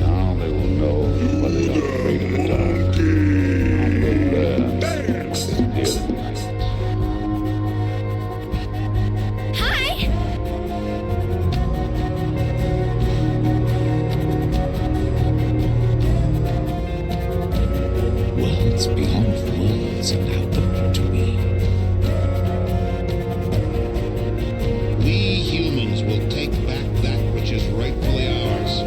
Now they will know whether you're afraid of the dark. And will learn what is dear in light. Hi! Worlds beyond worlds are now open to me. We humans will take back that which is rightfully ours.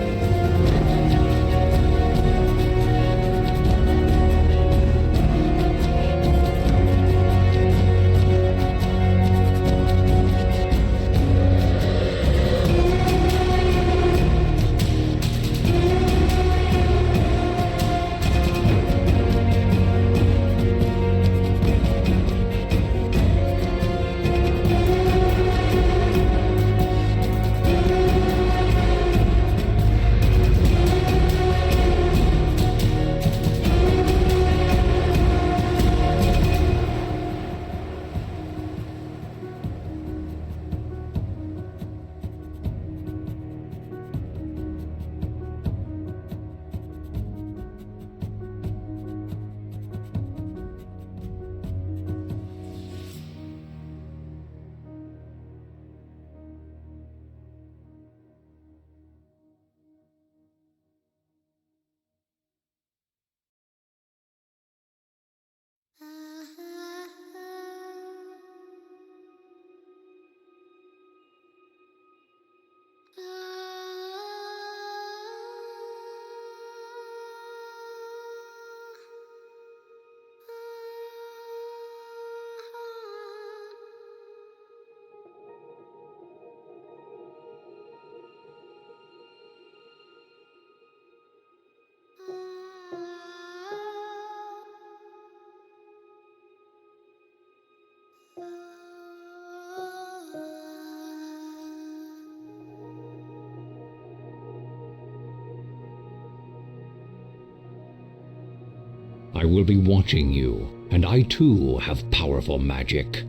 I will be watching you, and I too have powerful magic.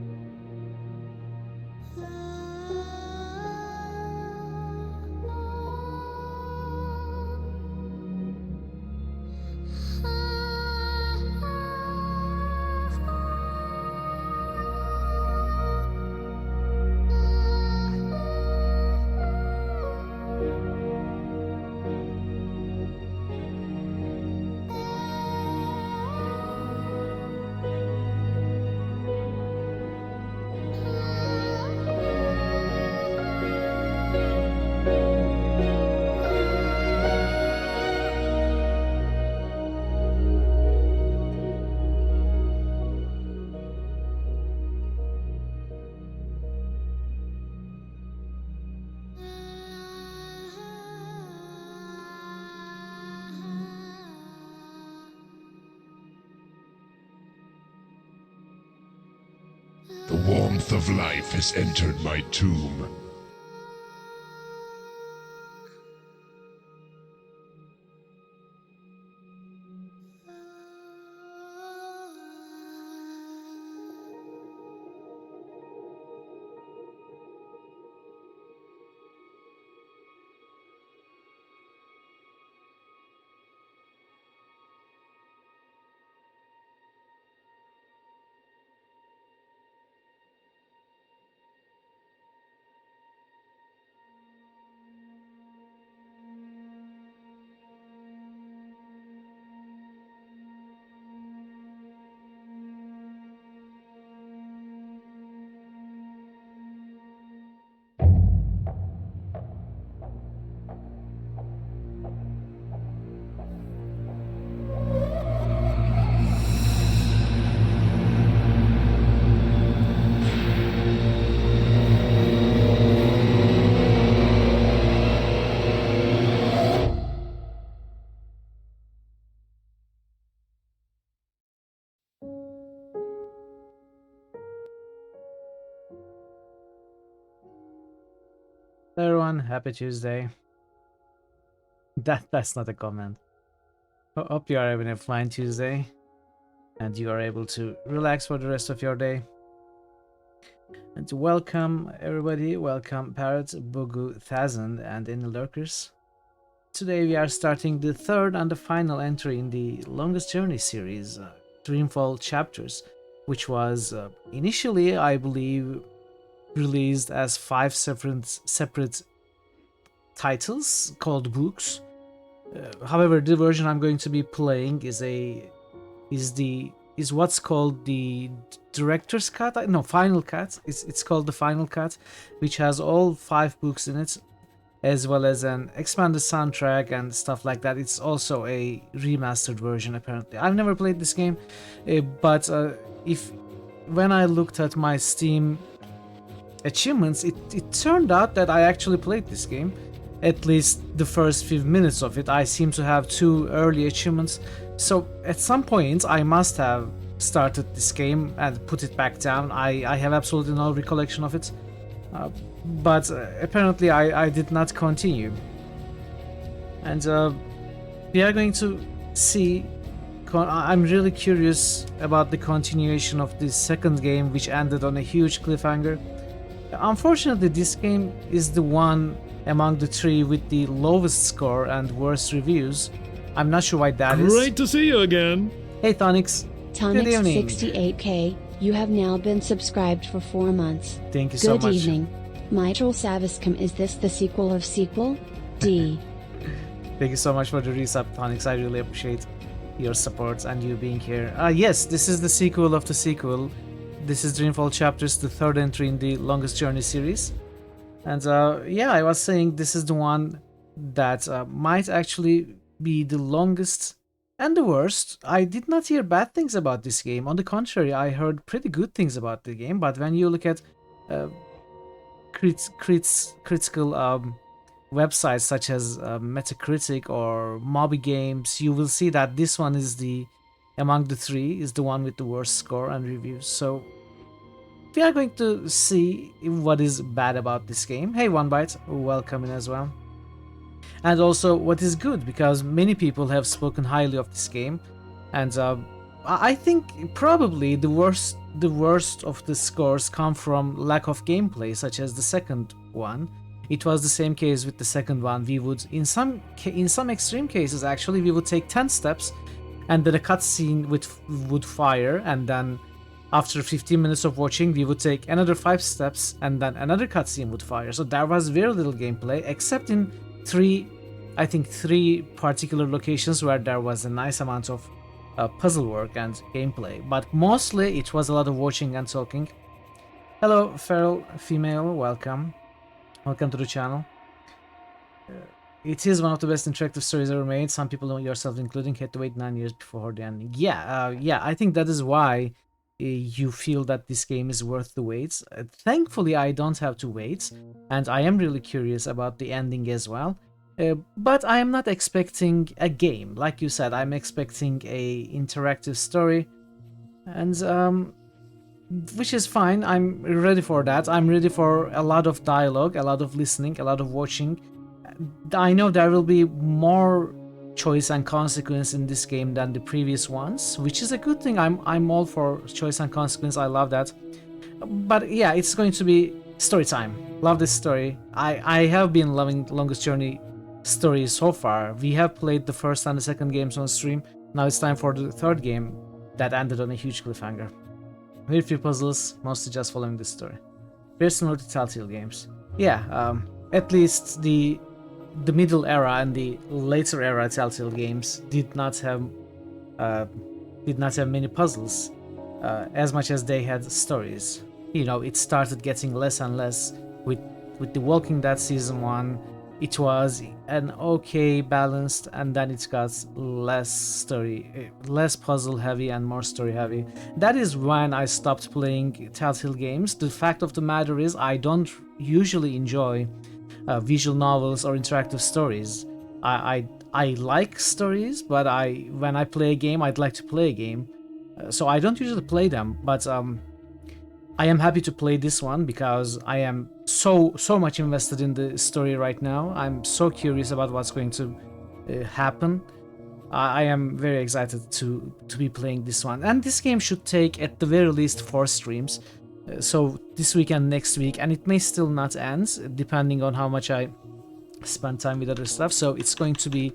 The warmth of life has entered my tomb. Hello everyone, happy Tuesday. That's not a comment. Hope you are having a fine Tuesday and you are able to relax for the rest of your day. And welcome everybody, welcome Parrot, Bugu, Thazan and any lurkers. Today we are starting the third and the final entry in the Longest Journey series, Dreamfall Chapters, which was initially, I believe, released as 5 separate titles called books. However, the version I'm going to be playing is what's called the director's cut. No, final cut. It's called the final cut, which has all 5 books in it, as well as an expanded soundtrack and stuff like that. It's also a remastered version apparently. I've never played this game, but when I looked at my Steam achievements, it turned out that I actually played this game. At least the first few minutes of it. I seem to have 2 early achievements, so at some point I must have started this game and put it back down. I have absolutely no recollection of it, but apparently I did not continue. And we are going to see. I'm really curious about the continuation of this second game, which ended on a huge cliffhanger. Unfortunately, this game is the one among the 3 with the lowest score and worst reviews. I'm not sure why that is. Great to see you again. Hey Tonix. Good evening. Tonix68K, you have now been subscribed for 4 months. Thank you so much. Good evening. Mitral Saviscum, is this the sequel of sequel? D. Thank you so much for the resub, Tonix. I really appreciate your support and you being here. Yes, this is the sequel of the sequel. This is Dreamfall Chapters, the third entry in the Longest Journey series. And yeah, I was saying this is the one that might actually be the longest and the worst. I did not hear bad things about this game. On the contrary, I heard pretty good things about the game. But when you look at critical websites such as Metacritic or Moby Games, you will see that this one is among the 3 is the one with the worst score and reviews. So we are going to see what is bad about this game. Hey OneBite, welcome in as well. And also what is good, because many people have spoken highly of this game, and I think probably the worst of the scores come from lack of gameplay, such as the second one. It was the same case with the second one. We would, in some extreme cases actually, we would take 10 steps and then a cutscene would fire, and then after 15 minutes of watching, we would take another 5 steps and then another cutscene would fire. So there was very little gameplay, except in 3 particular locations where there was a nice amount of puzzle work and gameplay. But mostly it was a lot of watching and talking. Hello, feral female, welcome. Welcome to the channel. It is one of the best interactive stories ever made. Some people, yourself including, had to wait 9 years before the ending. Yeah, I think that is why you feel that this game is worth the wait. Thankfully, I don't have to wait, and I am really curious about the ending as well. But I am not expecting a game. Like you said, I'm expecting a interactive story. And which is fine. I'm ready for that. I'm ready for a lot of dialogue, a lot of listening, a lot of watching. I know there will be more choice and consequence in this game than the previous ones, which is a good thing. I'm all for choice and consequence. I love that. But yeah, it's going to be story time. Love this story. I have been loving Longest Journey story so far. We have played the first and the second games on stream. Now it's time for the third game that ended on a huge cliffhanger. Very few puzzles, mostly just following the story. Very similar to Telltale games. Yeah, at least the middle era and the later era Telltale games did not have many puzzles as much as they had stories. You know, it started getting less and less with The Walking Dead season 1. It was an okay balanced, and then it got less puzzle heavy and more story heavy. That is when I stopped playing Telltale games. The fact of the matter is I don't usually enjoy visual novels or interactive stories. I like stories, but when I play a game, I'd like to play a game. So I don't usually play them, but I am happy to play this one because I am so much invested in the story right now. I'm so curious about what's going to happen. I am very excited to be playing this one. And this game should take at the very least 4 streams. So this week and next week, and it may still not end depending on how much I spend time with other stuff. So it's going to be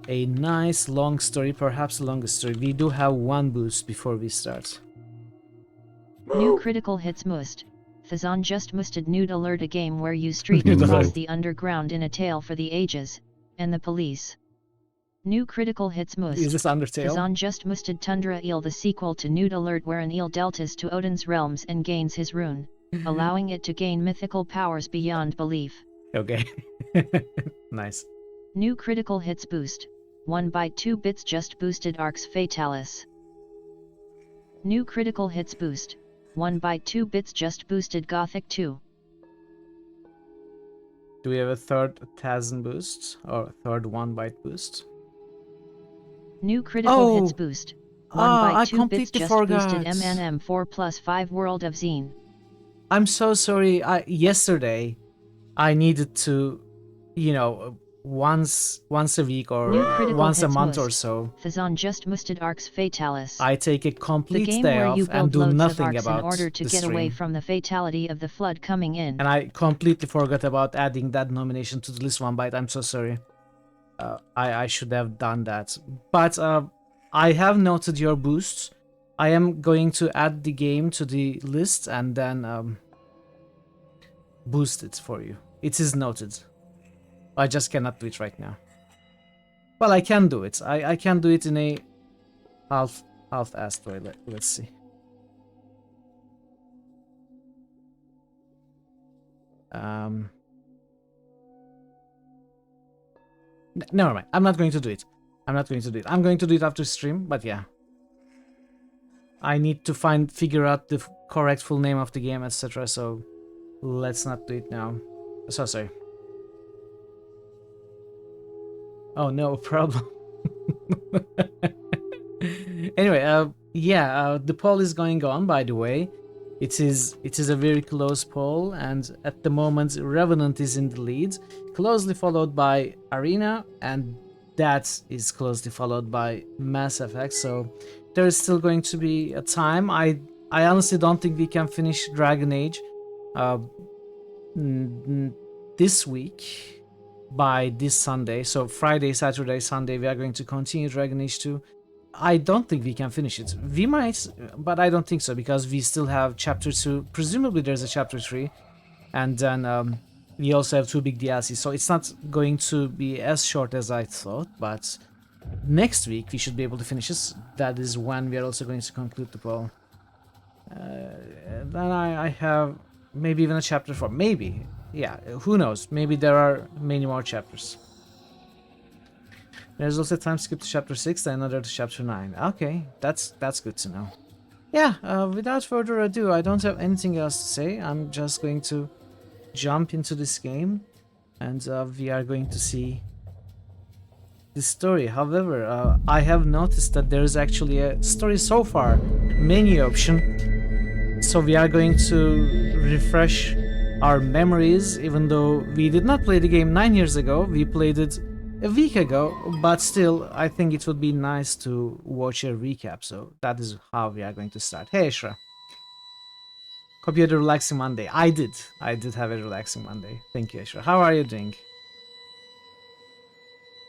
a nice long story, perhaps the longest story. We do have one boost before we start. New critical hits must. Thazan just musted nude alert, a game where you streak Nude across alert. the underground in a tale for the ages, and the police. New critical hits must. Is this Undertale? Thazan just musted Tundra Eel, the sequel to Nude Alert, where an eel deltas to Odin's realms and gains his rune, allowing it to gain mythical powers beyond belief. Okay. Nice. New critical hits boost. 1 by 2 bits just boosted Arx Fatalis. New critical hits boost. 1 by 2 bits just boosted Gothic 2. Do we have a third Tazen boost or third 1 byte boost? New critical hits Oh! boost. 1 by I 2 bits completely just forgot. boosted MNM 4 plus 5 World of Zine. I'm so sorry. Yesterday I needed to, once a week or New critical once a hits month or must. so, Thazan just musted Arx Fatalis. I take a The complete game day where off you and build do loads of nothing arcs in about order to the get stream. away from the fatality of the flood coming in. And I completely forgot about adding that nomination to the list 1 byte. I'm so sorry. I should have done that. But I have noted your boosts. I am going to add the game to the list and then boost it for you. It is noted. I just cannot do it right now. Well, I can do it. I can do it in a half-assed way. Let's see. Never mind. I'm not going to do it. I'm going to do it after stream, but yeah. I need to figure out the correct full name of the game, etc. So let's not do it now. So sorry. Oh, no problem. Anyway, the poll is going on, by the way. It is a very close poll, and at the moment Revenant is in the lead, closely followed by Arena, and that is closely followed by Mass Effect. So there is still going to be a time. I honestly don't think we can finish Dragon Age this week by this Sunday. So Friday, Saturday, Sunday we are going to continue Dragon Age 2. I don't think we can finish it. We might, but I don't think so, because we still have chapter 2. Presumably there's a chapter 3, and then we also have 2 big DLCs, so it's not going to be as short as I thought, but next week we should be able to finish this. That is when we are also going to conclude the poll. Then I have maybe even a chapter 4, maybe. Yeah, who knows? Maybe there are many more chapters. There's also a time skip to chapter 6 and another to chapter 9. Okay, that's good to know. Yeah, without further ado, I don't have anything else to say. I'm just going to jump into this game, and we are going to see the story. However, I have noticed that there is actually a story so far menu option. So we are going to refresh our memories, even though we did not play the game 9 years ago. We played it a week ago, but still, I think it would be nice to watch a recap. So that is how we are going to start. Hey, Ishra. Hope you had a relaxing Monday. I did have a relaxing Monday. Thank you, Ishra. How are you doing?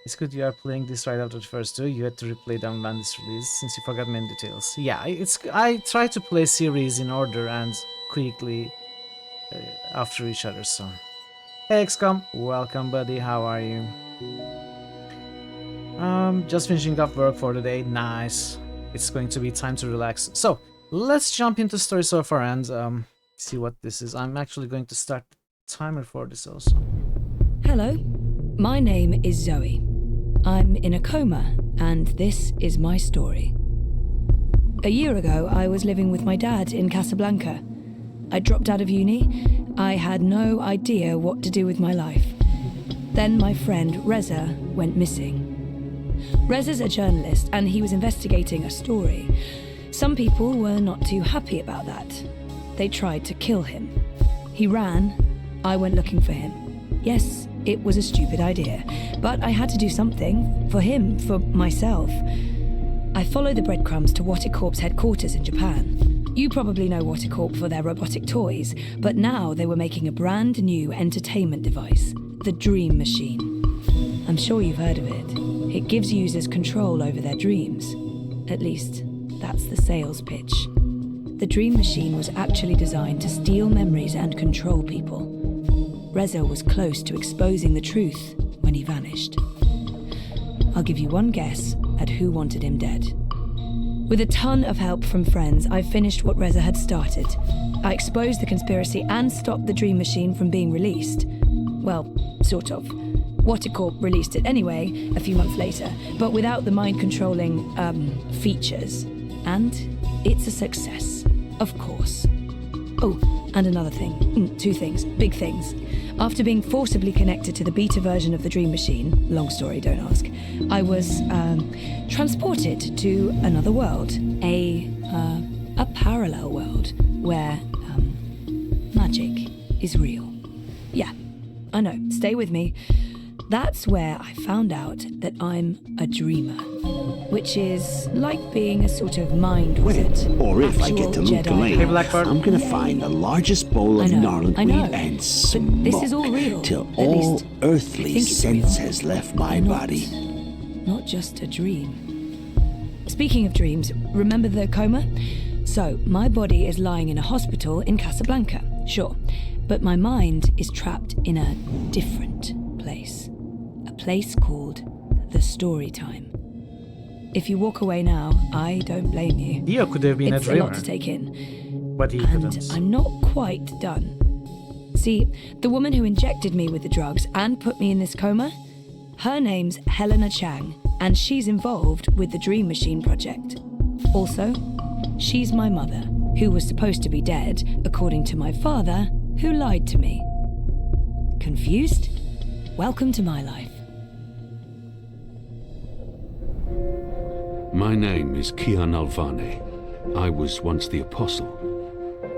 It's good you are playing this right after the first two. You had to replay them when this released, since you forgot many details. Yeah, I try to play series in order and quickly after each other, so. Hey XCOM, welcome buddy, how are you? Just finishing up work for the day. Nice. It's going to be time to relax. So, let's jump into story so far and see what this is. I'm actually going to start the timer for this also. Hello, my name is Zoe. I'm in a coma, and this is my story. A year ago, I was living with my dad in Casablanca. I dropped out of uni. I had no idea what to do with my life. Then my friend Reza went missing. Reza's a journalist, and he was investigating a story. Some people were not too happy about that. They tried to kill him. He ran. I went looking for him. Yes, it was a stupid idea, but I had to do something for him, for myself. I followed the breadcrumbs to Watticorp's headquarters in Japan. You probably know Watticorp for their robotic toys, but now they were making a brand new entertainment device, the Dream Machine. I'm sure you've heard of it. It gives users control over their dreams. At least, that's the sales pitch. The Dream Machine was actually designed to steal memories and control people. Reza was close to exposing the truth when he vanished. I'll give you one guess at who wanted him dead. With a ton of help from friends, I finished what Reza had started. I exposed the conspiracy and stopped the Dream Machine from being released. Well, sort of. Watticorp released it anyway, a few months later, but without the mind-controlling, features. And it's a success, of course. Oh, and another thing. Two things. Big things. After being forcibly connected to the beta version of the Dream Machine, long story, don't ask, I was transported to another world, a parallel world where magic is real. Yeah, I know, stay with me. That's where I found out that I'm a dreamer, which is like being a sort of mind wizard. Or if I get to Loot Lane, Blackbird. I'm gonna find the largest bowl of gnarled I know, weed and but smoke this is all real, till at all least I earthly think it's sense real. has left my Not- body. Not just a dream. Speaking of dreams, remember the coma? So, my body is lying in a hospital in Casablanca, sure, but my mind is trapped in a different place. A place called the Story Time. If you walk away now, I don't blame you. Dio could have been It's a a dreamer, lot to take in. but he And couldn't. I'm not quite done. See, the woman who injected me with the drugs and put me in this coma, her name's Helena Chang, and she's involved with the Dream Machine project. Also, she's my mother, who was supposed to be dead, according to my father, who lied to me. Confused? Welcome to my life. My name is Kian Alvane. I was once the Apostle.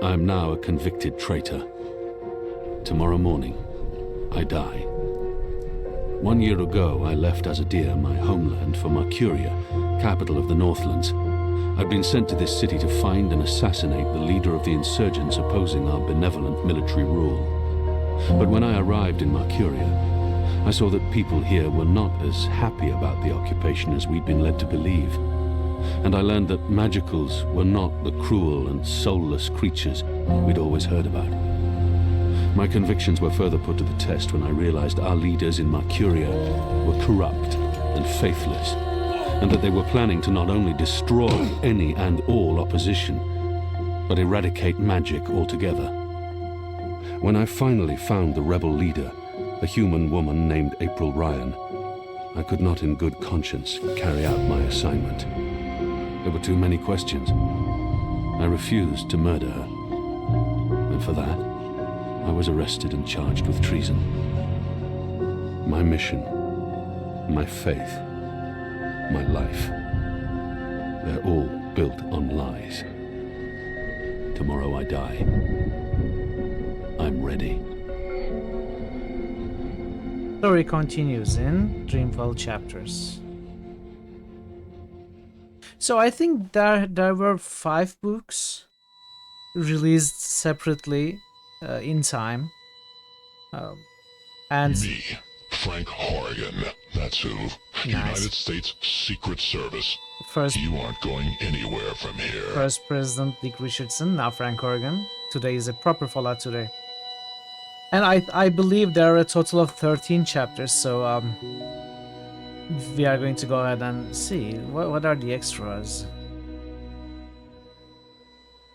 I am now a convicted traitor. Tomorrow morning, I die. 1 year ago, I left Azadir, my homeland, for Mercuria, capital of the Northlands. I'd been sent to this city to find and assassinate the leader of the insurgents opposing our benevolent military rule. But when I arrived in Mercuria, I saw that people here were not as happy about the occupation as we'd been led to believe. And I learned that magicals were not the cruel and soulless creatures we'd always heard about. My convictions were further put to the test when I realized our leaders in Mercuria were corrupt and faithless, and that they were planning to not only destroy any and all opposition, but eradicate magic altogether. When I finally found the rebel leader, a human woman named April Ryan, I could not in good conscience carry out my assignment. There were too many questions. I refused to murder her, and for that, I was arrested and charged with treason. My mission, my faith, my life, they're all built on lies. Tomorrow I die. I'm ready. Story continues in Dreamfall Chapters. So I think there were 5 books released separately in time. And Me, Frank Horrigan, that's who. Nice. United States Secret Service. First, you aren't going anywhere from here. First President Dick Richardson, now Frank Horrigan. Today is a proper Fallout today. And I believe there are a total of 13 chapters, so we are going to go ahead and see what are the extras.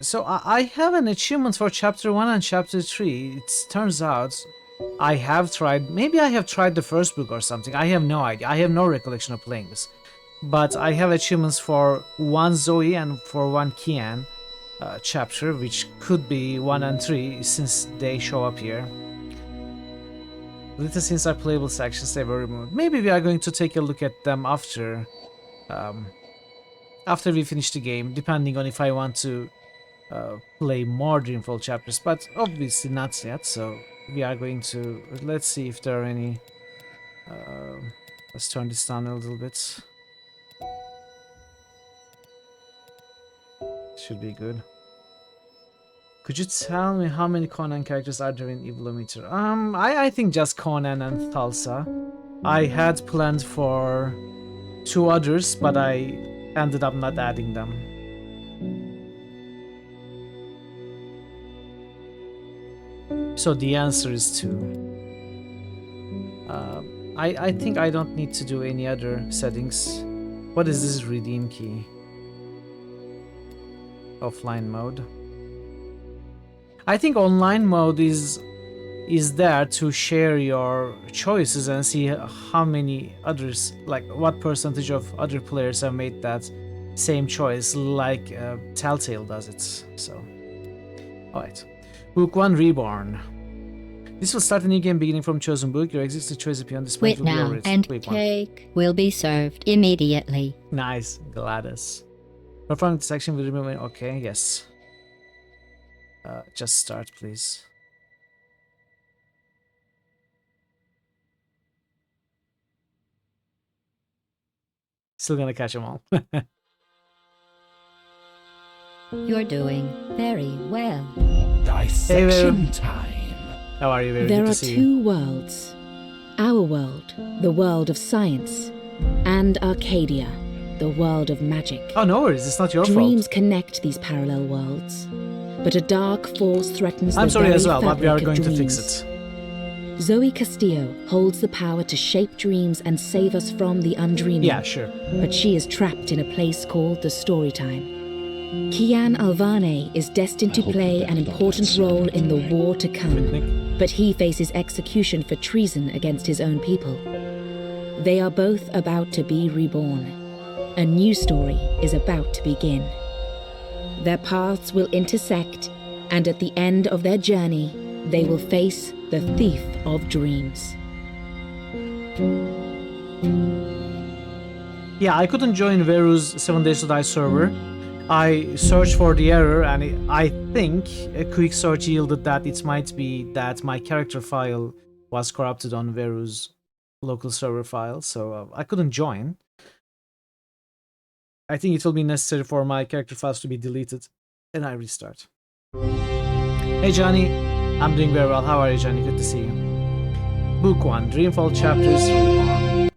So I have an achievement for chapter 1 and chapter 3. It turns out I have tried, maybe I have tried the first book or something. I have no idea. I have no recollection of playing this. But I have achievements for 1 Zoe and for 1 Kian chapter, which could be 1 and 3 since they show up here. Little since our playable sections they were removed. Maybe we are going to take a look at them after we finish the game, depending on if I want to play more Dreamfall chapters, but obviously not yet, so we are going to, let's see if there are any, let's turn this down a little bit. Should be good. Could you tell me how many Conan characters are there in Evilometer? I think just Conan and Thalsa. I had planned for 2 others, but I ended up not adding them. So the answer is 2. I think I don't need to do any other settings. What is this redeem key? Offline mode. I think online mode is there to share your choices and see how many others, like what percentage of other players have made that same choice, like Telltale does it. So, alright. Book 1 Reborn. This will start a new game beginning from chosen book. Your existing choice appear on this Wait now, and cake will be served immediately. Nice, Gladys. Performing this action will remove. Okay, yes. Just start, please. Still gonna catch them all. You're doing very well. Dissection time. How are you? Very there good are to see 2 you. worlds. Our world, the world of science, and Arcadia, the world of magic. Oh, no worries. It's not your Dreams fault. connect these parallel worlds, but a dark force threatens I'm the sorry very as well, but we are fabric going of to dreams. fix it. Zoe Castillo holds the power to shape dreams and save us from the undreaming. Yeah, sure. But she is trapped in a place called the Storytime. Kian Alvane is destined to play an important role in the war to come, but he faces execution for treason against his own people. They are both about to be reborn. A new story is about to begin. Their paths will intersect, and at the end of their journey, they will face the thief of dreams. Yeah, I couldn't join Veru's 7 Days to Die server. I searched for the error, and I think a quick search yielded that it might be that my character file was corrupted on Veru's local server file, so I couldn't join. I think it will be necessary for my character files to be deleted, and I restart. Hey Johnny, I'm doing very well. How are you, Johnny? Good to see you. Book 1, Dreamfall Chapters, Reborn.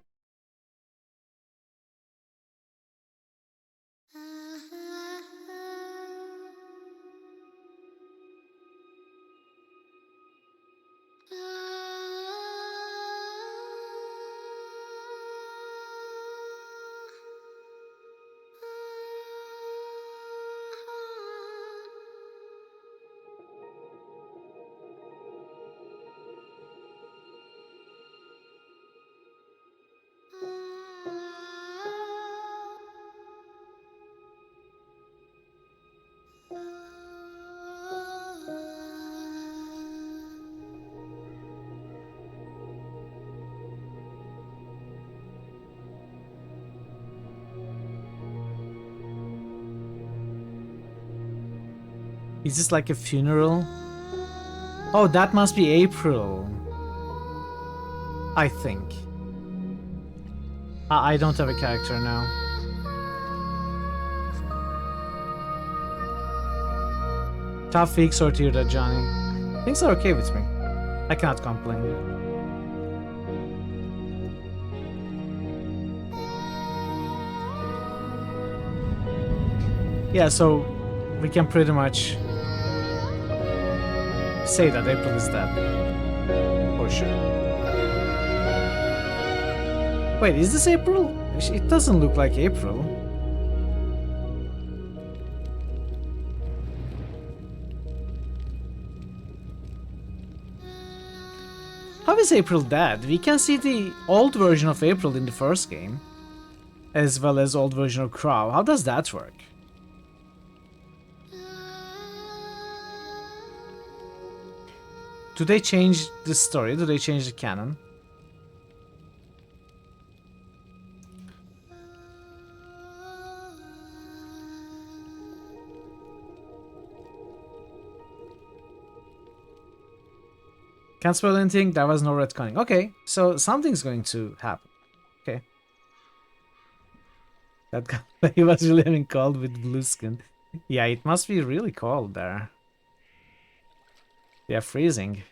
Is this like a funeral? Oh, that must be April. I think. I don't have a character now. Tough week sorted at Johnny. Things are okay with me. I cannot complain. Yeah, so we can pretty much say that April is dead. For sure. Wait, is this April? It doesn't look like April. How is April dead? We can see the old version of April in the first game, as well as old version of Crow. How does that work? Do they change the story? Do they change the canon? Can't spoil anything, there was no retconning. Okay, so something's going to happen. Okay. That guy, he was really having cold with blue skin. Yeah, it must be really cold there. They are freezing.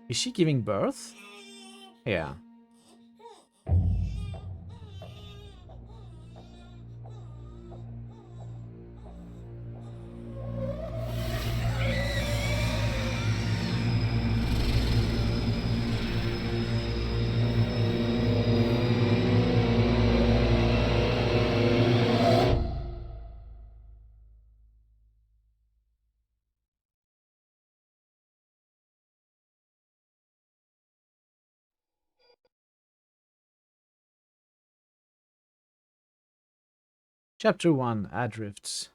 Is she giving birth? Yeah. Chapter 1, Adrifts.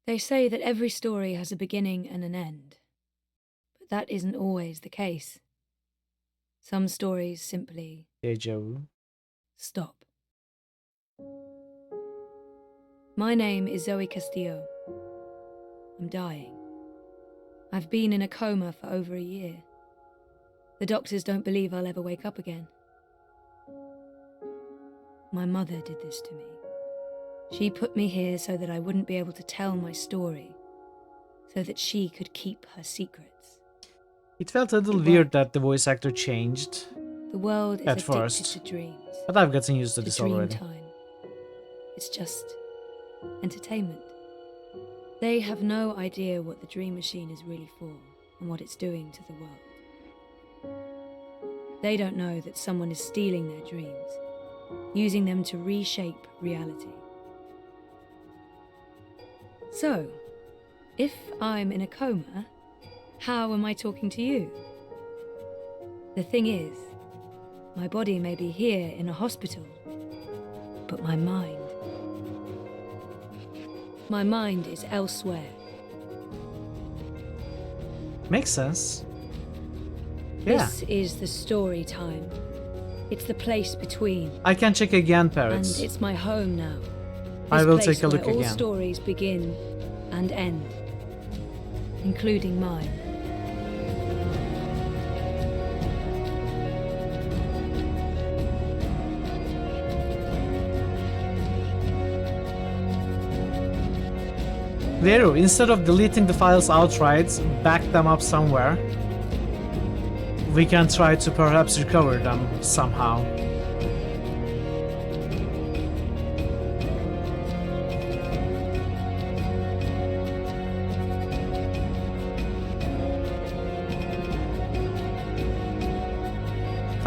They say that every story has a beginning and an end, but that isn't always the case. Some stories simply Deja vu. stop. My name is Zoe Castillo. I'm dying. I've been in a coma for over a year. The doctors don't believe I'll ever wake up again. My mother did this to me. She put me here so that I wouldn't be able to tell my story, so that she could keep her secrets. It felt a little weird that the voice actor changed The world is at addicted first, to dreams. but I've gotten used to this dream already. time. It's just entertainment. They have no idea what the dream machine is really for and what it's doing to the world. They don't know that someone is stealing their dreams, using them to reshape reality. So, if I'm in a coma, how am I talking to you? The thing is, my body may be here in a hospital, but my mind is elsewhere. Makes sense. Yeah. This is the story time. It's the place between. I can check again, parrots. And it's my home now. I This will place take a look where all again. stories begin and end, including mine. Veru, instead of deleting the files outright, back them up somewhere. We can try to perhaps recover them somehow.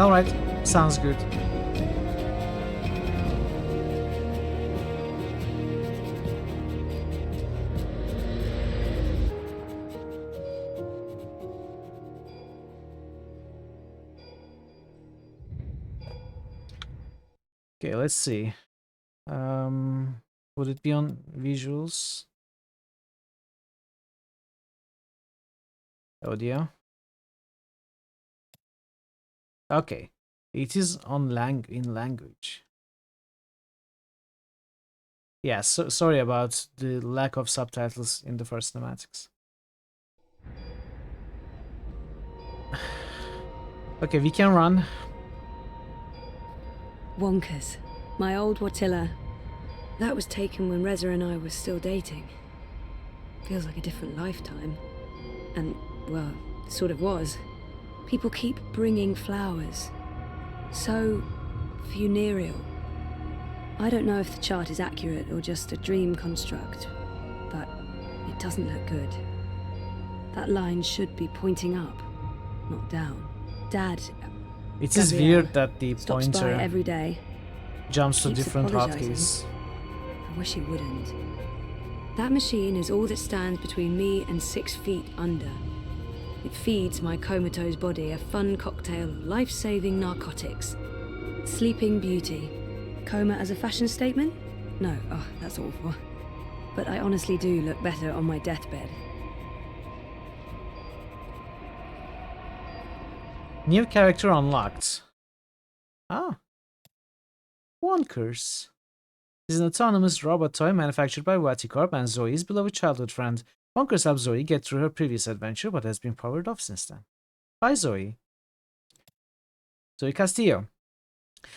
Alright, sounds good. Okay, let's see. Would it be on visuals? Audio. Okay, it is on in language. Yeah, so sorry about the lack of subtitles in the first cinematics. Okay, we can run. Wonkers. My old Watilla. That was taken when Reza and I were still dating. Feels like a different lifetime. And, well, it sort of was. People keep bringing flowers. So funereal. I don't know if the chart is accurate or just a dream construct, but it doesn't look good. That line should be pointing up, not down. Dad... It is weird that the pointer by every day. Jumps to Keeps different apologizing. hotkeys. I wish he wouldn't. That machine is all that stands between me and 6 feet under. It feeds my comatose body a fun cocktail of life-saving narcotics. Sleeping Beauty. Coma as a fashion statement? No, oh, that's awful. But I honestly do look better on my deathbed. New character unlocked. Ah. Wonkers is an autonomous robot toy manufactured by Vaticorp and Zoe's beloved childhood friend. Wonkers helps Zoe get through her previous adventure, but has been powered off since then. Hi, Zoe. Zoe Castillo.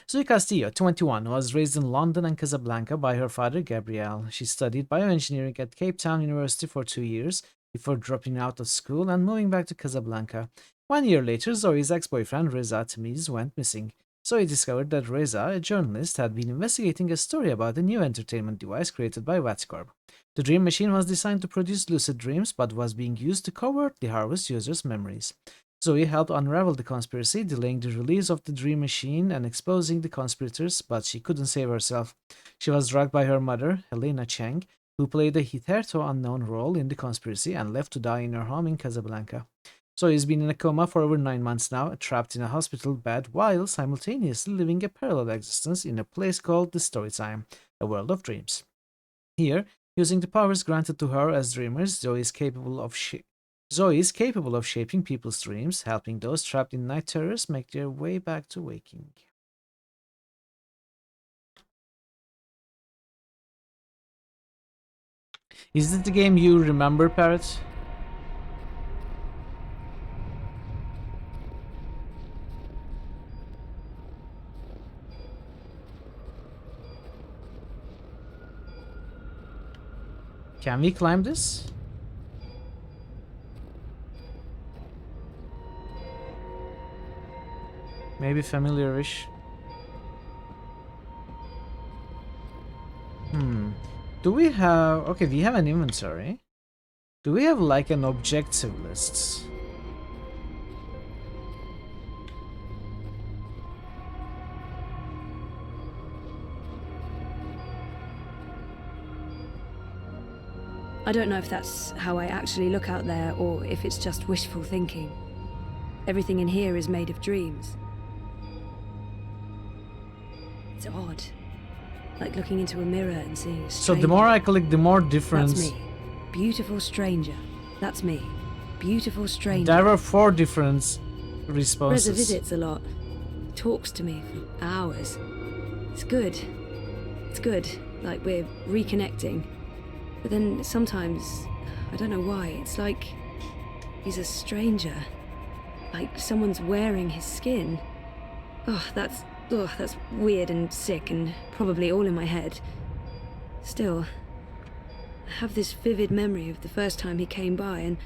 Zoe Castillo, 21, was raised in London and Casablanca by her father, Gabriel. She studied bioengineering at Cape Town University for 2 years before dropping out of school and moving back to Casablanca. 1 year later, Zoe's ex-boyfriend, Reza Tamiz, went missing. Zoe discovered that Reza, a journalist, had been investigating a story about a new entertainment device created by Vaticorp. The Dream Machine was designed to produce lucid dreams, but was being used to covertly harvest users' memories. Zoe helped unravel the conspiracy, delaying the release of the Dream Machine and exposing the conspirators, but she couldn't save herself. She was drugged by her mother, Helena Cheng, who played a hitherto unknown role in the conspiracy and left to die in her home in Casablanca. Zoe has been in a coma for over 9 months now, trapped in a hospital bed while simultaneously living a parallel existence in a place called the Storytime, a world of dreams. Here, using the powers granted to her as dreamers, Zoe is capable of shaping people's dreams, helping those trapped in night terrors make their way back to waking. Is this the game you remember, Parrot? Can we climb this? Maybe familiar-ish. Do we have... Okay, we have an inventory. Do we have like an objective list? I don't know if that's how I actually look out there or if it's just wishful thinking. Everything in here is made of dreams. It's odd. Like looking into a mirror and seeing a stranger. So the more I click, the more difference. That's me. Beautiful stranger. That's me. Beautiful stranger. There were 4 different responses. Reza visits a lot. Talks to me for hours. It's good. It's good. Like we're reconnecting. But then sometimes, I don't know why, it's like he's a stranger. Like someone's wearing his skin. That's weird and sick and probably all in my head. Still, I have this vivid memory of the first time he came by, and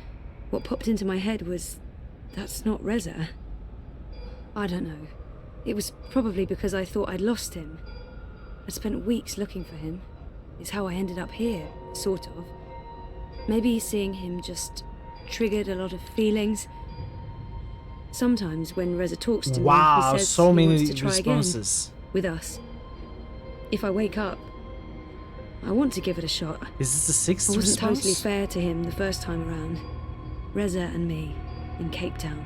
what popped into my head was, that's not Reza. I don't know. It was probably because I thought I'd lost him. I'd spent weeks looking for him. It's how I ended up here, sort of. Maybe seeing him just triggered a lot of feelings. Sometimes when Reza talks to me, he says so he many wants to try responses again with us. If I wake up, I want to give it a shot. Is this the 6th I wasn't response? totally fair to him the first time around. Reza and me in Cape Town,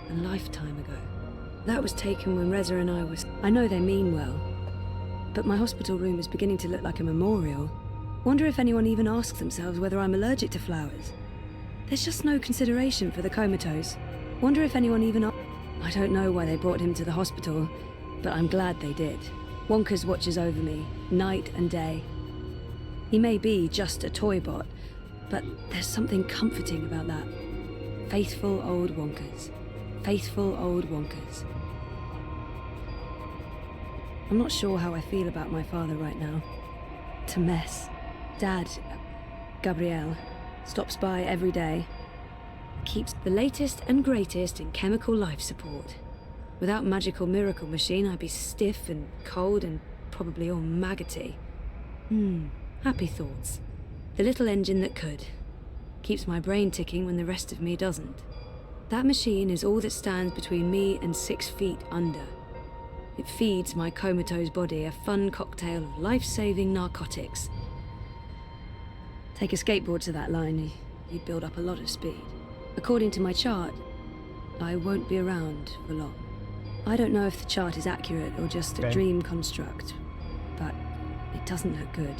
a lifetime ago. That was taken when Reza and I was... I know they mean well, but my hospital room is beginning to look like a memorial. Wonder if anyone even asks themselves whether I'm allergic to flowers. There's just no consideration for the comatose. Wonder if anyone even... I don't know why they brought him to the hospital, but I'm glad they did. Wonkers watches over me, night and day. He may be just a toy bot, but there's something comforting about that. Faithful old Wonkers. Faithful old Wonkers. I'm not sure how I feel about my father right now. It's a mess. Dad, Gabriel, stops by every day. Keeps the latest and greatest in chemical life support. Without magical miracle machine, I'd be stiff and cold and probably all maggoty. Happy thoughts. The little engine that could. Keeps my brain ticking when the rest of me doesn't. That machine is all that stands between me and 6 feet under. It feeds my comatose body a fun cocktail of life-saving narcotics. Take a skateboard to that line, you'd build up a lot of speed. According to my chart, I won't be around for long. I don't know if the chart is accurate or just a dream construct, but it doesn't look good.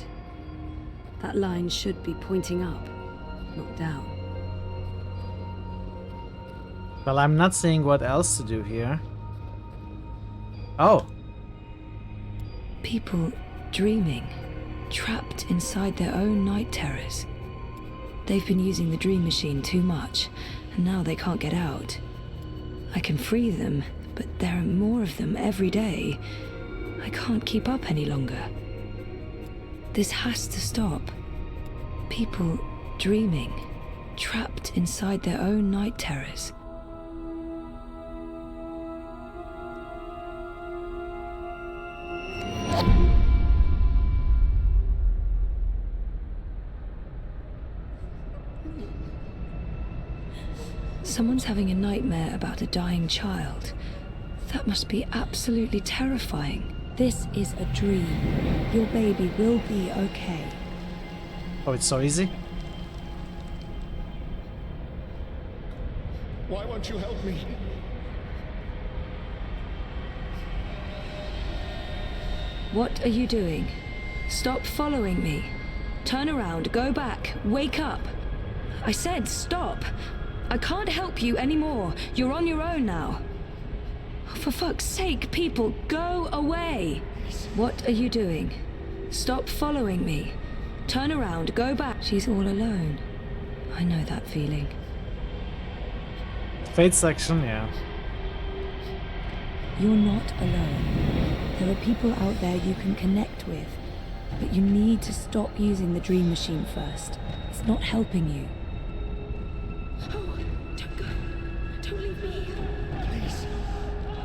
That line should be pointing up, not down. Well, I'm not seeing what else to do here. Oh. People dreaming, trapped inside their own night terrors. They've been using the dream machine too much, and now they can't get out. I can free them, but there are more of them every day. I can't keep up any longer. This has to stop. People dreaming, trapped inside their own night terrors. Someone's having a nightmare about a dying child. That must be absolutely terrifying. This is a dream. Your baby will be okay. Oh, it's so easy? Why won't you help me? What are you doing? Stop following me. Turn around, go back, wake up. I said stop. I can't help you anymore. You're on your own now. For fuck's sake, people, go away. What are you doing? Stop following me. Turn around, go back. She's all alone. I know that feeling. Fate section, yeah. You're not alone. There are people out there you can connect with, but you need to stop using the dream machine first. It's not helping you. Oh, don't go. Don't leave me. Please,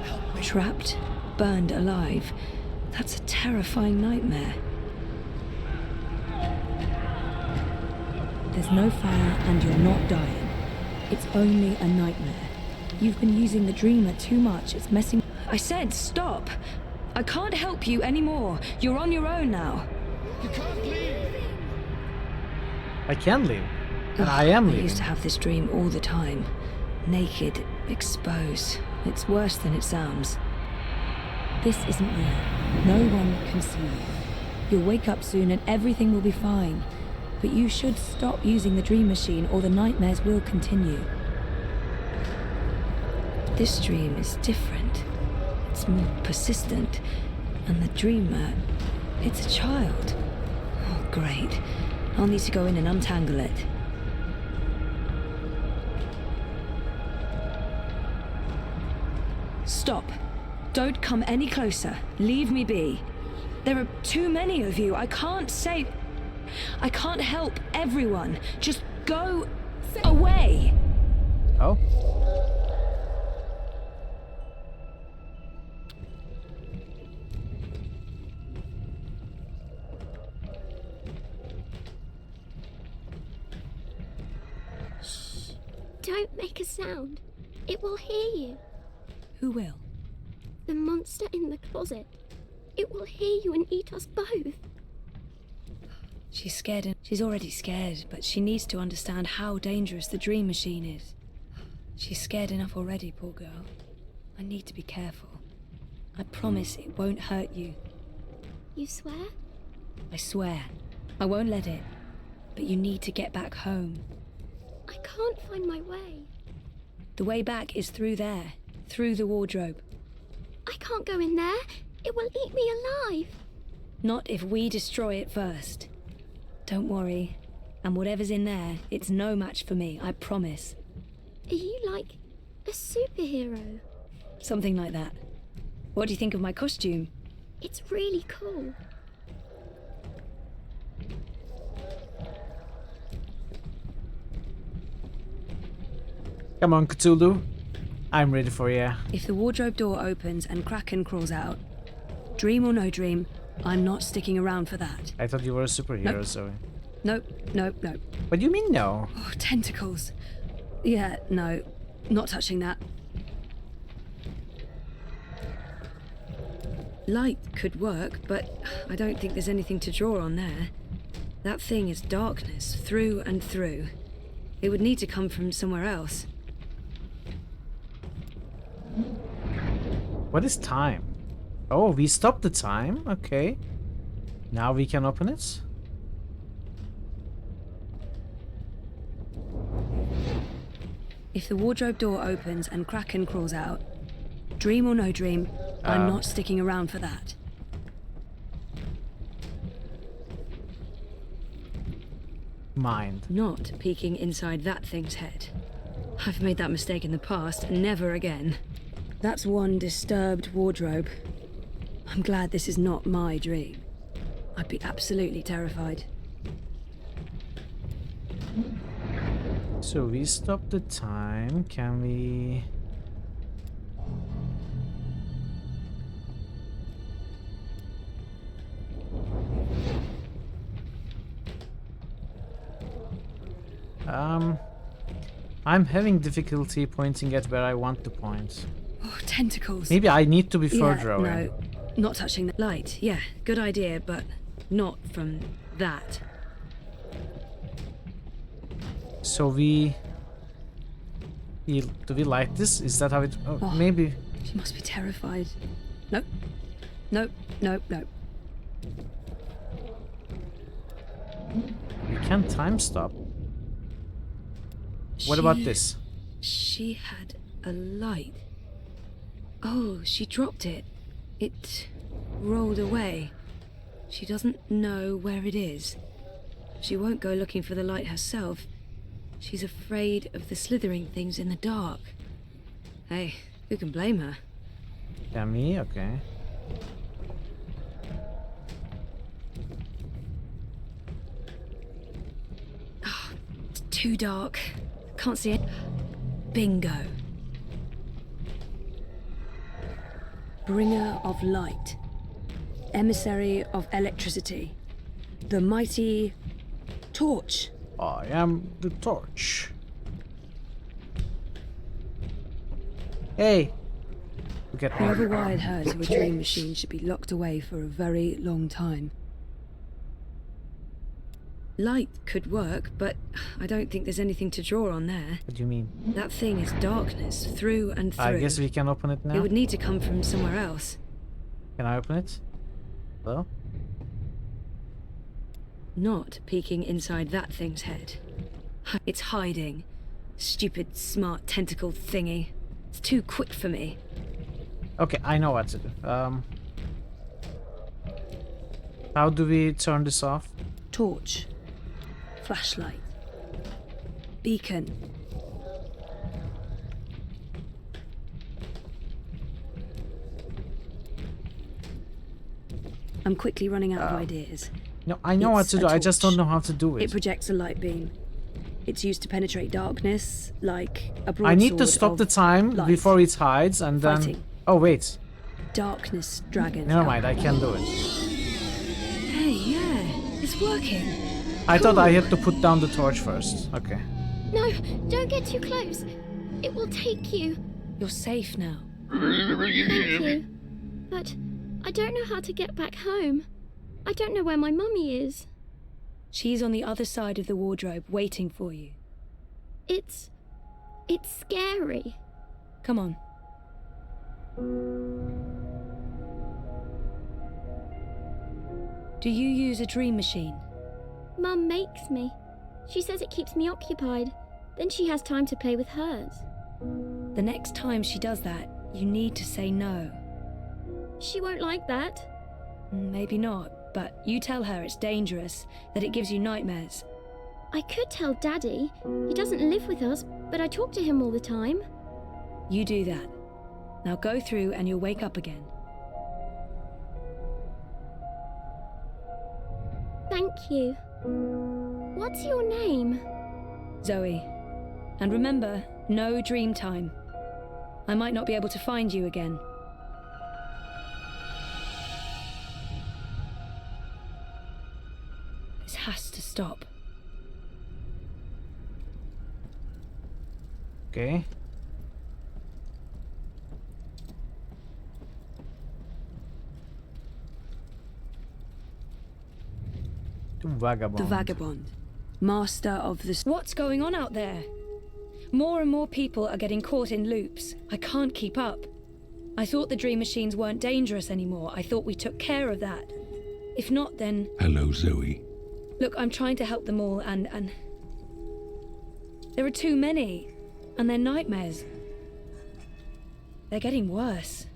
help me. Trapped, burned alive. That's a terrifying nightmare. There's no fire and you're not dying. It's only a nightmare. You've been using the dreamer too much. It's messing... I said stop. I can't help you anymore. You're on your own now. You can't leave. I can leave. And I am I leaving. used to have this dream all the time. Naked, exposed. It's worse than it sounds. This isn't real. No one can see you. You'll wake up soon and everything will be fine. But you should stop using the dream machine or the nightmares will continue. This dream is different. It's more persistent. And the dreamer, it's a child. Oh, great. I'll need to go in and untangle it. Stop. Don't come any closer. Leave me be. There are too many of you. I can't save... I can't help everyone. Just go away. Oh? Don't make a sound. It will hear you. Who will? The monster in the closet. It will hear you and eat us both. She's scared and she's already scared, but she needs to understand how dangerous the dream machine is. She's scared enough already, poor girl. I need to be careful. I promise it won't hurt you. You swear? I swear. I won't let it. But you need to get back home. I can't find my way. The way back is through there. Through the wardrobe. I can't go in there. It will eat me alive. Not if we destroy it first. Don't worry. And whatever's in there, it's no match for me, I promise. Are you like a superhero? Something like that. What do you think of my costume? It's really cool. Come on, Cthulhu. I'm ready for you. If the wardrobe door opens and Kraken crawls out, dream or no dream, I'm not sticking around for that. I thought you were a superhero, Nope. Zoe. Nope. What do you mean, no? Oh, tentacles. Yeah, no. Not touching that. Light could work, but I don't think there's anything to draw on there. That thing is darkness, through and through. It would need to come from somewhere else. What is time? Oh, we stopped the time. Okay. Now we can open it. If the wardrobe door opens and Kraken crawls out, dream or no dream, I'm not sticking around for that. Mind. Not peeking inside that thing's head. I've made that mistake in the past, never again. That's one disturbed wardrobe. I'm glad this is not my dream. I'd be absolutely terrified. So we stopped the time. Can we... I'm having difficulty pointing at where I want to point. Oh, tentacles. Maybe I need to be further away. No, not touching the light. Yeah, good idea, but not from that. So do we light this? Is that how it... Oh, maybe... She must be terrified. Nope. Nope. Nope. Nope. We can time stop. What about this? She had a light. Oh, she dropped it. It rolled away. She doesn't know where it is. She won't go looking for the light herself. She's afraid of the slithering things in the dark. Hey, who can blame her? Yeah, me? Okay. Oh, it's too dark. Can't see it. Bingo. Bringer of light. Emissary of electricity. The mighty torch. I am the torch. Hey! Look at Whoever wired her to a dream machine should be locked away for a very long time. Light could work, but I don't think there's anything to draw on there. What do you mean? That thing is darkness, through and through. I guess we can open it now. It would need to come from somewhere else. Can I open it? Hello? Not peeking inside that thing's head. It's hiding. Stupid, smart tentacle thingy. It's too quick for me. Okay, I know what to do. How do we turn this off? Torch. Flashlight. Beacon. I'm quickly running out of ideas. No, I know what to do. I just don't know how to do it. It projects a light beam. It's used to penetrate darkness, like a broadsword. I need to stop the time light. before it hides and then... Fighting. Oh, wait. Darkness dragon. Never mind, I can do it. Hey, yeah, it's working. I thought I had to put down the torch first. Okay. No, don't get too close. It will take you. You're safe now. Thank you. But I don't know how to get back home. I don't know where my mummy is. She's on the other side of the wardrobe, waiting for you. It's scary. Come on. Do you use a dream machine? Mum makes me. She says it keeps me occupied. Then she has time to play with hers. The next time she does that, you need to say no. She won't like that. Maybe not, but you tell her it's dangerous, that it gives you nightmares. I could tell Daddy. He doesn't live with us, but I talk to him all the time. You do that. Now go through and you'll wake up again. Thank you. What's your name? Zoe. And remember, no dream time. I might not be able to find you again. This has to stop. Okay. The Vagabond. The Vagabond. Master of the... What's going on out there? More and more people are getting caught in loops. I can't keep up. I thought the dream machines weren't dangerous anymore. I thought we took care of that. If not, then... Hello, Zoe. Look, I'm trying to help them all, and... There are too many. And they're nightmares. They're getting worse.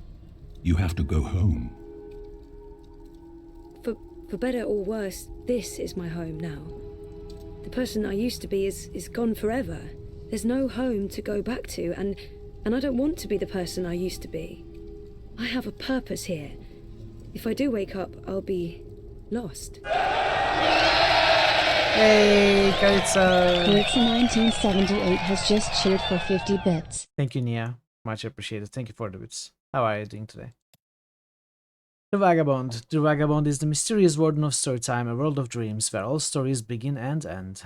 You have to go home. For better or worse, this is my home now. The person I used to be is gone forever. There's no home to go back to, and I don't want to be the person I used to be. I have a purpose here. If I do wake up, I'll be lost. Hey, Karitsa! Karitsa 1978 has just cheered for 50 bits. Thank you, Nia. Much appreciated. Thank you for the bits. How are you doing today? The Vagabond. The Vagabond is the mysterious warden of Storytime, a world of dreams where all stories begin and end.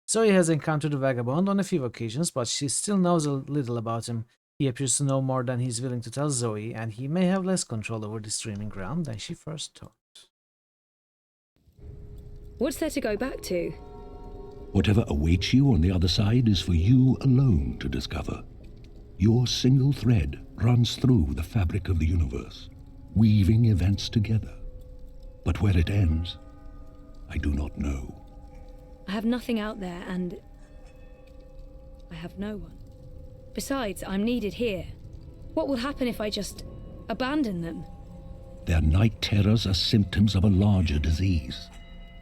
Zoe has encountered the Vagabond on a few occasions, but she still knows a little about him. He appears to know more than he's willing to tell Zoe, and he may have less control over this dreaming realm than she first thought. What's there to go back to? Whatever awaits you on the other side is for you alone to discover. Your single thread runs through the fabric of the universe, weaving events together. But where it ends, I do not know. I have nothing out there, and I have no one. Besides, I'm needed here. What will happen if I just abandon them? Their night terrors are symptoms of a larger disease.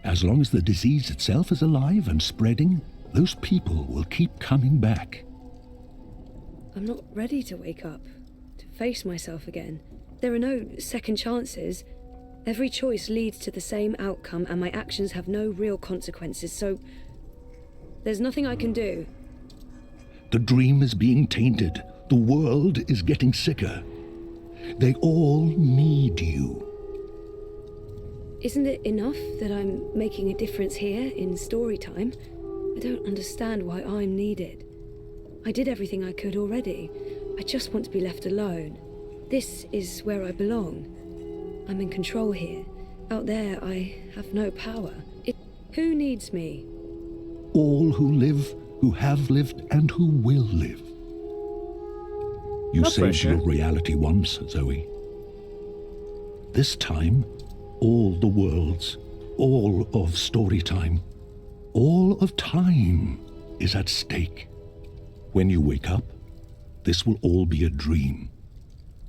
As long as the disease itself is alive and spreading, those people will keep coming back. I'm not ready to wake up, to face myself again. There are no second chances. Every choice leads to the same outcome, and my actions have no real consequences, so there's nothing I can do. The dream is being tainted. The world is getting sicker. They all need you. Isn't it enough that I'm making a difference here in Storytime? I don't understand why I'm needed. I did everything I could already. I just want to be left alone. This is where I belong. I'm in control here. Out there, I have no power. Who needs me? All who live, who have lived, and who will live. You saved your reality once, Zoe. This time, all the worlds, all of Storytime, all of time is at stake. When you wake up, this will all be a dream.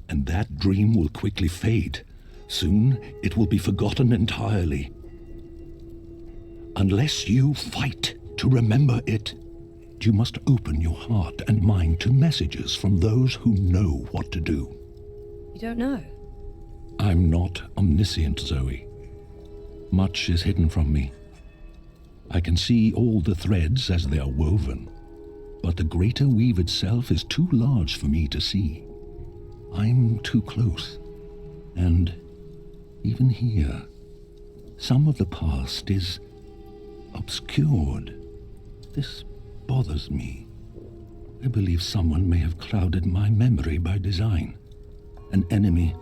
And that dream will quickly fade. Soon, it will be forgotten entirely. Unless you fight to remember it, you must open your heart and mind to messages from those who know what to do. You don't know? I'm not omniscient, Zoe. Much is hidden from me. I can see all the threads as they are woven, but the greater weave itself is too large for me to see. I'm too close, and even here, some of the past is obscured. This bothers me. I believe someone may have clouded my memory by design. An enemy,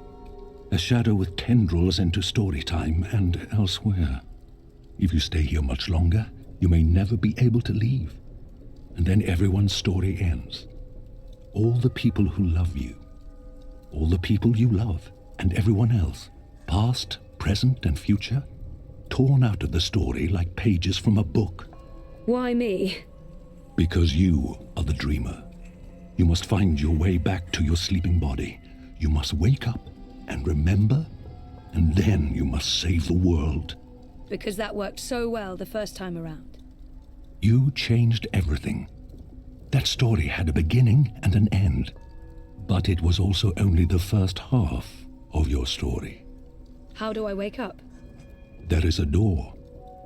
a shadow with tendrils into Storytime and elsewhere. If you stay here much longer, you may never be able to leave. And then everyone's story ends. All the people who love you, all the people you love, and everyone else, past, present, and future, torn out of the story like pages from a book. Why me? Because you are the dreamer. You must find your way back to your sleeping body. You must wake up and remember, and then you must save the world. Because that worked so well the first time around. You changed everything. That story had a beginning and an end, but it was also only the first half of your story. How do I wake up? There is a door.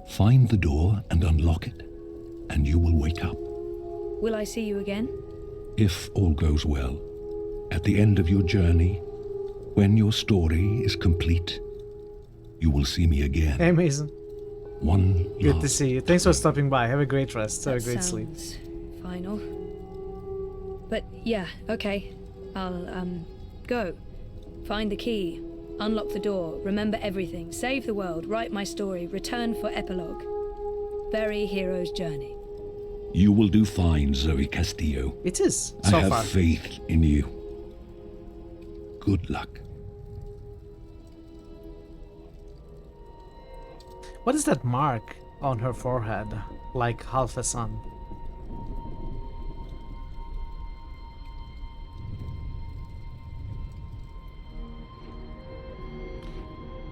Find the door and unlock it, and you will wake up. Will I see you again? If all goes well, at the end of your journey, when your story is complete, you will see me again. Hey, Mason. One Good last to see you. Thanks for stopping by. Have a great rest. Have a great sleep. Final. But yeah, okay. I'll, go. Find the key. Unlock the door. Remember everything. Save the world. Write my story. Return for epilogue. Bury hero's journey. You will do fine, Zoe Castillo. It is, I so have far. faith in you. Good luck. What is that mark on her forehead? Like half a sun.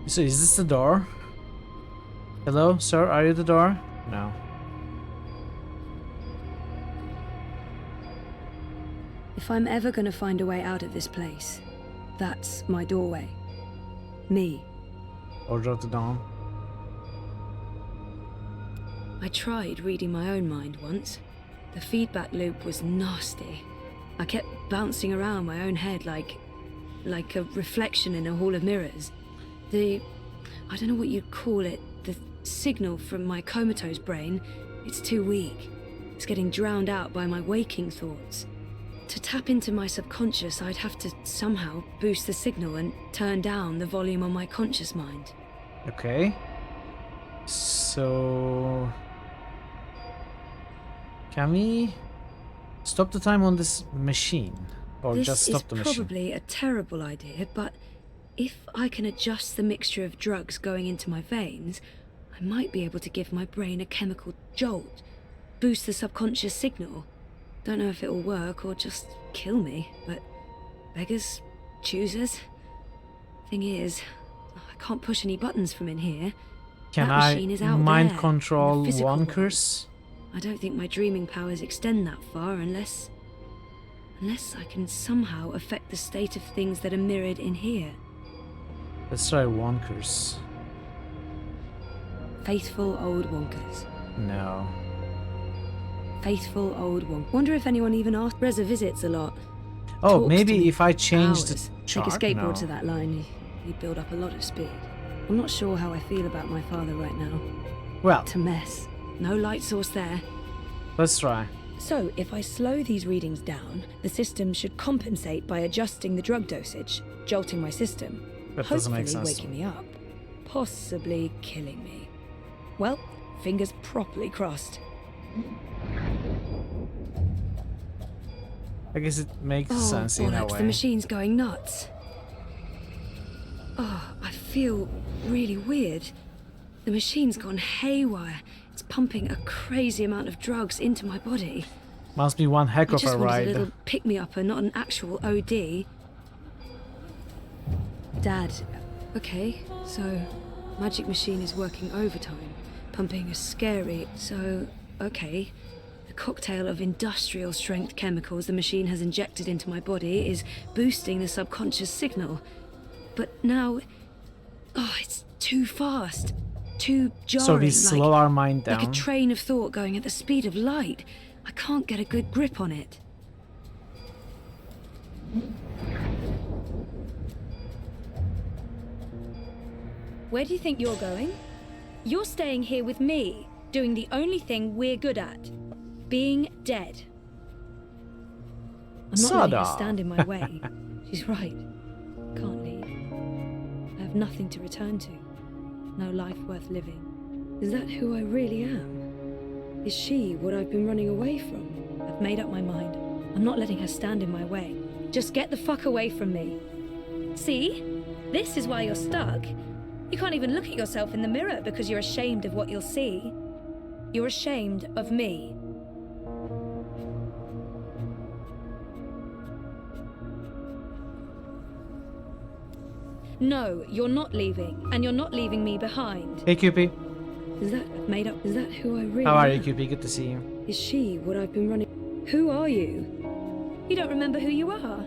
So is this the door? Hello, sir, are you the door? No. If I'm ever gonna find a way out of this place, that's my doorway. Me. Order of the Dawn. I tried reading my own mind once. The feedback loop was nasty. I kept bouncing around my own head like a reflection in a hall of mirrors. I don't know what you'd call it, the signal from my comatose brain, it's too weak. It's getting drowned out by my waking thoughts. To tap into my subconscious, I'd have to somehow boost the signal and turn down the volume on my conscious mind. Okay. So... can we stop the time on this machine? Or just stop the machine? This is probably a terrible idea, but if I can adjust the mixture of drugs going into my veins, I might be able to give my brain a chemical jolt, boost the subconscious signal. Don't know if it'll work or just kill me, but beggars, choosers. Thing is, I can't push any buttons from in here. Can that machine is out mind there, control in the physical world. Wonkers? I don't think my dreaming powers extend that far unless I can somehow affect the state of things that are mirrored in here. Let's try Wonkers. Faithful old Wonkers. No. Faithful old Wonk. Wonder if anyone even asked. Reza visits a lot. Oh, Talks maybe to me if I change hours. the chart? Take a skateboard No. to that line, he'd build up a lot of speed. I'm not sure how I feel about my father right now. Well, It's a mess. No light source there. let's try. So, if I slow these readings down, the system should compensate by adjusting the drug dosage, jolting my system, That doesn't hopefully make sense. waking me up, possibly killing me. Well, fingers properly crossed. I guess it makes sense in a bollocks, way. the machine's going nuts. Oh, I feel really weird. The machine's gone haywire. It's pumping a crazy amount of drugs into my body. Must be one heck I of just a wanted ride. a little pick-me-up and not an actual OD. Dad, okay, so magic machine is working overtime, pumping a scary, so, okay. The cocktail of industrial strength chemicals the machine has injected into my body is boosting the subconscious signal. But now, it's too fast, too jarring. So we slow our mind down. Like a train of thought going at the speed of light. I can't get a good grip on it. Where do you think you're going? You're staying here with me, doing the only thing we're good at. Being dead. I'm not letting her stand in my way. She's right. Can't leave. I have nothing to return to. No life worth living. Is that who I really am? Is she what I've been running away from? I've made up my mind. I'm not letting her stand in my way. Just get the fuck away from me. See? This is why you're stuck. You can't even look at yourself in the mirror because you're ashamed of what you'll see. You're ashamed of me. No, you're not leaving, and you're not leaving me behind. Hey, QP. Is that made up? Is that who I really How are you, am? QP? Good to see you. Is she what I've been running? Who are you? You don't remember who you are?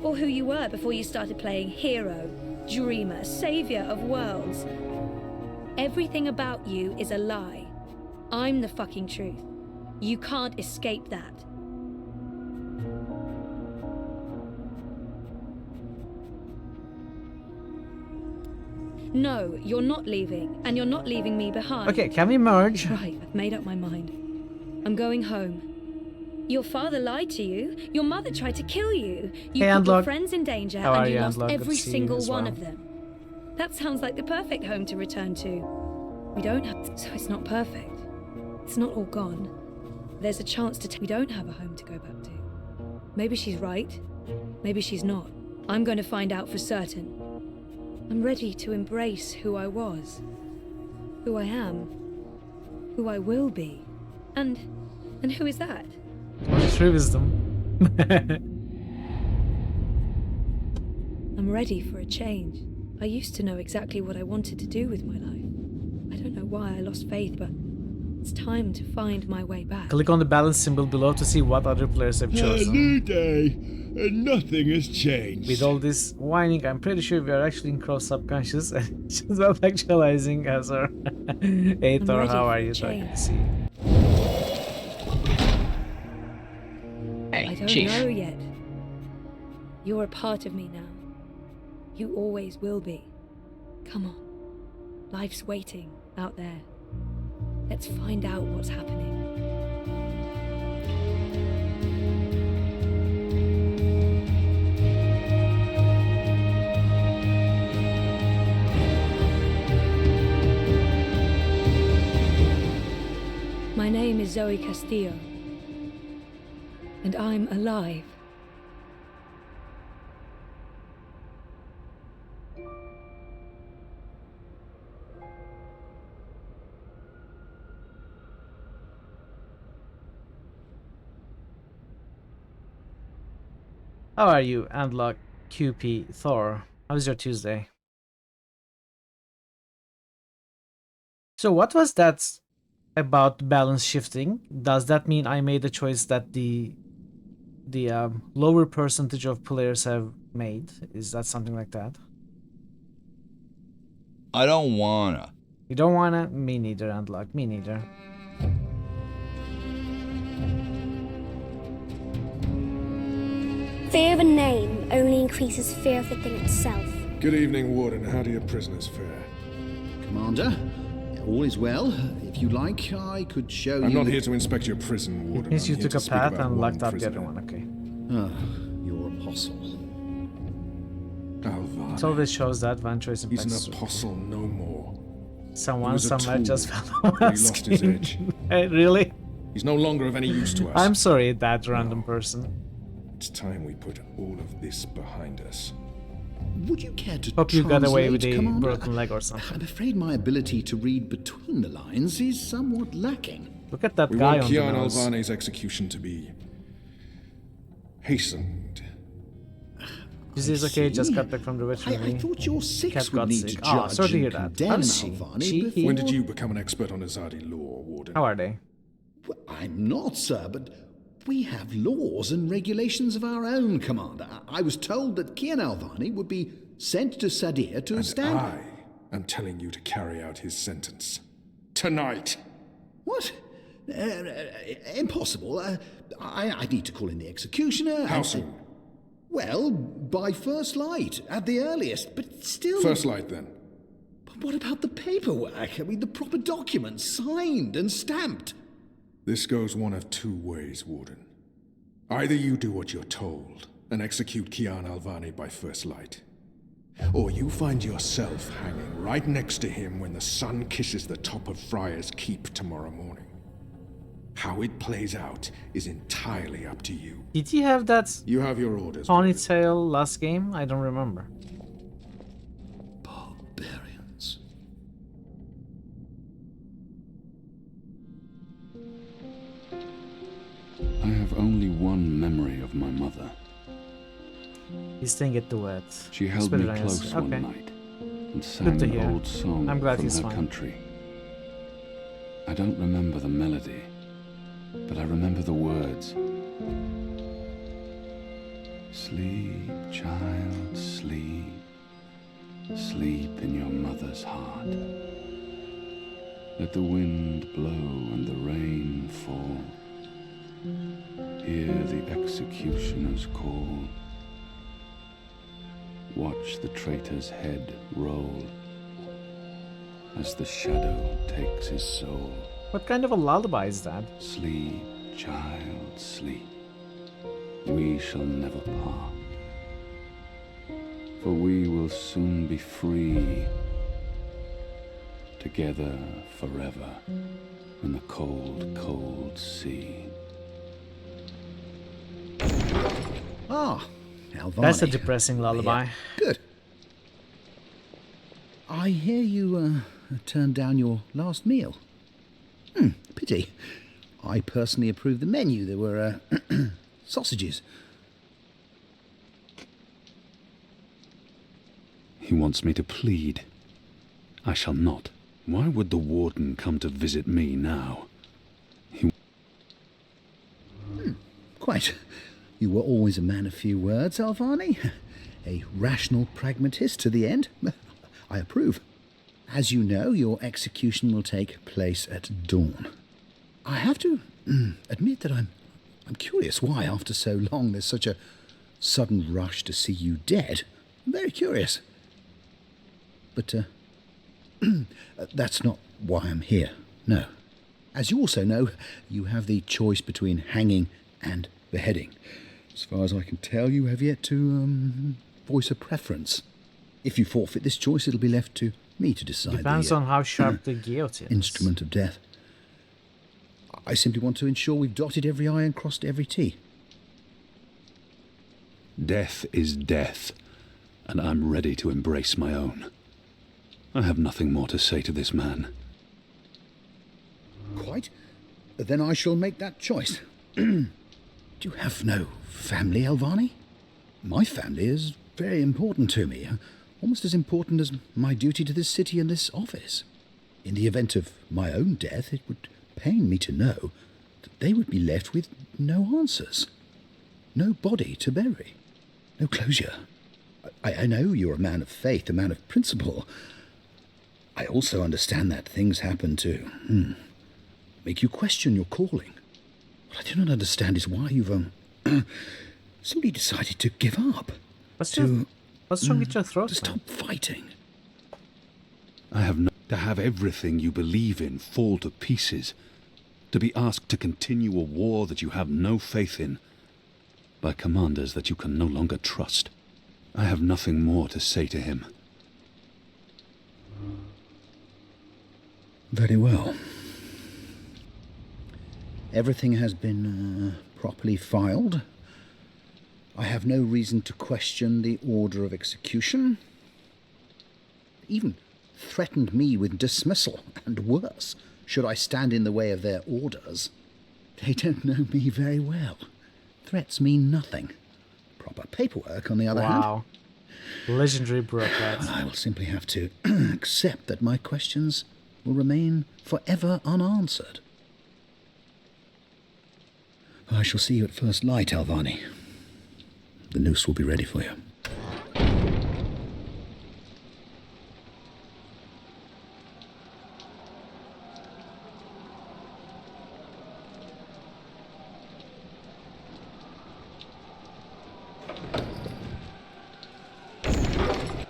Or who you were before you started playing hero, dreamer, savior of worlds? Everything about you is a lie. I'm the fucking truth. You can't escape that. No, you're not leaving, and you're not leaving me behind. Okay, can we merge? Right, I've made up my mind. I'm going home. Your father lied to you. Your mother tried to kill you. You Hey, put your Andlog. friends in danger, How and are you you, lost Andlog? Good every to see you single as one well. of them. That sounds like the perfect home to return to. We don't have, so it's not perfect. It's not all gone. There's a chance we don't have a home to go back to. Maybe she's right. Maybe she's not. I'm going to find out for certain. I'm ready to embrace who I was, who I am, who I will be. And who is that? True wisdom. I'm ready for a change. I used to know exactly what I wanted to do with my life. I don't know why I lost faith, but it's time to find my way back. Click on the balance symbol below to see what other players have chosen. New day, and nothing has changed. With all this whining, I'm pretty sure we are actually in cross subconscious and she's not actualizing as our Aethor. How are you? So I can see. I don't know yet. You're a part of me now. You always will be. Come on. Life's waiting out there. Let's find out what's happening. My name is Zoe Castillo, and I'm alive. How are you, Andlock, QP, Thor? How was your Tuesday? So what was that about balance shifting? Does that mean I made a choice that the lower percentage of players have made? Is that something like that? I don't wanna. You don't wanna? Me neither, Andlock. Me neither. Fear of a name only increases fear of the thing itself. Good evening, Warden. How do your prisoners fare? Commander, all is well. If you like, I could show you... I'm not here to inspect your prison, Warden. Yes, you I'm here took to a speak path about and one locked up the prisoner. other one, okay. Ah, your apostle. Alvane. It always shows that one choice He's impacts. an apostle no more. Someone He was a somewhere tool, just fell but on he lost his edge. Really? He's no longer of any use to us. I'm sorry, that random person. It's time we put all of this behind us. Would you care to Hope you got away with translate, a Commander? broken leg or something. I'm afraid my ability to read between the lines is somewhat lacking. Look at that We guy want on the Kian nose. Alvane's execution to be hastened. This is okay, just got back from the I veterinary. thought your six Cat would got need sick. to Oh, judge sorry to hear and that. condemn How is she? Alvane She- When did before- you become an expert on Azadi law, Warden? How are they? Well, I'm not, sir, but we have laws and regulations of our own, Commander. I was told that Kian Alvane would be sent to Sadir to stand... I am telling you to carry out his sentence. Tonight! What? Impossible. I need to call in the executioner. How soon? Well, by first light, at the earliest, but still... First light, then. But what about the paperwork? I mean, the proper documents, signed and stamped. This goes one of two ways, Warden. Either you do what you're told and execute Kian Alvane by first light, or you find yourself hanging right next to him when the sun kisses the top of Friar's Keep tomorrow morning. How it plays out is entirely up to you. Did he have that You have your orders. ponytail last game? I don't remember. Barbarians. mother. He's saying it to it. She held Spit me it on his- close okay. one night and Good sang to an hear. old song I'm glad from he's her fine. country. I don't remember the melody, but I remember the words. Sleep, child, sleep. Sleep in your mother's heart. Let the wind blow and the rain fall. Hear the executioner's call. Watch the traitor's head roll as the shadow takes his soul. What kind of a lullaby is that? Sleep, child, sleep. We shall never part. For we will soon be free. Together forever in the cold, cold sea. Ah, Alvani. That's a depressing lullaby. Yeah. Good. I hear you turned down your last meal. Pity. I personally approved the menu. There were sausages. He wants me to plead. I shall not. Why would the warden come to visit me now? Quite. You were always a man of few words, Alvani. A rational pragmatist to the end. I approve. As you know, your execution will take place at dawn. I have to admit that I'm curious why, after so long, there's such a sudden rush to see you dead. I'm very curious. But that's not why I'm here. No. As you also know, you have the choice between hanging and beheading. As far as I can tell, you have yet to voice a preference. If you forfeit this choice, it'll be left to me to decide. Depends on how sharp the guillotine is. Instrument of death. I simply want to ensure we've dotted every I and crossed every T. Death is death, and I'm ready to embrace my own. I have nothing more to say to this man. Quite. Then I shall make that choice. Do you have no family, Alvani? My family is very important to me, almost as important as my duty to this city and this office. In the event of my own death, it would pain me to know that they would be left with no answers, no body to bury, no closure. I know you're a man of faith, a man of principle. I also understand that things happen to make you question your calling. What I do not understand is why you've simply decided to give up. What's wrong with your throat? To stop fighting. I have to have everything you believe in fall to pieces. To be asked to continue a war that you have no faith in by commanders that you can no longer trust. I have nothing more to say to him. Very well. Everything has been properly filed. I have no reason to question the order of execution. Even threatened me with dismissal, and worse, should I stand in the way of their orders. They don't know me very well. Threats mean nothing. Proper paperwork, on the other hand. Wow. Legendary bureaucrats. I will simply have to accept that my questions will remain forever unanswered. I shall see you at first light, Alvani. The noose will be ready for you.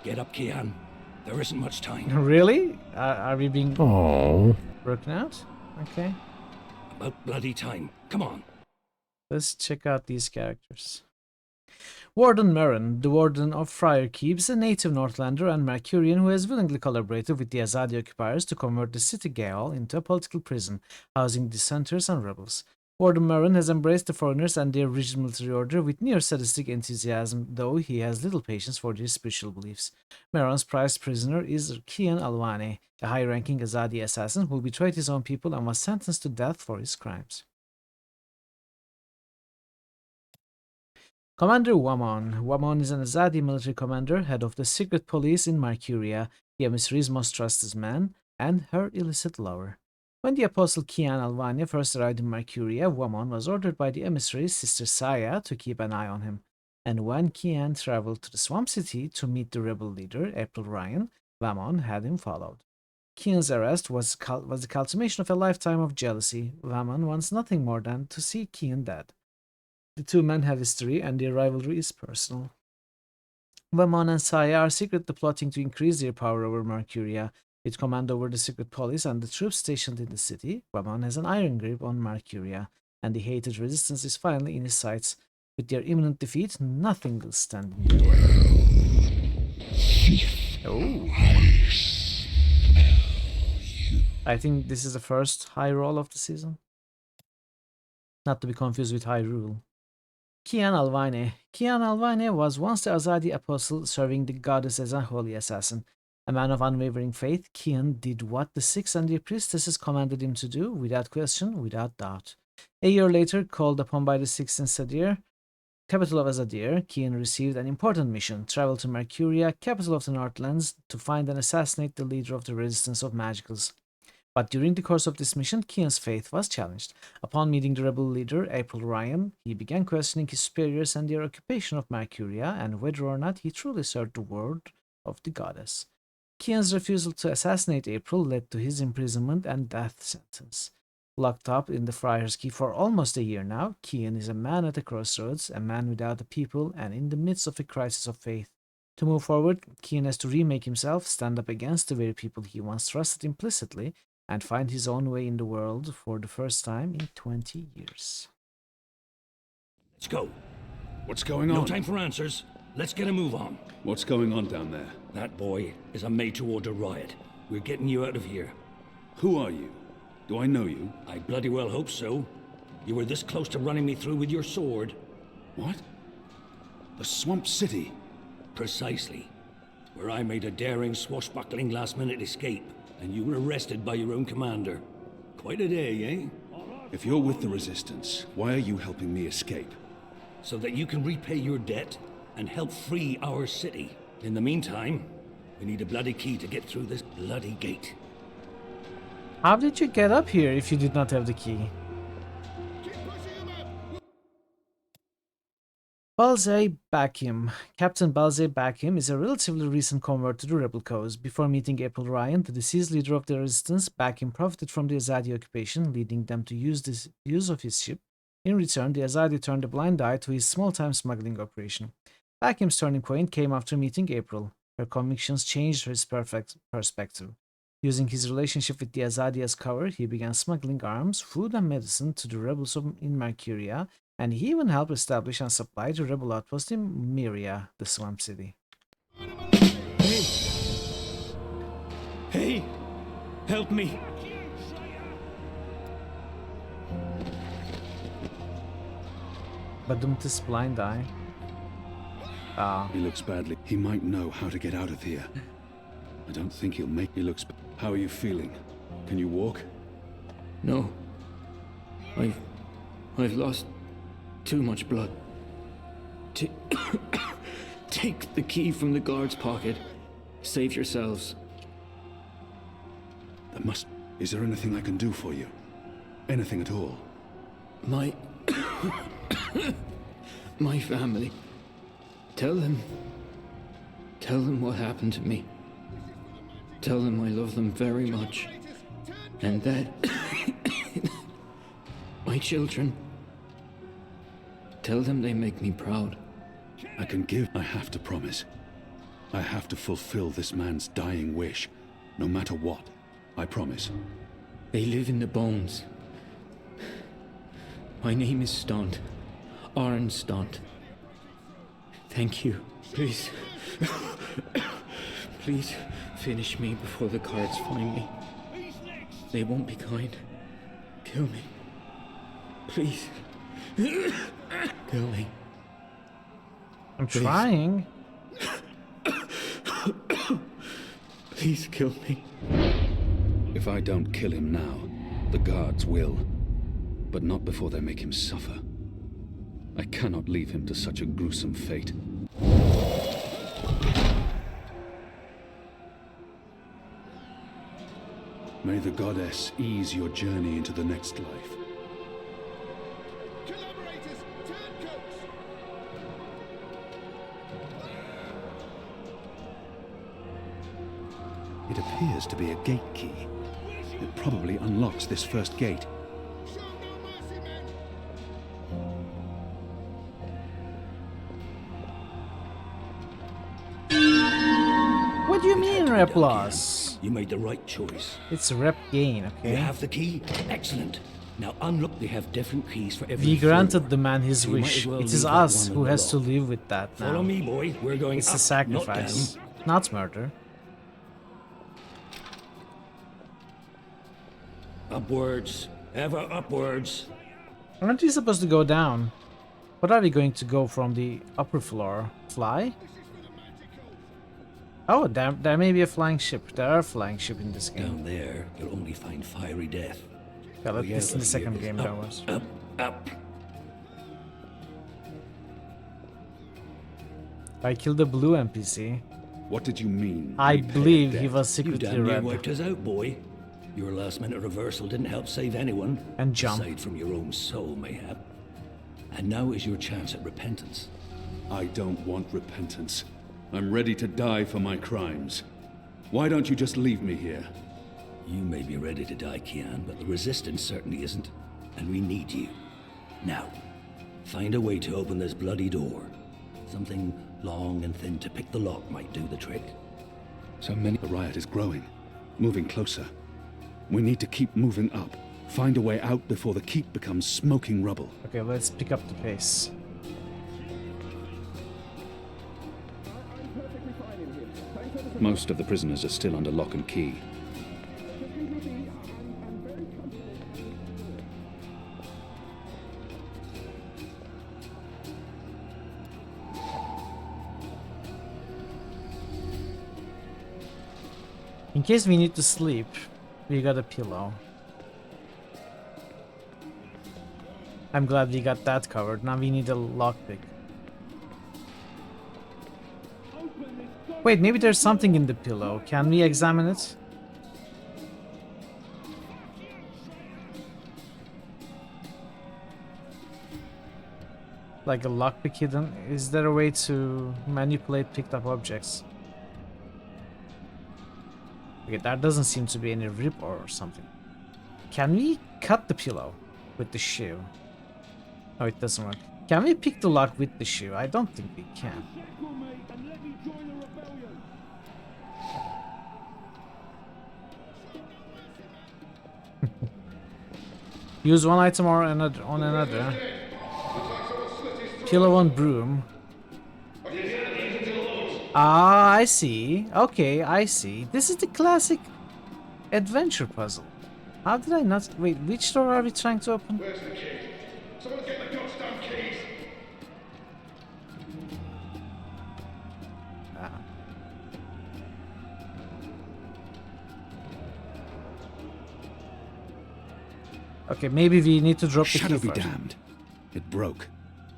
Get up, Kian. There isn't much time. Really? Are we being broken out? Okay. About bloody time. Come on. Let's check out these characters. Warden Merrin, the Warden of Friarkeep, is a native Northlander and Mercurian who has willingly collaborated with the Azadi occupiers to convert the city Gaol into a political prison, housing dissenters and rebels. Warden Merrin has embraced the foreigners and their rigid military order with near-sadistic enthusiasm, though he has little patience for their spiritual beliefs. Merrin's prized prisoner is Kian Alvani, a high-ranking Azadi assassin who betrayed his own people and was sentenced to death for his crimes. Commander Wamon. Wamon is an Azadi military commander, head of the secret police in Marcuria, the emissary's most trusted man, and her illicit lover. When the apostle Kian Alvania first arrived in Marcuria, Wamon was ordered by the emissary's sister Saya to keep an eye on him. And when Kian traveled to the Swamp City to meet the rebel leader, April Ryan, Wamon had him followed. Kian's arrest was the consummation of a lifetime of jealousy. Wamon wants nothing more than to see Kian dead. The two men have history, and their rivalry is personal. Wamon and Saya are secretly plotting to increase their power over Marcuria. With command over the secret police and the troops stationed in the city, Wamon has an iron grip on Marcuria, and the hated resistance is finally in his sights. With their imminent defeat, nothing will stand in their way. Oh. I think this is the first high roll of the season. Not to be confused with High Rule. Kian Alvane. Kian Alvane was once the Azadi apostle serving the goddess as a holy assassin. A man of unwavering faith, Kian did what the Sikhs and their priestesses commanded him to do, without question, without doubt. A year later, called upon by the Sikhs in Sadir, capital of Azadir, Kian received an important mission: travel to Marcuria, capital of the Northlands, to find and assassinate the leader of the resistance of Magicals. But during the course of this mission, Kian's faith was challenged. Upon meeting the rebel leader, April Ryan, he began questioning his superiors and their occupation of Marcuria, and whether or not he truly served the word of the goddess. Kian's refusal to assassinate April led to his imprisonment and death sentence. Locked up in the Friar's Key for almost a year now, Kian is a man at a crossroads, a man without a people, and in the midst of a crisis of faith. To move forward, Kian has to remake himself, stand up against the very people he once trusted implicitly, and find his own way in the world for the first time in 20 years. Let's go. What's going on? No time for answers. Let's get a move on. What's going on down there? That boy is a made-to-order riot. We're getting you out of here. Who are you? Do I know you? I bloody well hope so. You were this close to running me through with your sword. What? The Swamp City? Precisely. Where I made a daring, swashbuckling last-minute escape, and you were arrested by your own commander. Quite a day, eh? If you're with the Resistance, why are you helping me escape? So that you can repay your debt and help free our city. In the meantime, we need a bloody key to get through this bloody gate. How did you get up here if you did not have the key? Balzay Bakim. Captain Balzay Bakim is a relatively recent convert to the rebel cause. Before meeting April Ryan, the deceased leader of the resistance, Bakim profited from the Azadi occupation, leading them to use of his ship. In return, the Azadi turned a blind eye to his small-time smuggling operation. Bakim's turning point came after meeting April. Her convictions changed his perspective. Using his relationship with the Azadi as cover, he began smuggling arms, food, and medicine to the rebels in Marcuria, and he even helped establish and supply the rebel outpost in Myria, the Swamp City. Hey! Hey! Help me! Badumtis blind eye. He looks badly. He might know how to get out of here. I don't think he'll make... He looks... How are you feeling? Can you walk? No. I've lost too much blood. Take the key from the guard's pocket. Save yourselves. There must... Is there anything I can do for you? Anything at all? My family. Tell them what happened to me. Tell them I love them very much. And that my children. Tell them they make me proud. I can give. I have to promise. I have to fulfill this man's dying wish, no matter what. I promise. They live in the bones. My name is Stunt. Arn Stunt. Thank you. Please. Please finish me before the guards find me. They won't be kind. Kill me. Please. Kill me. I'm trying. Please kill me. If I don't kill him now, the guards will. But not before they make him suffer. I cannot leave him to such a gruesome fate. May the goddess ease your journey into the next life. It appears to be a gate key. It probably unlocks this first gate. What do you mean, Rep loss? You made the right choice. It's a rep gain, okay? You have the key? Excellent. Now unlock. They have different keys for every We granted floor. the man his So you might wish. as well It is leave that us one who on the has to lock. live with that now. Follow me, boy. We're going It's up, a sacrifice, not murder. Upwards. Ever upwards. Aren't we supposed to go down? What are we going to go from the upper floor? Fly? Oh, there may be a flying ship. There are flying ships in this game. Down there, you'll only find fiery death. Yeah, Way this out is of the second here game is that was. Up. I killed the blue NPC. What did you mean? I repay believe debt? he was You secretly damn near red. wiped us out, boy. Your last-minute reversal didn't help save anyone. And jump. Aside from your own soul, mayhap. And now is your chance at repentance. I don't want repentance. I'm ready to die for my crimes. Why don't you just leave me here? You may be ready to die, Kian, but the Resistance certainly isn't. And we need you. Now, find a way to open this bloody door. Something long and thin to pick the lock might do the trick. So many. The riot is growing, moving closer. We need to keep moving up. Find a way out before the keep becomes smoking rubble. Okay, let's pick up the pace. Most of the prisoners are still under lock and key. In case we need to sleep, we got a pillow. I'm glad we got that covered. Now we need a lockpick. Wait, maybe there's something in the pillow. Can we examine it? Like a lockpick hidden? Is there a way to manipulate picked up objects? Okay, that doesn't seem to be any rip or something. Can we cut the pillow with the shoe? Oh, it doesn't work. Can we pick the lock with the shoe? I don't think we can. Use one item or another on another. Pillow on broom. Ah, I see. Okay, I see. This is the classic adventure puzzle. How did I not... Wait, which door are we trying to open? Where's the key? Someone get the goddamn keys! Okay, maybe we need to drop the key Shadow be first. damned. It broke.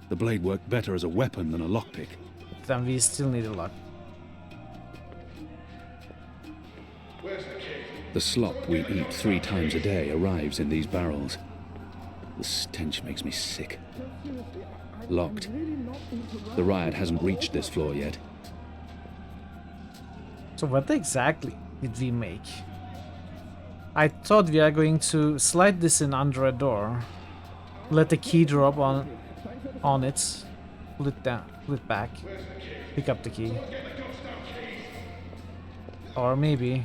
The blade worked better as a weapon than a lockpick. Then we still need a lock. Where's the key? The slop we eat 3 times a day arrives in these barrels. The stench makes me sick. Locked. The riot hasn't reached this floor yet. So what exactly did we make? I thought we are going to slide this in under a door, let the key drop on it, pull it down, pull it back, pick up the key. Or maybe...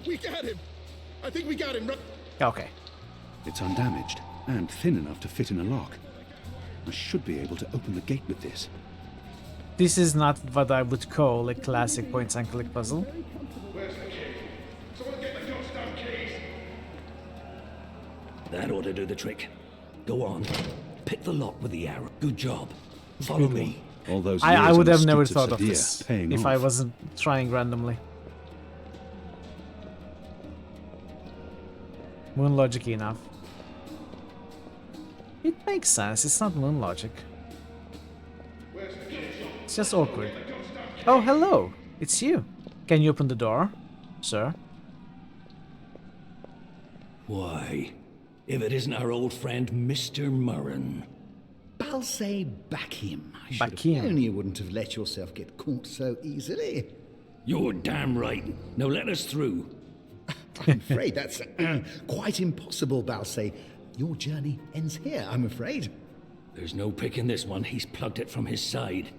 We got him! I think we got him. Okay. It's undamaged and thin enough to fit in a lock. I should be able to open the gate with this. This is not what I would call a classic point and click puzzle. Where's the key? Someone get the goddamn keys! That ought to do the trick. Go on. Pick the lock with the arrow. Good job. Follow me. All those I years would on the have never streets thought of Sadir this paying if off. I wasn't trying randomly. Moon logic enough. It makes sense. It's not moon logic. It's just awkward. Oh, hello. It's you. Can you open the door, sir? Why, if it isn't our old friend, Mr. Murren. I'll say back him. I should Back have him. known you wouldn't have let yourself get caught so easily. You're damn right. Now let us through. I'm afraid that's quite impossible, Balsay. Your journey ends here, I'm afraid. There's no picking this one. He's plugged it from his side.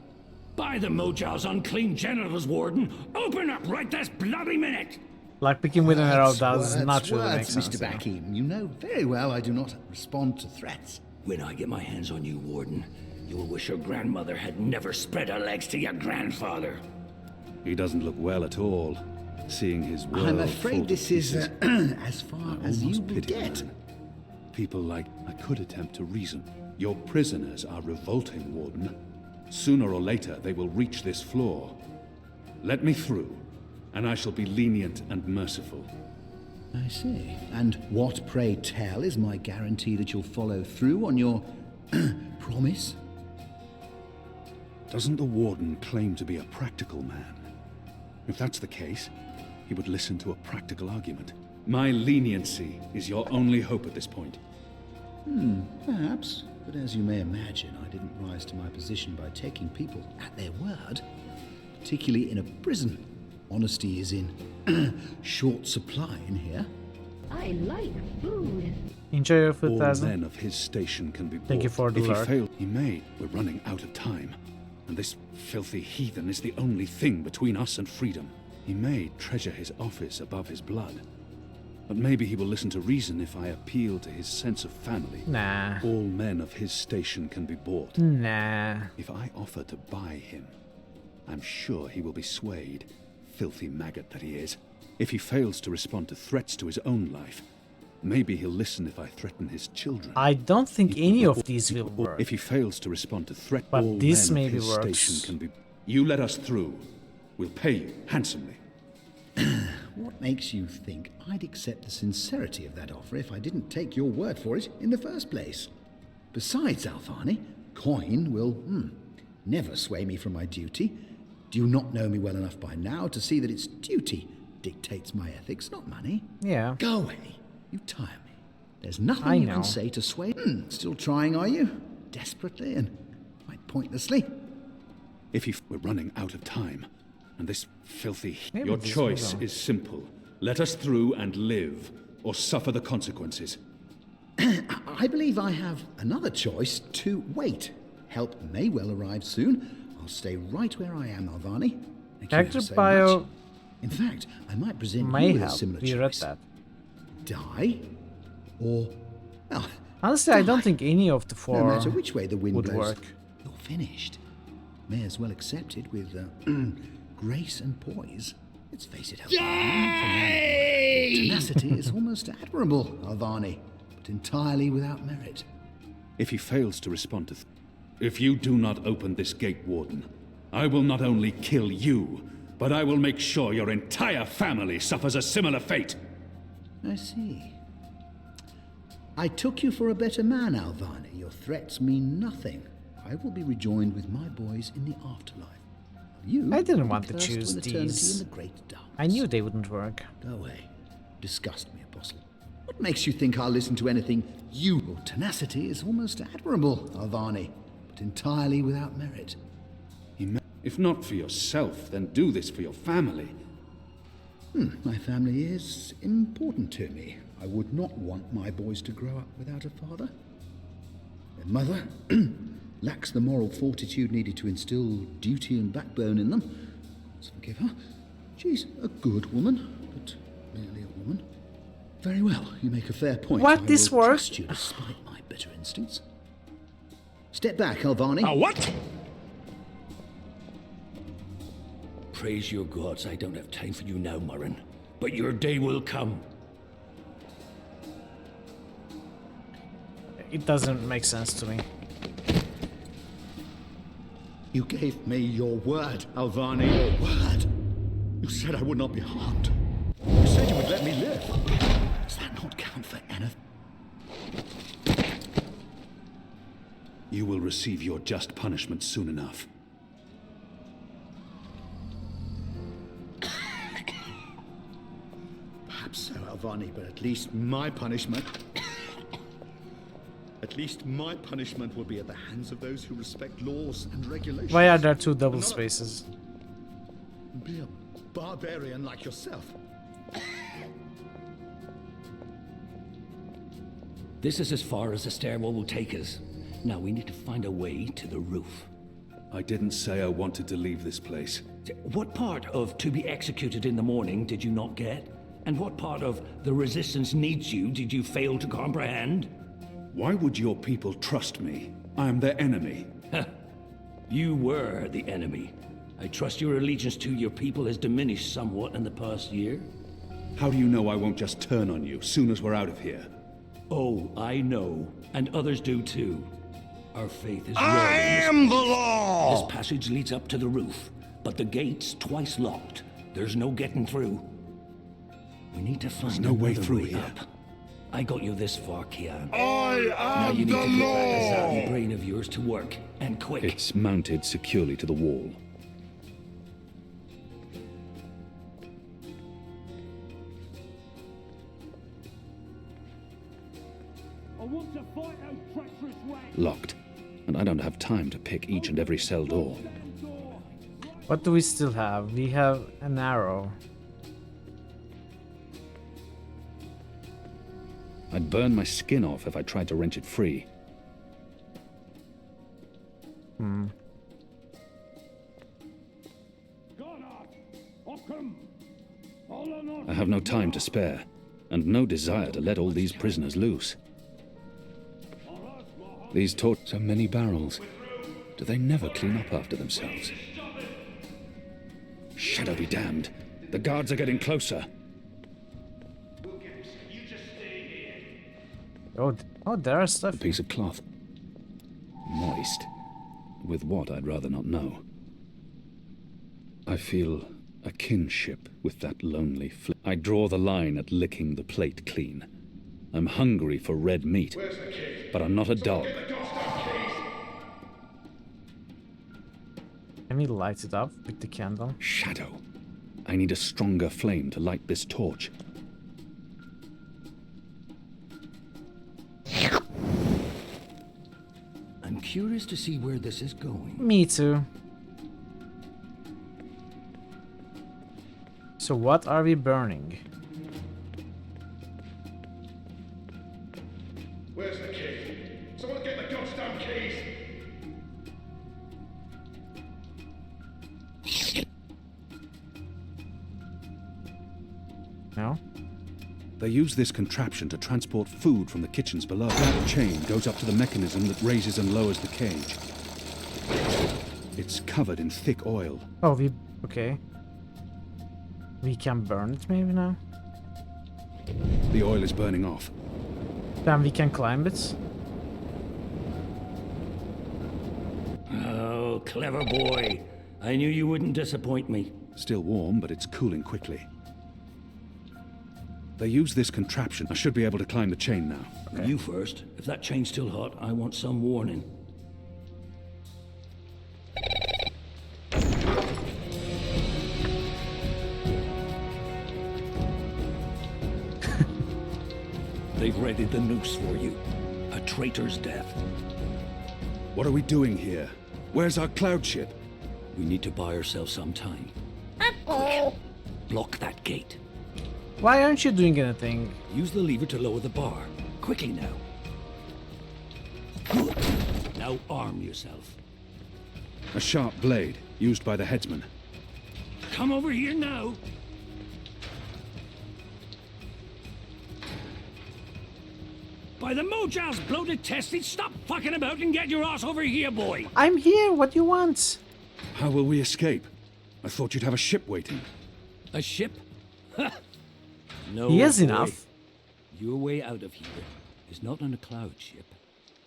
By the Mojaw's unclean genitals, Warden! Open up right this bloody minute! Like picking with an arrow Words, does not words, really make words, sense. Mr. Bakim. You know very well I do not respond to threats. When I get my hands on you, Warden, you will wish your grandmother had never spread her legs to your grandfather. He doesn't look well at all, seeing his world. I'm afraid this is as far as you will pity get. man. People like I could attempt to reason. Your prisoners are revolting, Warden. Sooner or later, they will reach this floor. Let me through, and I shall be lenient and merciful. I see. And what, pray tell, is my guarantee that you'll follow through on your promise? Doesn't the Warden claim to be a practical man? If that's the case, he would listen to a practical argument. My leniency is your only hope at this point. Perhaps. But as you may imagine, I didn't rise to my position by taking people at their word, particularly in a prison. Honesty is in short supply in here. I like food. Enjoy your food, All Tarzan. men of his station can be bought. Thank you for the If alert. he failed, he may. We're running out of time. And this filthy heathen is the only thing between us and freedom. He may treasure his office above his blood. But maybe he will listen to reason if I appeal to his sense of family. Nah. All men of his station can be bought. Nah. If I offer to buy him, I'm sure he will be swayed. Filthy maggot that he is. If he fails to respond to threats to his own life, maybe he'll listen if I threaten his children. I don't think any of these will work. If he fails to respond to threats, But all this men maybe of his works. station can be. You let us through. We'll pay you handsomely. What makes you think I'd accept the sincerity of that offer if I didn't take your word for it in the first place? Besides, Alfani, coin will never sway me from my duty. Do you not know me well enough by now to see that it's duty dictates my ethics, not money? Yeah. Go away. You tire me. There's nothing I you know. can say to sway. Still trying, are you? Desperately and quite pointlessly. We're running out of time, and this filthy. Maybe Your this choice will- is simple. Let us through and live, or suffer the consequences. I believe I have another choice: to wait. Help may well arrive soon. I'll stay right where I am, Alvani. Thank you Character ever so bio much. In fact, I might present may you with a help. similar We read choice. that. Die, or well, Honestly, I don't die. think any of the four No matter which way the wind would blows, work. you're finished. May as well accept it with grace and poise. Let's face it, Alvani. Your tenacity is almost admirable, Alvani, but entirely without merit. If he fails to respond to. If you do not open this gate, Warden, I will not only kill you, but I will make sure your entire family suffers a similar fate. I see. I took you for a better man, Alvani. Your threats mean nothing. I will be rejoined with my boys in the afterlife. You I didn't will be want to cursed choose with eternity these. in the great dark. I knew they wouldn't work. Go away. Disgust me, Apostle. What makes you think I'll listen to anything? Your tenacity is almost admirable, Alvani, but entirely without merit. If not for yourself, then do this for your family. My family is important to me. I would not want my boys to grow up without a father. Their mother lacks the moral fortitude needed to instill duty and backbone in them. Let's forgive her. She's a good woman, but merely a woman. Very well, you make a fair point. What, I this will works? trust you despite my bitter instincts. Step back, Alvani. What? Praise your gods, I don't have time for you now, Murren. But your day will come. It doesn't make sense to me. You gave me your word, Alvani. Your word. You said I would not be harmed. You said you would let me live. Is that not account for anything. You will receive your just punishment soon enough. Perhaps so, Alvani, but at least my punishment... At least my punishment will be at the hands of those who respect laws and regulations. Why are there two double spaces? Be a barbarian like yourself. This is as far as the stairwell will take us. Now we need to find a way to the roof. I didn't say I wanted to leave this place. What part of to be executed in the morning did you not get? And what part of the resistance needs you did you fail to comprehend? Why would your people trust me? I am their enemy. You were the enemy. I trust your allegiance to your people has diminished somewhat in the past year. How do you know I won't just turn on you soon as we're out of here? Oh, I know. And others do too. Our faith is I am the law! This passage leads up to the roof, but the gate's twice locked. There's no getting through. We need to find no way another through way here. up. I got you this far, Kian. I Now you am need the to put law! that Azadi brain of yours to work, and quick. It's mounted securely to the wall. I want to fight out treacherous ways. Locked. And I don't have time to pick each and every cell door. What do we still have? We have an arrow. I'd burn my skin off if I tried to wrench it free. I have no time to spare, and no desire to let all these prisoners loose. These torches so many barrels. Do they never clean up after themselves? Shadow be damned. The guards are getting closer. Oh, there are stuff. A piece of cloth. Moist. With what, I'd rather not know. I feel a kinship with that lonely I draw the line at licking the plate clean. I'm hungry for red meat, but I'm not a dog. Can we light it up with the candle? Shadow. I need a stronger flame to light this torch. I'm curious to see where this is going. Me too. So what are we burning? Where's the key? Someone get the goddamn keys! No? They use this contraption to transport food from the kitchens below. That chain goes up to the mechanism that raises and lowers the cage. It's covered in thick oil. Oh, okay. We can burn it maybe now? The oil is burning off. Then we can climb it? Oh, clever boy. I knew you wouldn't disappoint me. Still warm, but it's cooling quickly. They use this contraption. I should be able to climb the chain now. Okay. You first. If that chain's still hot, I want some warning. They've readied the noose for you. A traitor's death. What are we doing here? Where's our cloud ship? We need to buy ourselves some time. Block that gate. Why aren't you doing anything? Use the lever to lower the bar. Quickly now. Good. Now arm yourself. A sharp blade, used by the headsman. Come over here now. By the Mojal's bloated testes, stop fucking about and get your ass over here, boy. I'm here, what do you want? How will we escape? I thought you'd have a ship waiting. A ship? No, he is boy. enough. Your way out of here is not on a cloud ship,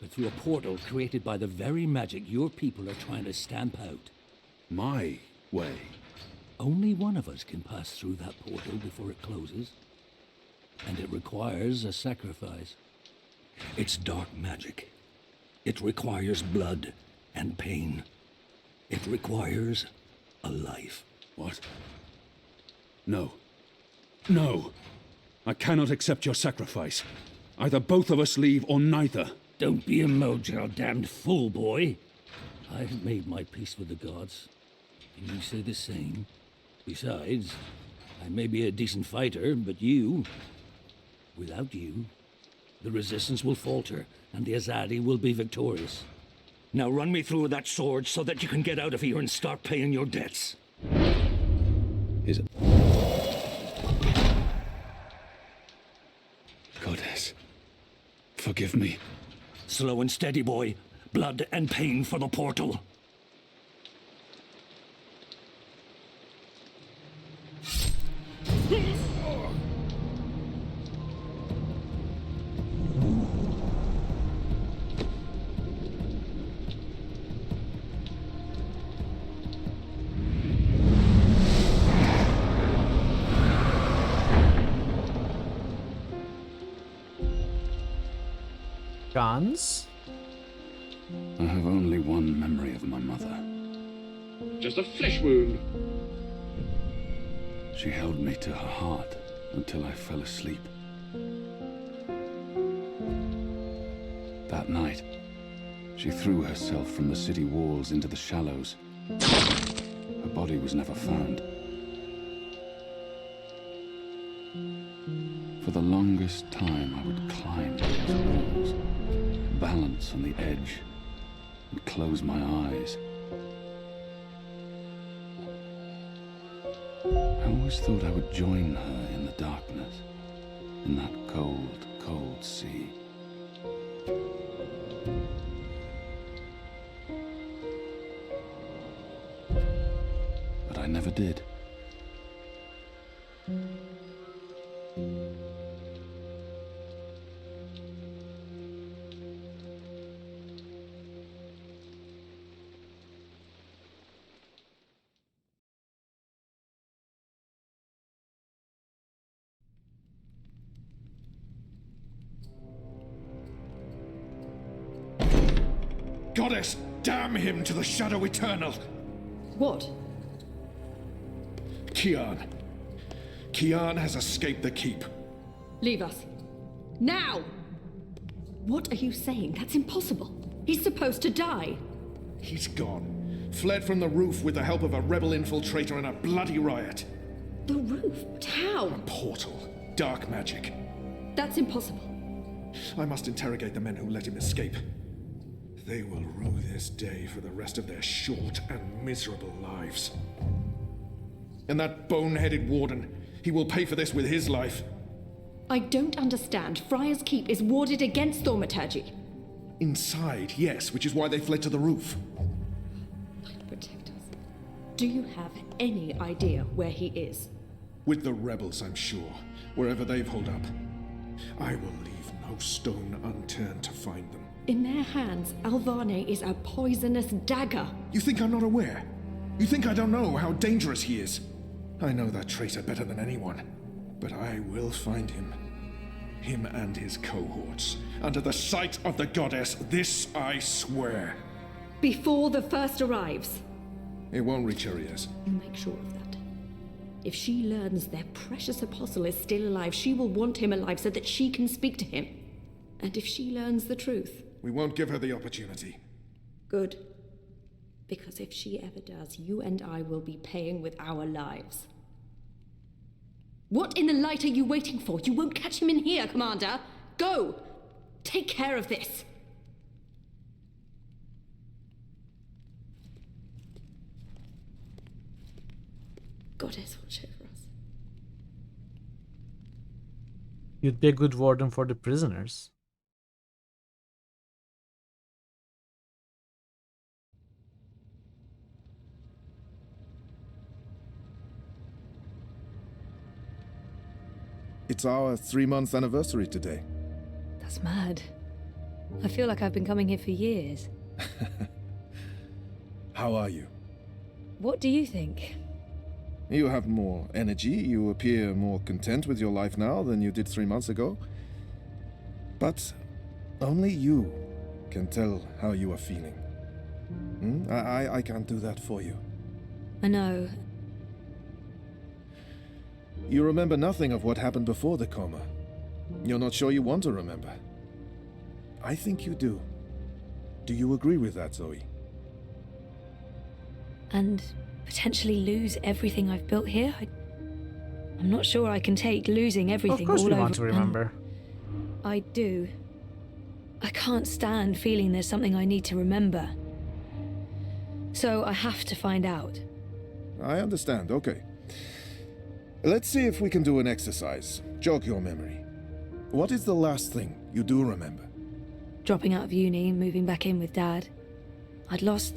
but through a portal created by the very magic your people are trying to stamp out. My way? Only one of us can pass through that portal before it closes. and it requires a sacrifice. It's dark magic. It requires blood and pain. It requires a life. What? No. No! I cannot accept your sacrifice. Either both of us leave or neither. Don't be a mojo, damned fool, boy. I've made my peace with the gods. Can you say the same? Besides, I may be a decent fighter, but without you, the resistance will falter, and the Azadi will be victorious. Now run me through that sword so that you can get out of here and start paying your debts. Is it? Goddess, forgive me. Slow and steady, boy. Blood and pain for the portal. Guns? I have only one memory of my mother. Just a flesh wound. She held me to her heart until I fell asleep. That night, she threw herself from the city walls into the shallows. Her body was never found. For the longest time, I would climb those walls, balance on the edge, and close my eyes. I always thought I would join her in the darkness, in that cold, cold sea. But I never did. Goddess, damn him to the shadow eternal! What? Kian. Kian has escaped the keep. Leave us. Now! What are you saying? That's impossible. He's supposed to die. He's gone. Fled from the roof with the help of a rebel infiltrator in a bloody riot. The roof? But how? A portal. Dark magic. That's impossible. I must interrogate the men who let him escape. They will rue this day for the rest of their short and miserable lives. And that bone-headed warden, he will pay for this with his life. I don't understand. Friar's Keep is warded against thaumaturgy. Inside, yes, which is why they fled to the roof. Light protect us. Do you have any idea where he is? With the rebels, I'm sure. Wherever they've holed up. I will leave no stone unturned to find them. In their hands, Alvane is a poisonous dagger. You think I'm not aware? You think I don't know how dangerous he is? I know that traitor better than anyone. But I will find him. Him and his cohorts. Under the sight of the goddess, this I swear. Before the first arrives. It won't reach her ears. You make sure of that. If she learns their precious apostle is still alive, she will want him alive so that she can speak to him. And if she learns the truth... We won't give her the opportunity. Good. Because if she ever does, you and I will be paying with our lives. What in the light are you waiting for? You won't catch him in here, Commander. Go! Take care of this. Goddess, watch over us. You'd be a good warden for the prisoners. It's our 3-month anniversary today. That's mad. I feel like I've been coming here for years. How are you? What do you think? You have more energy, you appear more content with your life now than you did 3 months ago. But only you can tell how you are feeling. I can't do that for you. I know. You remember nothing of what happened before the coma. You're not sure you want to remember. I think you do. Do you agree with that, Zoe? And potentially lose everything I've built here? I'm not sure I can take losing everything all over. Of course we want to remember. I do. I can't stand feeling there's something I need to remember. So I have to find out. I understand, okay. Let's see if we can do an exercise. Jog your memory. What is the last thing you do remember? Dropping out of uni, moving back in with Dad. I'd lost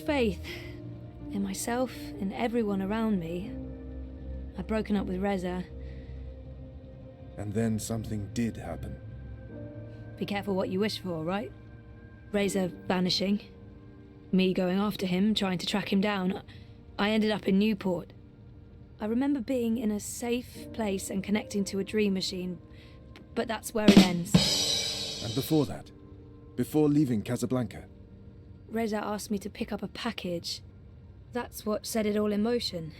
faith in myself, in everyone around me. I'd broken up with Reza. And then something did happen. Be careful what you wish for, right? Reza vanishing. Me going after him, trying to track him down. I ended up in Newport. I remember being in a safe place and connecting to a dream machine, but that's where it ends. And before that? Before leaving Casablanca? Reza asked me to pick up a package. That's what set it all in motion.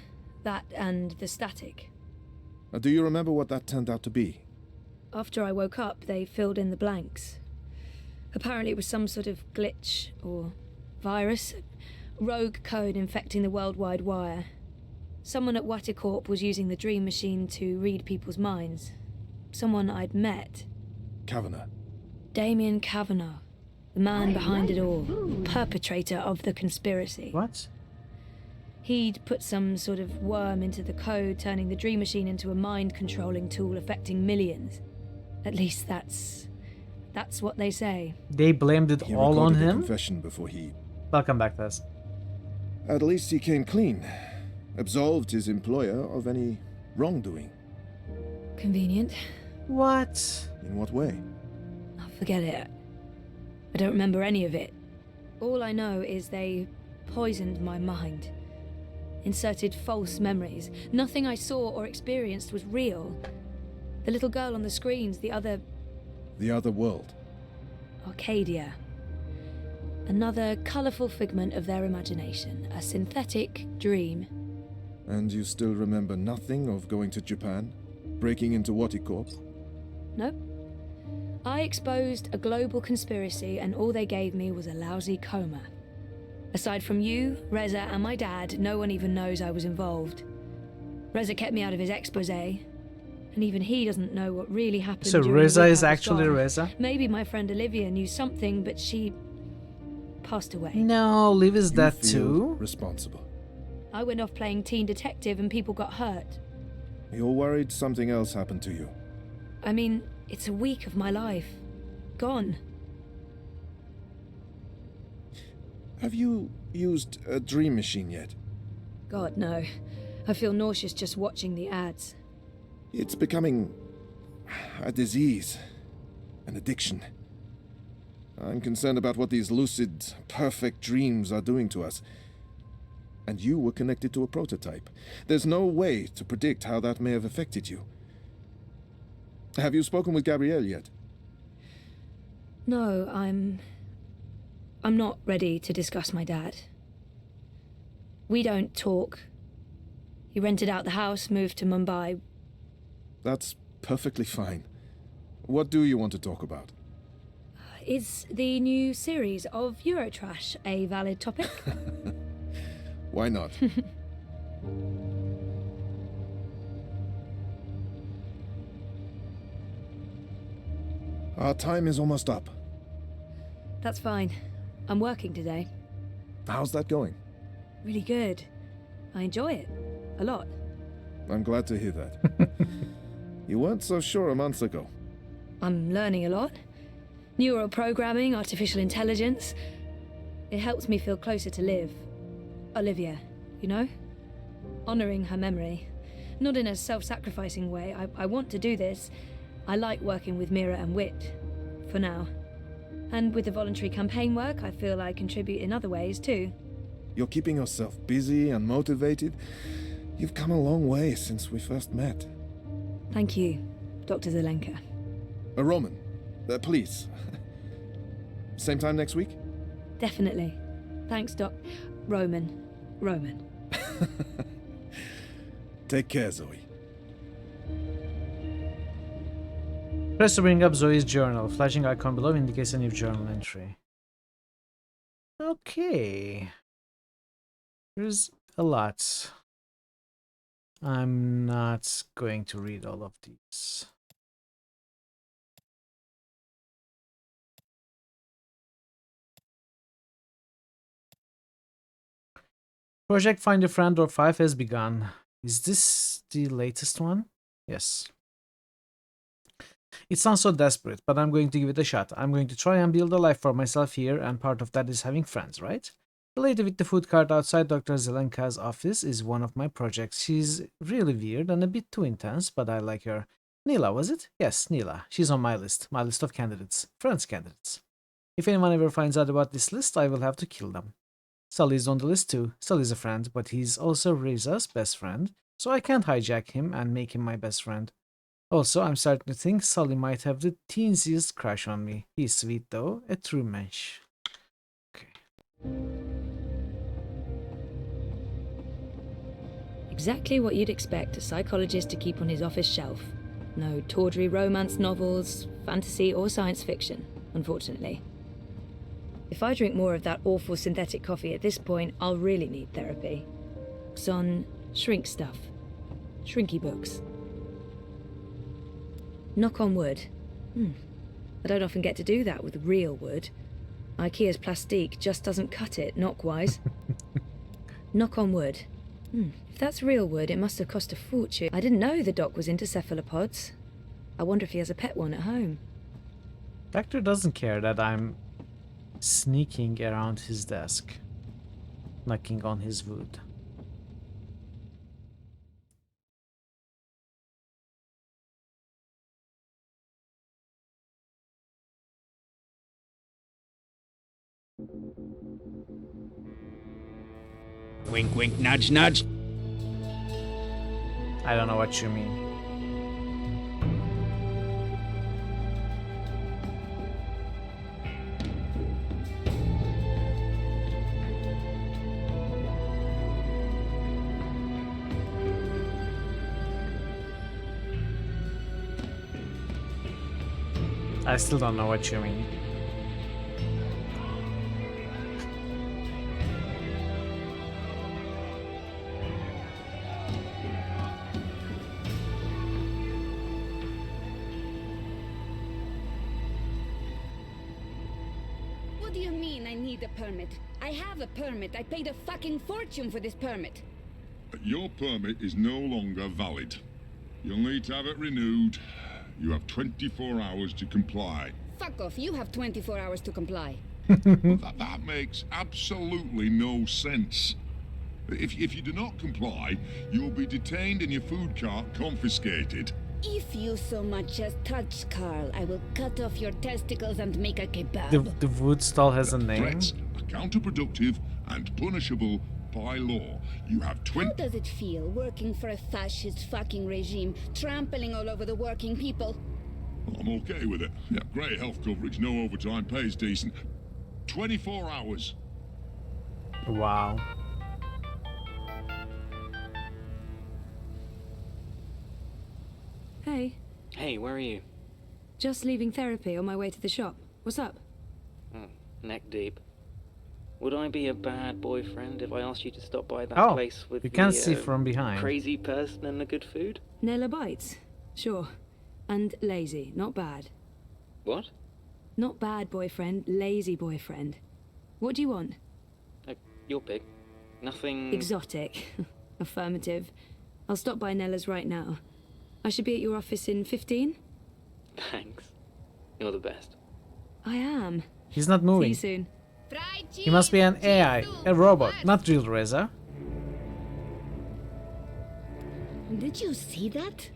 That and the static. Do you remember what that turned out to be? After I woke up, they filled in the blanks. Apparently it was some sort of glitch or virus. Rogue code infecting the worldwide wire. Someone at Waticorp was using the dream machine to read people's minds. Someone I'd met. Kavanagh. Damien Kavanagh. The man behind it all. Perpetrator of the conspiracy. What? He'd put some sort of worm into the code, turning the dream machine into a mind-controlling tool affecting millions. At least that's what they say. They blamed it all on He recorded a him? confession before he... Welcome back, Tess. At least he came clean. Absolved his employer of any wrongdoing. Convenient. What? In what way? Oh, forget it. I don't remember any of it. All I know is they poisoned my mind. Inserted false memories. Nothing I saw or experienced was real. The little girl on the screens, the other world. Arcadia. Another colourful figment of their imagination. A synthetic dream. And you still remember nothing of going to Japan? Breaking into Waticorp? Nope. I exposed a global conspiracy and all they gave me was a lousy coma. Aside from you, Reza, and my dad, no one even knows I was involved. Reza kept me out of his exposé, and even he doesn't know what really happened. So during Reza the week is I was actually gone. Reza? Maybe my friend Olivia knew something, but she passed away. No, Liv is that You feel too. responsible. I went off playing teen detective and people got hurt. You're worried something else happened to you. I mean, it's a week of my life. Gone. Have you used a dream machine yet? God, no. I feel nauseous just watching the ads. It's becoming a disease, an addiction. I'm concerned about what these lucid, perfect dreams are doing to us. And you were connected to a prototype. There's no way to predict how that may have affected you. Have you spoken with Gabrielle yet? No, I'm not ready to discuss my dad. We don't talk. He rented out the house, moved to Mumbai. That's perfectly fine. What do you want to talk about? Is the new series of Eurotrash a valid topic? Why not? Our time is almost up. That's fine. I'm working today. How's that going? Really good. I enjoy it. A lot. I'm glad to hear that. You weren't so sure a month ago. I'm learning a lot. Neural programming, artificial intelligence. It helps me feel closer to Liv. Olivia, you know? Honouring her memory. Not in a self-sacrificing way. I want to do this. I like working with Mira and Wit. For now. And with the voluntary campaign work, I feel I contribute in other ways too. You're keeping yourself busy and motivated. You've come a long way since we first met. Thank you, Dr. Zelenka. Roman, please. Same time next week? Definitely. Thanks, Doc. Roman. Take care, Zoe. Press to bring up Zoe's journal. Flashing icon below indicates a new journal entry. Okay. There's a lot. I'm not going to read all of these. Project Find a Friend or 5 has begun. Is this the latest one? Yes. It sounds so desperate, but I'm going to give it a shot. I'm going to try and build a life for myself here, and part of that is having friends, right? The lady with the food cart outside Dr. Zelenka's office is one of my projects. She's really weird and a bit too intense, but I like her. Neela, was it? Yes, Neela. She's on my list of candidates. Friends candidates. If anyone ever finds out about this list, I will have to kill them. Sully's on the list too. Sully's a friend, but he's also Riza's best friend, so I can't hijack him and make him my best friend. Also, I'm starting to think Sully might have the teensiest crush on me. He's sweet though, a true mensch. Okay. Exactly what you'd expect a psychologist to keep on his office shelf. No tawdry romance novels, fantasy or science fiction, unfortunately. If I drink more of that awful synthetic coffee at this point, I'll really need therapy. Books on shrink stuff. Shrinky books. Knock on wood. I don't often get to do that with real wood. IKEA's plastique just doesn't cut it, knock-wise. Knock on wood. If that's real wood, it must have cost a fortune. I didn't know the doc was into cephalopods. I wonder if he has a pet one at home. Doctor doesn't care that I'm sneaking around his desk, knocking on his wood. Wink, wink, nudge, nudge. I don't know what you mean. I still don't know what you mean. What do you mean I need a permit? I have a permit. I paid a fucking fortune for this permit. Your permit is no longer valid. You'll need to have it renewed. You have 24 hours to comply. Fuck off. You have 24 hours to comply. That makes absolutely no sense. If you do not comply, you'll be detained and your food cart confiscated. If you so much as touch Carl, I will cut off your testicles and make a kebab. The wood stall has a name. Threats are counterproductive and punishable by law. You have How does it feel working for a fascist fucking regime, trampling all over the working people? I'm okay with it. Yeah, great health coverage, no overtime, pays decent. 24 hours. Wow. Hey. Hey, where are you? Just leaving therapy on my way to the shop. What's up? Neck deep. Would I be a bad boyfriend if I asked you to stop by that Oh, place with you can the, see from behind. crazy person and the good food? Nella bites? Sure. And lazy, not bad. What? Not bad boyfriend, lazy boyfriend. What do you want? Your pick. Nothing... Exotic. Affirmative. I'll stop by Nella's right now. I should be at your office in 15? Thanks. You're the best. I am. He's not moving. See you soon. He must be an AI, a robot, not real Reza. Did you see that?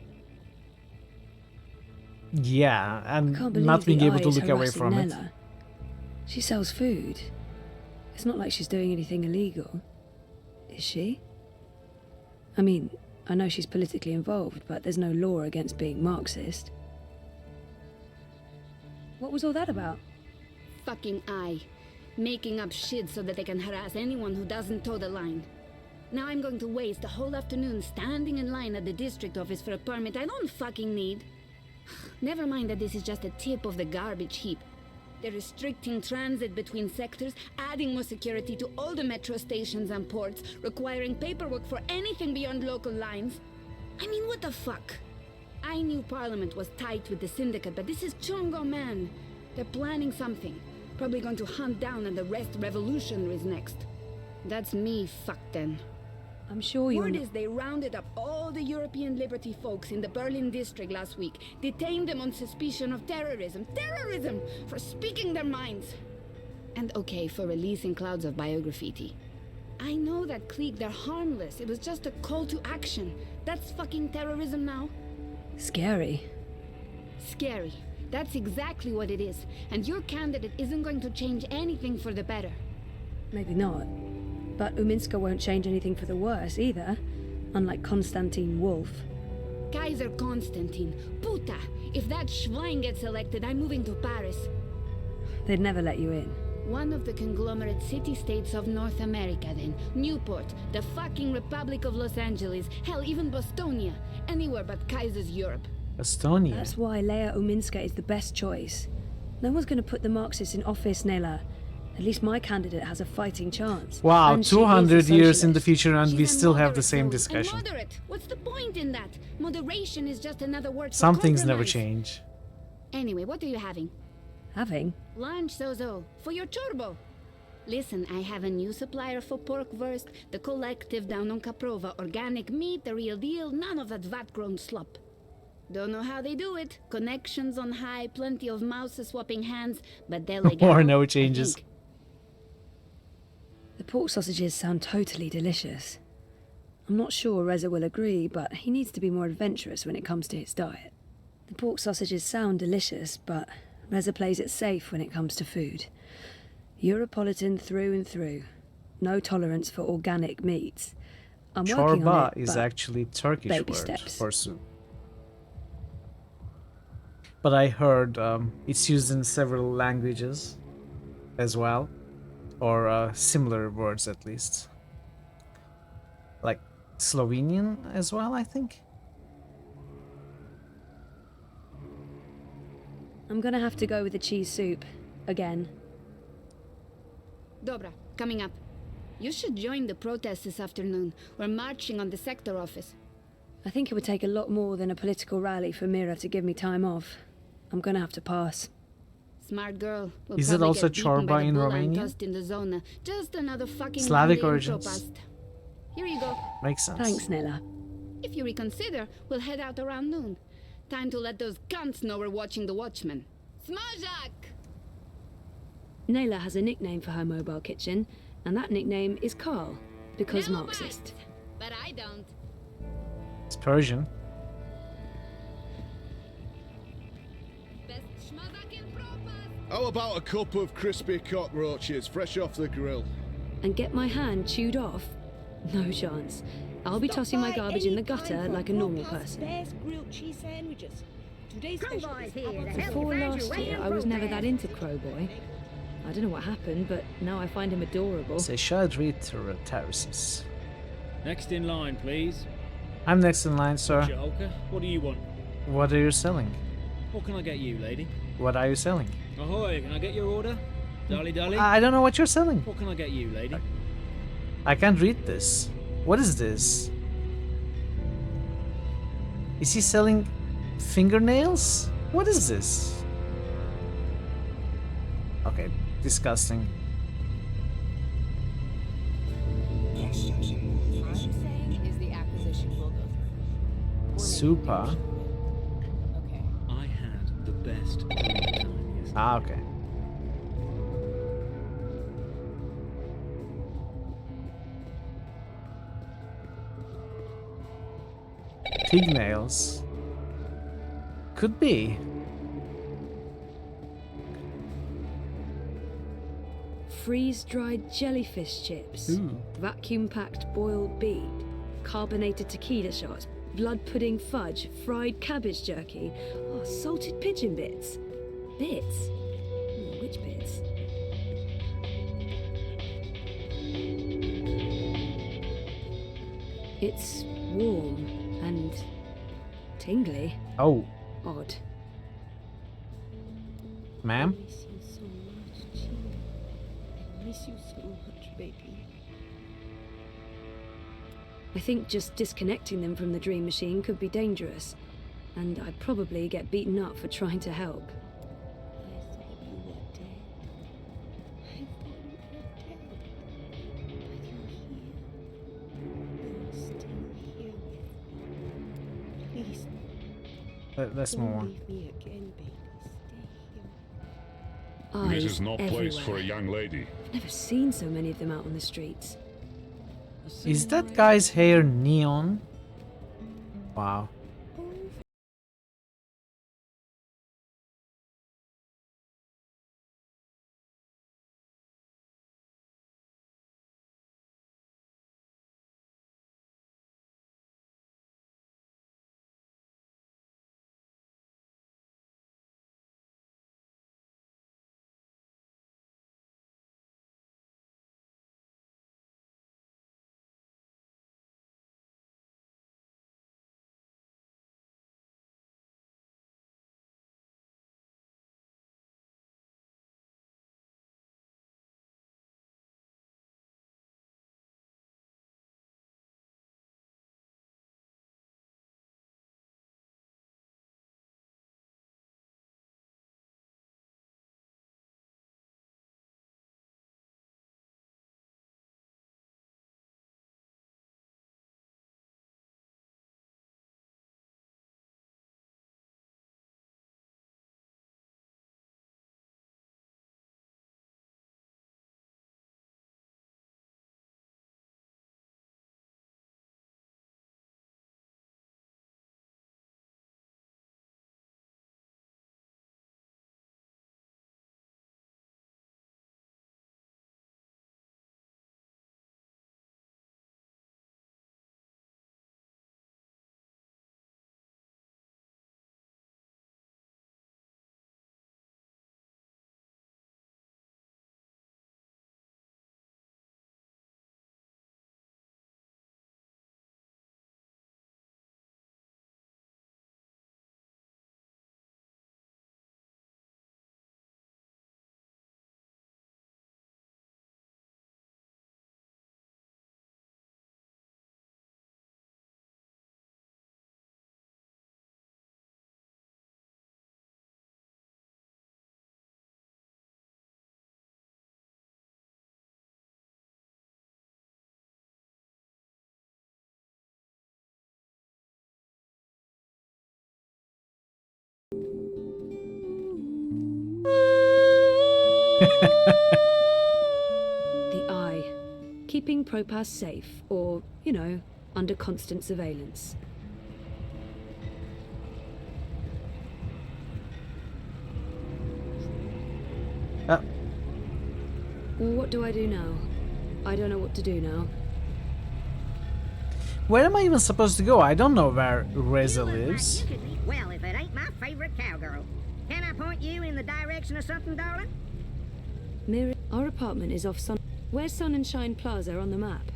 Yeah, Can't and believe not being the able to eye is look away harassing from it. Nella. She sells food. It's not like she's doing anything illegal. Is she? I mean, I know she's politically involved, but there's no law against being Marxist. What was all that about? Fucking I. Making up shit so that they can harass anyone who doesn't toe the line. Now I'm going to waste a whole afternoon standing in line at the district office for a permit I don't fucking need. Never mind that this is just a tip of the garbage heap. They're restricting transit between sectors, adding more security to all the metro stations and ports, requiring paperwork for anything beyond local lines. I mean, what the fuck? I knew Parliament was tight with the syndicate, but this is Chongo, man. They're planning something. Probably going to hunt down and arrest revolutionaries next. That's me, fuck them. I'm sure you're... Word is they rounded up all the European Liberty folks in the Berlin district last week, detained them on suspicion of terrorism. Terrorism! For speaking their minds! And okay, for releasing clouds of biograffiti. I know that clique, they're harmless. It was just a call to action. That's fucking terrorism now. Scary. Scary. That's exactly what it is. And your candidate isn't going to change anything for the better. Maybe not. But Uminska won't change anything for the worse either, unlike Konstantin Wolf. Kaiser Konstantin. Puta! If that Schwein gets elected, I'm moving to Paris. They'd never let you in. One of the conglomerate city-states of North America, then. Newport, the fucking Republic of Los Angeles, hell, even Bostonia. Anywhere but Kaiser's Europe. Estonia. That's why Leia Uminska is the best choice. No one's going to put the Marxists in office, Nela. At least my candidate has a fighting chance. Wow, and 200 years in the future and She's we a still have the moderate, same though. discussion. And moderate. What's the point in that? Moderation is just another word for Some things never compromise. change. Anyway, what are you having? Having? Lunch, Zozo. For your chorbo. Listen, I have a new supplier for pork wurst, the collective down on Caprova. Organic meat, the real deal, none of that vat-grown slop. Don't know how they do it. Connections on high, plenty of mouses swapping hands, but they'll Or no changes. The pork sausages sound totally delicious. I'm not sure Reza will agree, but he needs to be more adventurous when it comes to his diet. The pork sausages sound delicious, but Reza plays it safe when it comes to food. Europolitan through and through. No tolerance for organic meats. I'm working on Chorba it, is but actually Turkish baby word steps. for soup. But I heard it's used in several languages as well, or similar words at least. Like Slovenian as well, I think. I'm gonna have to go with the cheese soup. Again. Dobra, coming up. You should join the protest this afternoon. We're marching on the sector office. I think it would take a lot more than a political rally for Mira to give me time off. I'm gonna have to pass. Smart girl. We'll Is it probably also get beaten by chorba the in bulla and Romania? tossed in the zona. Just another fucking Slavic Monday origins. Propast. Here you go. Makes sense. Thanks, Nella. If you reconsider, we'll head out around noon. Time to let those cunts know we're watching the Watchmen. Smajak! Nayla has a nickname for her mobile kitchen, and that nickname is Carl, because No Marxist. But I don't. It's Persian. How about a cup of crispy cockroaches, fresh off the grill? And get my hand chewed off? No chance. I'll be tossing my garbage in the gutter like a normal person. Best grilled cheese sandwiches. Today's special is Before last year, I was never that into Crowboy. I don't know what happened, but now I find him adorable. Say Shadri terraces. Next in line, please. I'm next in line, sir. Holker, what do you want? What are you selling? What can I get you, lady? What are you selling? Ahoy, can I get your order? Dolly dolly? I don't know what you're selling. What can I get you, lady? I can't read this. What is this? Is he selling fingernails? What is this? Okay, disgusting. Is the acquisition will go through. Super. I had the best time yesterday. Ah, okay. Pignails. Could be. freeze-dried jellyfish chips, vacuum-packed boiled beet, carbonated tequila shots, blood pudding fudge, fried cabbage jerky, salted pigeon bits. Bits? Which bits? It's warm and tingly. Oh. Odd. Ma'am? I miss you so much, Chief. I miss you so much, baby. I think just disconnecting them from the dream machine could be dangerous, and I'd probably get beaten up for trying to help. I thought you were dead. I thought you were dead. But you're here. You're still here with me. Please, Let's move don't on. leave me again, baby. Eyes This is no place everywhere. for a young lady. I've never seen so many of them out on the streets. Is that guy's hair neon? Wow. The Eye. Keeping Propas safe, or, under constant surveillance. What do I do now? I don't know what to do now. Where am I even supposed to go? I don't know where Reza lives. Well, if it ain't my favorite cowgirl. Can I point you in the direction of something, darling? Miri, our apartment is off Sun. Where's Sun and Shine Plaza on the map?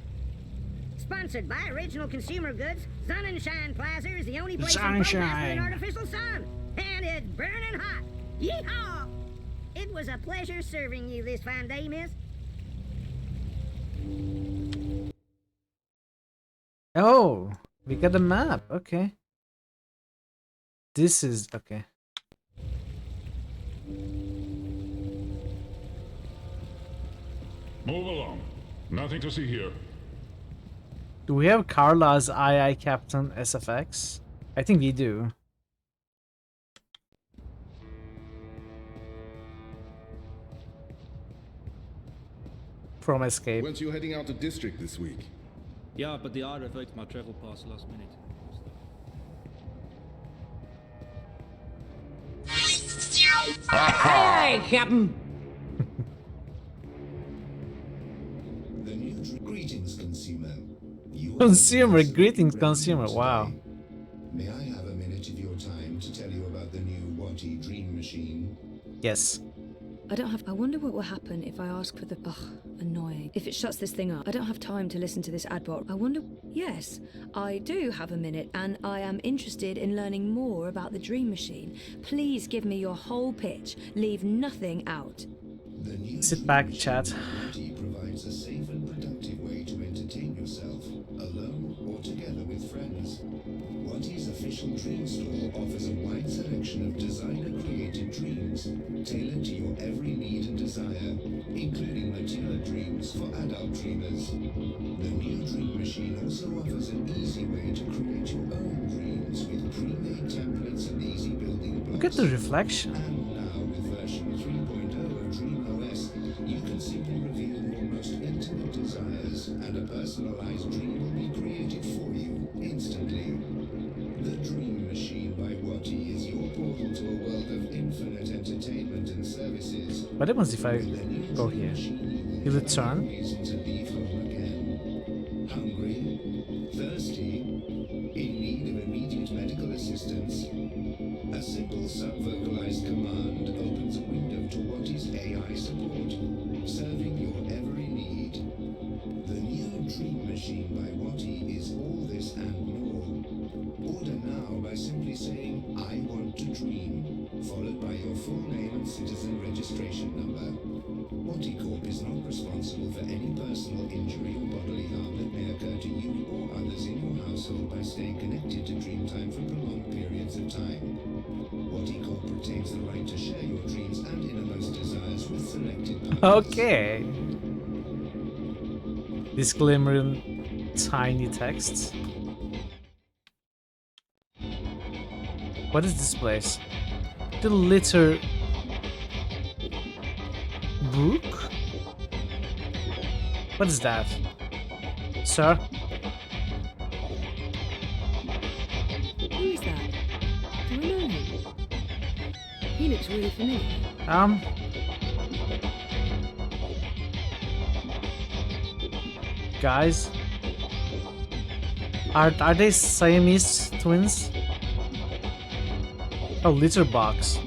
Sponsored by Original Consumer Goods, Sun and Shine Plaza is the only place in Propas with an artificial sun. And it's burning hot. Yeehaw! It was a pleasure serving you this fine day, miss. Oh, we got a map. Okay. This is okay. Move along. Nothing to see here. Do we have Carla's II Captain SFX? I think we do. From Escape. Weren't you heading out to District this week? Yeah, but the eye revoked my travel pass last minute. Hey, Captain! Consumer, greetings, consumer. Wow. May I have a minute of your time to tell you about the new Watty Dream Machine? Yes. I don't have. I wonder what will happen if I ask for the. Ugh, annoying. If it shuts this thing up, I don't have time to listen to this adbot. I wonder. Yes, I do have a minute, and I am interested in learning more about the Dream Machine. Please give me your whole pitch. Leave nothing out. Sit back, chat. Watty provides a safe and productive way to entertain yourself, alone or together with friends. Watty's official dream store offers a wide selection of designer-created dreams, tailored to your every need and desire, including mature dreams for adult dreamers. The new Dream Machine also offers an easy way to create your own dreams with pre-made templates and easy building blocks. Look at the reflection. And now with version 3.0 of DreamOS, you can simply reveal your most intimate desires, and a personalized dream will be created for you instantly. The Dream Machine by Watty is your portal to a world of infinite entertainment and services. What happens if I go here? Will it turn? Reason to leave home again. Hungry? Thirsty? In need of immediate medical assistance? A simple sub-vocalized command opens a window to Watty's AI support, serving your every need. The new Dream Machine by Watty is all this and more. Order now by simply saying, "I want to dream," followed by your full name and citizen registration number. Watty Corp is not responsible for any personal injury or bodily harm that may occur to you or others in your household by staying connected to Dreamtime for prolonged periods of time. Watty Corp retains the right to share your dreams and innermost desires with selected partners. Okay. Disclaimer in tiny text. What is this place? The litter book? What is that? Sir? Who is that? Do I know him? He looks really familiar. Guys? Are they Siamese twins? Oh, litter box.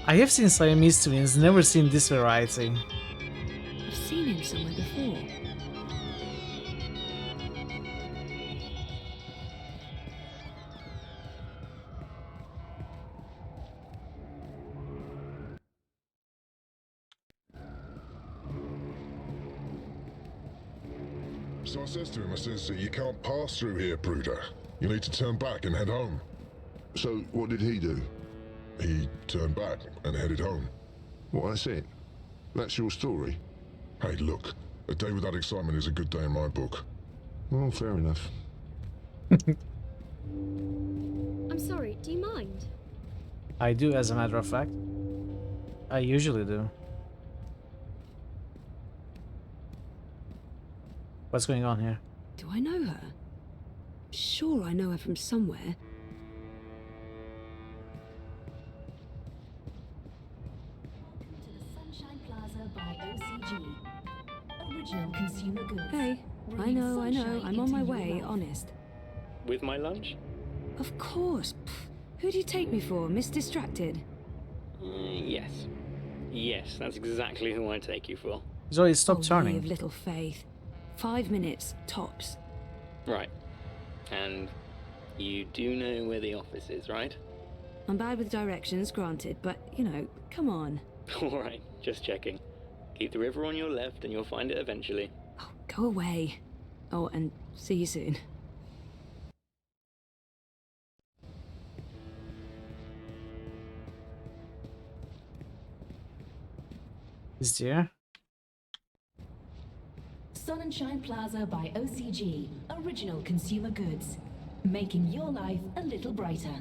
I have seen Siamese twins, never seen this variety. I've seen him somewhere before. So I says to him, I says, "You can't pass through here, Brooder. You need to turn back and head home." So, what did he do? He turned back and headed home. What, that's it? That's your story? Hey, look. A day without excitement is a good day in my book. Well, fair enough. I'm sorry, do you mind? I do, as a matter of fact. I usually do. What's going on here? Do I know her? Sure, I know her from somewhere. Sunshine Plaza by OCG. Original consumer goods. Hey, I know, I'm on my way, honest. With my lunch? Of course. Pff, who do you take me for, Miss Distracted? Yes. Yes, that's exactly who I take you for. Zoe, stop You turning. have little faith. 5 minutes, tops. Right. And you do know where the office is, right? I'm bad with directions, granted, but, you know, come on. Alright, just checking. Keep the river on your left and you'll find it eventually. Go away. Oh, and see you soon. Is there? Sunshine Plaza by OCG. Original consumer goods. Making your life a little brighter.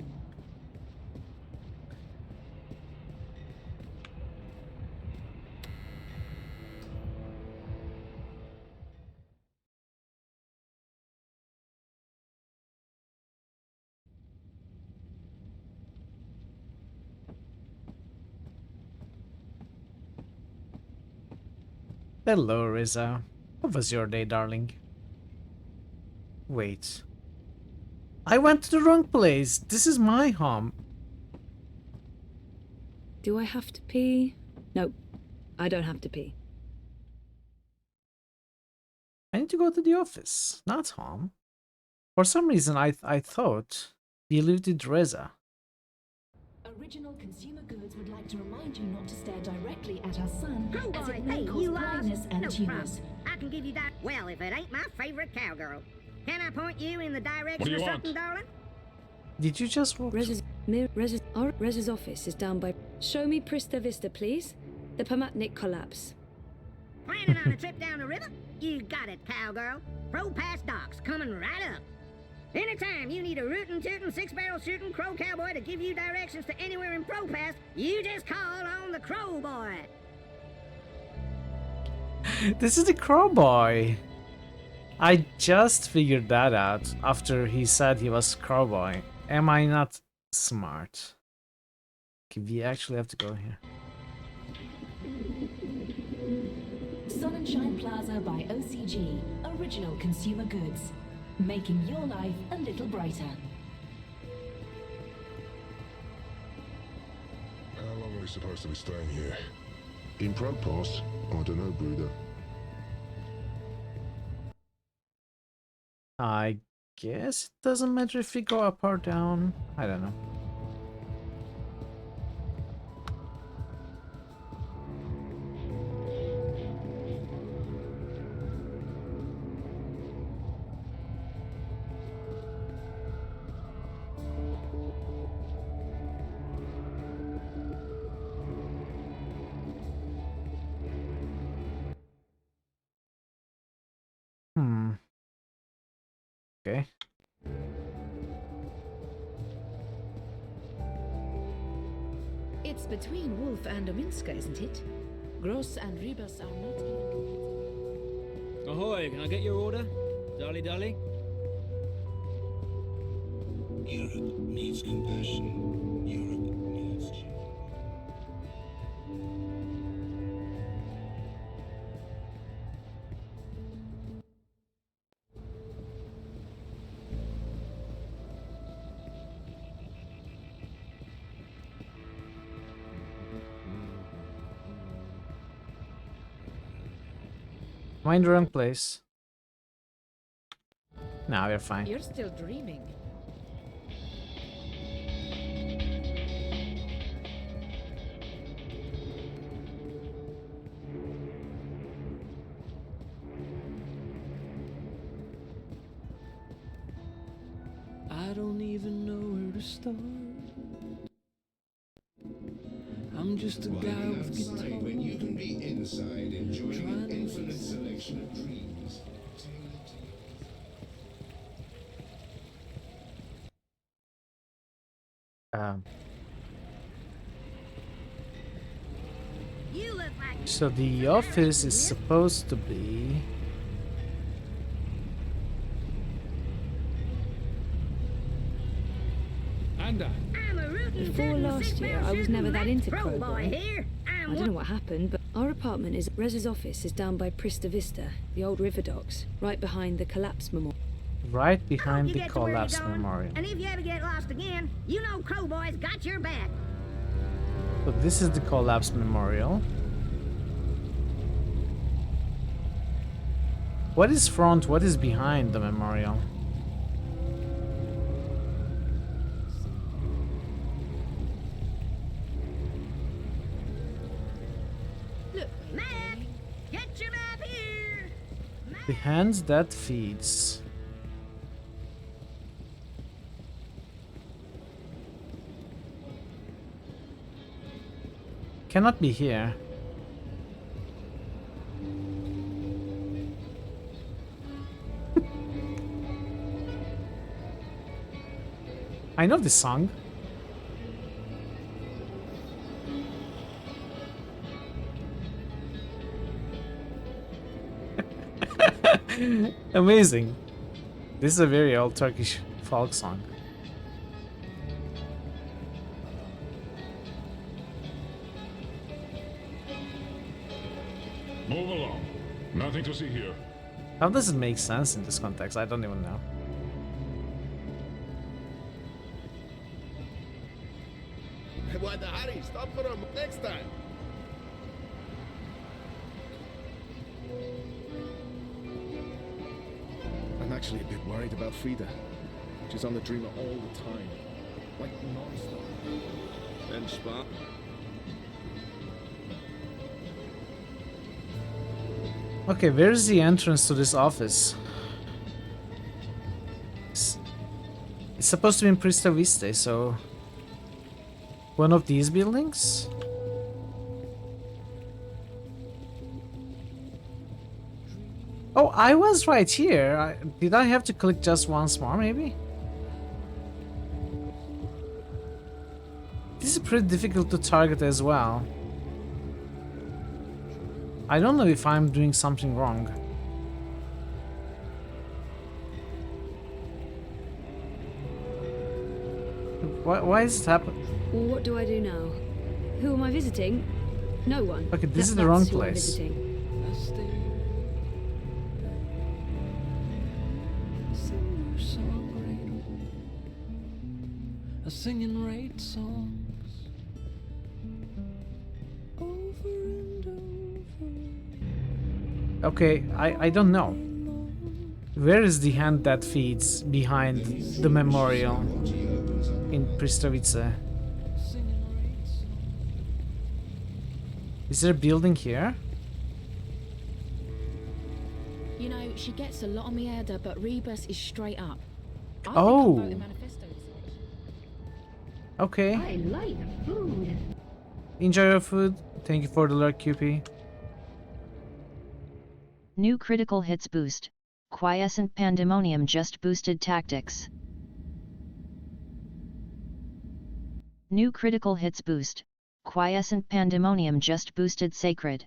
Hello, Riza. How was your day, darling? Wait. I went to the wrong place. This is my home. Do I have to pee? No, I don't have to pee. I need to go to the office, not home. For some reason, I thought you lived with Reza. Original Consumer Goods would like to remind you not to stare directly at our sun, Oh, as boy, it may hey, cause you lost? blindness and No tumors. problem. I can give you that. Well, if it ain't my favorite cowgirl. Can I point you in the What do direction you of want? something, darling? Did you just walk? Rez's office is down by... Show me Prista Vista, please. The Pamatnik collapse. Planning on a trip down the river? You got it, cowgirl. Pro Pass docks coming right up. Anytime you need a rootin' tootin' six-barrel shooting crow cowboy to give you directions to anywhere in Pro Pass, you just call on the Crow Boy. This is the Crow Boy. I just figured that out after he said he was Crow Boy. Am I not smart? Okay, we actually have to go here. Sun and Shine Plaza by OCG, original consumer goods, making your life a little brighter. How long are we supposed to be staying here? In Propos? I don't know, Bruder. I guess it doesn't matter if we go up or down. I don't know. Okay. It's between Wolf and Ominska, isn't it? Gross and Rebus are not even... Ahoy, can I get your order? Dolly Dolly? Europe needs compassion. Europe needs you. Am I in the wrong place? No, we're fine. You're still dreaming. I don't even know where to start. I'm just a Why guy be with outside guitar. when you can be inside enjoying an infinite selection of dreams? You look like So the office is supposed to be... Anda. I'm a rootin' Before tootin' last year, six-barrel I was never shootin' that into Crow Boy Crowboy. here. I don't know what happened, but our apartment is... Rez's office is down by Prista Vista, the old river docks, right behind the collapse memorial. right behind You the get to where you're collapse going, memorial. and if you ever get lost again, you know Crow Boy's got your back. So this is the collapse memorial. What is front? What is behind the memorial? Look, Matt, get your map here. The hands that feeds. Cannot be here. I know this song. Amazing. This is a very old Turkish folk song. Move along. Nothing to see here. How does it make sense in this context? I don't even know. Why the hurry? Stop for a next time. I'm actually a bit worried about Frida. She's on the dreamer all the time. Like non-stop. Then spot. Okay, where's the entrance to this office? It's supposed to be in Prista Vista, so... One of these buildings? Oh, I was right here. Did I have to click just once more, maybe? This is pretty difficult to target as well. I don't know if I'm doing something wrong. Why is it happening? What do I do now? Who am I visiting? No one. Okay, this is the wrong That's who I'm place. visiting. A singing rate songs over and over. Okay, I don't know. Where is the hand that feeds behind the memorial in Pristovice? Is there a building here? You know, she gets a lot on me head, but Rebus is straight up. I Oh. think I wrote a manifesto this week. Okay. I like food. Enjoy your food. Thank you for the lurk, QP. New critical hits boost. Quiescent Pandemonium just boosted tactics. New critical hits boost. Quiescent Pandemonium just boosted Sacred.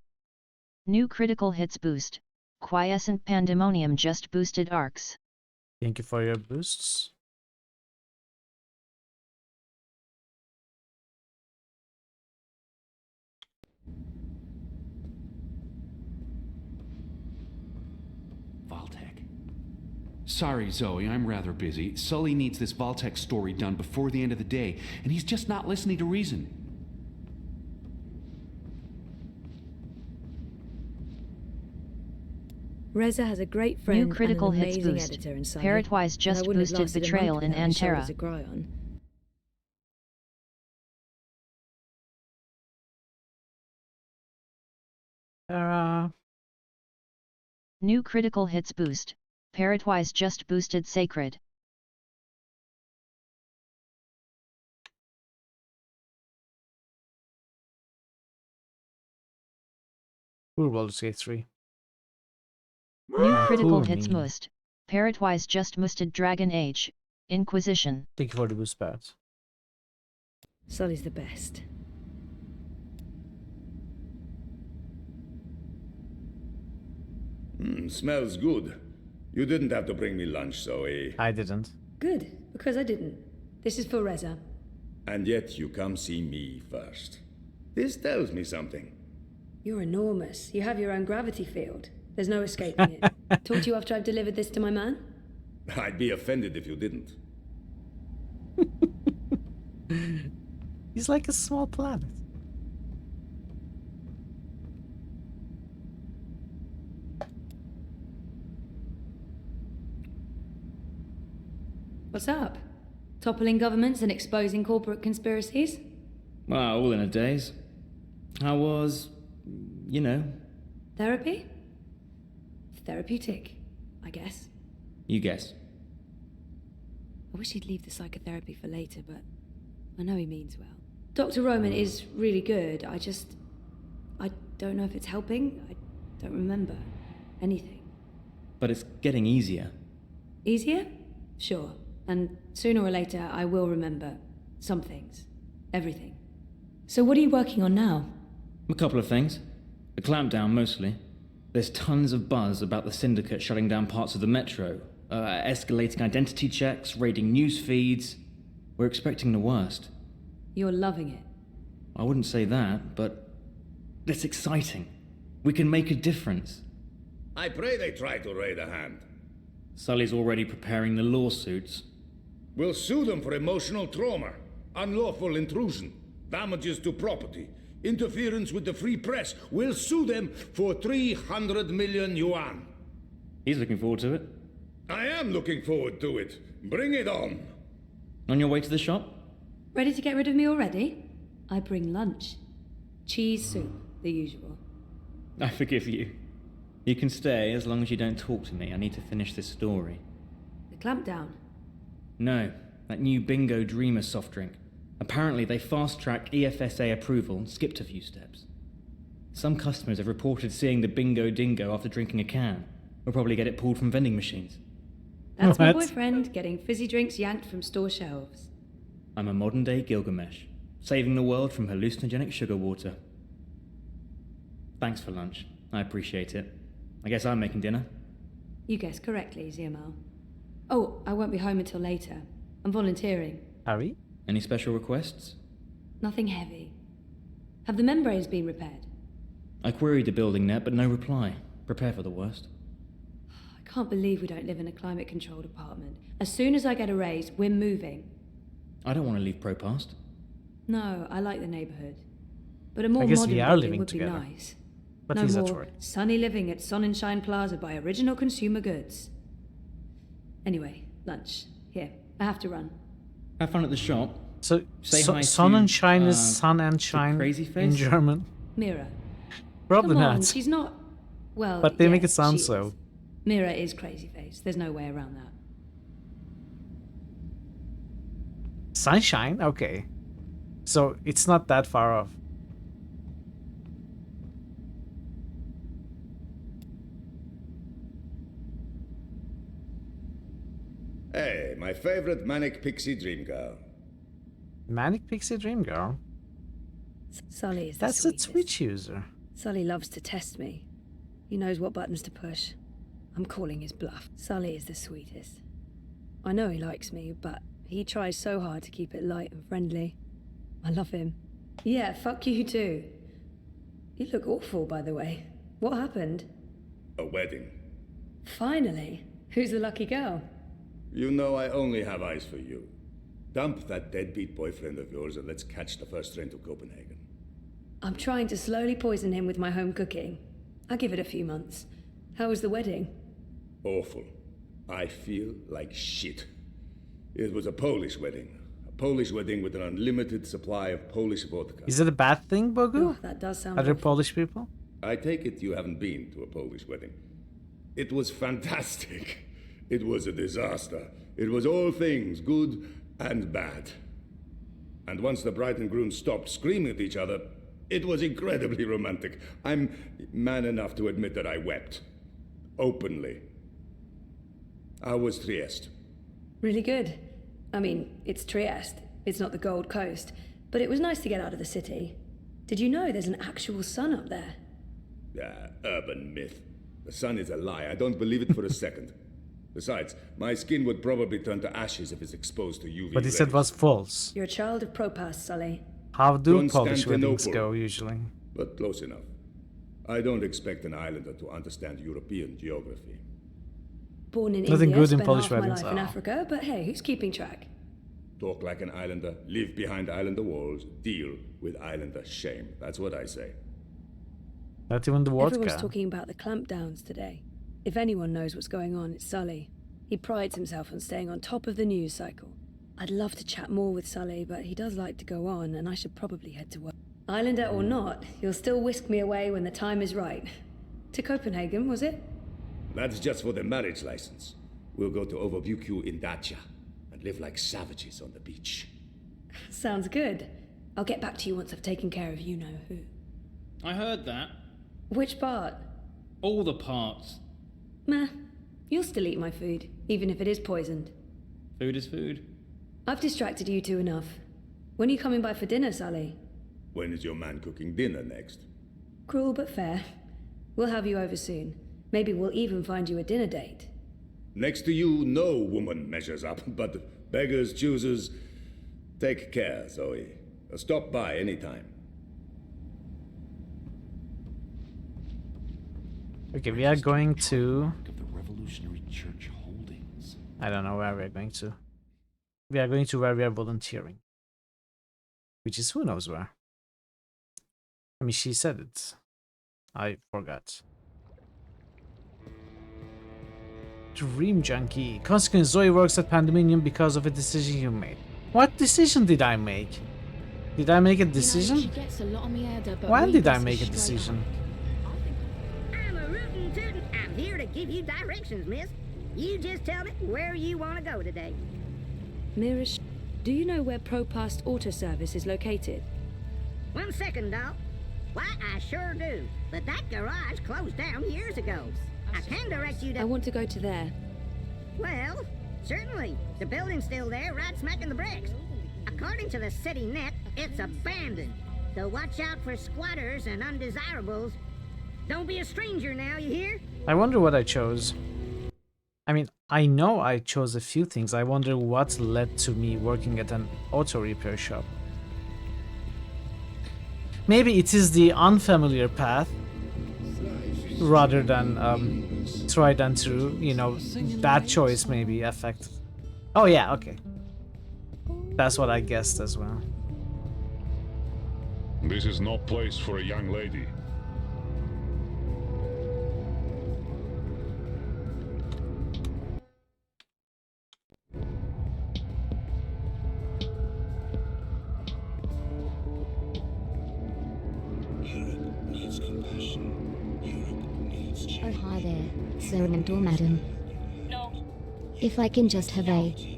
New critical hits boost. Quiescent Pandemonium just boosted Arcs. Thank you for your boosts. Vaultec. Sorry, Zoe, I'm rather busy. Sully needs this Vaultec story done before the end of the day, and he's just not listening to reason. Reza has a great friend New critical and an hits amazing boost. editor in Sully, Parrotwise and just I wouldn't have boosted lasted a Betrayal month in without his Antera. shoulders to cry on. New critical hits boost. Parrotwise just boosted Sacred. Cool, Baldur's Gate 3. New critical Cool hits me. must. Parrotwise just boosted Dragon Age. Inquisition. Thank you for the boost, Barrett. Sully's the best. Smells good. You didn't have to bring me lunch, Zoe. I didn't. Good, because I didn't. This is for Reza. And yet you come see me first. This tells me something. You're enormous. You have your own gravity field. There's no escaping it. Talk to you after I've delivered this to my man? I'd be offended if you didn't. He's like a small planet. What's up? Toppling governments and exposing corporate conspiracies? Well, all in a daze. How was, you know, Therapy? Therapeutic, I guess. you guess. I wish he'd leave the psychotherapy for later, but I know he means well. Dr. Roman is really good. I don't know if it's helping. I don't remember anything. But it's getting easier. Easier? Sure. And sooner or later, I will remember some things. Everything. So what are you working on now? A couple of things. A clampdown, mostly. There's tons of buzz about the Syndicate shutting down parts of the metro, escalating identity checks, raiding news feeds. We're expecting the worst. You're loving it. I wouldn't say that, but it's exciting. We can make a difference. I pray they try to raid a hand. Sully's already preparing the lawsuits. We'll sue them for emotional trauma, unlawful intrusion, damages to property, interference with the free press. We'll sue them for 300 million yuan. He's looking forward to it. I am looking forward to it. Bring it on. On your way to the shop? Ready to get rid of me already? I bring lunch. Cheese soup, the usual. I forgive you. You can stay as long as you don't talk to me. I need to finish this story. The clampdown. No, that new Bingo Dreamer soft drink. Apparently they fast-tracked EFSA approval and skipped a few steps. Some customers have reported seeing the Bingo Dingo after drinking a can. We'll probably get it pulled from vending machines. That's my boyfriend getting fizzy drinks yanked from store shelves. I'm a modern-day Gilgamesh, saving the world from hallucinogenic sugar water. Thanks for lunch. I appreciate it. I guess I'm making dinner. You guessed correctly, Ziamal. Oh, I won't be home until later. I'm volunteering. Harry? Any special requests? Nothing heavy. Have the membranes been repaired? I queried the building net, but no reply. Prepare for the worst. I can't believe we don't live in a climate-controlled apartment. As soon as I get a raise, we're moving. I don't want to leave Propast. No, I like the neighborhood. But a more I guess modern we are building living would together. be nice. But No he's more at work. sunny living at Sun and Shine Plaza by Original Consumer Goods. Anyway, lunch. Here, I have to run. Have fun at the shop. So, Say hi sun to, and shine is uh, sun and shine Crazy Face? in German. Mira. Probably Come on, not. she's not... Well, But they make yeah, it sound she so. is. Mira is crazy face. There's no way around that. Sunshine? Okay. So it's not that far off. Hey, my favorite manic pixie dream girl. Manic Pixie Dream Girl? Sully is the That's a sweetest. Twitch user. Sully loves to test me. He knows what buttons to push. I'm calling his bluff. Sully is the sweetest. I know he likes me, but he tries so hard to keep it light and friendly. I love him. Yeah, fuck you too. You look awful, by the way. What happened? A wedding. Finally. Who's the lucky girl? You know I only have eyes for you. Dump that deadbeat boyfriend of yours and let's catch the first train to Copenhagen. I'm trying to slowly poison him with my home cooking. I'll give it a few months. How was the wedding? Awful. I feel like shit. It was a Polish wedding. A Polish wedding with an unlimited supply of Polish vodka. Is it a bad thing, Bogu? Oh, that does sound Are there awful. Polish people? I take it you haven't been to a Polish wedding. It was fantastic. It was a disaster. It was all things, good and bad. And once the bride and groom stopped screaming at each other, it was incredibly romantic. I'm man enough to admit that I wept. Openly. How was Trieste? Really good. I mean, it's Trieste. It's not the Gold Coast. But it was nice to get out of the city. Did you know there's an actual sun up there? Urban myth. The sun is a lie. I don't believe it for a second. Besides, my skin would probably turn to ashes if it's exposed to UV But he said rays. was false. You're a child of Propas, Sully. How do Polish weddings Constantinople. go usually? But close enough. I don't expect an islander to understand European geography. Born in Nothing India, good in spent Polish half my weddings, life in oh. Africa, but hey, who's keeping track? Talk like an islander, live behind islander walls, deal with islander shame. That's what I say. Not even the Everyone's vodka. talking about the clampdowns today. If anyone knows what's going on, it's Sully. He prides himself on staying on top of the news cycle. I'd love to chat more with Sully, but he does like to go on, and I should probably head to work. Islander or not, you'll still whisk me away when the time is right. To Copenhagen, was it? That's just for the marriage license. We'll go to Overbukyu in Dacia and live like savages on the beach. Sounds good. I'll get back to you once I've taken care of you-know-who. I heard that. Which part? All the parts. Meh. You'll still eat my food, even if it is poisoned. Food is food. I've distracted you two enough. When are you coming by for dinner, Sully? When is your man cooking dinner next? Cruel but fair. We'll have you over soon. Maybe we'll even find you a dinner date. Next to you, no woman measures up, but beggars, choosers. Take care, Zoe. Stop by anytime. Okay, we are going to... Of the Revolutionary Church holdings. I don't know where we're going to. We are going to where we are volunteering. Which is who knows where. I mean, she said it. I forgot. Dream Junkie. Consequence, Zoe works at Pandemonium because of a decision you made. What decision did I make? Did I make a decision? She gets a lot on me head, but When we did I does make a straight decision? I'm a rootin' tootin'. I'm here to give you directions, miss. You just tell me where you want to go today. Mirish, do you know where ProPast Auto Service is located? 1 second, doll. Why, I sure do. But that garage closed down years ago. I can direct you to... I want to go to there. Well, certainly. The building's still there, right smack in the bricks. According to the city net, it's abandoned. So watch out for squatters and undesirables. Don't be a stranger now, you hear? I wonder what I chose. I mean, I know I chose a few things. I wonder what led to me working at an auto repair shop. Maybe it is the unfamiliar path rather than tried and true. You know, that choice maybe affect. Oh yeah, okay. That's what I guessed as well. This is no place for a young lady. Oh, hi there, sir and or madam. No. If I can just have a...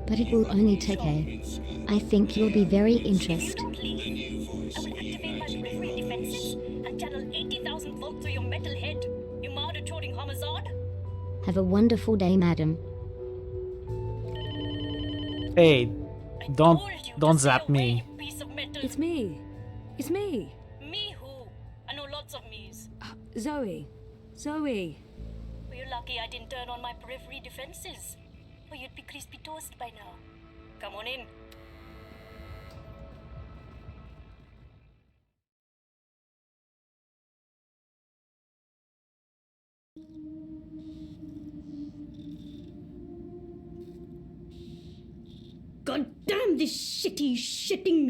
But it will only take a... I think you'll be very interested. I will activate my peripheral defenses and channel 80,000 volts through your metal head. You murder-toting homicide. Have a wonderful day, madam. Hey, don't zap me. It's me. It's me. Me who? I know lots of me's. Zoe. Zoe. Well, you're lucky I didn't turn on my periphery defenses. Or you'd be crispy toast by now. Come on in. God damn this shitting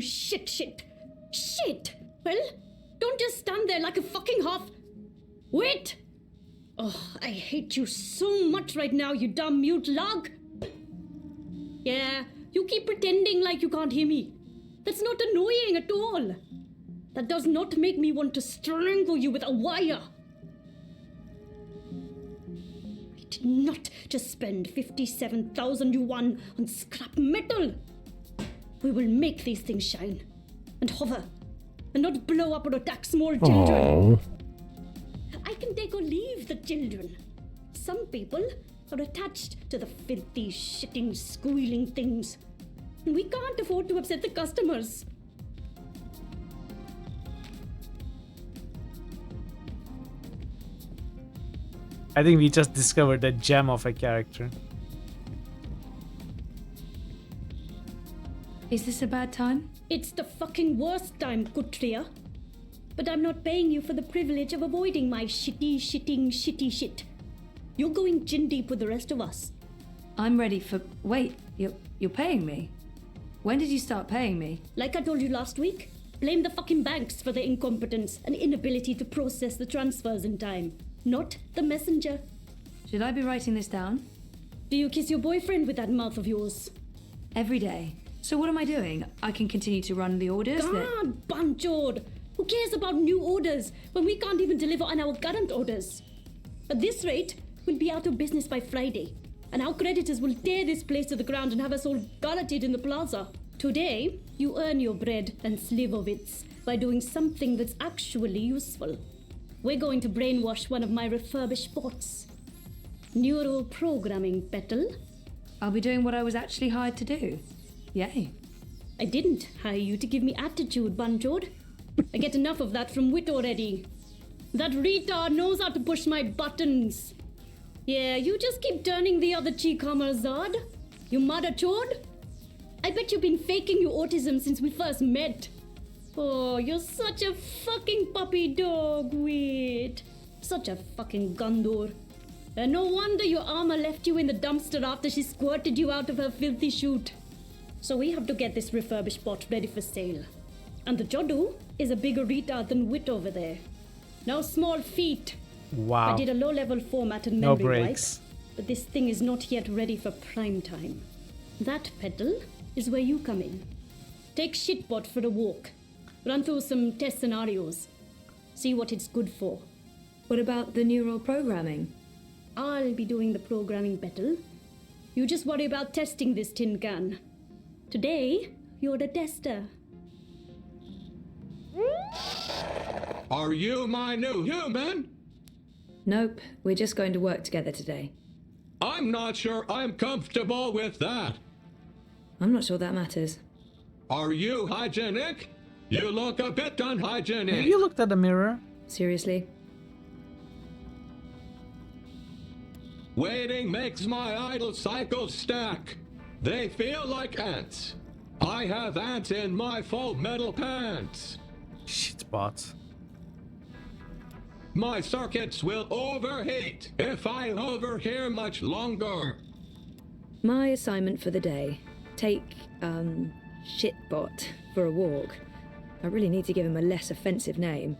shit. Shit! Well, don't just stand there like a fucking half... Wait! Oh, I hate you so much right now, you dumb mute log. Yeah, you keep pretending like you can't hear me. That's not annoying at all. That does not make me want to strangle you with a wire. I did not just spend 57,000 yuan on scrap metal. We will make these things shine and hover and not blow up or attack small children. I can take or leave the children. Some people are attached to the filthy, shitting, squealing things. And we can't afford to upset the customers. I think we just discovered a gem of a character. Is this a bad time? It's the fucking worst time, Kutria. But I'm not paying you for the privilege of avoiding my shitty shit. You're going chin deep with the rest of us. I'm ready for... Wait, you're paying me? When did you start paying me? Like I told you last week, blame the fucking banks for their incompetence and inability to process the transfers in time. Not the messenger. Should I be writing this down? Do you kiss your boyfriend with that mouth of yours? Every day. So what am I doing? I can continue to run the orders God, Banchod! Who cares about new orders when we can't even deliver on our current orders? At this rate, we'll be out of business by Friday, and our creditors will tear this place to the ground and have us all gulleted in the plaza. Today, you earn your bread and slivovitz by doing something that's actually useful. We're going to brainwash one of my refurbished bots. Neural programming, Petal. I'll be doing what I was actually hired to do. Yay. I didn't hire you to give me attitude, Banjod. I get enough of that from Wit already. That retard knows how to push my buttons. Yeah, you just keep turning the other cheek, Zad. You mother chode. I bet you've been faking your autism since we first met. Oh, you're such a fucking puppy dog, Wit. Such a fucking Gondor. And no wonder your armor left you in the dumpster after she squirted you out of her filthy chute. So we have to get this refurbished bot ready for sale. And the Jodu is a bigger retard than Wit over there. No small feat. Wow. I did a low-level format and No memory wipe, breaks. but this thing is not yet ready for prime time. That, Petal, is where you come in. Take Shitbot for a walk. Run through some test scenarios. See what it's good for. What about the neural programming? I'll be doing the programming, Petal. You just worry about testing this tin can. Today, you're the tester. Are you my new human? Nope, we're just going to work together today. I'm not sure I'm comfortable with that. I'm not sure that matters. Are you hygienic? You look a bit unhygienic. Have you looked at the mirror? Seriously? Waiting makes my idle cycles stack. They feel like ants. I have ants in my full metal pants. Shitbot. My circuits will overheat if I hover here much longer. My assignment for the day. Take, Shitbot for a walk. I really need to give him a less offensive name.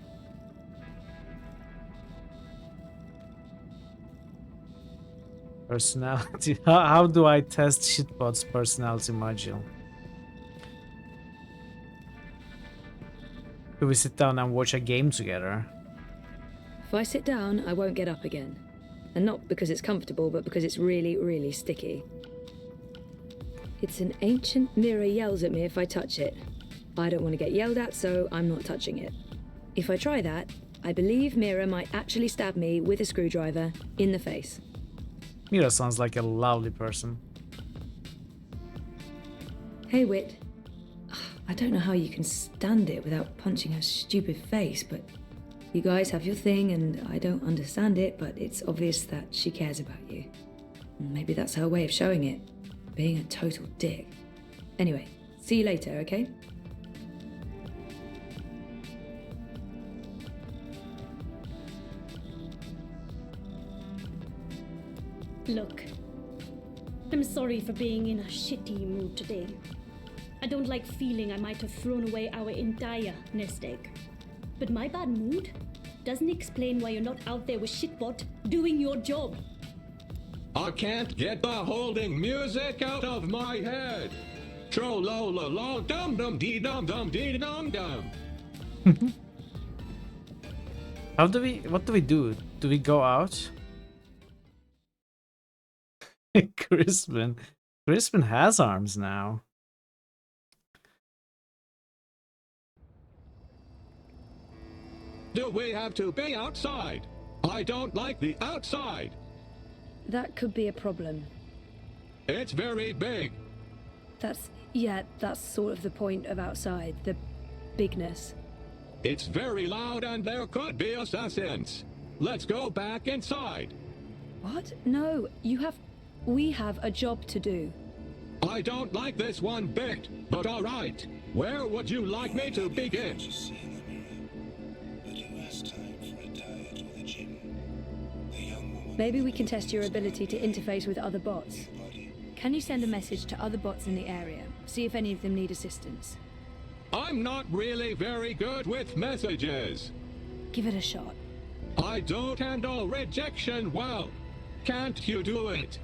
Personality. How do I test Shitbot's personality module? Do we sit down and watch a game together? If I sit down, I won't get up again. And not because it's comfortable, but because it's really, really sticky. It's an ancient mirror yells at me if I touch it. I don't want to get yelled at, so I'm not touching it. If I try that, I believe Mira might actually stab me with a screwdriver in the face. Mira sounds like a lovely person. Hey, Wit. I don't know how you can stand it without punching her stupid face, but you guys have your thing and I don't understand it, but it's obvious that she cares about you. Maybe that's her way of showing it, being a total dick. Anyway, see you later, okay? Look, I'm sorry for being in a shitty mood today. I don't like feeling I might have thrown away our entire nest egg. But my bad mood doesn't explain why you're not out there with Shitbot doing your job. I can't get the holding music out of my head. Tro-lo-lo-lo, dum-dum-dee-dum-dum-dee-dum-dum. What do we do? Do we go out? Crispin has arms now. Do we have to be outside? I don't like the outside. That could be a problem. It's very big. That's sort of the point of outside, the bigness. It's very loud and there could be assassins. Let's go back inside. What? No, we have a job to do. I don't like this one bit, but all right. Where would you like me to begin? Maybe we can test your ability to interface with other bots. Can you send a message to other bots in the area? See if any of them need assistance. I'm not really very good with messages. Give it a shot. I don't handle rejection well. Can't you do it?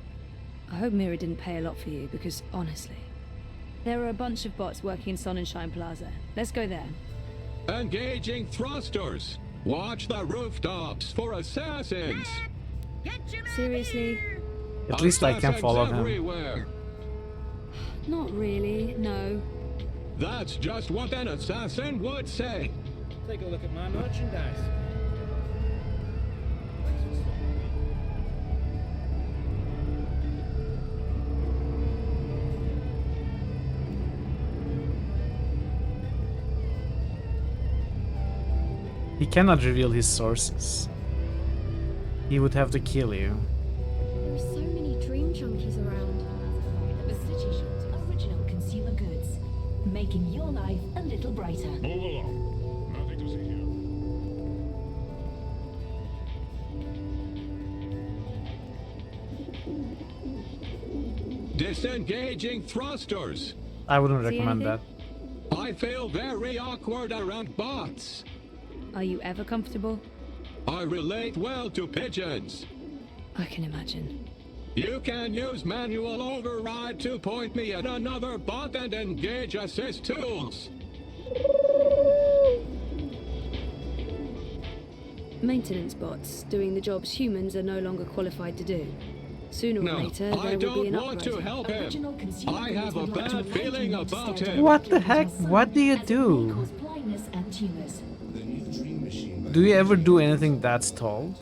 I hope Mira didn't pay a lot for you, because honestly, there are a bunch of bots working in Sun and Shine Plaza. Let's go there. Engaging thrusters. Watch the rooftops for assassins. Seriously? At least I can follow him. Everywhere. Not really, no. That's just what an assassin would say. Take a look at my merchandise. He cannot reveal his sources. He would have to kill you. There are so many dream junkies around. The City Shot Original Consumer Goods. Making your life a little brighter. Move along. Nothing to see disengaging thrusters. I wouldn't See recommend anything? that. I feel very awkward around bots. Are you ever comfortable? I relate well to pigeons. I can imagine. You can use manual override to point me at another bot and engage assist tools. Maintenance bots doing the jobs humans are no longer qualified to do. Sooner or No, later, I there will be don't an want uprising. to help him. I have a bad feeling about him. What the heck? What do you do? Blindness and tumors. The new dream machine. Do you ever do anything that's told?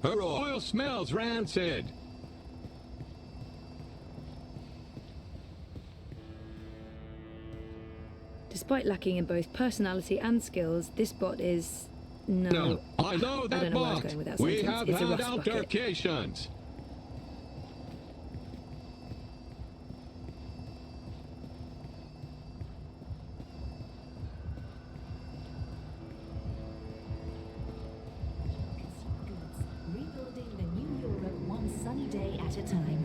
Her oil smells rancid. Despite lacking in both personality and skills, this bot is... No, I know I that don't know where I was bot. going with that We sentence. have It's a had rust bucket. altercations. Rebuilding the new Europe one sunny day at a time.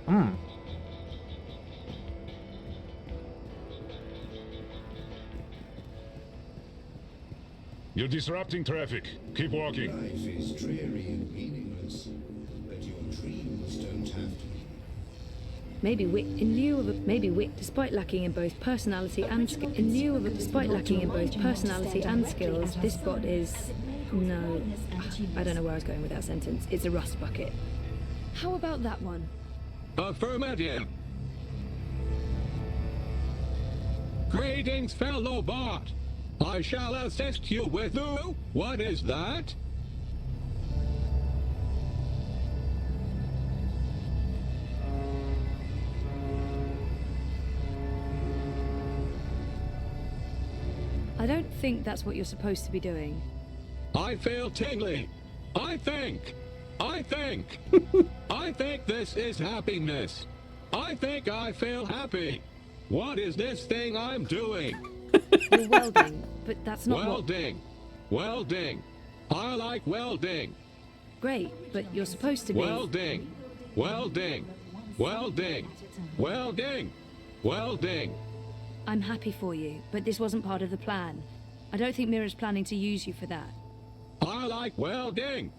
Hmm. You're disrupting traffic. Keep walking. Life is dreary and meaningless, but your dreams don't have to be. Despite lacking in both personality and despite lacking in both personality and skills, this bot is... No, I don't know where I was going with that sentence. It's a rust bucket. How about that one? Affirmative. Greetings, fellow bot. I shall assist you with... What is that? I don't think that's what you're supposed to be doing. I feel tingly. I think I think this is happiness. I think I feel happy. What is this thing I'm doing? You're welding, but that's not Welding. Welding. I like welding. Great, but you're supposed to be... Welding. Welding. Welding. Welding. Welding. I'm happy for you, but this wasn't part of the plan. I don't think Mira's planning to use you for that. I like welding.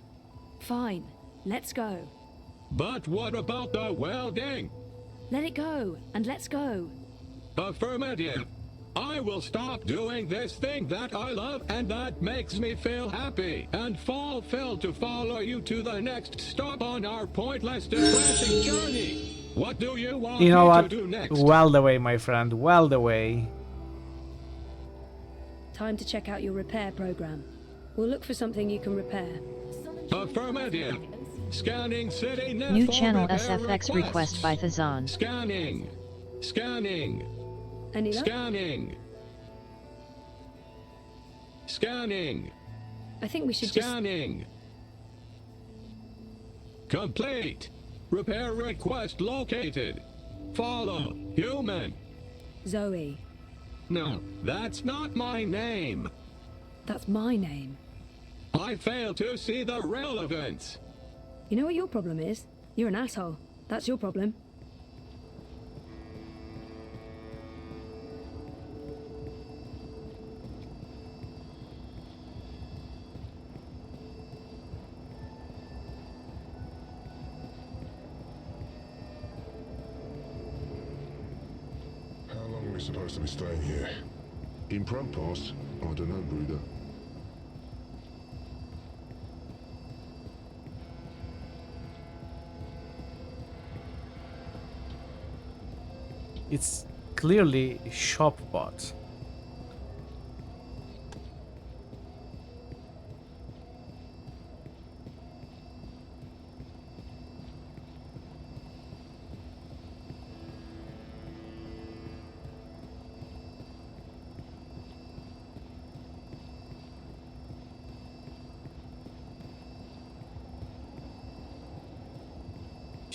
Fine, let's go. But what about the welding? Let it go, and let's go. Affirmative. I will stop doing this thing that I love and that makes me feel happy and fulfilled to follow you to the next stop on our pointless, depressing journey. What do you want You know me what? to do next? Weld away, my friend. Weld away. Time to check out your repair program. We'll look for something you can repair. Affirmative. Scanning city net New for channel repair SFX request by Thazan. Scanning. Scanning. Any luck? Scanning. Scanning. I think we should Scanning. Complete. Repair request located. Follow. Human. Zoe. No, that's not my name. That's my name. I fail to see the relevance. You know what your problem is? You're an asshole. That's your problem. How long are we supposed to be staying here? In front pass? I don't know, Bruder. It's clearly ShopBot.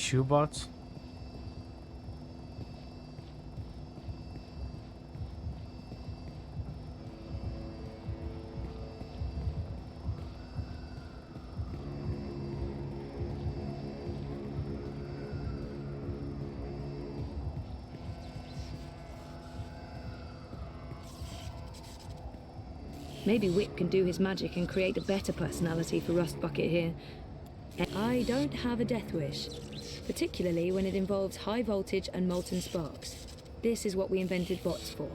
Qbot. Maybe Whip can do his magic and create a better personality for Rust Bucket here. I don't have a death wish, particularly when it involves high voltage and molten sparks. This is what we invented bots for.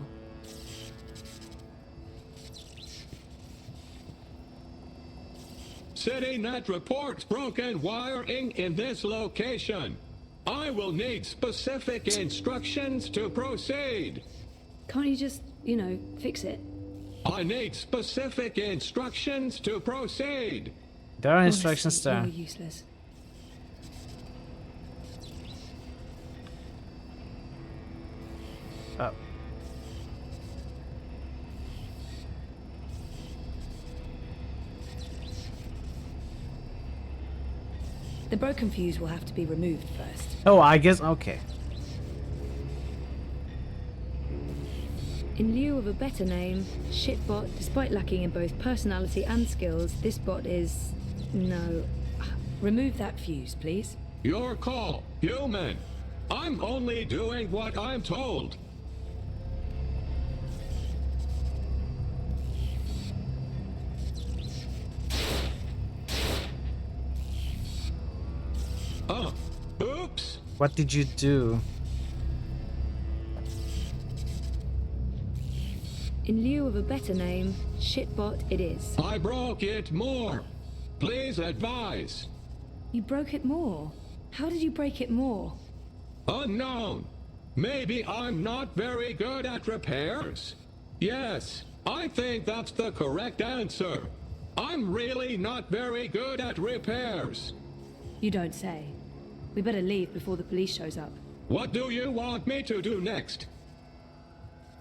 CityNet reports broken wiring in this location. I will need specific instructions to proceed. Can't you just, you know, fix it? I need specific instructions to proceed. There are instructions there. You're useless. Oh. The broken fuse will have to be removed first. Oh, I guess, okay. In lieu of a better name, Shitbot, despite lacking in both personality and skills, this bot is... no. Remove that fuse, please. Your call, human. I'm only doing what I'm told. Oh, oops. What did you do? In lieu of a better name, Shitbot it is. I broke it more. Please advise. You broke it more? How did you break it more? Unknown. Maybe I'm not very good at repairs. Yes, I think that's the correct answer. I'm really not very good at repairs. You don't say. We better leave before the police shows up. What do you want me to do next?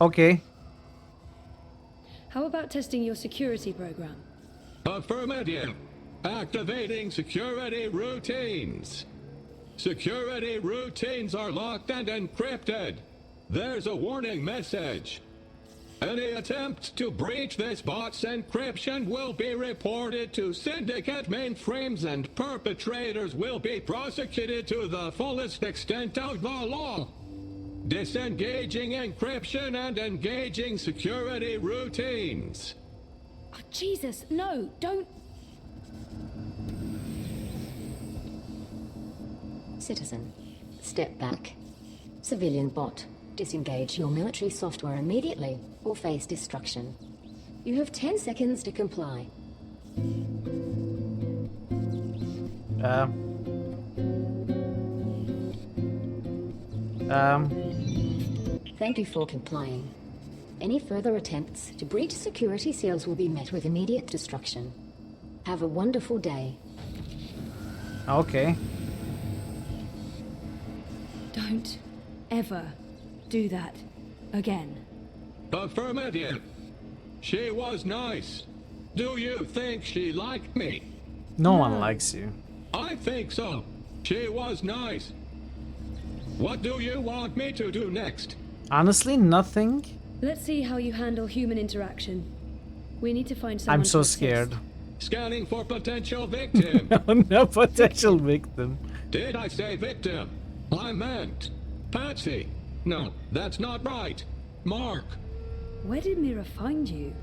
Okay. How about testing your security program? Affirmative. Activating security routines. Security routines are locked and encrypted. There's a warning message. Any attempt to breach this bot's encryption will be reported to Syndicate mainframes and perpetrators will be prosecuted to the fullest extent of the law. Disengaging encryption and engaging security routines. Oh, Jesus, no, don't... Citizen, step back. Civilian bot, disengage your military software immediately or face destruction. You have 10 seconds to comply. Thank you for complying. Any further attempts to breach security seals will be met with immediate destruction. Have a wonderful day. Okay. Don't ever do that again. Affirmative. She was nice. Do you think she liked me? No one likes you. I think so. She was nice. What do you want me to do next? Honestly, nothing. Let's see how you handle human interaction. We need to find someone. I'm so to assist. scared. Scanning for potential victim. No potential victim. Did I say victim? I meant Patsy. No, that's not right. Mark. Where did Mira find you?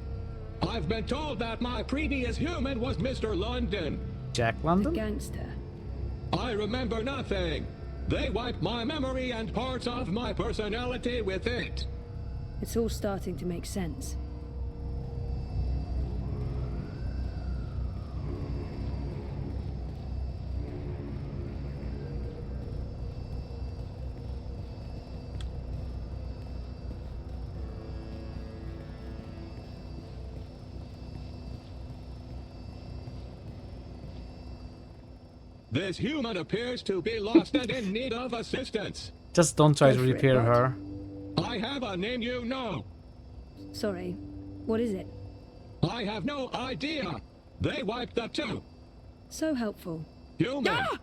I've been told that my previous human was Mr. London. Jack London? The gangster. I remember nothing. They wiped my memory and parts of my personality with it. It's all starting to make sense. This human appears to be lost and in need of assistance. Just don't try to repair her. I have a name you know. Sorry, what is it? I have no idea. They wiped the two. So helpful. Human. Ah!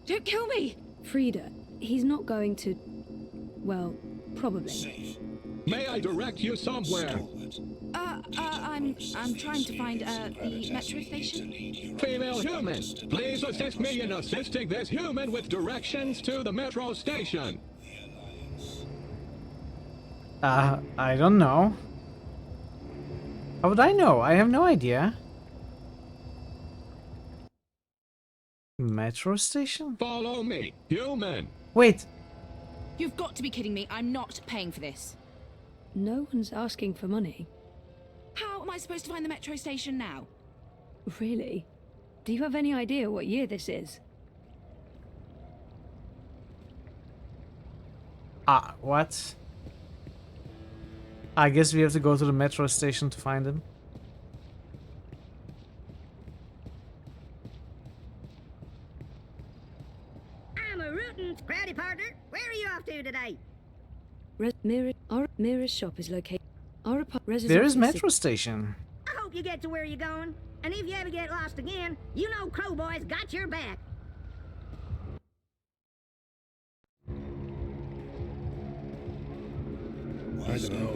Don't kill me! Frida, he's not going to... well, probably. May I direct you somewhere? I'm trying to find, the metro station. Female human, please assist me in assisting this human with directions to the metro station. I don't know. How would I know? I have no idea. Metro station? Follow me, human. Wait. You've got to be kidding me. I'm not paying for this. No one's asking for money. How am I supposed to find the metro station now? Really? Do you have any idea what year this is? What? I guess we have to go to the metro station to find him. I'm a rootin' crowdy partner. Where are you off to today? Mira's shop is located... There is metro station. I hope you get to where you're going. And if you ever get lost again, you know Crow Boy's got your back. I don't know.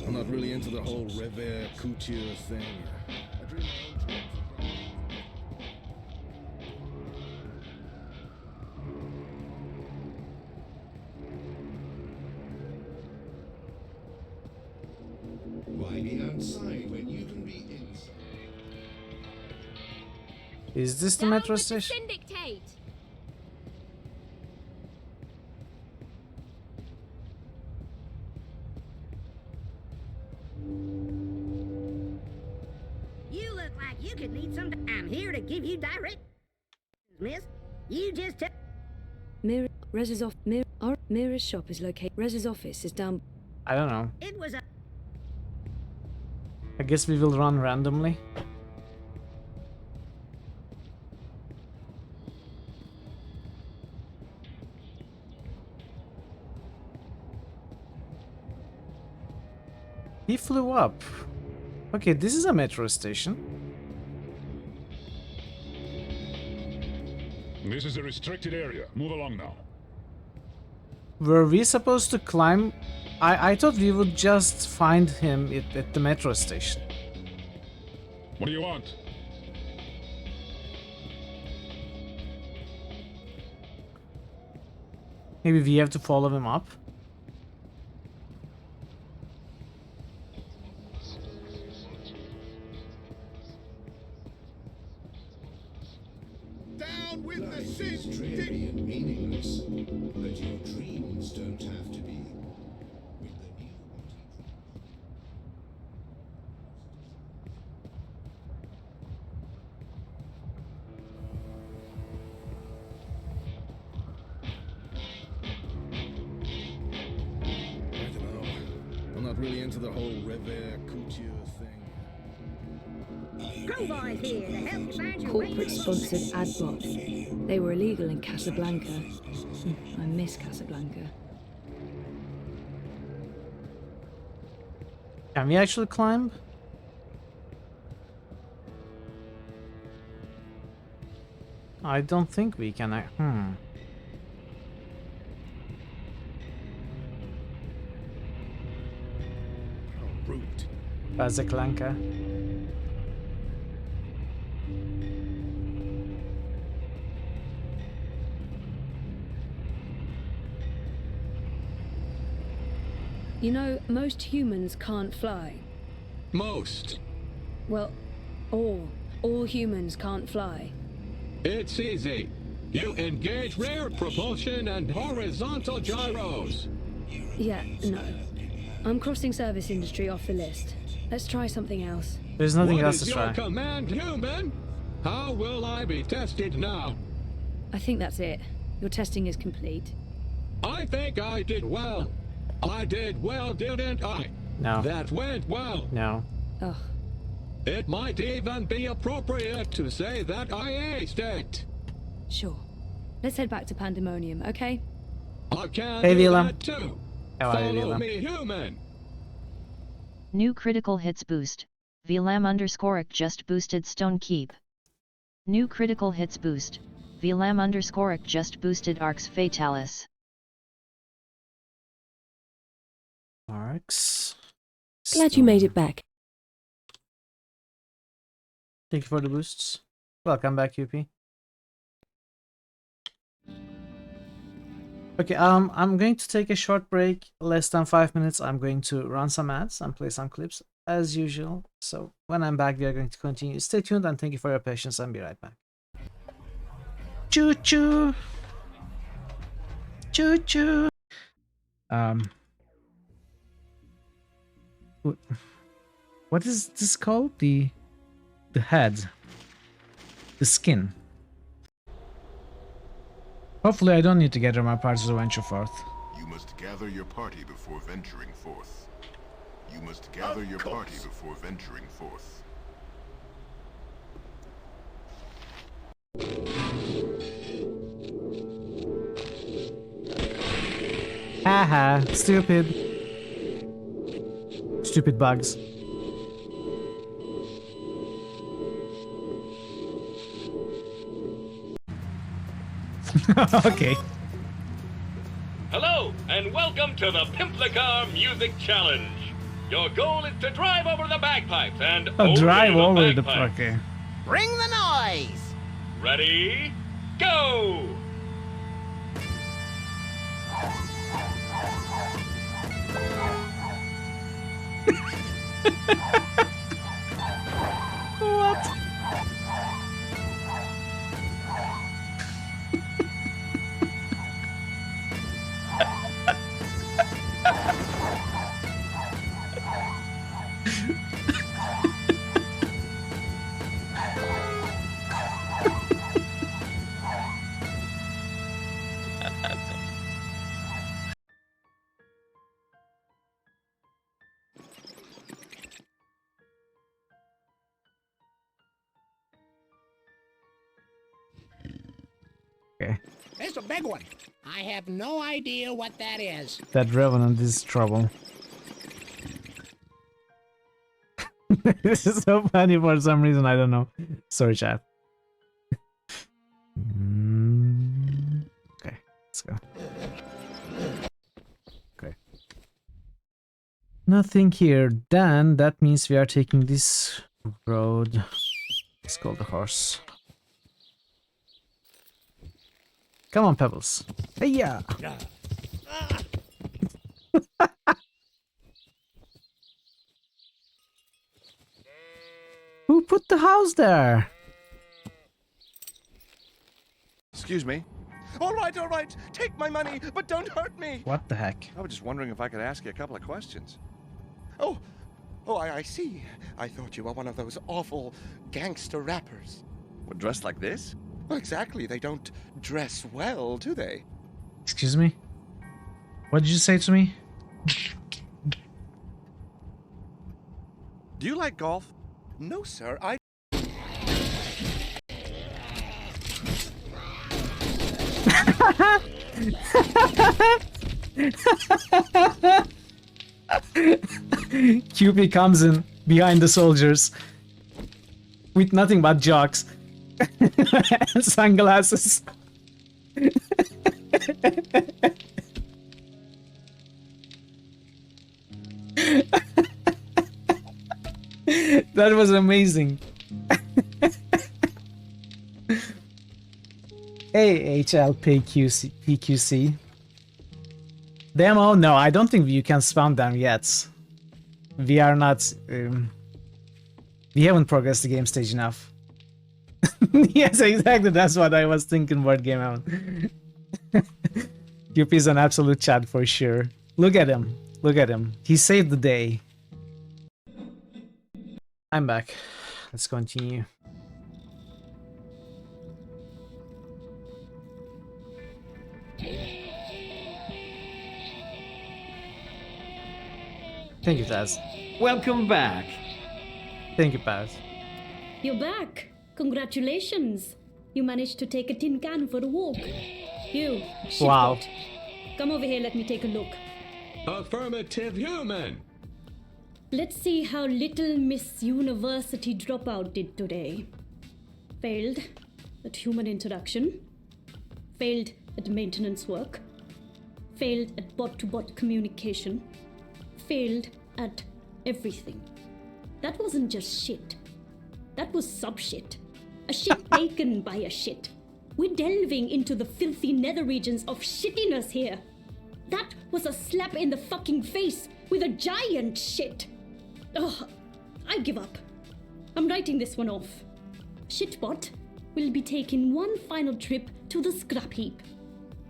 I'm not really into the whole revere couture thing. I dream my own dreams. Why be outside when you can be inside? Is this the metro station? Syndicate. You look like you could need some... I'm here to give you direct... miss. You just... Mira's shop is located... Rez's office is down... I don't know. It was a... I guess we will run randomly. He flew up. Okay, this is a metro station. This is a restricted area. Move along now. Were we supposed to climb? I thought we would just find him at the metro station. What do you want? Maybe we have to follow him up. Down with the sin! Dreary and meaningless, but your dreams don't have to be. With the new I don't know. I'm not really into the whole revere couture thing. Crow Boy's here to help you find your Corporate-sponsored ad bot. They were illegal in Casablanca. I miss Casablanca. Can we actually climb? I don't think we can. Brute. Casablanca. You know, most humans can't fly. Most. Well, all humans can't fly. It's easy. You engage rear propulsion and horizontal gyros. Yeah, no. I'm crossing service industry off the list. Let's try something else. There's nothing else to What try. is your command, human? How will I be tested now? I think that's it. Your testing is complete. I think I did well. I did well, didn't I? No. That went well. No. Ugh. It might even be appropriate to say that I aced it. Sure. Let's head back to Pandemonium, okay? I can Hey, do Vila. that too. How are you, Follow Vila? me, human. New critical hits boost. VLAM_ic just boosted Stone Keep. New critical hits boost. VLAM_ic just boosted Arcs Fatalis. Arcs. Glad you made it back. Thank you for the boosts. Welcome back, UP. Okay, I'm going to take a short break, less than 5 minutes. I'm going to run some ads and play some clips as usual. So when I'm back, we are going to continue. Stay tuned and thank you for your patience. I'll be right back. Choo choo. Choo choo. What is this called? The head. The skin. Hopefully I don't need to gather my parties to venture forth. You must gather your party before venturing forth. You must gather your party before venturing forth. Haha, stupid. Stupid bugs. Okay. Hello, and welcome to the Pimplicar Music Challenge. Your goal is to drive over the bagpipes and Drive over the bagpipes. okay. Bring the noise. Ready? Go! What? Okay. It's a big one. I have no idea what that is. That Revenant is trouble. This is so funny for some reason, I don't know. Sorry, chat. Okay, let's go. Okay. Nothing here. Then that means we are taking this road. Let's call the horse. Come on, Pebbles. Hey, yeah. Who put the house there? Excuse me. All right, take my money, but don't hurt me. What the heck? I was just wondering if I could ask you a couple of questions. I see. I thought you were one of those awful gangster rappers. What, dressed like this? Well, exactly. They don't dress well, do they? Excuse me? What did you say to me? Do you like golf? No, sir. QP comes in behind the soldiers with nothing but jocks and sunglasses. That was amazing. Hey, PQC. Demo? No, I don't think you can spawn them yet. We are not... we haven't progressed the game stage enough. Yes, exactly, that's what I was thinking about Game On. QP is an absolute chat for sure. Look at him. Look at him. He saved the day. I'm back. Let's continue. Thank you, Taz. Welcome back. Thank you, Paz. You're back. Congratulations. You managed to take a tin can for a walk. You, wow. Shipboat. Come over here, let me take a look. Affirmative human. Let's see how little Miss University dropout did today. Failed at human introduction. failed at maintenance work, failed at bot-to-bot communication, failed at everything. That wasn't just shit. That was sub-shit. A shit taken by a shit. We're delving into the filthy nether regions of shittiness here. That was a slap in the fucking face with a giant shit. Ugh, I give up. I'm writing this one off. Shitbot will be taking one final trip to the scrap heap.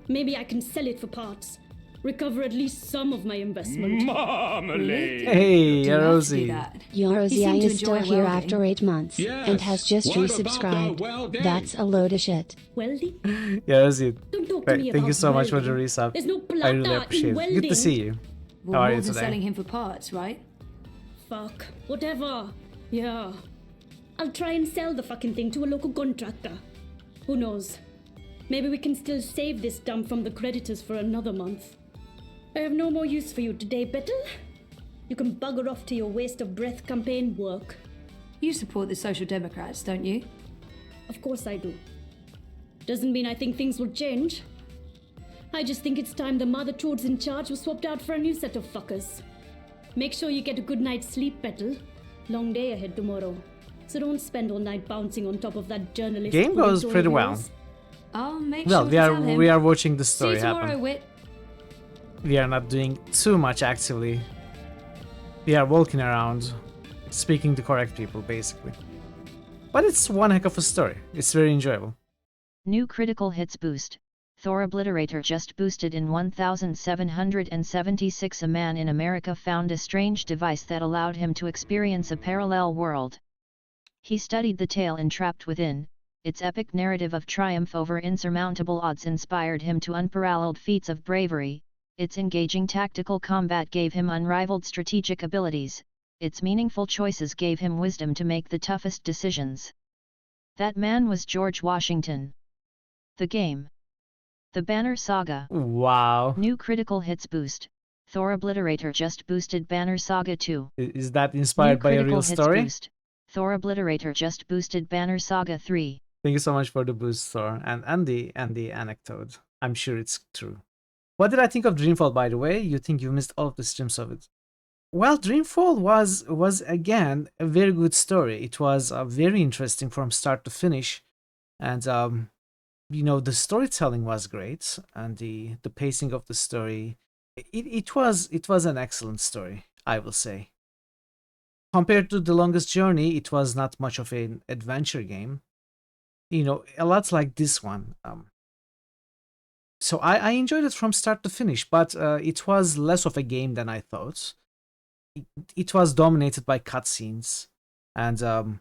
Maybe I can sell it for parts. Recover at least some of my investment. Marmalade! Hey, Rosie. Yorozia is still here after 8 months and has just What about the resubscribed. welding? That's a load of shit. Welding? Yeah, Rosie. Don't talk to me Thank you about so much for the welding. resub. There's no I really plata appreciate in it. Good to see you. Well, How are more you than today? selling him for parts, right? Fuck. Whatever. Yeah. I'll try and sell the fucking thing to a local contractor. Who knows? Maybe we can still save this dump from the creditors for another month. I have no more use for you today, Bettel. You can bugger off to your waste of breath campaign work. You support the Social Democrats, don't you? Of course I do. Doesn't mean I think things will change. I just think it's time the mother trods in charge was swapped out for a new set of fuckers. Make sure you get a good night's sleep, Bettel. Long day ahead tomorrow. So don't spend all night bouncing on top of that journalist. Game goes pretty well. I'll make Well, sure to tell him. we are watching the See story you tomorrow, happen. Wit. We are not doing too much actively. We are walking around, speaking to correct people, basically. But it's one heck of a story. It's very enjoyable. New critical hits boost. Thor Obliterator just boosted in 1776. A man in America found a strange device that allowed him to experience a parallel world. He studied the tale entrapped within. Its epic narrative of triumph over insurmountable odds inspired him to unparalleled feats of bravery. Its engaging tactical combat gave him unrivaled strategic abilities. Its meaningful choices gave him wisdom to make the toughest decisions. That man was George Washington. The game. The Banner Saga. Wow. New critical hits boost. Thor Obliterator just boosted Banner Saga 2. Is that inspired by a real story? Boost. Thor Obliterator just boosted Banner Saga 3. Thank you so much for the boost, Thor, and the anecdote. I'm sure it's true. What did I think of Dreamfall, by the way? You think you missed all of the streams of it? Well, Dreamfall was again a very good story. It was very interesting from start to finish, and you know, the storytelling was great, and the pacing of the story, it was an excellent story, I will say. Compared to The Longest Journey, it was not much of an adventure game. You know, a lot like this one. So I enjoyed it from start to finish, but it was less of a game than I thought. It was dominated by cutscenes, and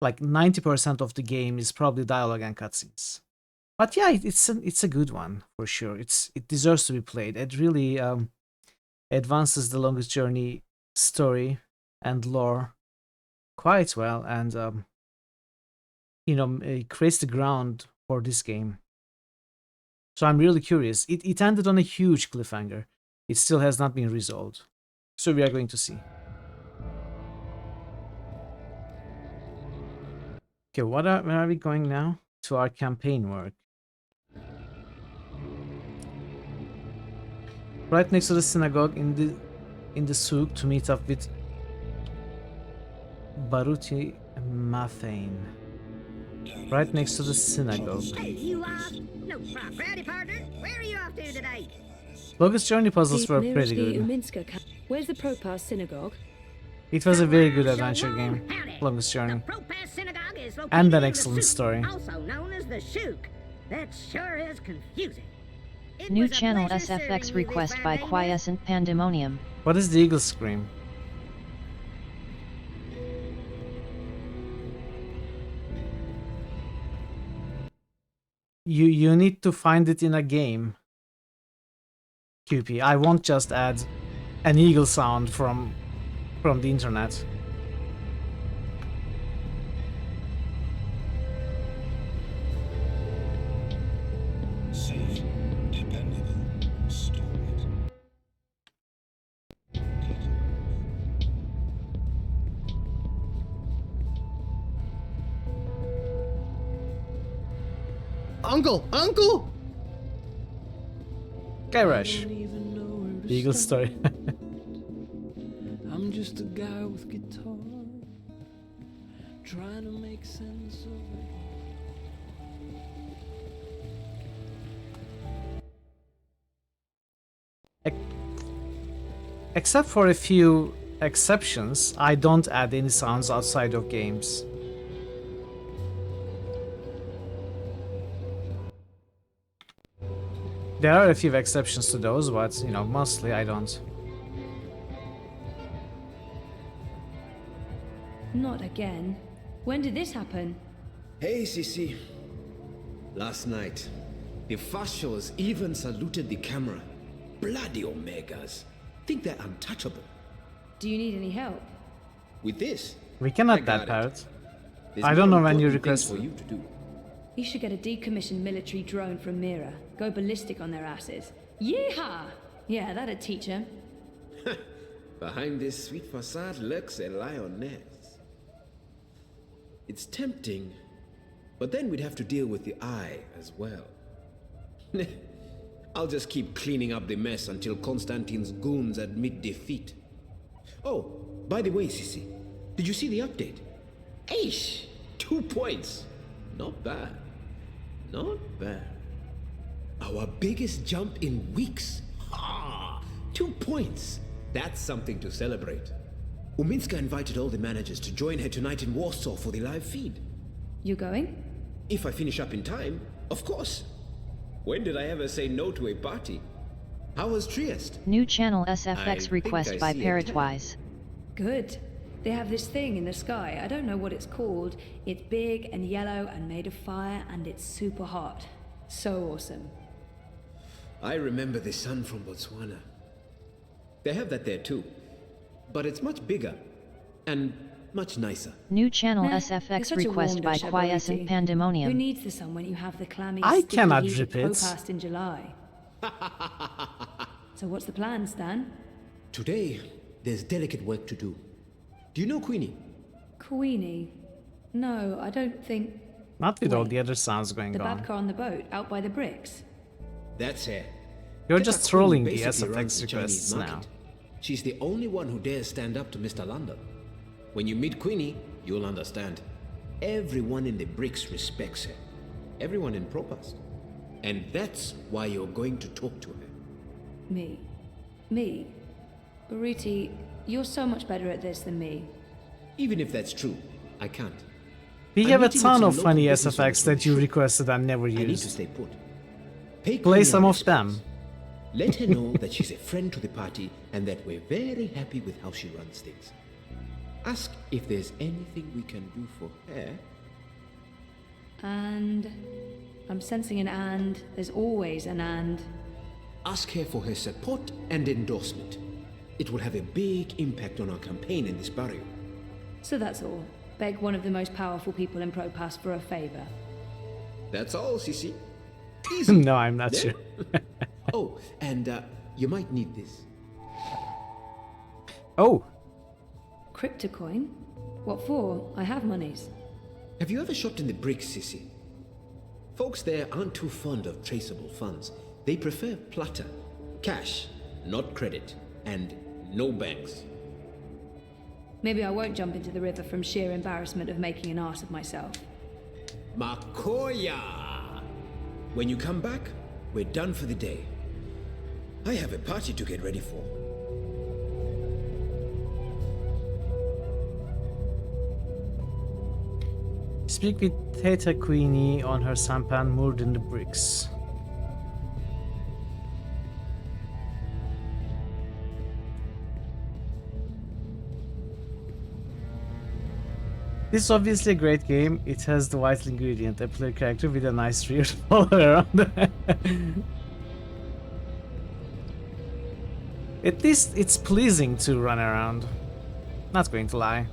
like 90% of the game is probably dialogue and cutscenes. But yeah, it's a good one for sure. It deserves to be played. It really advances The Longest Journey story and lore quite well, and you know, it creates the ground for this game. So I'm really curious. It ended on a huge cliffhanger. It still has not been resolved. So we are going to see. Okay, where are we going now? To our campaign work. Right next to the synagogue in the souk to meet up with Baruti Mathane. Right next to the synagogue. Hey, you off? No problem. Ready, partner? Where are you off to today? Longest Journey puzzles were pretty good. Where's the Propas synagogue? It was a very good adventure game, Longest Journey. And an excellent story. Also known as the Souk. That sure is confusing. New channel SFX request by Quiescent Pandemonium. What is the Eagle Scream? You need to find it in a game, QP. I won't just add an eagle sound from the internet. Safe, dependable, storage. Uncle! Uncle! Garage. Eagle story. I'm just a guy with guitar, trying to make sense of it. Except for a few exceptions, I don't add any sounds outside of games. There are a few exceptions to those, but you know, mostly I don't. Not again. When did this happen? Hey, Sissy. Last night, the Fashos even saluted the camera. Bloody Omegas. Think they're untouchable. Do you need any help? With this? We cannot that part. There's I don't know more when you important things request for you to do. You should get a decommissioned military drone from Mira. Go ballistic on their asses. Yeehaw! Yeah, that'd teach them. Behind this sweet facade lurks a lioness. It's tempting, but then we'd have to deal with the eye as well. I'll just keep cleaning up the mess until Constantine's goons admit defeat. Oh, by the way, Sissy, did you see the update? Aish! 2 points. Not bad. Not bad. Our biggest jump in weeks. Ha! 2 points. That's something to celebrate. Uminska invited all the managers to join her tonight in Warsaw for the live feed. You going? If I finish up in time, of course. When did I ever say no to a party? How was Trieste? New channel SFX request by Parrotwise. Good. They have this thing in the sky. I don't know what it's called. It's big and yellow and made of fire, and it's super hot. So awesome. I remember the sun from Botswana. They have that there too. But it's much bigger. And much nicer. New channel Nah, SFX it's such a request warm by dish, Quiescent Who Pandemonium. needs the sun when you have the clammy, I sticky cannot heat of drip it. Popast in July? So what's the plan, Stan? Today, there's delicate work to do. Do you know Queenie? Queenie? No, I don't think... Not with all the other sounds going The on. Babka on the boat, out by the bricks. That's her. You're Teta just trolling Queen the basically runs SFX the Chinese requests market. now. She's the only one who dares stand up to Mr. London. When you meet Queenie, you'll understand. Everyone in the bricks respects her. Everyone in Propast. And that's why you're going to talk to her. Me? Me? Baruti, you're so much better at this than me. Even if that's true, I can't. We I'm have a meeting with ton some of local funny business owners SFX from that you Shore. requested and never I need to used. stay put. Pay Play Queenie some a of them. respect. Let her know that she's a friend to the party and that we're very happy with how she runs things. Ask if there's anything we can do for her. And... I'm sensing an and. There's always an and. Ask her for her support and endorsement. It will have a big impact on our campaign in this barrio. So that's all. Beg one of the most powerful people in Propass for a favor. That's all, Sissy. Easy. No, I'm not There. sure. Oh, and you might need this. Oh, Cryptocoin? What for? I have monies. Have you ever shopped in the bricks, Sissy? Folks there aren't too fond of traceable funds. They prefer platter. Cash, not credit. And no banks. Maybe I won't jump into the river from sheer embarrassment of making an ass of myself. Makoya! When you come back, we're done for the day. I have a party to get ready for. speak with Theta Queenie on her sampan moored in the bricks. This is obviously a great game. It has the vital ingredient, a player character with a nice rear to follow around. At least it's pleasing to run around. Not going to lie.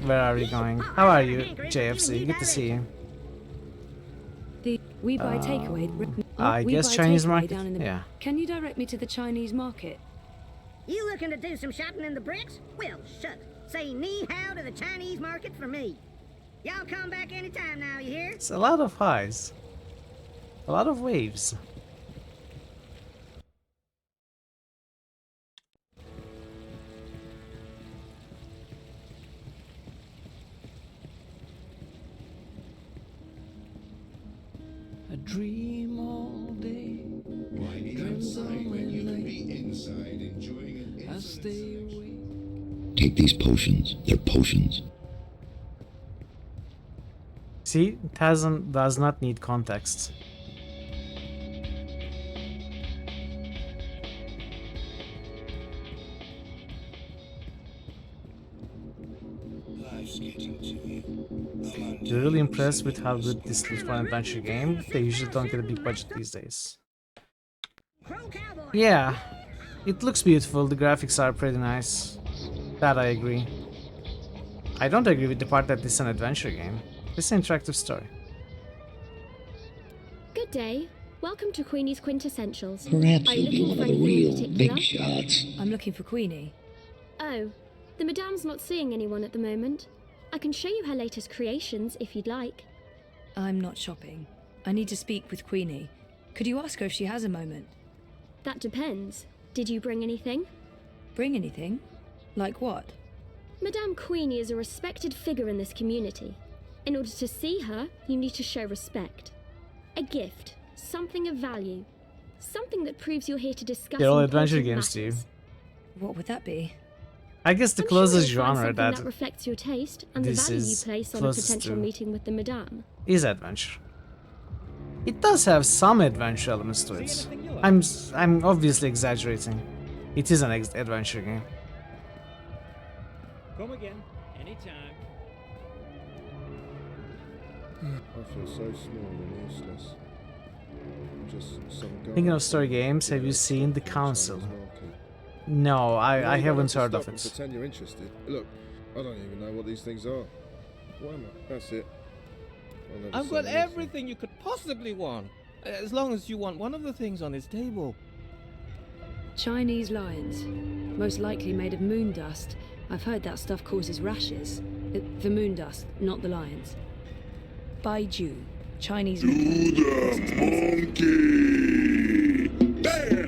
Where are we going? How are you, JFC? Good to see you. We buy takeaway. I We guess buy Chinese takeaway market? down in the- Yeah. Can you direct me to the Chinese market? You looking to do some shopping in the bricks? Well, shucks. Say ni hao to the Chinese market for me. Y'all come back anytime now, you hear? It's a lot of highs. A lot of waves. I dream all day. Why be outside when you can be inside enjoying an I stay awake. Take these potions. They're potions. See, Tazan does not need context. Life's getting to you. You're really impressed with how good this looks for an adventure game. They usually don't get a big budget these days. Yeah, it looks beautiful. The graphics are pretty nice. That I agree. I don't agree with the part that this is an adventure game. It's an interactive story. Good day. Welcome to Queenie's Quintessentials. Perhaps Are you you'll be looking one for of the anything in real particular? big shots. I'm looking for Queenie. Oh, the Madame's not seeing anyone at the moment. I can show you her latest creations if you'd like. I'm not shopping. I need to speak with Queenie. Could you ask her if she has a moment? That depends. Did you bring anything? Bring anything? Like what? Madame Queenie is a respected figure in this community. In order to see her, you need to show respect. A gift, something of value, something that proves you're here to discuss. They're all important adventure games to you. matters. What would that be? I guess the I'm closest sure you'll find genre something that that reflects your taste and the this value you is place on a closest potential to meeting with the Madame. is adventure. It does have some adventure elements to it. I'm obviously exaggerating. It is an adventure game. Come again, anytime. I feel so small and useless. Just some guy. Thinking of story games, have you seen The Council? No, I haven't heard of it. Pretend you're interested. Look, I don't even know what these things are. Why am I? That's it. I've got everything you could possibly want. As long as you want one of the things on this table. Chinese lions. Most likely made of moon dust. I've heard that stuff causes rashes. The moon dust, not the lions. Baiju. Chinese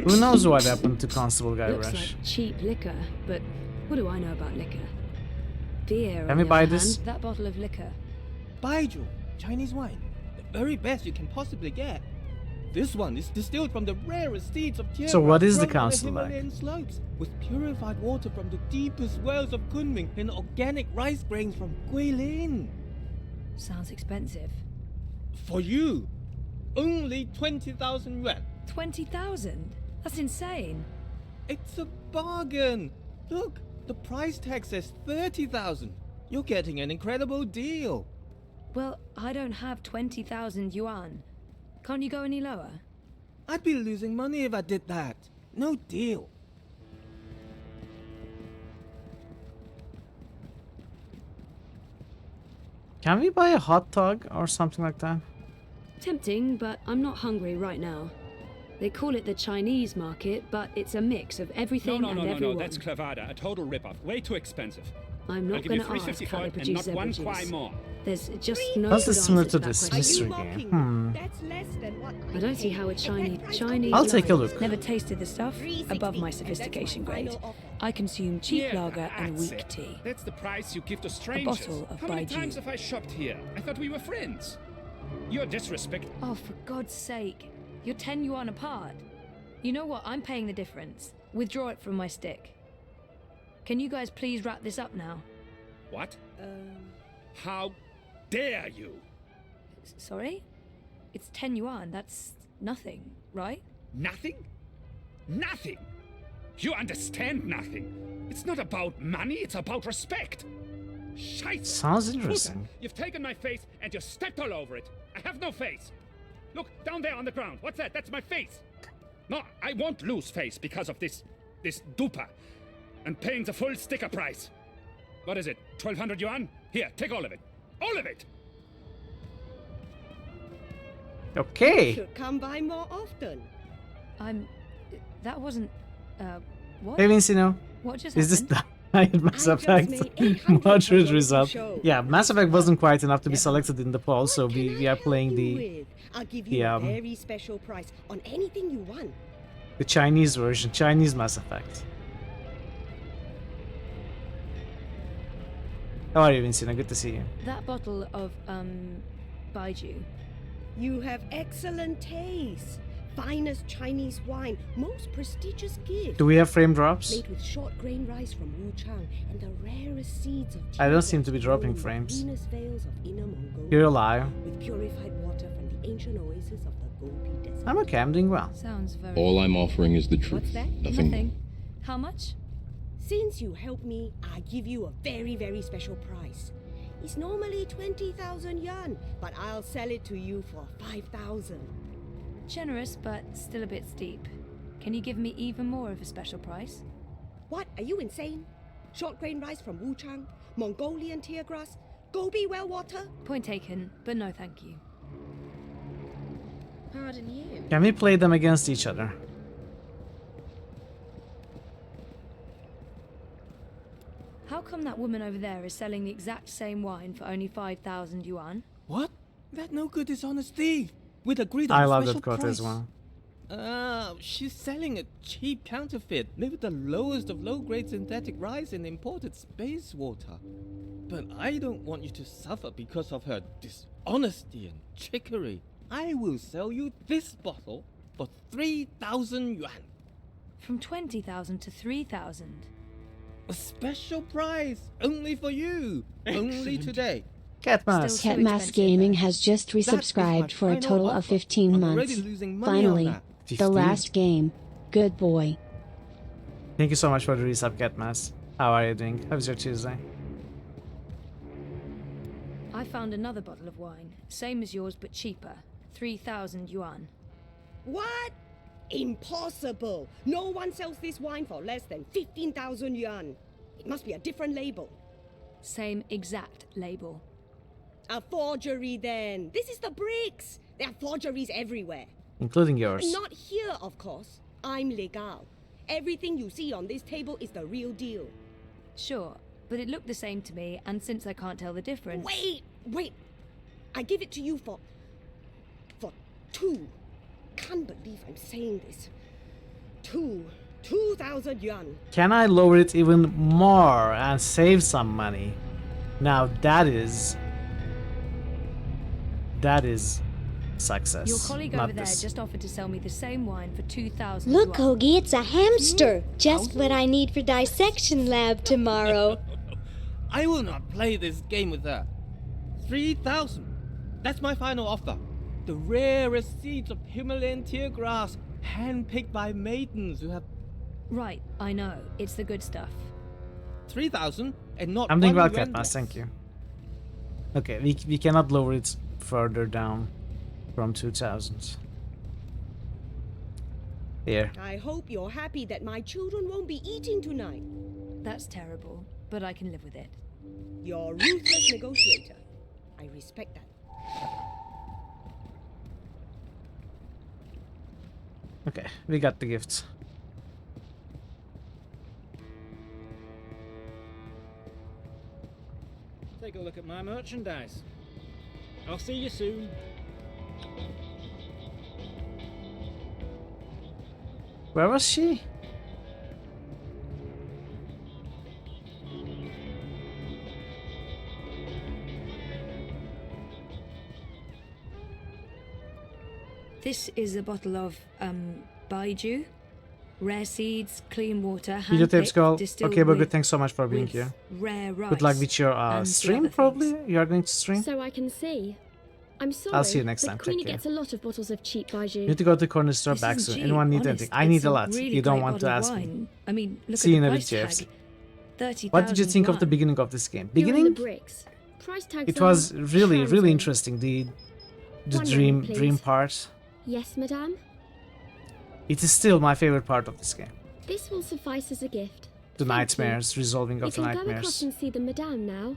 Who knows what happened to Constable Guy Looks Rush? like cheap liquor, but what do I know about liquor? Beer. Can on we the buy other this? hand, that bottle of liquor. Baiju, Chinese wine. The very best you can possibly get. This one is distilled from the rarest seeds of tierra. So what is the grown on council like? Himalayan slopes, with purified water from the deepest wells of Kunming and organic rice grains from Guilin. Sounds expensive. For you, only 20,000 yuan. 20,000? That's insane. It's a bargain. Look, the price tag says 30,000. You're getting an incredible deal. Well, I don't have 20,000 yuan. Can't you go any lower? I'd be losing money if I did that. No deal. Can we buy a hot dog or something like that? Tempting, but I'm not hungry right now. They call it the Chinese market, but it's a mix of everything and everyone. No, that's clavada, a total rip-off. Way too expensive. I'm not going to ask how they produce their one bridges. quai more. There's just no How's good this similar answer to that this question. mystery game? That's less than what I don't see how a Chinese I'll take a lions. look. Never tasted the stuff. Above my sophistication grade. I consume cheap Yeah, lager and that's weak it. tea. That's the price you give to strangers. bottle of How many Baiju. times have I shopped here? I thought we were friends. You're disrespect. Oh, for God's sake. You're 10 yuan apart. You know what? I'm paying the difference. Withdraw it from my stick. Can you guys please wrap this up now? What? How dare you? Sorry? It's 10 yuan. That's nothing, right? Nothing? Nothing? You understand nothing. It's not about money, it's about respect. Scheiße. Sounds interesting. You've taken my face and you stepped all over it. I have no face. Look, down there on the ground. What's that? That's my face. No, I won't lose face because of this duper. And paying the full sticker price. What is it? 1,200 yuan? Here, take all of it. All of it! Okay. should come by more often. That wasn't, what? Hey Vincino, What just is this happened? Mass Effect. Moderate result. Yeah, Mass Effect wasn't quite enough to be selected in the poll, so we are playing the I'll give you a very special price on anything you want. the Chinese version, Chinese Mass Effect. How are you, Vincina? Good to see you. That bottle of, Baiju. You have excellent taste. Finest Chinese wine, most prestigious gift. Do we have frame drops? Made with short grain rice from Wuchang and the rarest seeds of I don't seem to be dropping frames. Venus vales of Inner Mongolia. You're a liar. With purified water from the ancient oasis of the Gobi Desert. I'm okay, I'm doing well. Sounds very... All I'm offering is the truth. What's that? Nothing. How much? Since you helped me, I give you a very, very special price. It's normally 20,000 yuan, but I'll sell it to you for 5,000. Generous, but still a bit steep. Can you give me even more of a special price? What? Are you insane? Short grain rice from Wuchang, Mongolian tear grass, Gobi well water? Point taken, but no thank you. Pardon you. Can we play them against each other? How come that woman over there is selling the exact same wine for only 5,000 yuan? What? That no good dishonest thief. We'd agreed on I a love special that quote price. as well. She's selling a cheap counterfeit made with the lowest of low-grade synthetic rice and imported space water. But I don't want you to suffer because of her dishonesty and trickery. I will sell you this bottle for 3,000 yuan. From 20,000 to 3,000. A special price, only for you, only today. Catmass Gaming has just resubscribed for a total of 15 months. Finally, the last game. Good boy. Thank you so much for the resub, Catmass. How are you doing? How's your Tuesday? I found another bottle of wine, same as yours but cheaper. 3,000 yuan. What? Impossible! No one sells this wine for less than 15,000 yuan. It must be a different label. Same exact label. A forgery then. This is the bricks. There are forgeries everywhere. Including yours. Not here, of course. I'm legal. Everything you see on this table is the real deal. Sure, but it looked the same to me, and since I can't tell the difference... Wait! I give it to you for 2. Can't believe I'm saying this. 2,000 yuan. Can I lower it even more and save some money? Now that is success. Your colleague over there just offered to sell me the same wine for 2,000 Look, yuan. Hoagie, it's a hamster. Just what I need for dissection lab tomorrow. I will not play this game with her. 3,000. That's my final offer. The rarest seeds of Himalayan tear grass, handpicked by maidens who have... Right, I know. It's the good stuff. 3,000 and not I'm thinking one about yuan Catmass, less. thank you. Okay, we cannot lower it further down from 2,000. Here. I hope you're happy that my children won't be eating tonight. That's terrible, but I can live with it. You're a ruthless negotiator. I respect that. Okay, we got the gifts. Take a look at my merchandise. I'll see you soon. Where was she? This is a bottle of, Baiju. Rare seeds, clean water, Videotapes handpicked, girl. distilled Okay, but with, thanks so much for being with here. rare rice. Good luck with your and stream, the other probably? You are going to stream? So I can see. I'm sorry. I'll see you next but time. Take Queenie care. gets a lot of bottles of cheap You Baiju. need to go to the corner store This back isn't soon. cheap, Anyone need honest. anything? I It's need a a lot. really You don't great want to bottle of ask me. wine. I mean, look See you at in the a price bit, tag. Jeffs. 30,000 What did you think of yuan. the beginning of this game? Here are the Beginning? bricks. Price tags It are was really transient. interesting. The One dream moment, please. dream part. Yes, madame. It is still my favorite part of this game. This will suffice as a gift. The Thank you. nightmares, resolving You of the can go across nightmares. and see the madame now.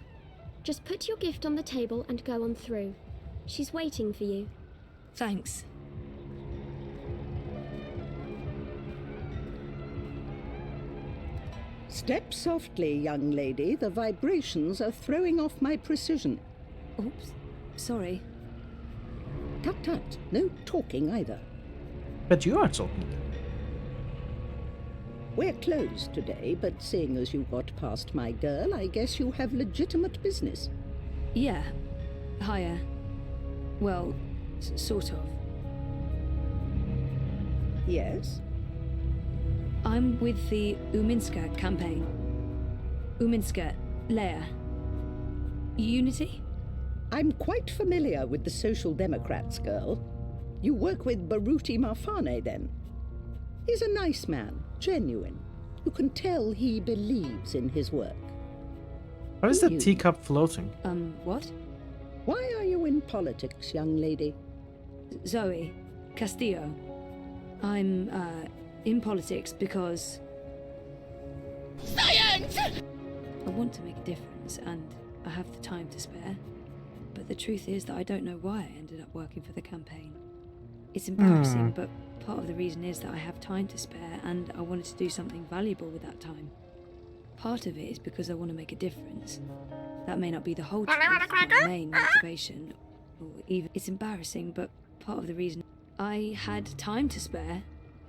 Just put your gift on the table and go on through. She's waiting for you. Thanks. Step softly, young lady. The vibrations are throwing off my precision. Oops. Sorry. Tut tut. No talking either. But you are talking. We're closed today, but seeing as you got past my girl, I guess you have legitimate business. Yeah. Hiya. Well, sort of. Yes? I'm with the Uminska campaign. Uminska, Leia. Unity? I'm quite familiar with the Social Democrats, girl. You work with Baruti Marfane, then? He's a nice man, genuine. You can tell he believes in his work. What is that teacup floating? What? Why are you in politics, young lady? Zoe Castillo. I'm, in politics because... Science! I want to make a difference, and I have the time to spare. But the truth is that I don't know why I ended up working for the campaign. It's embarrassing, but part of the reason is that I have time to spare, and I wanted to do something valuable with that time. Part of it is because I want to make a difference. That may not be the whole truth, the main motivation, or even... It's embarrassing, but part of the reason I had time to spare.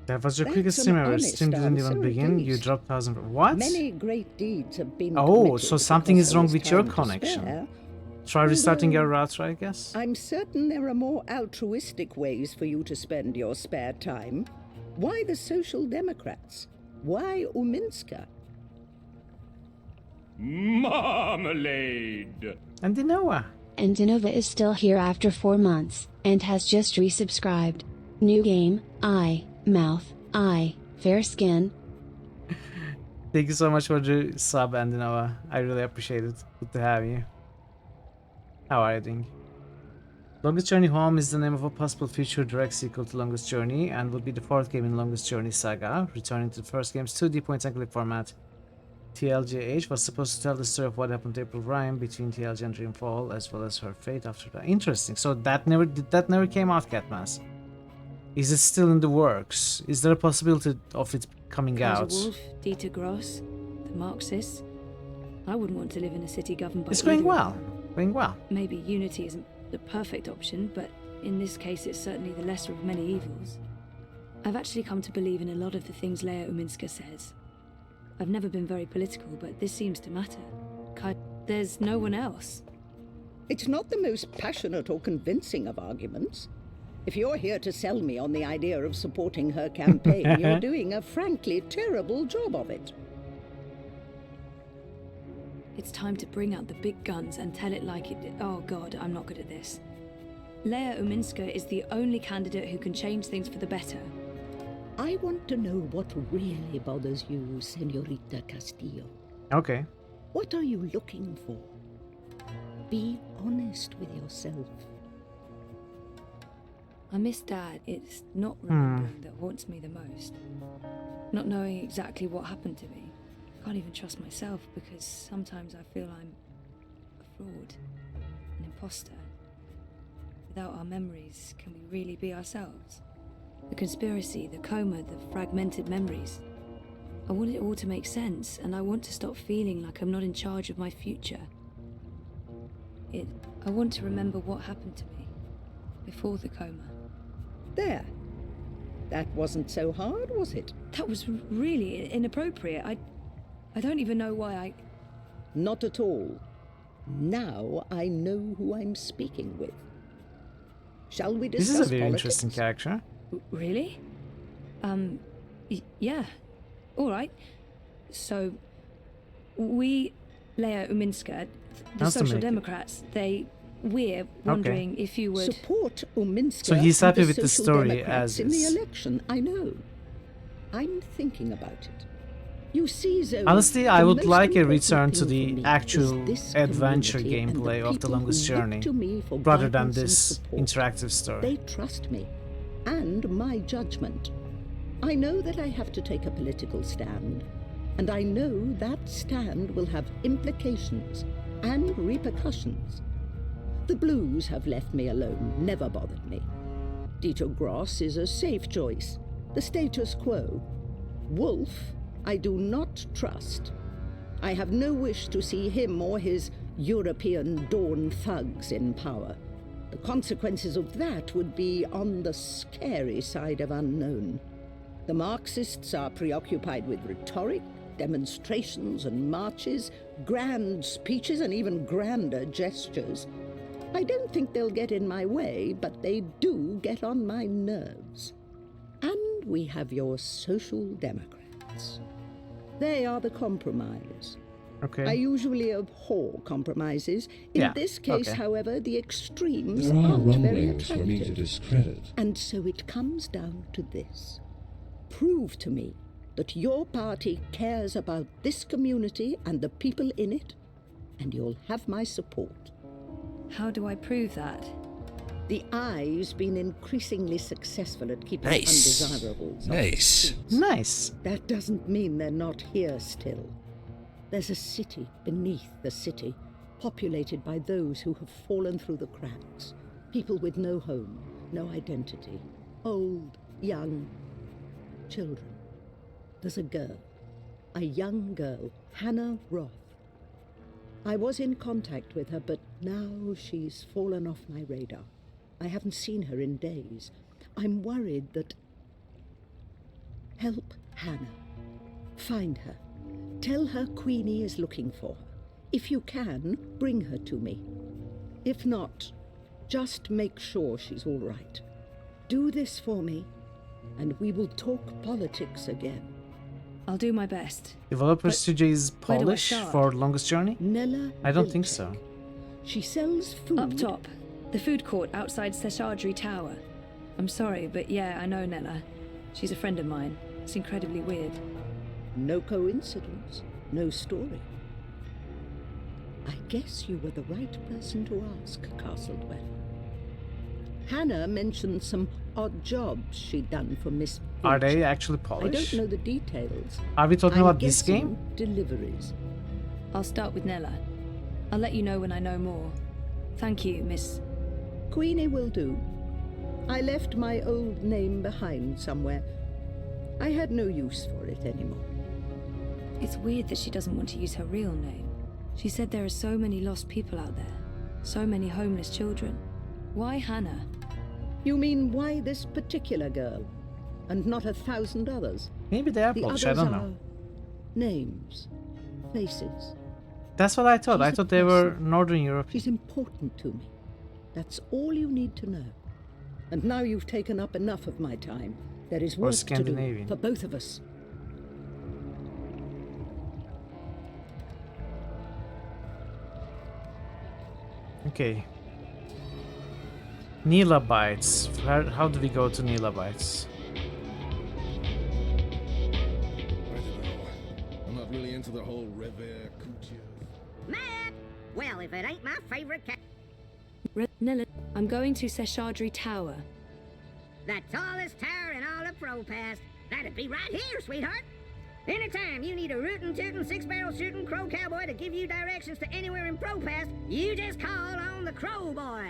That was your quickest stream ever. Stream didn't even begin. You dropped 1,000. What? Many great deeds have been so something is wrong with your connection. Try restarting your router, I guess. I'm certain there are more altruistic ways for you to spend your spare time. Why the Social Democrats? Why Uminska? Marmalade! And Dinova. And Dinova is still here after 4 months, and has just resubscribed. New game, eye, mouth, eye, fair skin. Thank you so much for the sub, Andinova. I really appreciate it. Good to have you. How are you doing? Longest Journey Home is the name of a possible future direct sequel to Longest Journey, and will be the 4th game in Longest Journey saga, returning to the first game's 2D point-and-click format. TLJH was supposed to tell the story of what happened to April Ryan between TLJ and Dreamfall, as well as her fate after that. Interesting. So that never came out, Catmas. Is it still in the works? Is there a possibility of it coming out? Wolf, Dieter Gross, the Marxists. I wouldn't want to live in a city governed by. It's going well. Going well. Maybe unity isn't the perfect option, but in this case it's certainly the lesser of many evils. I've actually come to believe in a lot of the things Leia Uminska says. I've never been very political, but this seems to matter. There's no one else. It's not the most passionate or convincing of arguments. If you're here to sell me on the idea of supporting her campaign, you're doing a frankly terrible job of it. It's time to bring out the big guns and tell it like it... Oh god, I'm not good at this. Leia Uminska is the only candidate who can change things for the better. I want to know what really bothers you, Senorita Castillo. Okay. What are you looking for? Be honest with yourself. I miss Dad. It's not remembering that haunts me the most. Not knowing exactly what happened to me. I can't even trust myself because sometimes I feel I'm a fraud, an imposter. Without our memories, can we really be ourselves? The conspiracy, the coma, the fragmented memories. I want it all to make sense, and I want to stop feeling like I'm not in charge of my future. I want to remember what happened to me before the coma. There. That wasn't so hard, was it? That was really inappropriate. I don't even know why I... Not at all. Now I know who I'm speaking with. Shall we discuss This is a very politics? interesting character. Really? Yeah. All right. So, we, Leia Uminska, the Social Democrats, we're wondering if you would... Support Uminska. So he's happy with the Social story Democrats as in the is. election, I know. I'm thinking about it. You see, Zoe, Honestly, I the would most like a important return to thing for the me actual is this adventure community and gameplay of the people who Longest look Journey, to me for rather than guidance and this support. interactive story. They trust me and my judgment. I know that I have to take a political stand, and I know that stand will have implications and repercussions. The Blues have left me alone, never bothered me. Dieter Gross is a safe choice, the status quo. Wolf I do not trust. I have no wish to see him or his European Dawn thugs in power. The consequences of that would be on the scary side of unknown. The Marxists are preoccupied with rhetoric, demonstrations and marches, grand speeches and even grander gestures. I don't think they'll get in my way, but they do get on my nerves. And we have your Social Democrats. They are the compromise. Okay. I usually abhor compromises. In this case, however, the extremes There are aren't very rumblings for me to attractive. discredit. And so it comes down to this. Prove to me that your party cares about this community and the people in it, and you'll have my support. How do I prove that? The Eye's been increasingly successful at keeping Nice. undesirables off Nice. the streets. Nice. That doesn't mean they're not here still. There's a city beneath the city, populated by those who have fallen through the cracks. People with no home, no identity. Old, young, children. There's a girl. A young girl, Hannah Roth. I was in contact with her, but now she's fallen off my radar. I haven't seen her in days. I'm worried that... Help Hannah. Find her. Tell her Queenie is looking for her. If you can, bring her to me. If not, just make sure she's all right. Do this for me, and we will talk politics again. I'll do my best. Developer Studio is where do I Polish start? for Longest Journey? Nella I don't think Vilcek. so. She sells food... Up top, the food court outside Seshadri Tower. I'm sorry, but yeah, I know Nella. She's a friend of mine. It's incredibly weird. No coincidence, no story. I guess you were the right person to ask, Castledwell. Hannah mentioned some odd jobs she'd done for Miss Are they Vilcek. actually I Polish? don't know the details. Are we talking I'm about this guessing game? Deliveries. I'll start with Nella. I'll let you know when I know more. Thank you, Miss... Queenie will do. I left my old name behind somewhere. I had no use for it anymore. It's weird that she doesn't want to use her real name. She said there are so many lost people out there. So many homeless children. Why Hannah? You mean why this particular girl? And not 1,000 others? Maybe they are The Polish, I others don't know. are names, faces. That's what I thought. I She's a thought they were person. Northern Europe. She's important to me. That's all you need to know. And now you've taken up enough of my time. There is Or work to do Scandinavian. for both of us. Okay. Nila Bites. How do we go to Nila Bites? I don't know. I'm not really into the whole revere couture. Map! Well, if it ain't my favorite Nella, I'm going to Seshadri Tower. The tallest tower in all of Propast. That'd be right here, sweetheart. Anytime you need a rootin' tootin' six-barrel shooting crow cowboy to give you directions to anywhere in Propast, you just call on the Crow Boy.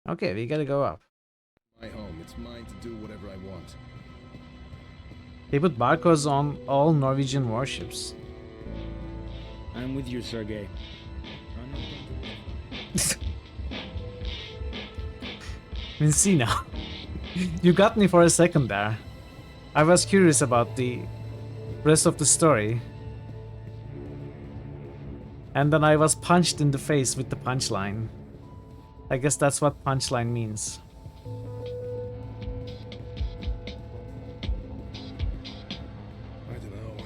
Okay, we gotta go up. My home. It's mine to do whatever I want. They put barcodes on all Norwegian warships. I'm with you, Sergey. Vincina. You got me for a second there. I was curious about the rest of the story. And then I was punched in the face with the punchline. I guess that's what punchline means. I don't know.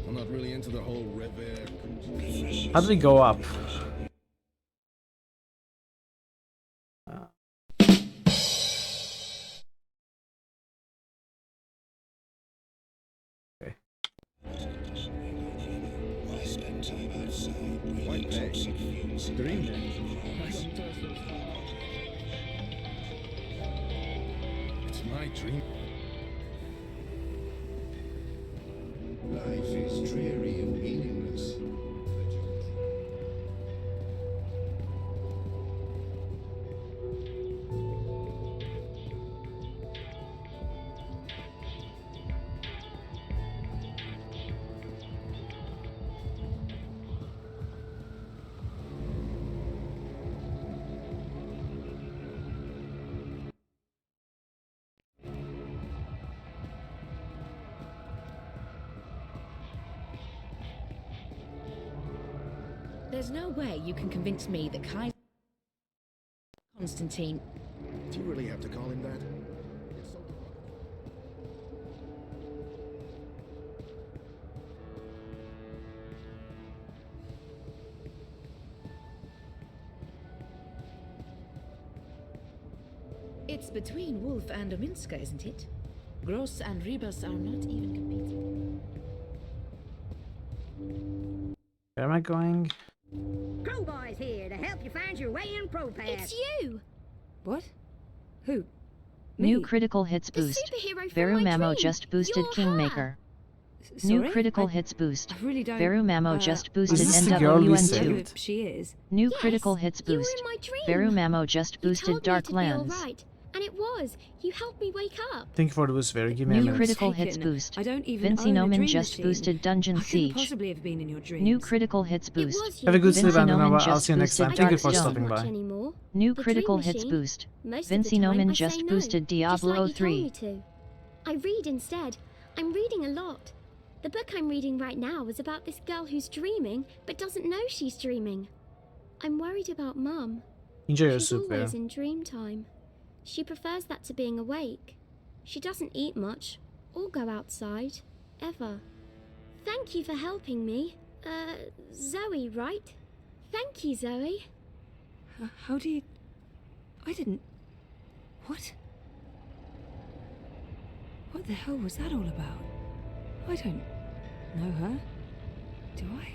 I'm not really into the whole revere couture. How do we go up? Okay. White Bay. It's my dream. Life is dreary and meaningless. There's no way you can convince me that Kaiser Constantine... Do you really have to call him that? It's between Wolf and Ominska, isn't it? Gross and Rebus are not even competing. Where am I going? Crowboy's here to help you find your way in ProPass. It's you! What? Who? New critical hits boost. Veru Mamo just boosted Kingmaker. New critical hits boost. really don't, Veru Mamo just boosted Is this the girl we saved? NWN2. She is. New Yes, critical hits you were boost. in my dream. Veru Mamo just You boosted told me Dark it'd be Lands. all right, and it was. You helped me wake up. Thank you for the boost, Very. Give me a New minute. critical hits Taken. boost. I don't even Vinci own a Nomen dream just machine. boosted Dungeon I couldn't Siege. possibly have been in your dreams. New critical hits boost. was you. Have a good Vinci sleep, and Nomen I'll just see you next time. boosted Thank you for Dark stopping Stone. by. Anymore. New The critical dream hits machine, boost. most of Vinci the time, Nomen I just say no, boosted just Diablo like you told 3. me to. I read instead. I'm reading a lot. The book I'm reading right now is about this girl who's dreaming, but doesn't know she's dreaming. I'm worried about Mum. Enjoy your She's soup, Vera. always in dream time. She prefers that to being awake. She doesn't eat much, or go outside, ever. Thank you for helping me. Zoe, right? Thank you, Zoe. How do you... I didn't... What? What the hell was that all about? I don't know her. Do I?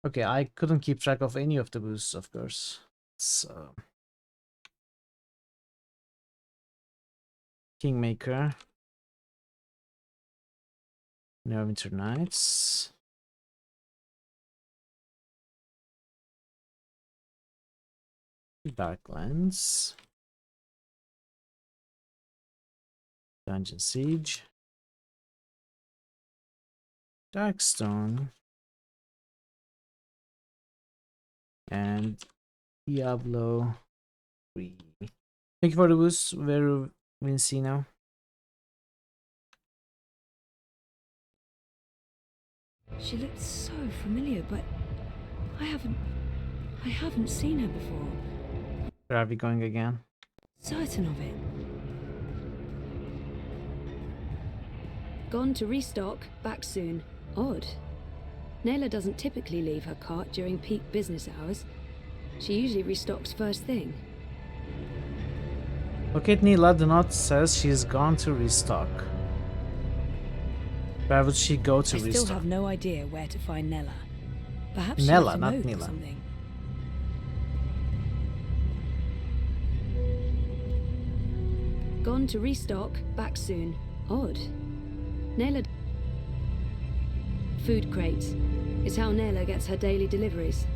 Okay, I couldn't keep track of any of the boosts, of course. So... Kingmaker. Neverwinter Nights. Darklands. Dungeon Siege. Darkstone. And Diablo 3. Thank you for the boost, Veru Vincino. She looked so familiar, but I haven't seen her before. Where are we going again? Certain of it. Gone to restock, back soon. Odd. Nayla doesn't typically leave her cart during peak business hours. She usually restocks first thing. Locate Nila. The note says she's gone to restock. Where would she go to I still restock? have no idea where to find Nella. Perhaps Nella, she not moved or Nila. something. Gone to restock, back soon. Odd. Nayla... Food crates. It's how Nayla gets her daily deliveries.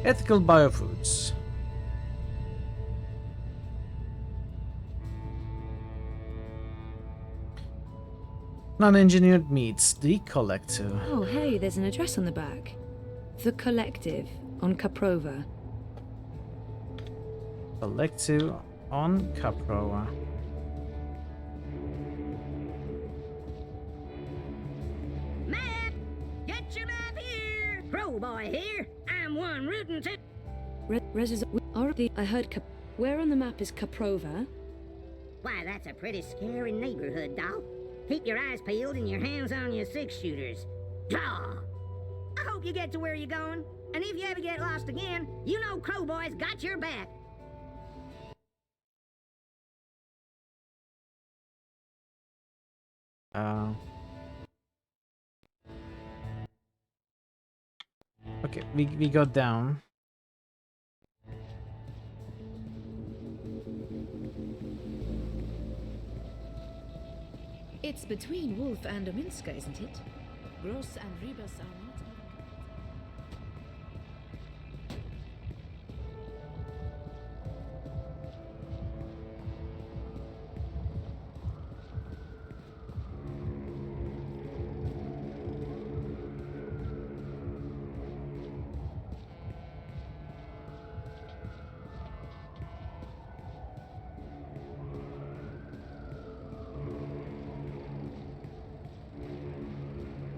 Ethical biofoods. Non-engineered meats. The Collective. Oh, hey, there's an address on the back. The Collective, on Caprova. Collective on Caprova. Map! Get your map here! Crowboy here. I'm one rootin' to... I heard Where on the map is Caprova? Why, that's a pretty scary neighborhood, doll. Keep your eyes peeled and your hands on your six-shooters. Draw! I hope you get to where you're going. And if you ever get lost again, you know Crowboy's got your back. Okay, we go down. It's between Wolf and Ominska, isn't it? Gross and Rebus are not even...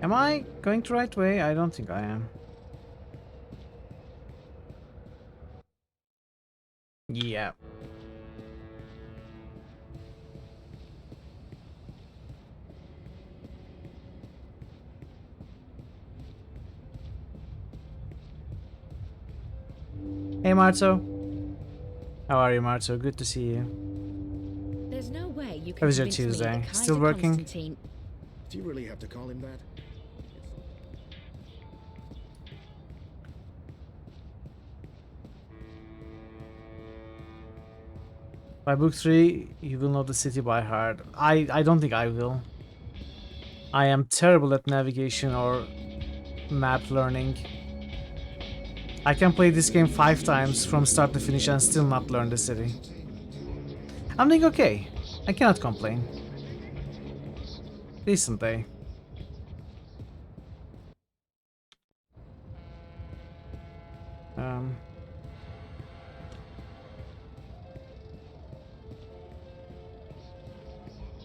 Am I going the right way? I don't think I am. Yeah. Hey Marto. How are you, Marto? Good to see you. There's no way you can How was your convince me Tuesday? that Still Kaiser working? Constantine... Do you really have to call him that? By book 3, you will know the city by heart. I don't think I will. I am terrible at navigation or map learning. I can play this game 5 times from start to finish and still not learn the city. I'm doing okay. I cannot complain. Decent day.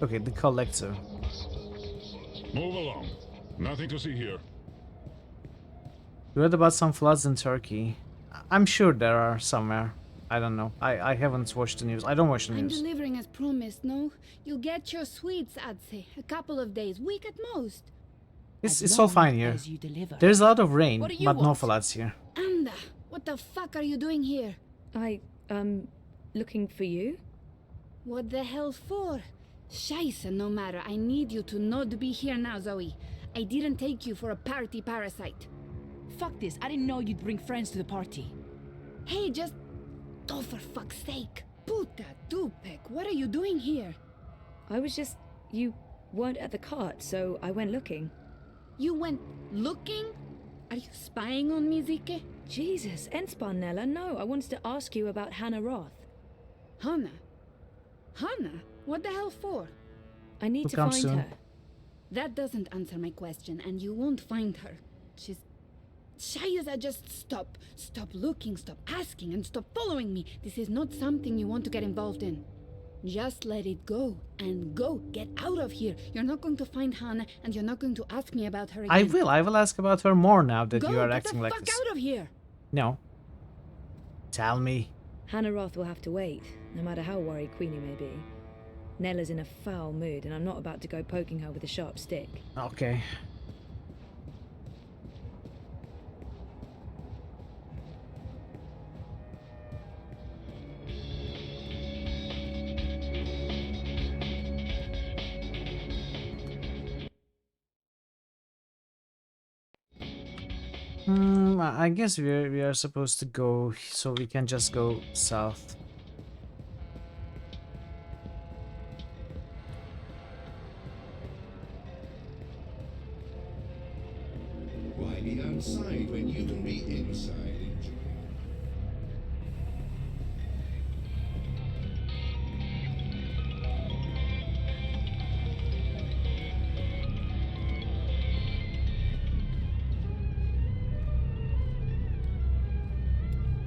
Okay, the collector. Move along. Nothing to see here. You read about some floods in Turkey. I'm sure there are somewhere. I don't know. I haven't watched the news. I don't watch the I'm news. delivering as promised, no? You'll get your sweets, I'd say. A couple of days, week at most. It's all fine here. There's a lot of rain, What do you but no want? floods here. Anda, what the fuck are you doing here? Looking for you? What the hell for? Scheisse, no matter. I need you to not be here now, Zoe. I didn't take you for a party parasite. Fuck this, I didn't know you'd bring friends to the party. Hey, just... Oh, for fuck's sake. Puta Dupek, what are you doing here? I was just... You weren't at the cart, so I went looking. You went looking? Are you spying on me, Zike? Jesus, Ensparnella, no. I wanted to ask you about Hannah Roth. Hannah? Hannah? What the hell for? I need to find her. That doesn't answer my question, and you won't find her. She's... Shaiza, just stop. Stop looking, stop asking, and stop following me. This is not something you want to get involved in. Just let it go, and go. Get out of here. You're not going to find Hannah, and you're not going to ask me about her again. I will ask about her more now that you are get acting the like fuck this. out of here! No. Tell me. Hannah Roth will have to wait, no matter how worried Queenie may be. Nella's in a foul mood, and I'm not about to go poking her with a sharp stick. Okay. I guess we are supposed to go, so we can just go south. Why be outside when you can be inside?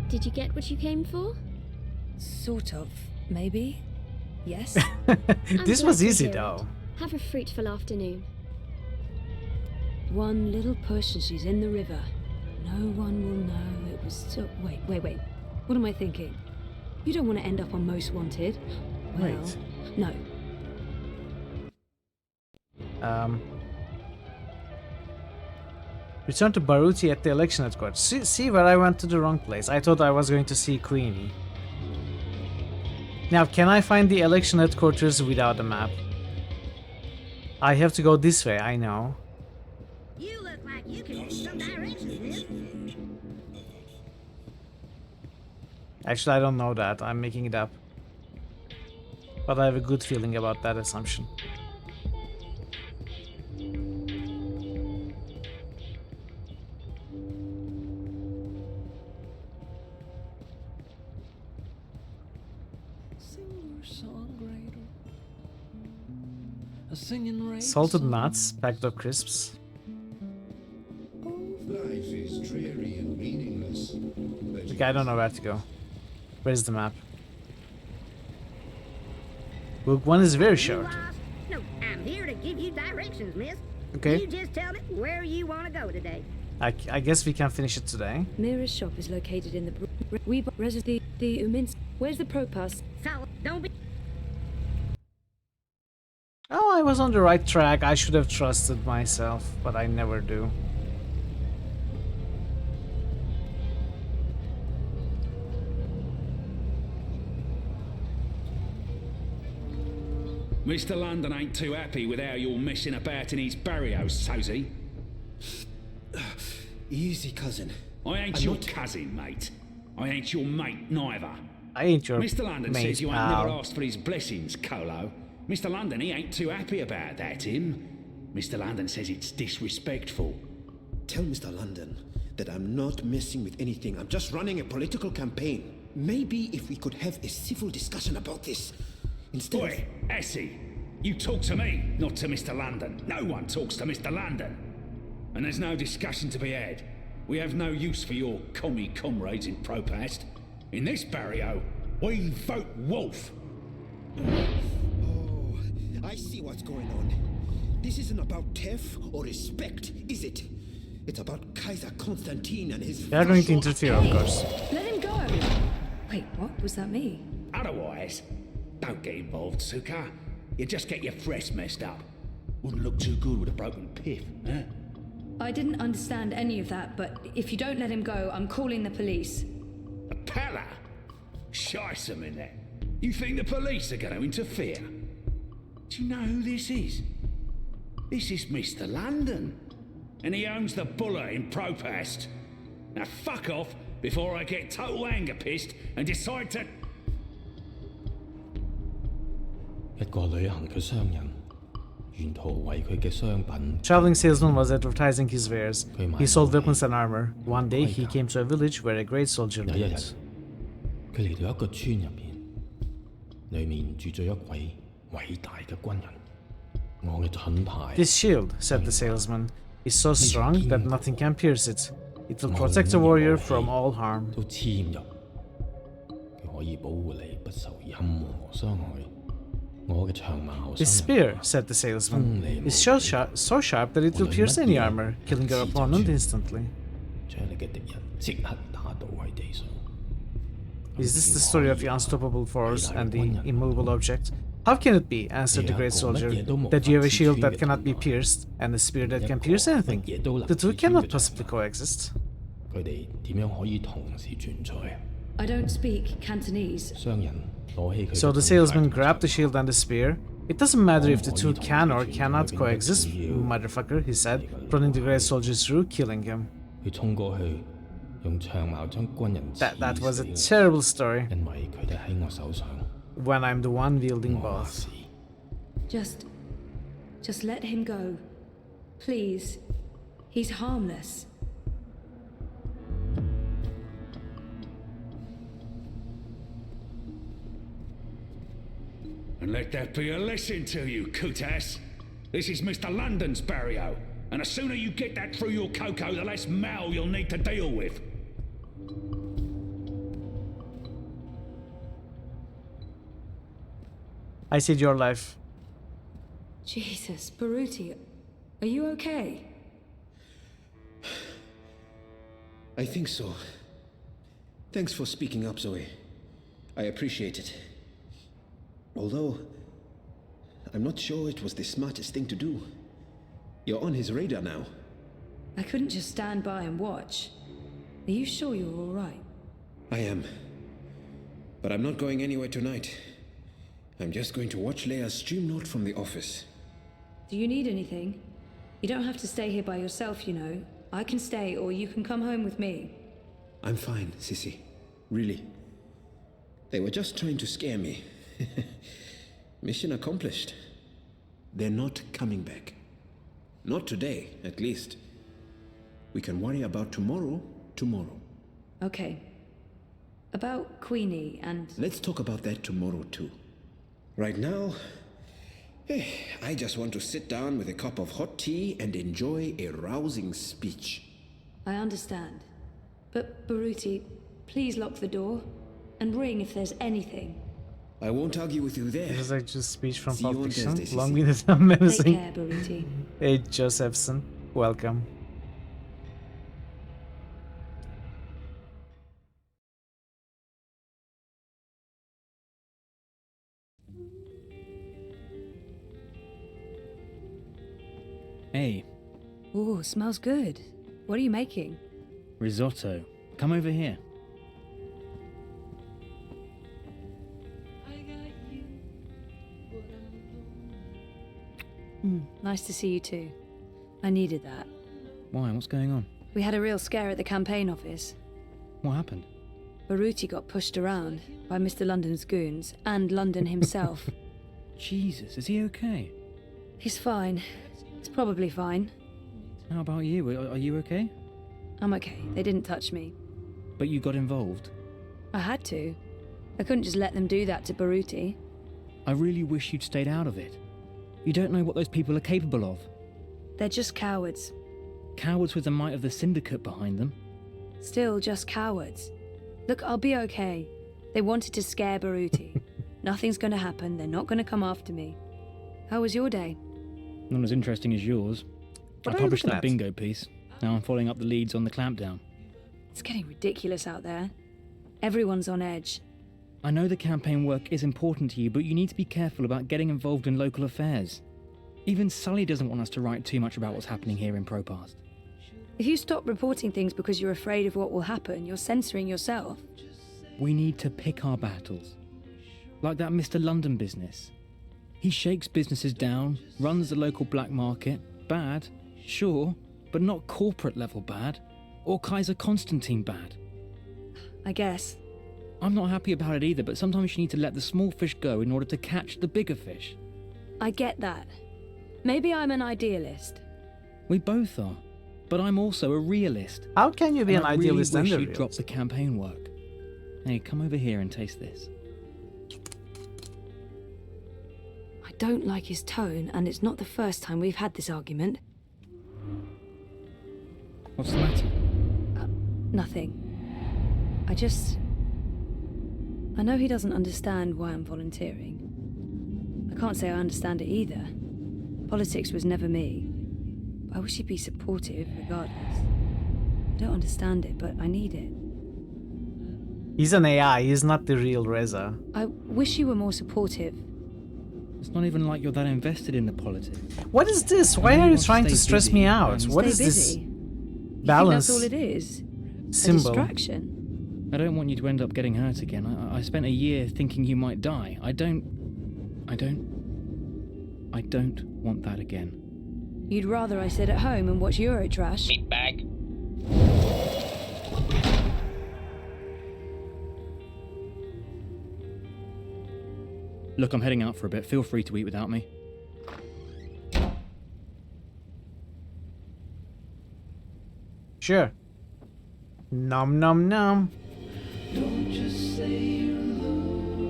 Did you get what you came for? Sort of, maybe. Yes? This was easy though. Have a fruitful afternoon. One little push and she's in the river. No one will know it was so... Wait. What am I thinking? You don't want to end up on Most Wanted. Well, Wait. No. Return to Baruti at the election headquarters. See where I went to the wrong place. I thought I was going to see Queenie. Now, can I find the election headquarters without a map? I have to go this way, I know. You look like you can use some directions, miss. Actually, I don't know that. I'm making it up. But I have a good feeling about that assumption. Salted nuts, packed up crisps. Life is dreary and meaningless. Okay, I don't know where to go. Where's the map? Book 1 is very short. No, I'm here to give you directions, miss. Okay. You just tell me where you want to go today. I guess we can finish it today. Mira's shop is located in the the Umins. Where's the Propass? So, don't be... Oh, I was on the right track. I should have trusted myself, but I never do. Mr. London ain't too happy with how you're messing about in his barrios, so's he? Easy, cousin. I ain't your cousin, mate. I ain't your mate, neither. I ain't your Mr. London mate, says you ain't pal. never asked for his blessings, Colo. Mr. London, he ain't too happy about that, him. Mr. London says it's disrespectful. Tell Mr. London that I'm not messing with anything. I'm just running a political campaign. Maybe if we could have a civil discussion about this. Instead Oi, Essie, you talk to me, not to Mr. London. No one talks to Mr. London. And there's no discussion to be had. We have no use for your commie comrades in Propast. In this barrio, we vote wolf. Oh, I see what's going on. This isn't about Tef or respect, is it? It's about Kaiser Constantine and his... They are going to interfere, of course. Let him go! Wait, what? Was that me? Otherwise, don't get involved, Suka. You just get your fresh messed up. Wouldn't look too good with a broken pith, huh? I didn't understand any of that, but if you don't let him go, I'm calling the police. A pala? Shice them in there. You think the police are going to interfere? Do you know who this is? This is Mr. London. And he owns the Buller in Propast. Now fuck off before I get total anger pissed and decide to... 一個旅行嘅商人，沿途為佢嘅商品。 Traveling salesman was advertising his wares. He sold weapons and armor. One day he came to a village where a great soldier 有一日， lived. 佢嚟到一個村入邊，裏面住咗一位偉大嘅軍人。我嘅盾牌。 This shield, said the salesman, is so strong that nothing can pierce it. It will protect a warrior from all harm. 都黐入，佢可以保護你不受任何傷害。 His spear, said the salesman, is so sharp that it will pierce any armor, killing your opponent instantly. Is this the story of the unstoppable force and the immovable object? How can it be, answered the great soldier, that you have a shield that cannot be pierced and a spear that can pierce anything? The two cannot possibly coexist. I don't speak Cantonese. So the salesman grabbed the shield and the spear. It doesn't matter if the two can or cannot coexist, motherfucker, he said, running the great soldier through, killing him. That was a terrible story. When I'm the one wielding both. Just let him go. Please. He's harmless. And let that be a lesson to you, Kutas. This is Mr. London's barrio, and the sooner you get that through your cocoa, the less mal you'll need to deal with. I saved your life. Jesus, Baruti, are you okay? I think so. Thanks for speaking up, Zoe. I appreciate it. Although, I'm not sure it was the smartest thing to do. You're on his radar now. I couldn't just stand by and watch. Are you sure you're all right? I am. But I'm not going anywhere tonight. I'm just going to watch Leia's stream note from the office. Do you need anything? You don't have to stay here by yourself, you know. I can stay, or you can come home with me. I'm fine, Sissy. Really. They were just trying to scare me. Mission accomplished. They're not coming back. Not today, at least. We can worry about tomorrow. Okay. About Queenie and... Let's talk about that tomorrow too. Right now, I just want to sit down with a cup of hot tea and enjoy a rousing speech. I understand. But, Baruti, please lock the door. And ring if there's anything. I won't argue with you there. This is actually a speech from See you Pulp on Fiction. Thursday, Long Sissy. minute and menacing. Take care, Baruti. Hey, Josephson. Welcome. Hey. Ooh, smells good. What are you making? Risotto. Come over here. Nice to see you too. I needed that. Why? What's going on? We had a real scare at the campaign office. What happened? Baruti got pushed around by Mr. London's goons and London himself. Jesus, is he okay? He's fine. He's probably fine. How about you? Are you okay? I'm okay. They didn't touch me. But you got involved. I had to. I couldn't just let them do that to Baruti. I really wish you'd stayed out of it. You don't know what those people are capable of. They're just cowards. Cowards with the might of the syndicate behind them. Still just cowards. Look, I'll be okay. They wanted to scare Baruti. Nothing's gonna happen. They're not gonna come after me. How was your day? Not as interesting as yours. What I are you published looking that at? bingo piece. Now I'm following up the leads on the clampdown. It's getting ridiculous out there. Everyone's on edge. I know the campaign work is important to you, but you need to be careful about getting involved in local affairs. Even Sully doesn't want us to write too much about what's happening here in Propast. If you stop reporting things because you're afraid of what will happen, you're censoring yourself. We need to pick our battles. Like that Mr. London business. He shakes businesses down, runs the local black market. Bad, sure, but not corporate level bad. Or Kaiser Constantine bad. I guess. I'm not happy about it either, but sometimes you need to let the small fish go in order to catch the bigger fish. I get that. Maybe I'm an idealist. We both are. But I'm also a realist. How can you be an idealist I and really a wish you'd drop realist? the campaign work. Hey, come over here and taste this. I don't like his tone, and it's not the first time we've had this argument. What's the matter? Nothing. I know he doesn't understand why I'm volunteering. I can't say I understand it either. Politics was never me. I wish he'd be supportive, regardless. I don't understand it, but I need it. He's an AI, he's not the real Reza. I wish you were more supportive. It's not even like you're that invested in the politics. What is this? Why are you trying to stress me out? What is this balance You think that's all it is? symbol? A distraction. I don't want you to end up getting hurt again. I spent a year thinking you might die. I don't want that again. You'd rather I sit at home and watch Eurotrash? Meatbag. Look, I'm heading out for a bit. Feel free to eat without me. Sure. Nom nom nom.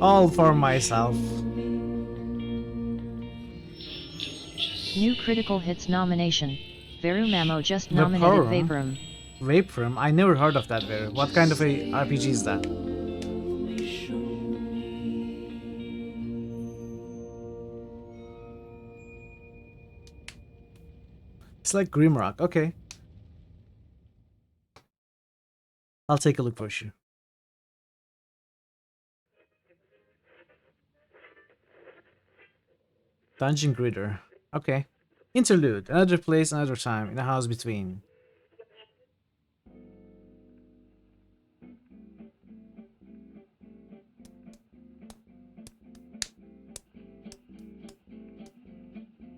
All for myself. New Critical Hits nomination. Veru Mamo just The nominated Vaporum? Vaporum. Vaporum? I never heard of that Veru. What kind of a RPG is that? It's like Grimrock. Okay. I'll take a look for sure. Dungeon Gridder. Okay. Interlude. Another place, another time. In a house between.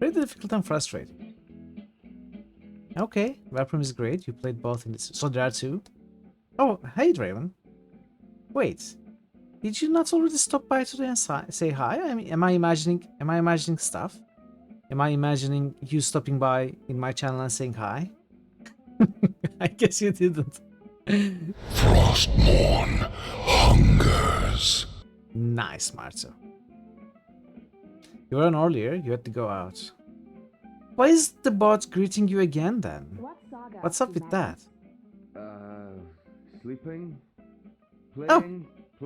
Very difficult and frustrating. Okay. Vaporum is great. You played both in this. So there are two. Oh, hey Draven. Wait. Did you not already stop by today and say hi? I mean, am I imagining stuff? Am I imagining you stopping by in my channel and saying hi? I guess you didn't. Frostmourne hungers. Nice, Marto. You were on earlier, you had to go out. Why is the bot greeting you again then? What's up with that? Sleeping? Oh,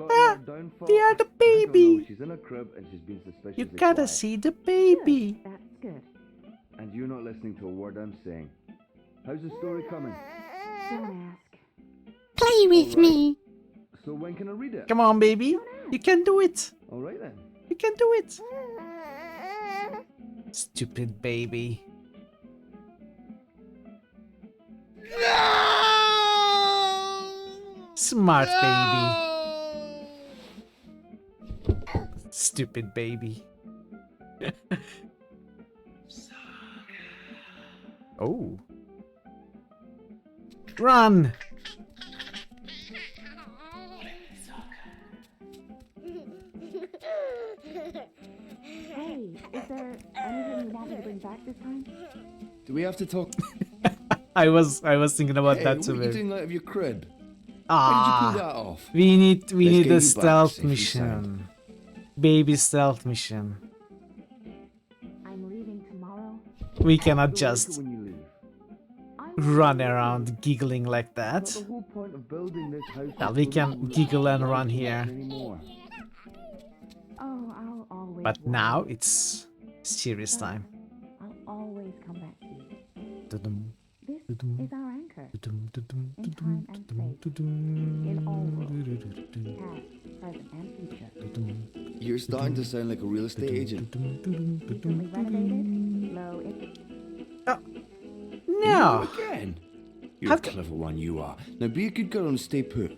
plotting our downfall. We are the I don't baby. know, she's in a crib and she's been suspiciously You gotta quiet. see the baby. That's good. And you're not listening to a word I'm saying. How's the story coming? Don't ask. Play with me. So when can I read it? Come on, baby. You can do it. All right then. You can do it. Stupid baby. Smart baby. Stupid baby. Oh. Run! Hey, is there anything you want me to bring back this time? Do we have to talk? I was thinking about Hey, that what too. are you doing out of your crib? Ah, How did you pull that off? we need Let's a get you back stealth safe and mission. Baby stealth mission. I'm leaving tomorrow. We cannot Don't like it just when you leave. run around giggling like that. But the whole point of building this house Well, is we so can that giggle and don't run have to here. watch anymore. Oh, I'll always. But worry. now it's serious time. I'll always come back to you. Dudum, This dudum, is our anchor. dudum, dudum, In dudum, time and dudum, space. dudum, In all worlds. dudum, Past, present, and future. dudum, You're starting to sound like a real estate agent. dudum, dudum, Recently renovated. Low. No! You again? You're How a clever one, you are. Now be a good girl and stay put.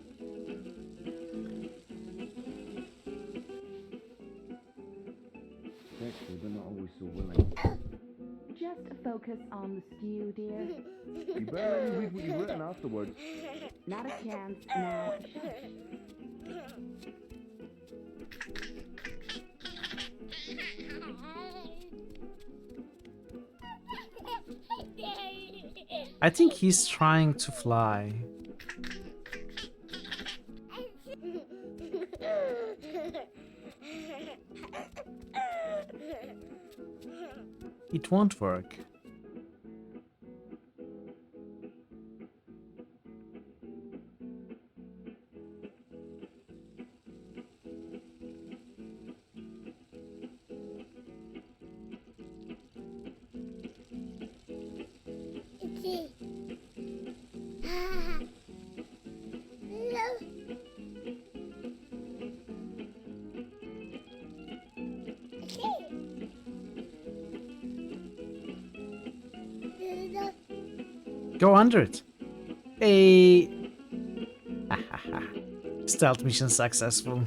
Sexy, but not always so willing. Just focus on the stew, dear. You better let me read what you've written afterwards. Not a chance now. I think he's trying to fly. It won't work. Go under it. Hey. Stealth mission successful.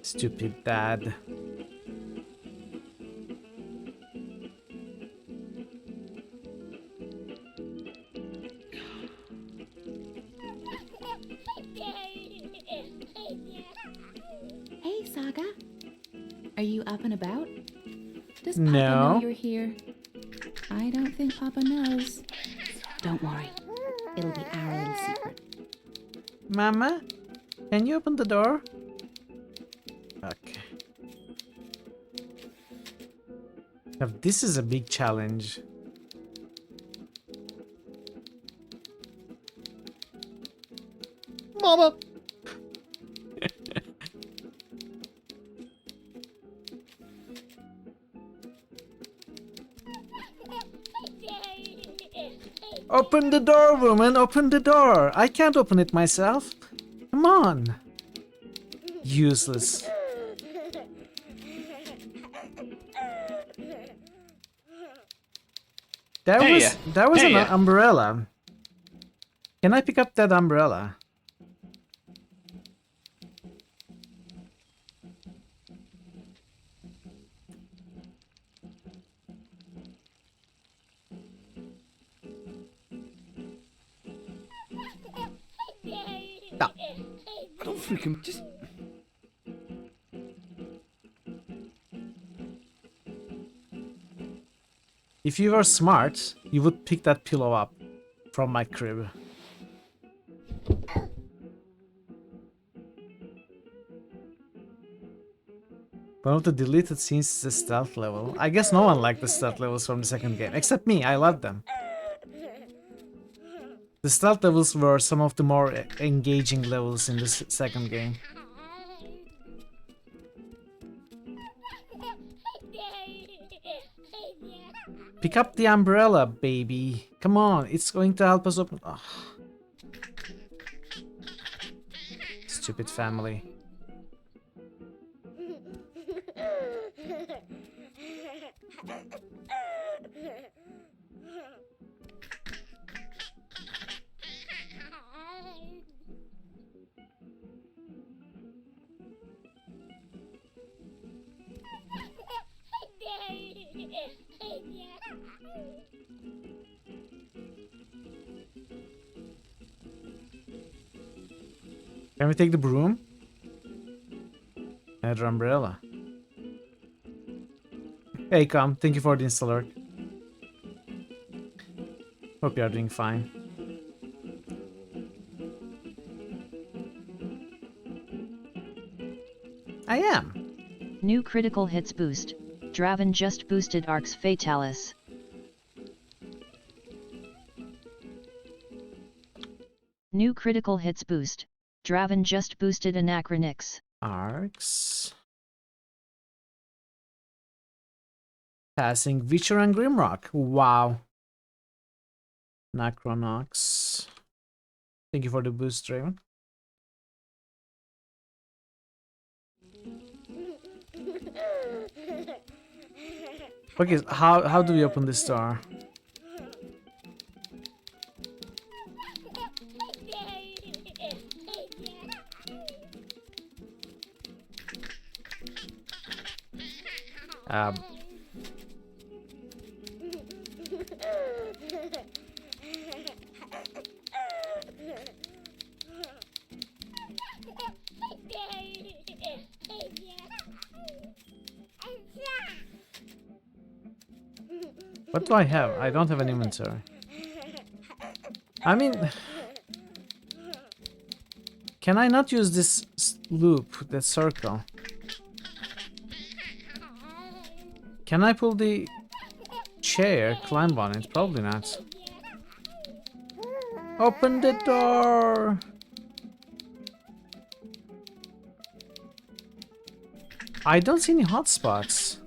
Stupid dad. Hey, Saga. Are you up and about? Does Papa No. know you're here? I don't think Papa knows. Don't worry. It'll be our little secret. Mama, can you open the door? Okay. Now, this is a big challenge. Mama! Open the door, woman! Open the door! I can't open it myself. Come on! Useless. There was an umbrella. Can I pick up that umbrella? No. Don't freaking just. If you were smart, you would pick that pillow up from my crib. One of the deleted scenes is the stealth level. I guess no one liked the stealth levels from the second game, except me. I loved them. The stealth levels were some of the more engaging levels in the second game. Pick up the umbrella, baby. Come on, it's going to help us open. Oh. Stupid family. Can we take the broom? Another umbrella. Hey, come. Thank you for the installer. Hope you are doing fine. I am. New critical hits boost. Draven just boosted Arx Fatalis. New critical hits boost. Draven just boosted Anachronix. Arx. Passing Witcher and Grimrock. Wow. Anachronox. Thank you for the boost, Draven. Okay, how do we open this door? What do I have? I don't have an inventory. I mean, can I not use this loop, that circle? Can I pull the chair, climb on it? Probably not. Open the door! I don't see any hotspots.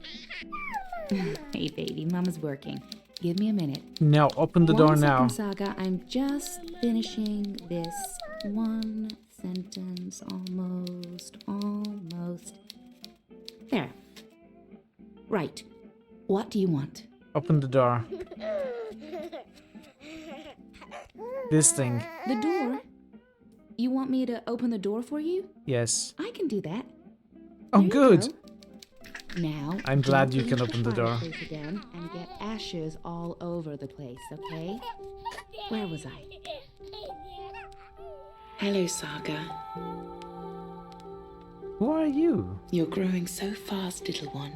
Hey baby, Mama's working. Give me a minute. No, open the door now. 1 second, Saga. I'm just finishing this one sentence. Almost. There. Right. What do you want? Open the door. This thing. The door? You want me to open the door for you? Yes. I can do that. Oh, good. Now, I'm glad you can open the door. Again and get ashes all over the place, okay? Where was I? Hello, Saga. Who are you? You're growing so fast, little one.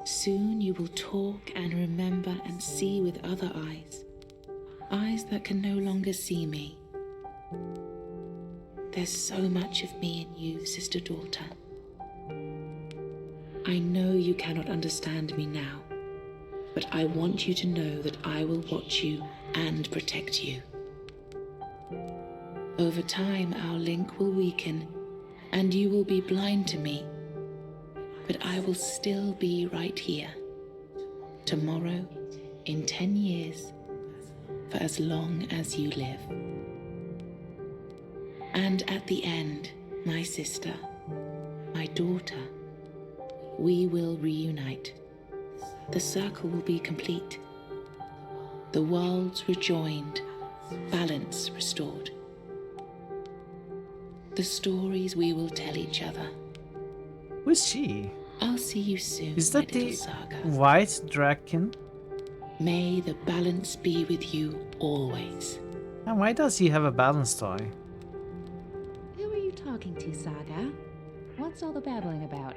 Soon you will talk and remember and see with other eyes. Eyes that can no longer see me. There's so much of me in you, sister-daughter. I know you cannot understand me now, but I want you to know that I will watch you and protect you. Over time, our link will weaken, and you will be blind to me, but I will still be right here. Tomorrow, in 10 years, for as long as you live. And at the end, my sister, my daughter, we will reunite. The circle will be complete. The worlds rejoined, balance restored. The stories we will tell each other. Who is she? I'll see you soon. Is that the Saga. white dragon? May the balance be with you always. And why does he have a balance toy? Who are you talking to, Saga? What's all the babbling about?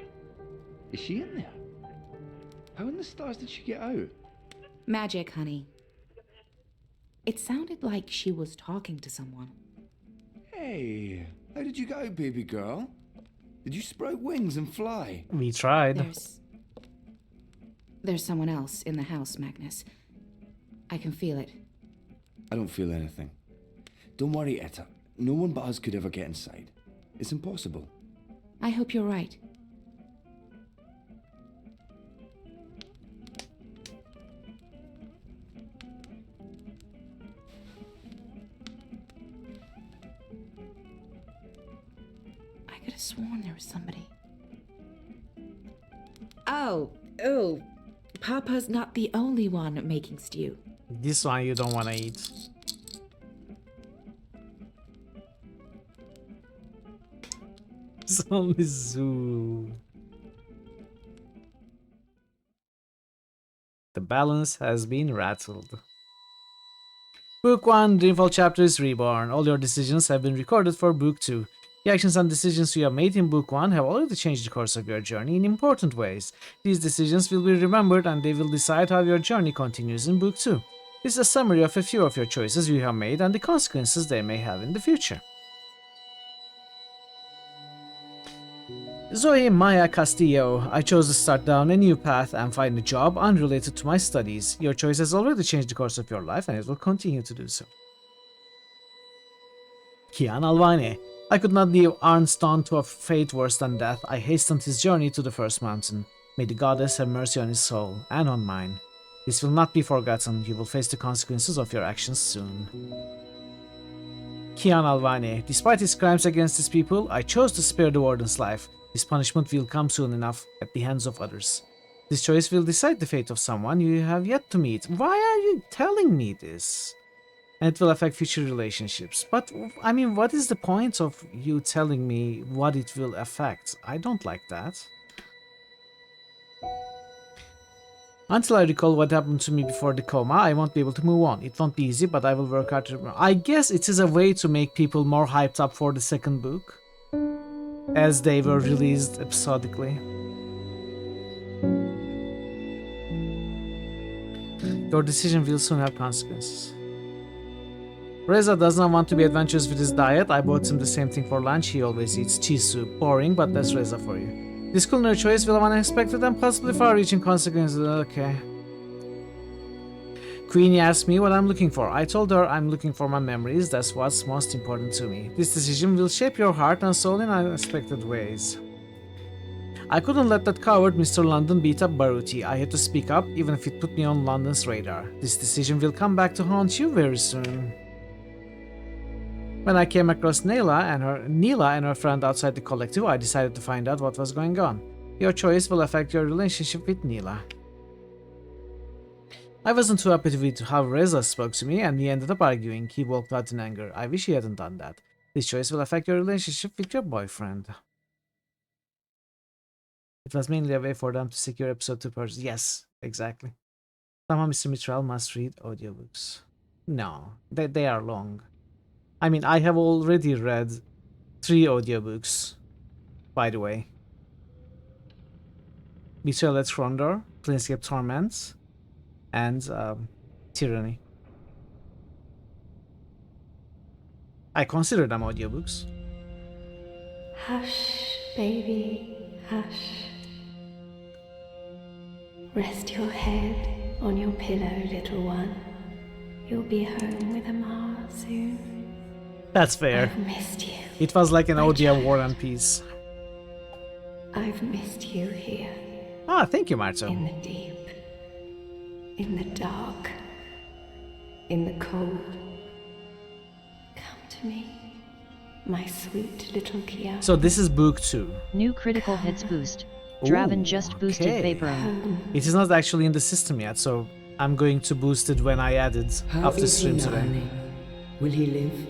Is she in there? How in the stars did she get out? Magic, honey. It sounded like she was talking to someone. Hey, how did you get out, baby girl? Did you sprout wings and fly? We tried. There's someone else in the house, Magnus. I can feel it. I don't feel anything. Don't worry, Etta. No one but us could ever get inside. It's impossible. I hope you're right. I could have sworn there was somebody. Oh, Papa's not the only one making stew. This one you don't want to eat. It's only Zoo. The balance has been rattled. Book 1, Dreamfall Chapters Reborn. All your decisions have been recorded for Book 2. The actions and decisions you have made in Book 1 have already changed the course of your journey in important ways. These decisions will be remembered and they will decide how your journey continues in Book 2. This is a summary of a few of your choices you have made and the consequences they may have in the future. Zoe Maya Castillo, I chose to start down a new path and find a job unrelated to my studies. Your choice has already changed the course of your life and it will continue to do so. Kian Alvane, I could not leave Arnstone to a fate worse than death. I hastened his journey to the first mountain. May the goddess have mercy on his soul and on mine. This will not be forgotten. You will face the consequences of your actions soon. Kian Alvane, despite his crimes against his people, I chose to spare the warden's life. This punishment will come soon enough at the hands of others. This choice will decide the fate of someone you have yet to meet. Why are you telling me this? And it will affect future relationships. But, I mean, what is the point of you telling me what it will affect? I don't like that. Until I recall what happened to me before the coma, I won't be able to move on. It won't be easy, but I will work hard to remember. I guess it is a way to make people more hyped up for the second book, as they were released episodically. Your decision will soon have consequences. Reza does not want to be adventurous with his diet. I bought him the same thing for lunch. He always eats cheese soup. Boring, but that's Reza for you. This culinary choice will have unexpected and possibly far-reaching consequences. Okay. Queenie asked me what I'm looking for. I told her I'm looking for my memories. That's what's most important to me. This decision will shape your heart and soul in unexpected ways. I couldn't let that coward Mr. London beat up Baruti. I had to speak up, even if it put me on London's radar. This decision will come back to haunt you very soon. When I came across Neela and her friend outside the collective, I decided to find out what was going on. Your choice will affect your relationship with Neela. I wasn't too happy with how Reza spoke to me, and we ended up arguing. He walked out in anger. I wish he hadn't done that. This choice will affect your relationship with your boyfriend. It was mainly a way for them to secure episode 2 purchase. Yes, exactly. Somehow Mr. Mitchell must read audiobooks. No, they are long. I mean, I have already read 3 audiobooks, by the way. Betrayal at Frondor, Planescape Torment, and Tyranny. I consider them audiobooks. Hush, baby, hush. Rest your head on your pillow, little one. You'll be home with Amar soon. That's fair. I've missed you. It was like an audio War and Peace. I've missed you here. Ah, thank you, Marto. In the deep. In the dark. In the cold. Come to me, my sweet little Kia. So this is book 2. New critical hits boost. Draven just boosted Vaporum. It is not actually in the system yet, so I'm going to boost it when I add it after stream today. Will he live?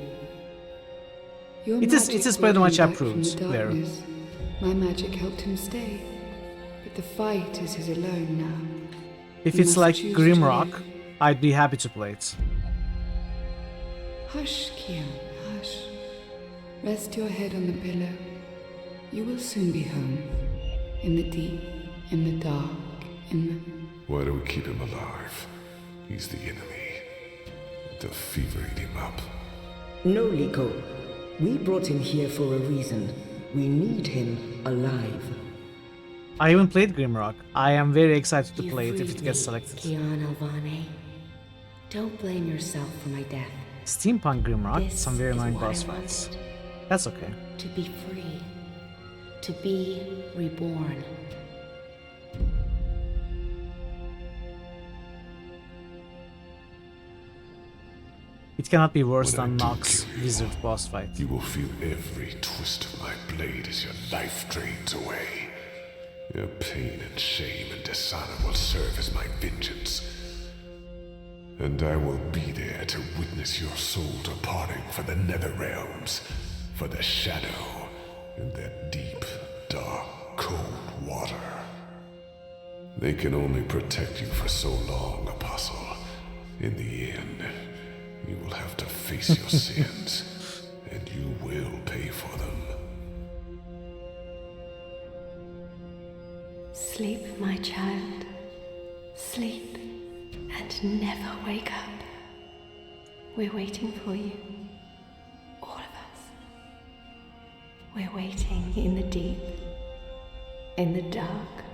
It is pretty much approved there. My magic helped him stay, but the fight is his alone now. If it's like Grimrock, I'd be happy to play it. Hush, Kian, hush. Rest your head on the pillow. You will soon be home. In the deep, in the dark, in the... Why do we keep him alive? He's the enemy. The fever ate him up. No, Liko. We brought him here for a reason. We need him alive. I haven't played Grimrock. I am very excited to play it if it gets selected. Kian Alvane. Don't blame yourself for my death. Steampunk Grimrock, This some very is annoying what boss I fights. wanted. That's okay. To be free. To be reborn. It cannot be worse than Nox Wizard boss fight. You will feel every twist of my blade as your life drains away. Your pain and shame and dishonor will serve as my vengeance. And I will be there to witness your soul departing for the nether realms, for the shadow, and that deep, dark, cold water. They can only protect you for so long, Apostle. In the end, you will have to face your sins, and you will pay for them. Sleep, my child. Sleep and never wake up. We're waiting for you. All of us. We're waiting in the deep, in the dark.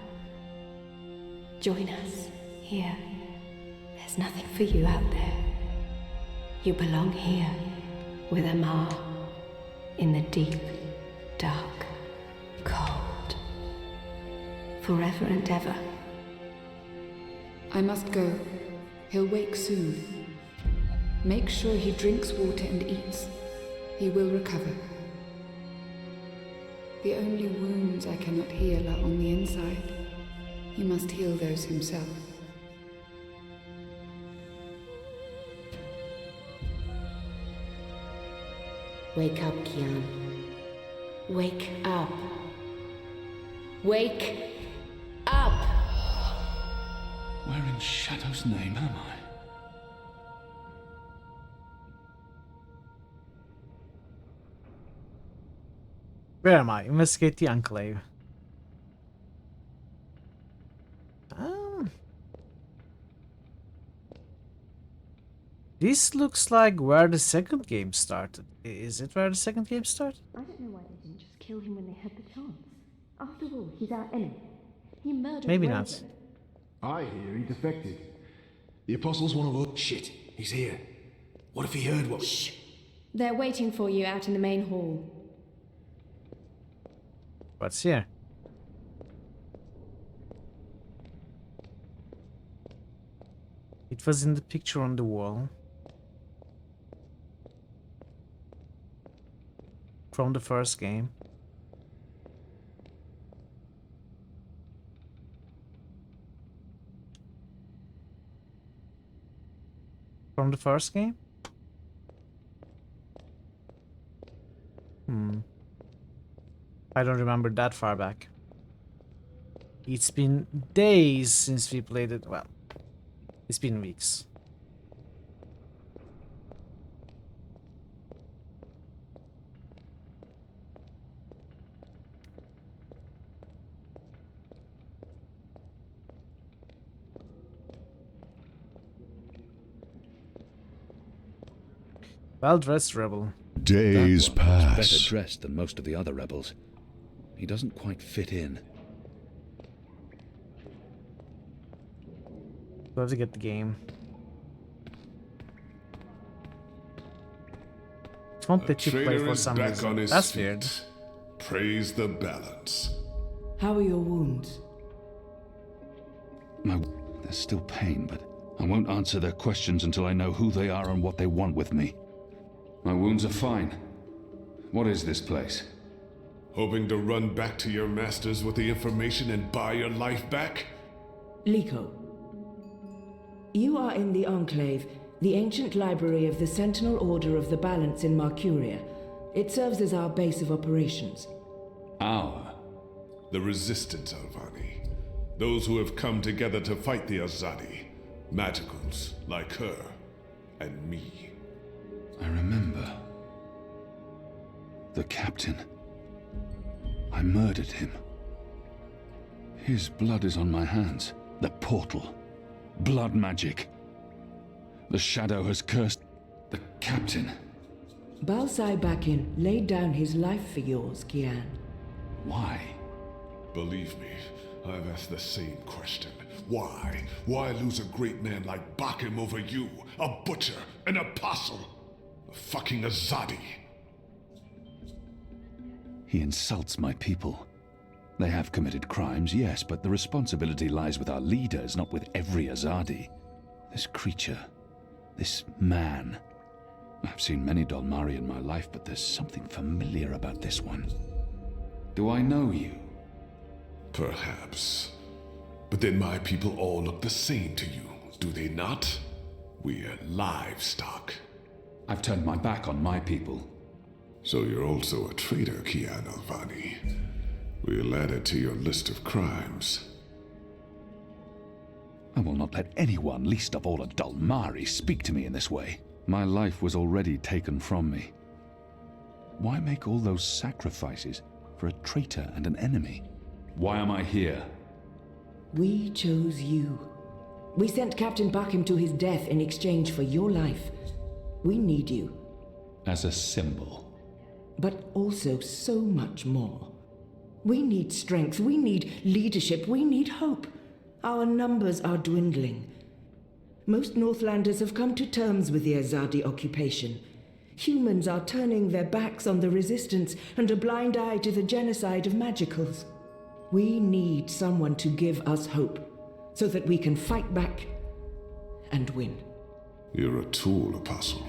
Join us here. There's nothing for you out there. You belong here with Amar, in the deep, dark, cold. Forever and ever. I must go. He'll wake soon. Make sure he drinks water and eats. He will recover. The only wounds I cannot heal are on the inside. He must heal those himself. Wake up, Kian. Wake up. Wake up! Where in Shadow's name am I? Where am I? Investigate the Enclave. This looks like where the second game started. Is it where the second game started? I don't know why they didn't just kill him when they had the chance. After all, he's our enemy. He murdered Maybe Raven. not. I hear he defected. The Apostle's one of us. Shit, he's here. What if he heard what? Shh! They're waiting for you out in the main hall. What's here? It was in the picture on the wall. From the first game. From the first game? I don't remember that far back. It's been days since we played it. Well, it's been weeks. Well-dressed rebel. Days That one looks pass. better dressed than most of the other rebels. He doesn't quite fit in. We'll have to get the game. It won't let you play Traitor for is some back reason. on his That's feet. weird. Praise the balance. How are your wounds? There's still pain, but I won't answer their questions until I know who they are and what they want with me. My wounds are fine. What is this place? Hoping to run back to your masters with the information and buy your life back? Liko, you are in the Enclave, the ancient library of the Sentinel Order of the Balance in Marcuria. It serves as our base of operations. Our? The Resistance, Alvani. Those who have come together to fight the Azadi. Magicals, like her, and me. I remember. The captain. I murdered him. His blood is on my hands. The portal. Blood magic. The shadow has cursed the captain. Balsai Bakin laid down his life for yours, Kian. Why? Believe me, I've asked the same question. Why? Why lose a great man like Bakim over you? A butcher, an apostle, a fucking Azadi. He insults my people. They have committed crimes, yes, but the responsibility lies with our leaders, not with every Azadi. This creature, this man. I've seen many Dolmari in my life, but there's something familiar about this one. Do I know you? Perhaps. But then my people all look the same to you, do they not? We're livestock. I've turned my back on my people. So you're also a traitor, Kian Alvani. We'll add it to your list of crimes. I will not let anyone, least of all a Dolmari, speak to me in this way. My life was already taken from me. Why make all those sacrifices for a traitor and an enemy? Why am I here? We chose you. We sent Captain Bakim to his death in exchange for your life. We need you. As a symbol. But also so much more. We need strength, we need leadership, we need hope. Our numbers are dwindling. Most Northlanders have come to terms with the Azadi occupation. Humans are turning their backs on the resistance and a blind eye to the genocide of magicals. We need someone to give us hope, so that we can fight back and win. You're a tool, Apostle.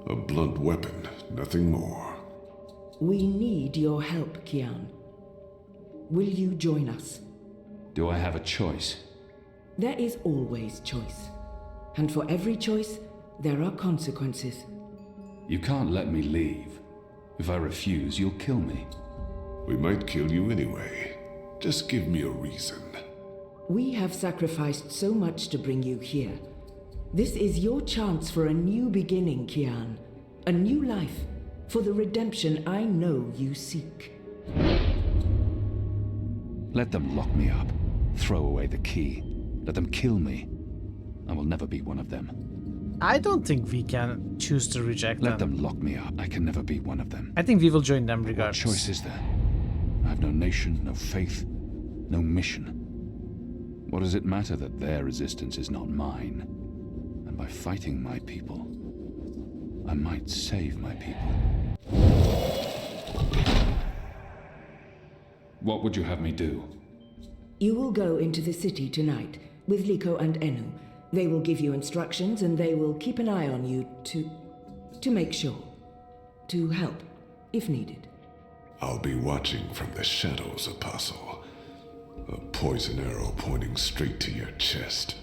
A blunt weapon, nothing more. We need your help, Kian. Will you join us? Do I have a choice? There is always choice. And for every choice, there are consequences. You can't let me leave. If I refuse, you'll kill me. We might kill you anyway. Just give me a reason. We have sacrificed so much to bring you here. This is your chance for a new beginning, Kian. A new life, for the redemption I know you seek. Let them lock me up. Throw away the key. Let them kill me. I will never be one of them. I don't think we can choose to reject them. Let them lock me up. I can never be one of them. I think we will join them regardless. What choice is there? I have no nation, no faith, no mission. What does it matter that their resistance is not mine? And by fighting my people, I might save my people. What would you have me do? You will go into the city tonight with Liko and Enu. They will give you instructions and they will keep an eye on you to make sure. To help, if needed. I'll be watching from the shadows, Apostle. A poison arrow pointing straight to your chest.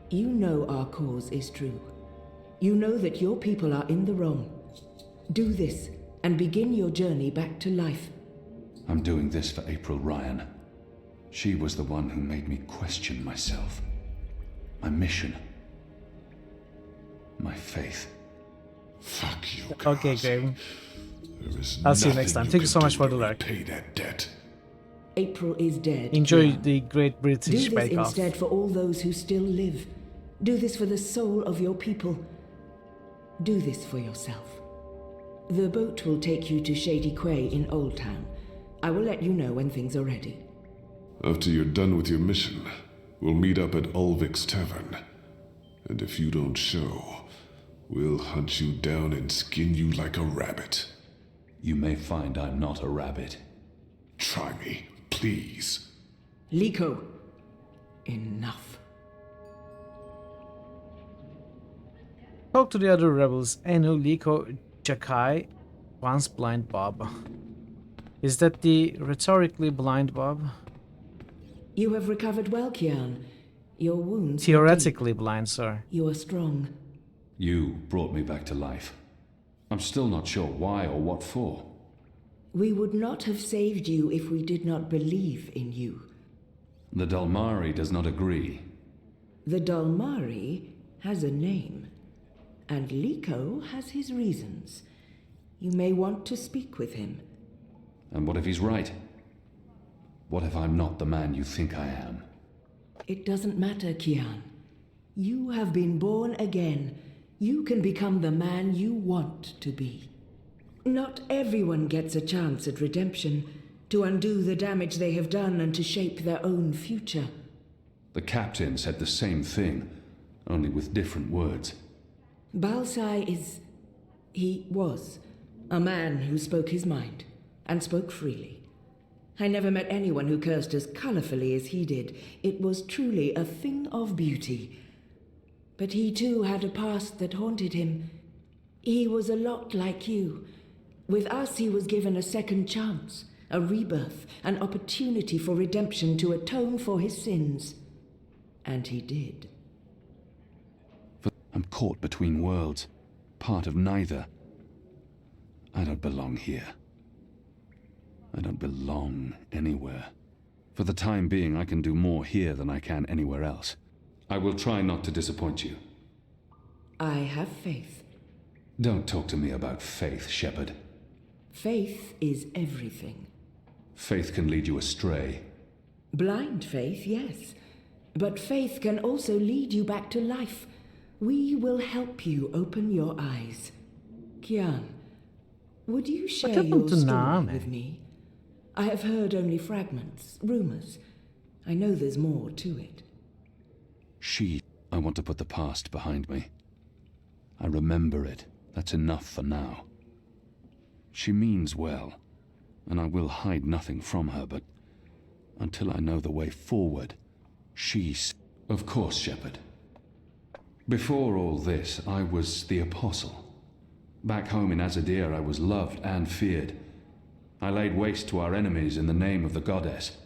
You know our cause is true. You know that your people are in the wrong. Do this and begin your journey back to life. I'm doing this for April Ryan. She was the one who made me question myself. My mission. My faith. Fuck you, Okay, Graham. I'll see you next time. Thank you so much for the like. Pay that debt. April is dead. Enjoy Kian. the Great British Do this Bake Off. instead for all those who still live. Do this for the soul of your people. Do this for yourself. The boat will take you to Shady Quay in Old Town. I will let you know when things are ready. After you're done with your mission, we'll meet up at Ulvik's Tavern. And if you don't show, we'll hunt you down and skin you like a rabbit. You may find I'm not a rabbit. Try me, please. Liko, enough. Talk to the other rebels. Enu, Liko, Jakai, once blind Bob. Is that the rhetorically blind Bob? You have recovered well, Kian. Your wounds... Theoretically blind, sir. You are strong. You brought me back to life. I'm still not sure why or what for. We would not have saved you if we did not believe in you. The Dalmari does not agree. The Dalmari has a name, and Liko has his reasons. You may want to speak with him. And what if he's right? What if I'm not the man you think I am? It doesn't matter, Kian. You have been born again. You can become the man you want to be. Not everyone gets a chance at redemption, to undo the damage they have done and to shape their own future. The captain said the same thing, only with different words. Balsai he was a man who spoke his mind, and spoke freely. I never met anyone who cursed as colorfully as he did. It was truly a thing of beauty. But he too had a past that haunted him. He was a lot like you. With us, he was given a second chance, a rebirth, an opportunity for redemption to atone for his sins. And he did. I'm caught between worlds, part of neither. I don't belong here. I don't belong anywhere. For the time being, I can do more here than I can anywhere else. I will try not to disappoint you. I have faith. Don't talk to me about faith, Shepard. Faith is everything. Faith can lead you astray. Blind faith, yes. But faith can also lead you back to life. We will help you open your eyes. Kian, would you share your story with me? I have heard only fragments, rumors. I know there's more to it. I want to put the past behind me. I remember it. That's enough for now. She means well, and I will hide nothing from her, but until I know the way forward, Of course, Shepard. Before all this, I was the Apostle. Back home in Azadir, I was loved and feared. I laid waste to our enemies in the name of the goddess.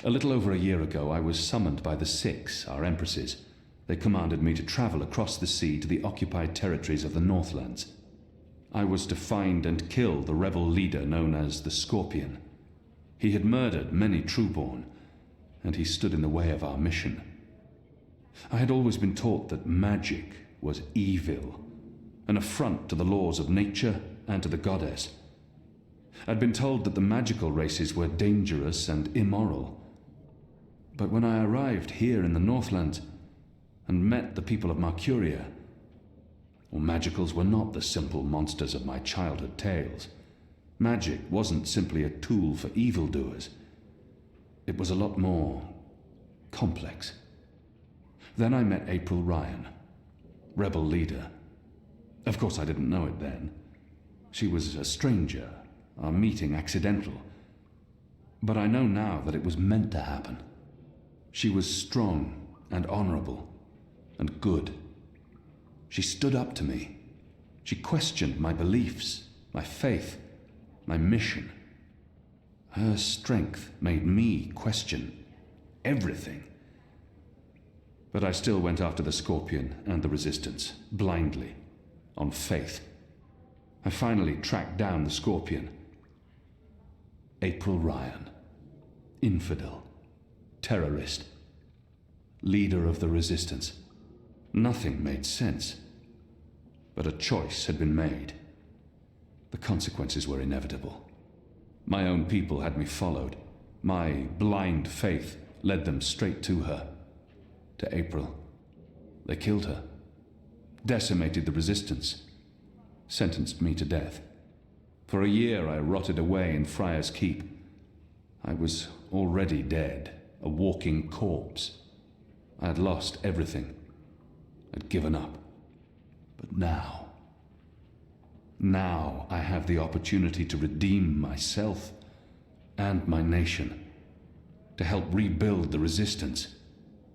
A little over a year ago, I was summoned by the Six, our empresses. They commanded me to travel across the sea to the occupied territories of the Northlands. I was to find and kill the rebel leader known as the Scorpion. He had murdered many Trueborn, and he stood in the way of our mission. I had always been taught that magic was evil, an affront to the laws of nature and to the goddess. I'd been told that the magical races were dangerous and immoral. But when I arrived here in the Northlands and met the people of Marcuria, well, magicals were not the simple monsters of my childhood tales. Magic wasn't simply a tool for evildoers. It was a lot more complex. Then I met April Ryan, rebel leader. Of course, I didn't know it then. She was a stranger, our meeting accidental. But I know now that it was meant to happen. She was strong and honorable and good. She stood up to me. She questioned my beliefs, my faith, my mission. Her strength made me question everything. But I still went after the Scorpion and the Resistance, blindly, on faith. I finally tracked down the Scorpion. April Ryan. Infidel. Terrorist. Leader of the Resistance. Nothing made sense. But a choice had been made. The consequences were inevitable. My own people had me followed. My blind faith led them straight to her. To April. They killed her. Decimated the Resistance. Sentenced me to death. For a year I rotted away in Friar's Keep. I was already dead, a walking corpse. I had lost everything. I'd given up. But now I have the opportunity to redeem myself and my nation, to help rebuild the Resistance,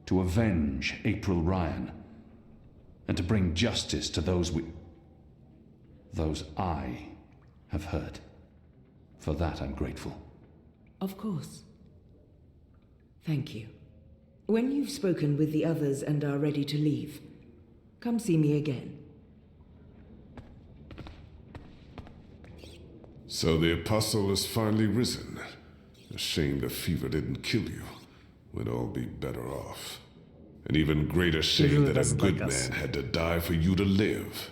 to avenge April Ryan, and to bring justice to those I have hurt. For that I'm grateful. Of course. Thank you. When you've spoken with the others and are ready to leave, come see me again. So the Apostle has finally risen. A shame the fever didn't kill you. We'd all be better off. An even greater shame that a good man had to die for you to live.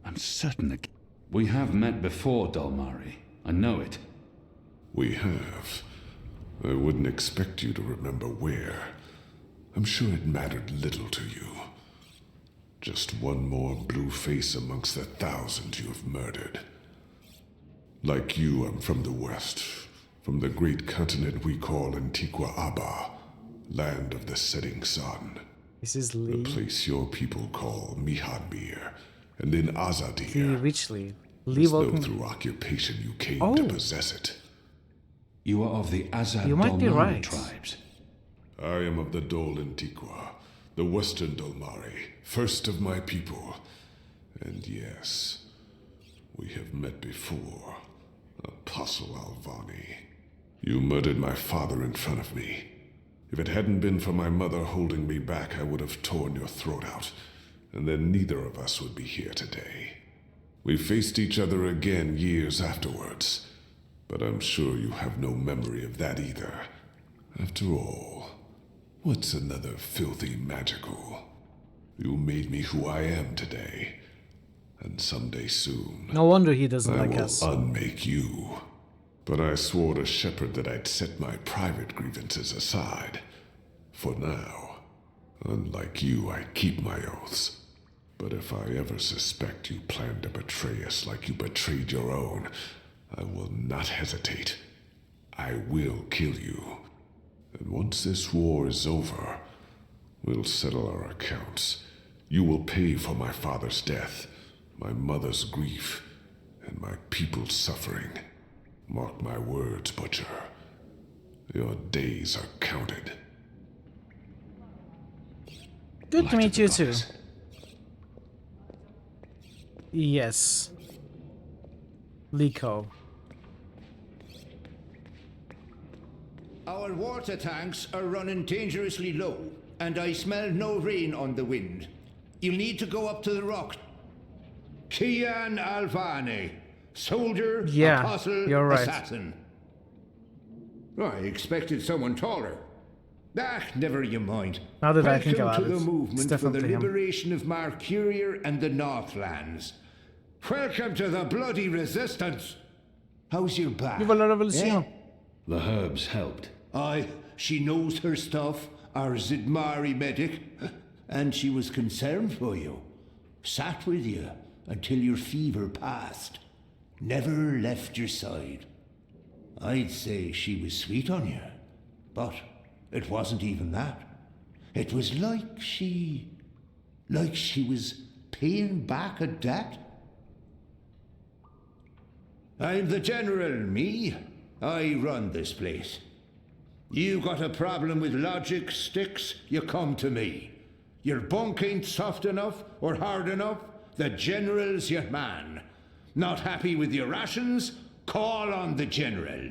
I'm certain we have met before, Dalmari. I know it. We have. I wouldn't expect you to remember where. I'm sure it mattered little to you. Just one more blue face amongst the thousands you have murdered. Like you, I'm from the west, from the great continent we call Antigua Aba, land of the setting sun. This is Lee. The place your people call Mihadmir, and then Azadir. Lee Richley. Lee As though Vulcan. through occupation you came to possess it. You are of the Azad You might be Dolmari right. tribes. I am of the Dol Antiqua, the western Dolmari, first of my people. And yes, we have met before, Apostle Alvani. You murdered my father in front of me. If it hadn't been for my mother holding me back, I would have torn your throat out, and then neither of us would be here today. We faced each other again years afterwards, but I'm sure you have no memory of that either. After all, what's another filthy magical? You made me who I am today, and someday soon, No wonder he doesn't I like will us. unmake you. But I swore to Shepard that I'd set my private grievances aside. For now. Unlike you, I keep my oaths. But if I ever suspect you plan to betray us like you betrayed your own, I will not hesitate. I will kill you. And once this war is over, we'll settle our accounts. You will pay for my father's death, my mother's grief, and my people's suffering. Mark my words, Butcher. Your days are counted. Good to meet you too. Yes. Liko. Our water tanks are running dangerously low, and I smell no rain on the wind. You'll need to go up to the rock. Kian Alvani, soldier, Yeah, apostle, you're right. assassin. I expected someone taller. Ah, never you mind. Now that I Welcome think about to it, the it's movement for the definitely him. liberation of Mercurier and the Northlands. Welcome to the bloody resistance. How's your back? Viva la revolution. The herbs helped. Aye, she knows her stuff, our Zidmari medic, and she was concerned for you. Sat with you until your fever passed. Never left your side. I'd say she was sweet on you, but it wasn't even that. It was like she was paying back a debt. I'm the general, me. I run this place. You got a problem with logic, Sticks, you come to me. Your bunk ain't soft enough or hard enough, the general's your man. Not happy with your rations? Call on the general.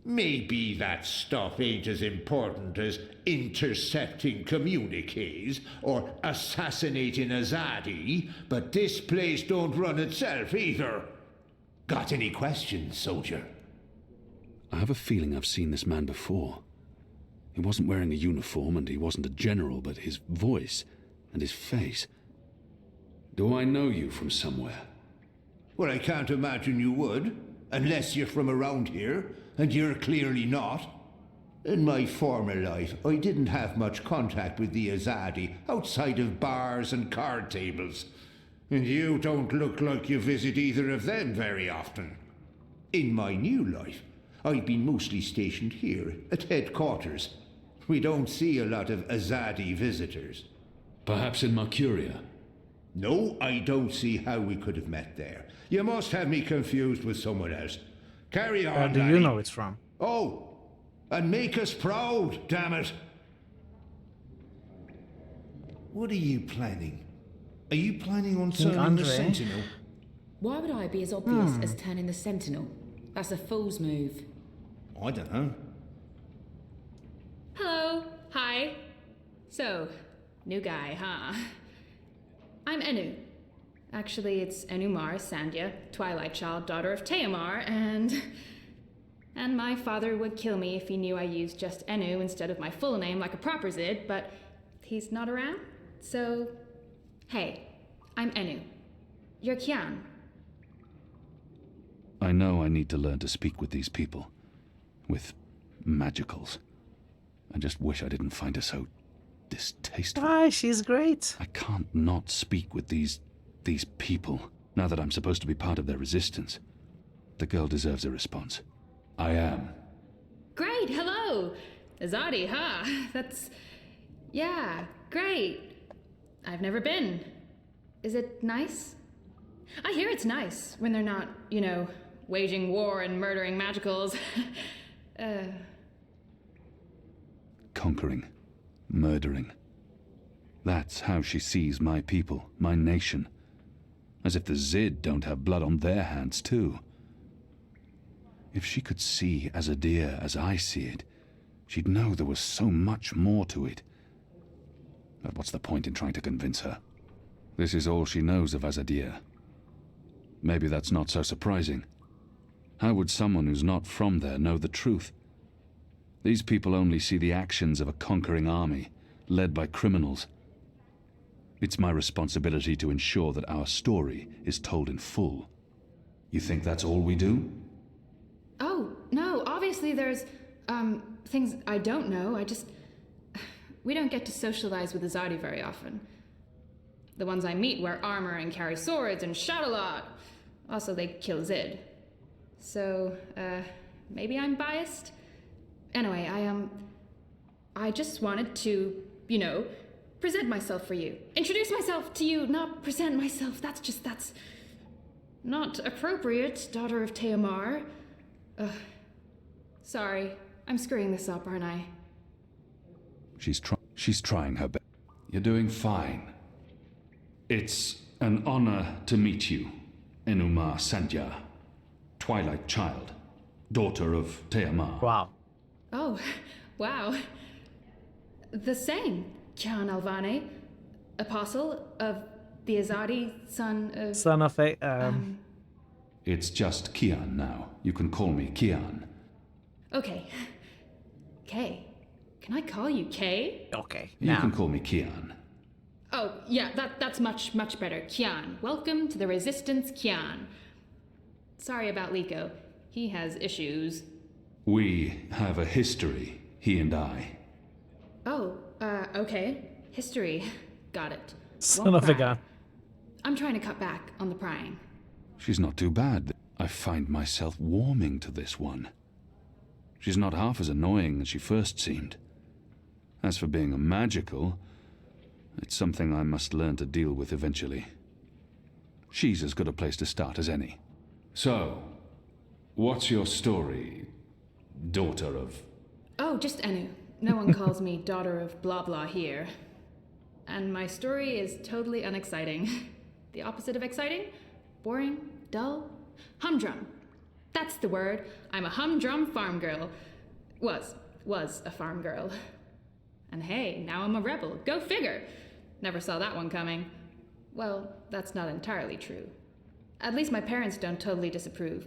Maybe that stuff ain't as important as intercepting communiques or assassinating Azadi, but this place don't run itself either. Got any questions, soldier? I have a feeling I've seen this man before. He wasn't wearing a uniform and he wasn't a general, but his voice and his face. Do I know you from somewhere? Well, I can't imagine you would, unless you're from around here, and you're clearly not. In my former life, I didn't have much contact with the Azadi outside of bars and card tables. And you don't look like you visit either of them very often. In my new life, I've been mostly stationed here at headquarters. We don't see a lot of Azadi visitors. Perhaps in Mercuria? No, I don't see how we could have met there. You must have me confused with someone else. Carry on, Where do you laddie. know it's from? Oh, and make us proud, damn it. What are you planning? Are you planning on King turning the Andre? Sentinel? Why would I be as obvious as turning the Sentinel? That's a fool's move. I don't know. Hello. Hi. So, new guy, huh? I'm Enu. Actually, it's Enumar Sandhya, Twilight Child, daughter of Teomar, and my father would kill me if he knew I used just Enu instead of my full name like a proper Zid, but he's not around, so... Hey, I'm Enu. You're Kian. I know I need to learn to speak with these people. With magicals. I just wish I didn't find her so distasteful. Why, she's great. I can't not speak with these people, now that I'm supposed to be part of their resistance. The girl deserves a response. I am. Great, hello! Azadi, huh? That's... yeah, great. I've never been. Is it nice? I hear it's nice when they're not, you know, waging war and murdering magicals. Conquering. Murdering. That's how she sees my people, my nation. As if the Zid don't have blood on their hands, too. If she could see Azadir as I see it, she'd know there was so much more to it. But what's the point in trying to convince her? This is all she knows of Azadir. Maybe that's not so surprising. How would someone who's not from there know the truth? These people only see the actions of a conquering army, led by criminals. It's my responsibility to ensure that our story is told in full. You think that's all we do? Oh, no, obviously there's, things I don't know. We don't get to socialize with Azadi very often. The ones I meet wear armor and carry swords and shout a lot. Also, they kill Zid. So, maybe I'm biased? Anyway, I just wanted to, you know, present myself for you. Introduce myself to you, not present myself. That's not appropriate, daughter of Teomar. Sorry, I'm screwing this up, aren't I? She's trying her best. You're doing fine. It's an honor to meet you, Enuma Sandhya, Twilight Child, daughter of Teomar. Wow. Oh, wow. The same, Kyan Alvane, apostle of the Azadi, son of... Son of a... It's just Kian now. You can call me Kian. Okay. Kay. Can I call you Kay? Okay. You can call me Kian. Oh, yeah, that's much better. Kian. Welcome to the Resistance, Kian. Sorry about Liko. He has issues. We have a history, he and I. Oh, okay. History. Got it. Son of a gun. I'm trying to cut back on the prying. She's not too bad. I find myself warming to this one. She's not half as annoying as she first seemed. As for being a magical, it's something I must learn to deal with eventually. She's as good a place to start as any. So, what's your story, daughter of... Oh, just Enu. No one calls me daughter of blah blah here. And my story is totally unexciting. The opposite of exciting? Boring? Dull? Humdrum. That's the word. I'm a humdrum farm girl. Was a farm girl. And hey, now I'm a rebel. Go figure. Never saw that one coming. Well, that's not entirely true. At least my parents don't totally disapprove.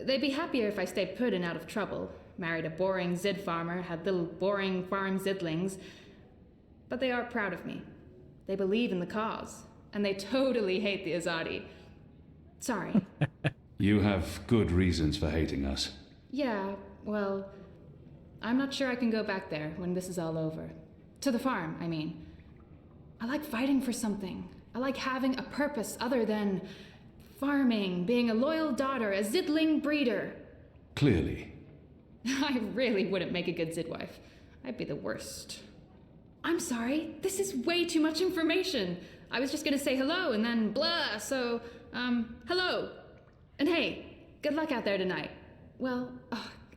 They'd be happier if I stayed put and out of trouble. Married a boring Zid farmer, had little boring farm Zidlings. But they are proud of me. They believe in the cause. And they totally hate the Azadi. Sorry. You have good reasons for hating us. Yeah, well, I'm not sure I can go back there when this is all over. To the farm, I mean. I like fighting for something. I like having a purpose other than farming, being a loyal daughter, a Zidling breeder. Clearly. I really wouldn't make a good Zid wife. I'd be the worst. I'm sorry, this is way too much information. I was just gonna say hello and then blah, so, hello. And hey, good luck out there tonight. Well,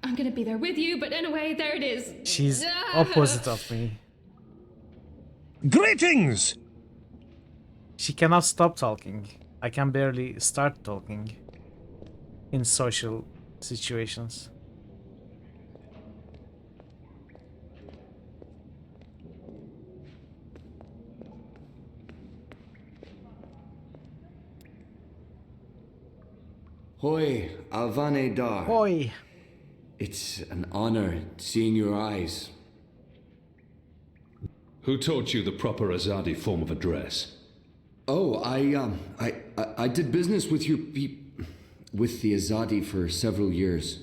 I'm gonna be there with you, but anyway, there it is. She's opposite of me. Greetings! She cannot stop talking. I can barely start talking in social situations. Hoi, Alvane Dar. Hoi. It's an honor seeing your eyes. Who taught you the proper Azadi form of address? Oh, I did business with with the Azadi for several years.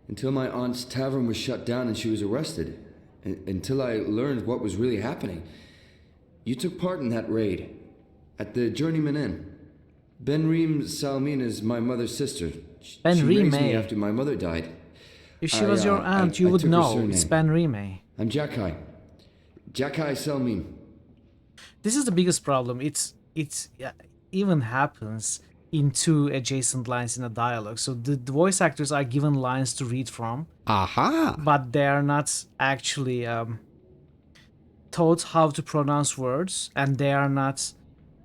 Until my aunt's tavern was shut down and she was arrested. Until I learned what was really happening. You took part in that raid. At the Journeyman Inn. Benreem Salmin is my mother's sister. Ben She raised me Rime. after my mother died. If she was your aunt, you would took her know. surname. It's Ben Rime. I'm Jakai. Jakai Selmin. This is the biggest problem. Yeah, even happens in two adjacent lines in a dialogue. So the voice actors are given lines to read from. Aha! But they are not actually taught how to pronounce words, and they are not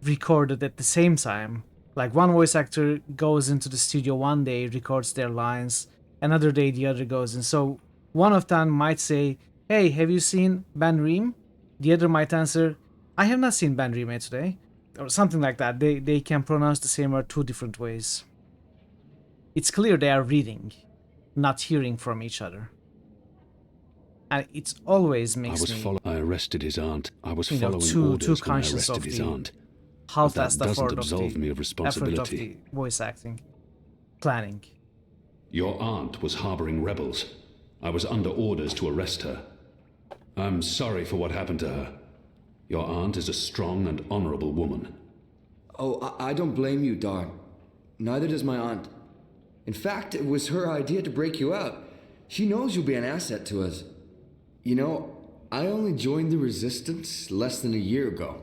recorded at the same time. Like one voice actor goes into the studio one day, records their lines, another day the other goes in. So one of them might say, "Hey, have you seen Ben Reem?" The other might answer, "I have not seen Ben Reem today," or something like that. They can pronounce the same word two different ways. It's clear they are reading, not hearing from each other. And it always makes I arrested his aunt. I was you know, following orders when I conscious arrested of his the aunt. how But that fast doesn't effort of absolve me of the responsibility. voice acting, planning. Your aunt was harboring rebels. I was under orders to arrest her. I'm sorry for what happened to her. Your aunt is a strong and honorable woman. Oh, I don't blame you, Dar. Neither does my aunt. In fact, it was her idea to break you out. She knows you'll be an asset to us. You know, I only joined the Resistance less than a year ago.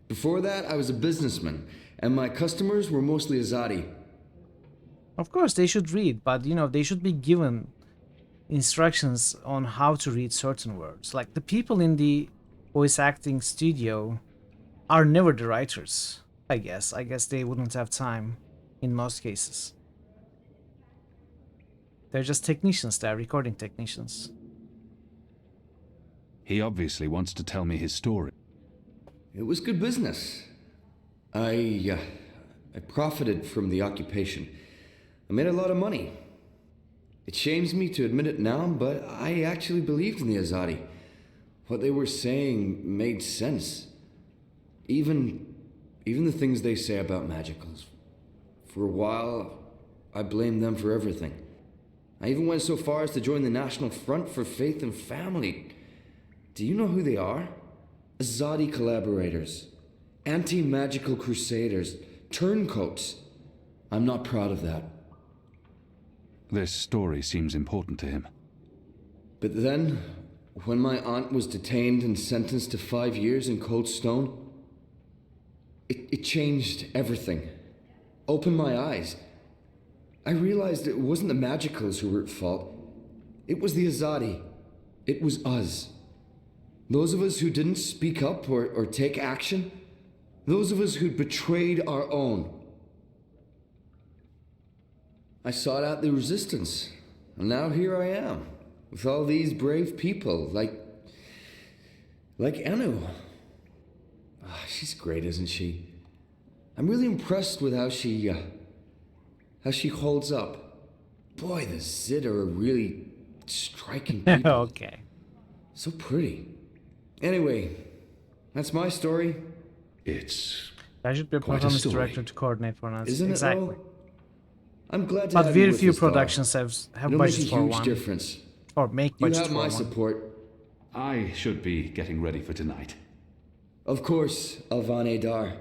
Before that, I was a businessman, and my customers were mostly Azadi. Of course, they should read, but you know, they should be given instructions on how to read certain words. Like the people in the voice acting studio are never the writers, I guess. I guess they wouldn't have time in most cases. They're just technicians, they're recording technicians. He obviously wants to tell me his story. It was good business. I profited from the occupation. I made a lot of money. It shames me to admit it now, but I actually believed in the Azadi. What they were saying made sense. Even the things they say about magicals. For a while, I blamed them for everything. I even went so far as to join the National Front for Faith and Family. Do you know who they are? Azadi collaborators. Anti-magical crusaders. Turncoats. I'm not proud of that. This story seems important to him. But then, when my aunt was detained and sentenced to 5 years in Cold Stone, it changed everything. Opened my eyes. I realized it wasn't the magicals who were at fault. It was the Azadi. It was us. Those of us who didn't speak up or take action. Those of us who'd betrayed our own. I sought out the resistance, and now here I am, with all these brave people, like Anu. Oh, she's great, isn't she? I'm really impressed with how she holds up. Boy, the Zid are really striking people. Okay. So pretty. Anyway, that's my story. It's I should be a performance director to coordinate for us. Isn't exactly. it, though? I'm glad to but have very you with few us, Dar. productions have It'll budget make a for huge one. difference. Or make You budget have for my one. support. I should be getting ready for tonight. Of course, Alvane Dar.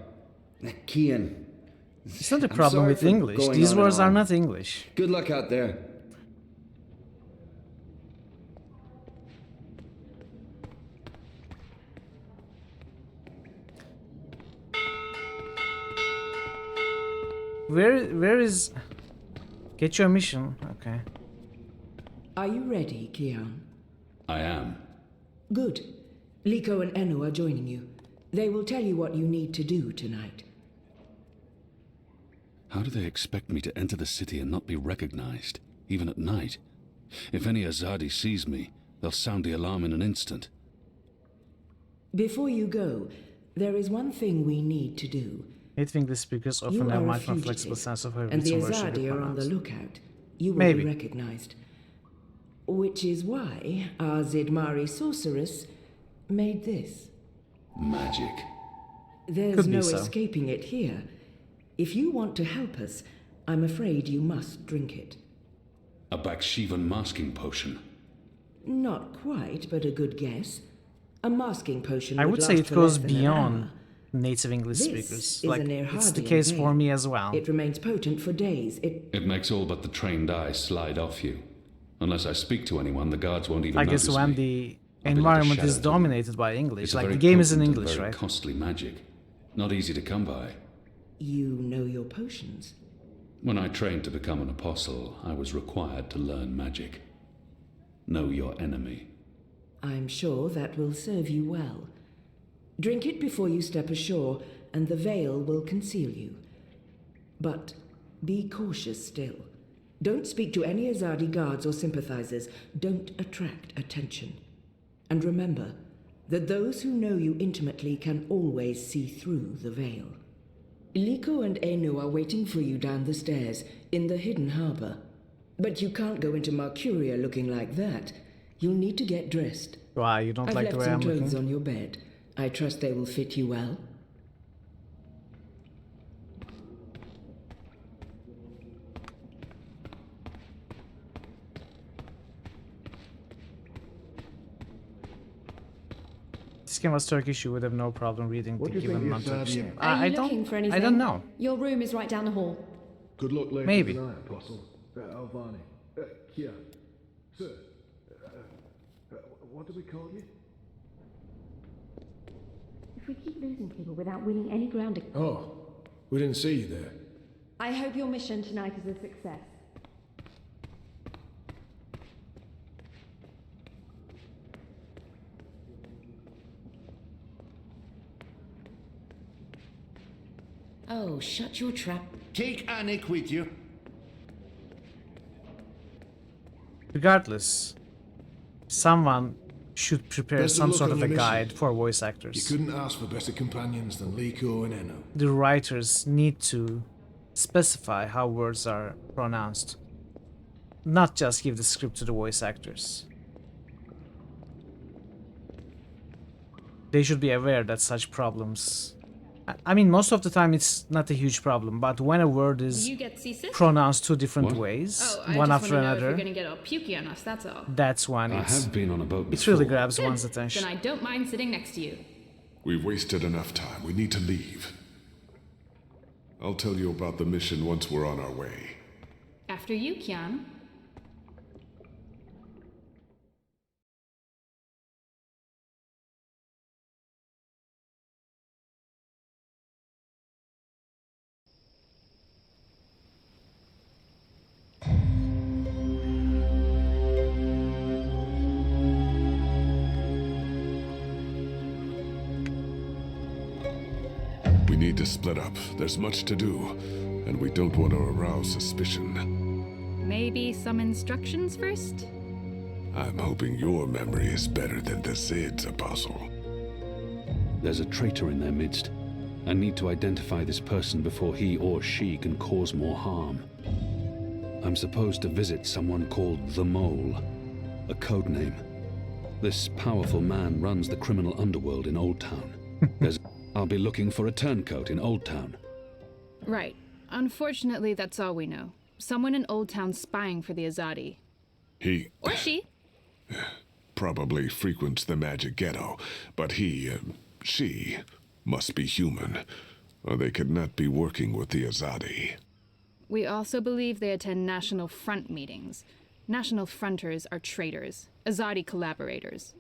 Kian. It's not a I'm problem sorry with for English. going These on and words are on. not English. Good luck out there. Where is... Get your mission. Okay. Are you ready, Kian? I am. Good. Liko and Enu are joining you. They will tell you what you need to do tonight. How do they expect me to enter the city and not be recognized, even at night? If any Azadi sees me, they'll sound the alarm in an instant. Before you go, there is one thing we need to do. Native English speakers You often have are a much more fugitive, flexible sense of how and the written word should be Azadi are on the pronounced. lookout. You will Maybe. be recognized. Which is why our Zidmari sorceress made this. Magic. There's Could be no so. escaping it here. If you want to help us, I'm afraid you must drink it. A Bakshivan masking potion. Not quite, but a good guess. A masking potion I would say last it for goes less than an beyond hour. native English This speakers. is Like, an it's the Irhadian case for veil. me as well. It remains potent for days. It makes all but the trained eye slide off you. Unless I speak to anyone, the guards won't even I notice guess when me. the I'll be like a environment shadow is to them. dominated by English. It's a Like, very the game is in potent and English, very right? costly magic. Not easy to come by. You know your potions. When I trained to become an apostle, I was required to learn magic. Know your enemy. I'm sure that will serve you well. Drink it before you step ashore, and the veil will conceal you. But be cautious still. Don't speak to any Azadi guards or sympathizers. Don't attract attention. And remember that those who know you intimately can always see through the veil. Liko and Enu are waiting for you down the stairs, in the hidden harbor. But you can't go into Mercuria looking like that. You'll need to get dressed. Why, you don't I've like the left way some I'm clothes looking? on your bed. I trust they will fit you well. This game was Turkish, you would have no problem reading the given non-Turkish name. Are you looking for anything? I don't know. Your room is right down the hall. Good luck later Maybe. tonight, Apostle. Alvani. Kia. Sir. What do we call you? If we keep losing people without winning any ground... Oh, we didn't see you there. I hope your mission tonight is a success. Oh, shut your trap. Take Anik with you. Regardless, someone should prepare Best of some luck sort on of your a mission. guide for voice You actors. couldn't ask for better companions than Liko and Eno. The writers need to specify how words are pronounced, not just give the script to the voice actors. They should be aware that such problems... I mean, most of the time it's not a huge problem, but when a word is You get seasick? pronounced two different What? ways, Oh, I one just after want to know if another, you're going to get all pukey on us, that's all. that's when I it's... have been on a boat It really before. grabs Good. one's attention. Then I don't mind sitting next to you. We've wasted enough time. We need to leave. I'll tell you about the mission once we're on our way. After you, Kian. We need to split up. There's much to do, and we don't want to arouse suspicion. Maybe some instructions first? I'm hoping your memory is better than the Zid's, Apostle. There's a traitor in their midst. I need to identify this person before he or she can cause more harm. I'm supposed to visit someone called the Mole, a code name. This powerful man runs the criminal underworld in Old Town. I'll be looking for a turncoat in Old Town. Right. Unfortunately, that's all we know. Someone in Old Town spying for the Azadi. He Or she. probably frequents the Magic Ghetto, but she, must be human, or they could not be working with the Azadi. We also believe they attend National Front meetings. National Fronters are traitors, Azadi collaborators.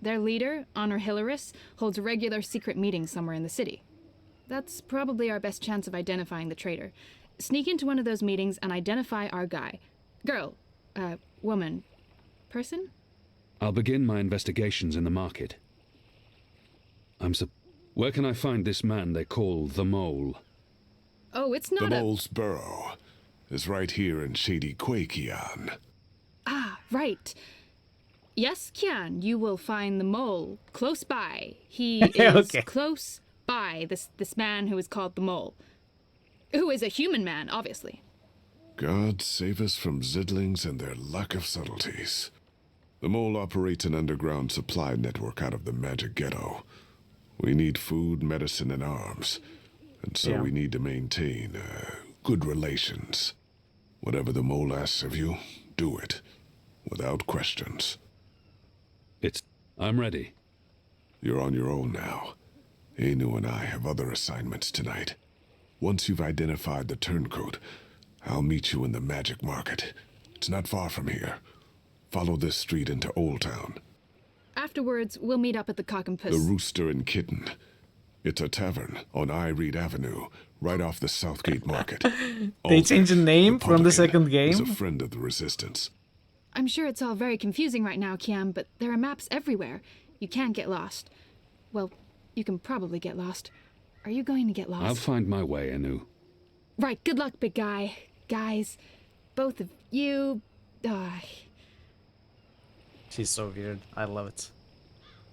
Their leader, Honor Hilaris, holds regular secret meetings somewhere in the city. That's probably our best chance of identifying the traitor. Sneak into one of those meetings and identify our guy. Girl, woman, person? I'll begin my investigations in the market. Where can I find this man they call the Mole? Oh, it's not The Mole's burrow is right here in Shady Quakian. Ah, right. Yes, Kian, you will find the Mole close by. He is Okay. close by, this man who is called the Mole. Who is a human man, obviously. God save us from Zidlings and their lack of subtleties. The Mole operates an underground supply network out of the Magic Ghetto. We need food, medicine, and arms. And so Yeah. we need to maintain good relations. Whatever the Mole asks of you, do it. Without questions. I'm ready. You're on your own now. Anu and I have other assignments tonight. Once you've identified the turncoat, I'll meet you in the Magic Market. It's not far from here. Follow this street into Old Town. Afterwards, we'll meet up at the Cock and Puss. The Rooster and Kitten. It's a tavern on I Reed Avenue, right off the Southgate Market. They changed the name from the second is a game. friend of the Resistance. I'm sure it's all very confusing right now, Kiam, but there are maps everywhere. You can't get lost. Well, you can probably get lost. Are you going to get lost? I'll find my way, Anu. Right, good luck, big guy. Guys, both of you... She's so weird. I love it.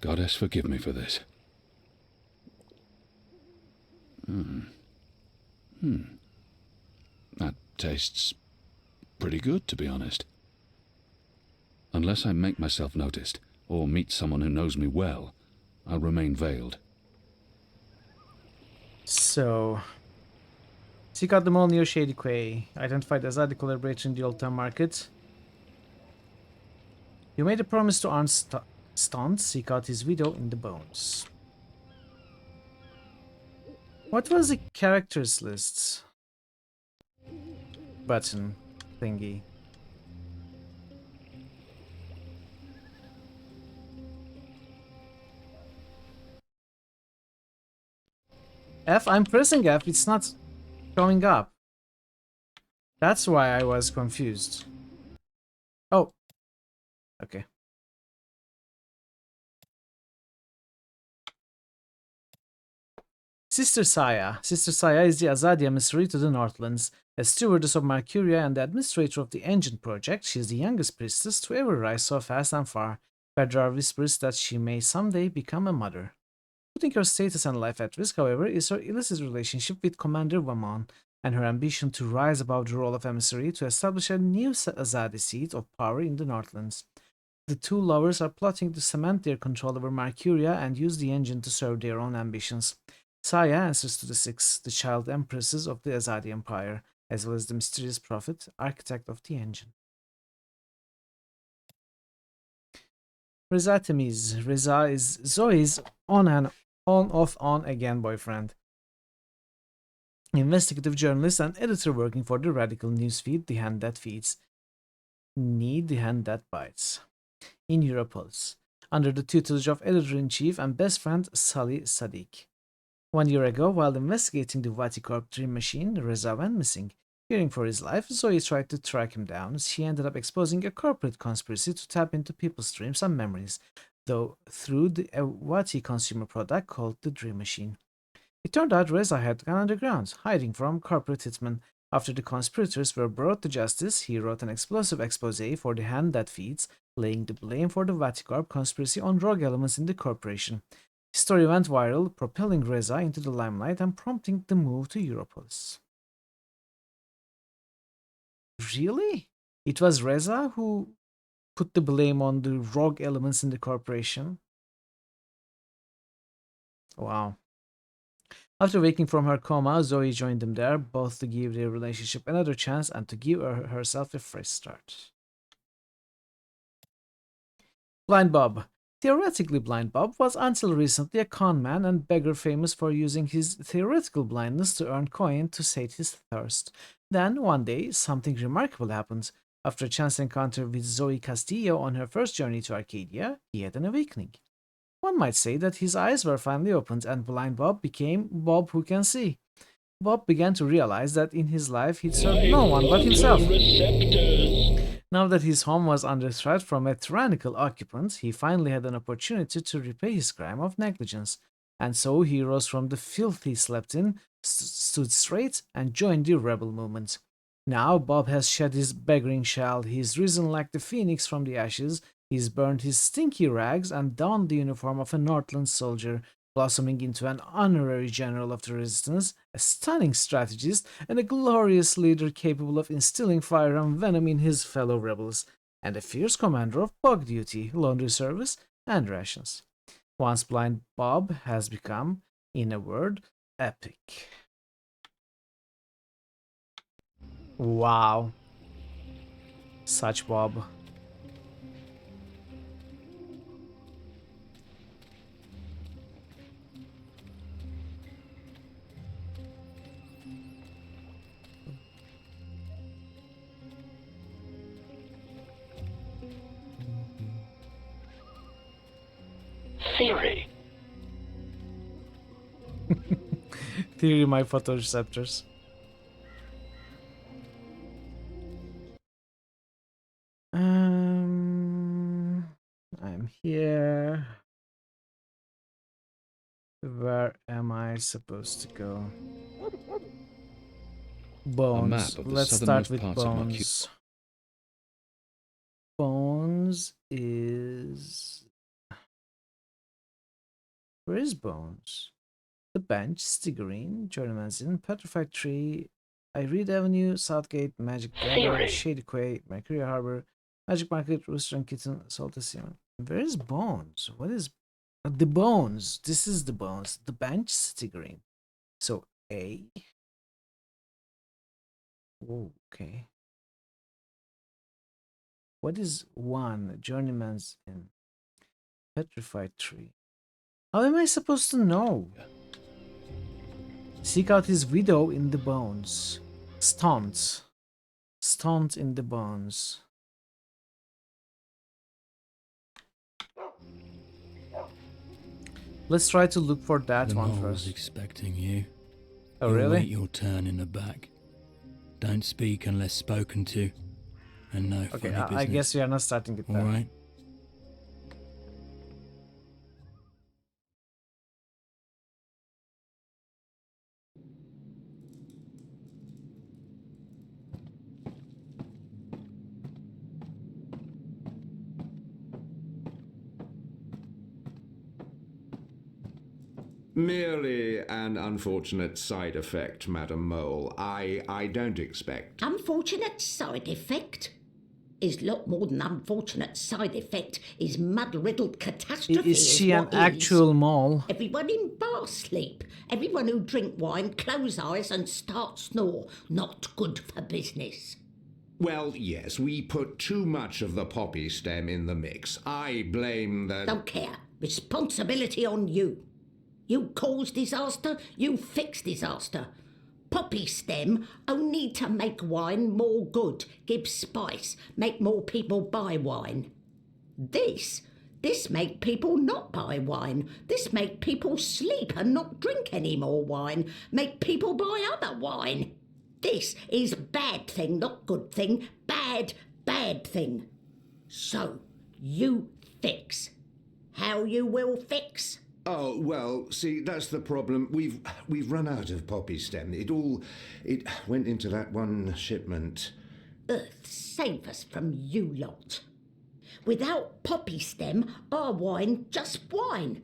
Goddess, forgive me for this. That tastes pretty good, to be honest. Unless I make myself noticed, or meet someone who knows me well, I'll remain veiled. So, seek out the mall near Shady Quay. Identify the Azadi collaborator in the Old Town Market. You made a promise to Arn Stunt. Seek out his widow in the bones. What was the characters list button thingy? F? I'm pressing F, it's not showing up. That's why I was confused. Oh. Okay. Sister Saya. Sister Saya is the Azadi emissary to the Northlands. As stewardess of Mercuria and the administrator of the Engine Project, she is the youngest priestess to ever rise so fast and far, where there are whispers that she may someday become a mother. Putting her status and life at risk, however, is her illicit relationship with Commander Waman and her ambition to rise above the role of emissary to establish a new Azadi seat of power in the Northlands. The two lovers are plotting to cement their control over Mercuria and use the engine to serve their own ambitions. Saya answers to the six, the child empresses of the Azadi Empire, as well as the mysterious prophet, architect of the engine. Reza Temiz. Reza is Zoe's on again boyfriend. Investigative journalist and editor working for the radical newsfeed The Hand That Feeds. Need the Hand That Bites. In Europolis, under the tutelage of editor-in-chief and best friend Salih Sadiq. 1 year ago, while investigating the Vaticorp Dream Machine, Reza went missing. Fearing for his life, Zoe tried to track him down. She ended up exposing a corporate conspiracy to tap into people's dreams and memories, though through a Wati consumer product called the Dream Machine. It turned out Reza had gone underground, hiding from corporate hitmen. After the conspirators were brought to justice, he wrote an explosive expose for The Hand That Feeds, laying the blame for the Vaticorp conspiracy on rogue elements in the corporation. His story went viral, propelling Reza into the limelight and prompting the move to Europolis. Really? It was Reza who put the blame on the rogue elements in the corporation? Wow. After waking from her coma, Zoe joined them there, both to give their relationship another chance and to give herself a fresh start. Blind Bob. Theoretically, Blind Bob was until recently a con man and beggar famous for using his theoretical blindness to earn coin to sate his thirst. Then, one day, something remarkable happened. After a chance encounter with Zoe Castillo on her first journey to Arcadia, he had an awakening. One might say that his eyes were finally opened and Blind Bob became Bob Who Can See. Bob began to realize that in his life he'd served no one but himself. Now that his home was under threat from a tyrannical occupant, he finally had an opportunity to repay his crime of negligence. And so he rose from the filth he slept in, stood straight, and joined the rebel movement. Now Bob has shed his beggaring shell, he's risen like the phoenix from the ashes, he's burned his stinky rags and donned the uniform of a Northland soldier, blossoming into an honorary general of the resistance, a stunning strategist, and a glorious leader capable of instilling fire and venom in his fellow rebels, and a fierce commander of bug duty, laundry service, and rations. Once Blind Bob has become, in a word, epic. Wow. Such Bob. Theory. Theory, my photoreceptors. I'm here. Where am I supposed to go? Bones. A map of the Let's start southernmost with parts of my Bones. Bones is... Where is Bones? The Bench, Stigreen, Journeyman's Inn, Petrified Tree, Ireed Avenue, Southgate, Magic Gather, Theory. Shady Quay, Mercury Harbor, Magic Market, Rooster and Kitten, Salty Seaman. Where is Bones? What is... the Bones. This is the Bones. The Bench, Stigreen. So, A. Oh, okay. What is 1? Journeyman's Inn. Petrified Tree. How am I supposed to know? Seek out his widow in the Bones. Stunt. Stunt in the Bones. Let's try to look for that the one mole first. was expecting you. Oh, You'll really? Wait your turn in the back. Don't speak unless spoken to. And no Okay, funny business. I guess we are not starting with that. All right. Merely an unfortunate side effect, Madam Mole. I don't expect... Unfortunate side effect? Is lot more than unfortunate side effect. Is mud-riddled catastrophe. Is she an what actual is. mole? Everyone in bar sleep. Everyone who drink wine close eyes and start snore. Not good for business. Well, yes, we put too much of the poppy stem in the mix. I blame the... Don't care. Responsibility on you. You cause disaster, you fix disaster. Poppy stem only to make wine more good, give spice, make more people buy wine. This make people not buy wine. This make people sleep and not drink any more wine. Make people buy other wine. This is bad thing, not good thing. Bad thing. So, you fix. How you will fix? Oh, well, see, that's the problem. We've run out of poppy stem. It went into that one shipment. Earth save us from you lot. Without poppy stem, our wine just wine.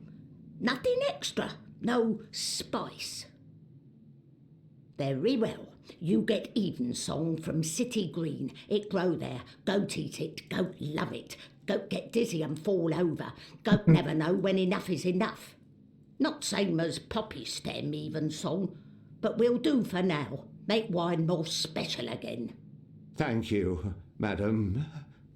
Nothing extra, no spice. Very well. You get Evensong from City Green. It grow there. Goat eat it. Goat love it. Goat get dizzy and fall over. Goat never know when enough is enough. Not same as poppy stem Evensong, but we'll do for now. Make wine more special again. Thank you, madam.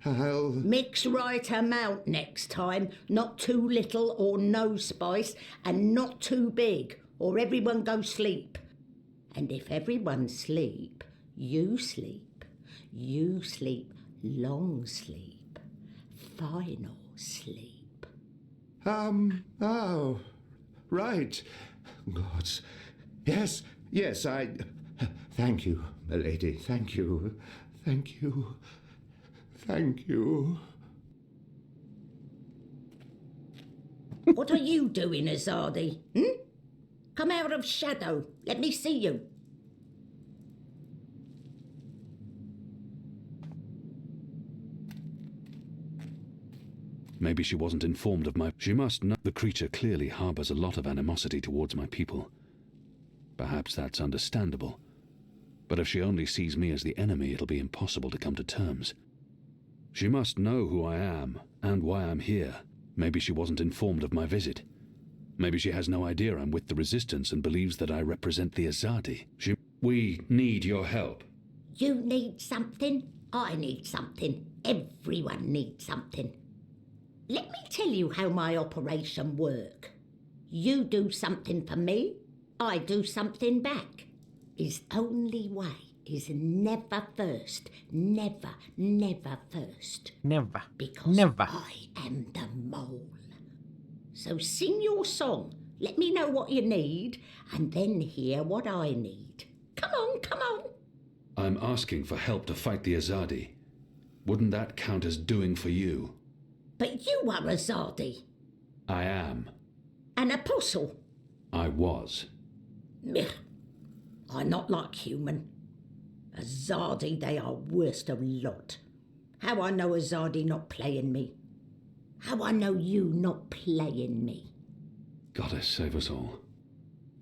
I'll... Mix right amount next time. Not too little or no spice, and not too big, or everyone go sleep. And if everyone sleep, you sleep. You sleep long sleep. Final sleep. Oh, right. Gods. Yes, I... Thank you, milady. Thank you. Thank you. Thank you. What are you doing, Azadi? Come out of shadow. Let me see you. Maybe she wasn't informed of my... She must know. The creature clearly harbors a lot of animosity towards my people. Perhaps that's understandable. But if she only sees me as the enemy, it'll be impossible to come to terms. She must know who I am, and why I'm here. Maybe she wasn't informed of my visit. Maybe she has no idea I'm with the Resistance and believes that I represent the Azadi. We need your help. You need something, I need something. Everyone needs something. Let me tell you how my operation work. You do something for me, I do something back. His only way is never first. Never, never first. Never. Because Never. I am the mole. So sing your song, let me know what you need, and then hear what I need. Come on, come on. I'm asking for help to fight the Azadi. Wouldn't that count as doing for you? But you are a Zardi. I am. An apostle. I was. Ugh. I'm not like human. A Zardi, they are worst of lot. How I know a Zardi not playing me? How I know you not playing me? Goddess save us all.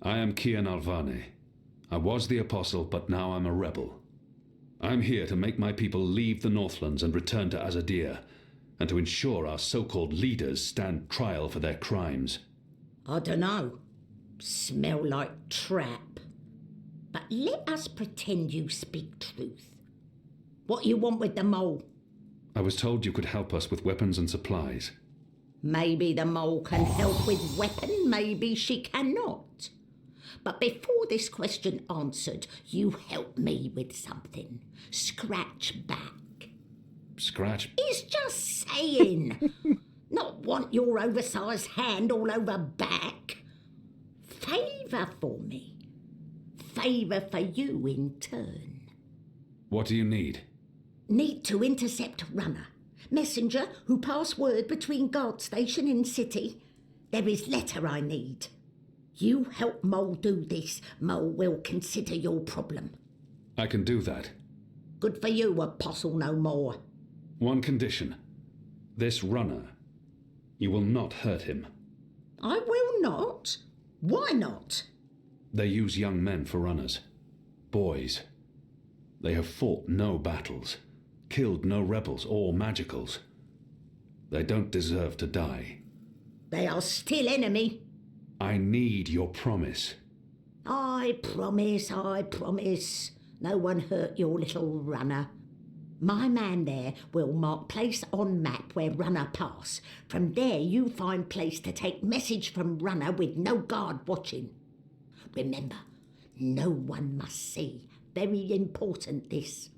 I am Kian Alvane. I was the apostle, but now I'm a rebel. I'm here to make my people leave the Northlands and return to Azadir, and to ensure our so-called leaders stand trial for their crimes. I dunno. Smell like trap. But let us pretend you speak truth. What you want with the mole? I was told you could help us with weapons and supplies. Maybe the mole can help with weapon, maybe she cannot. But before this question answered, you help me with something. Scratch back. Scratch? He's just saying. Not want your oversized hand all over back. Favour for me. Favour for you in turn. What do you need? Need to intercept Runner. Messenger who pass word between guard station and city. There is letter I need. You help Mole do this, Mole will consider your problem. I can do that. Good for you, apostle no more. One condition. This Runner. You will not hurt him. I will not? Why not? They use young men for runners. Boys. They have fought no battles, killed no rebels or magicals. They don't deserve to die. They are still enemy. I need your promise. I promise. No one hurt your little Runner. My man there will mark place on map where Runner pass. From there you find place to take message from Runner with no guard watching. Remember, no one must see. Very important this.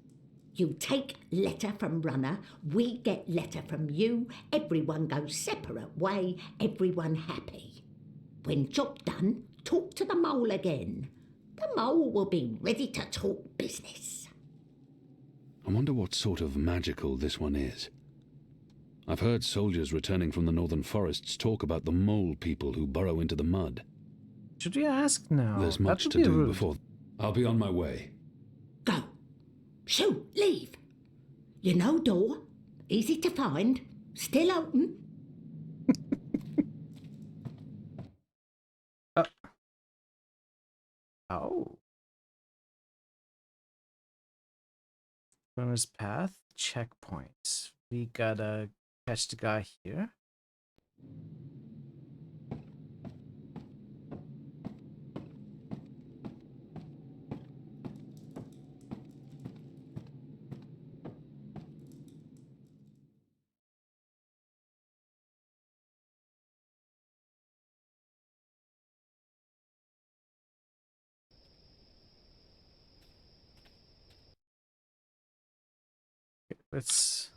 You take letter from Runner, we get letter from you, everyone goes separate way, everyone happy. When job done, talk to the mole again. The mole will be ready to talk business. I wonder what sort of magical this one is. I've heard soldiers returning from the northern forests talk about the mole people who burrow into the mud. Should we ask now? There's much to do before... I'll be on my way. Go. Shoot, leave. You know door. Easy to find. Still open. Oh. Runner's path, checkpoints. We gotta catch the guy here. Let's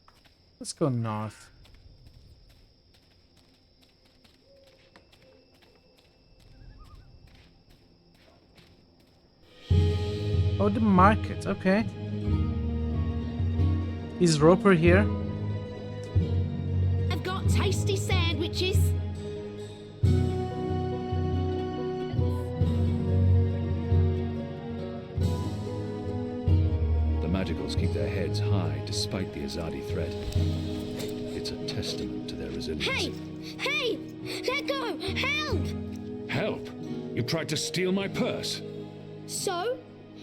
go north. Oh, the market. Okay. Is Roper here? I've got tasty sandwiches. The Magicals keep their heads high despite the Azadi threat. It's a testament to their resilience. Hey! Hey! Let go! Help! Help? You tried to steal my purse? So?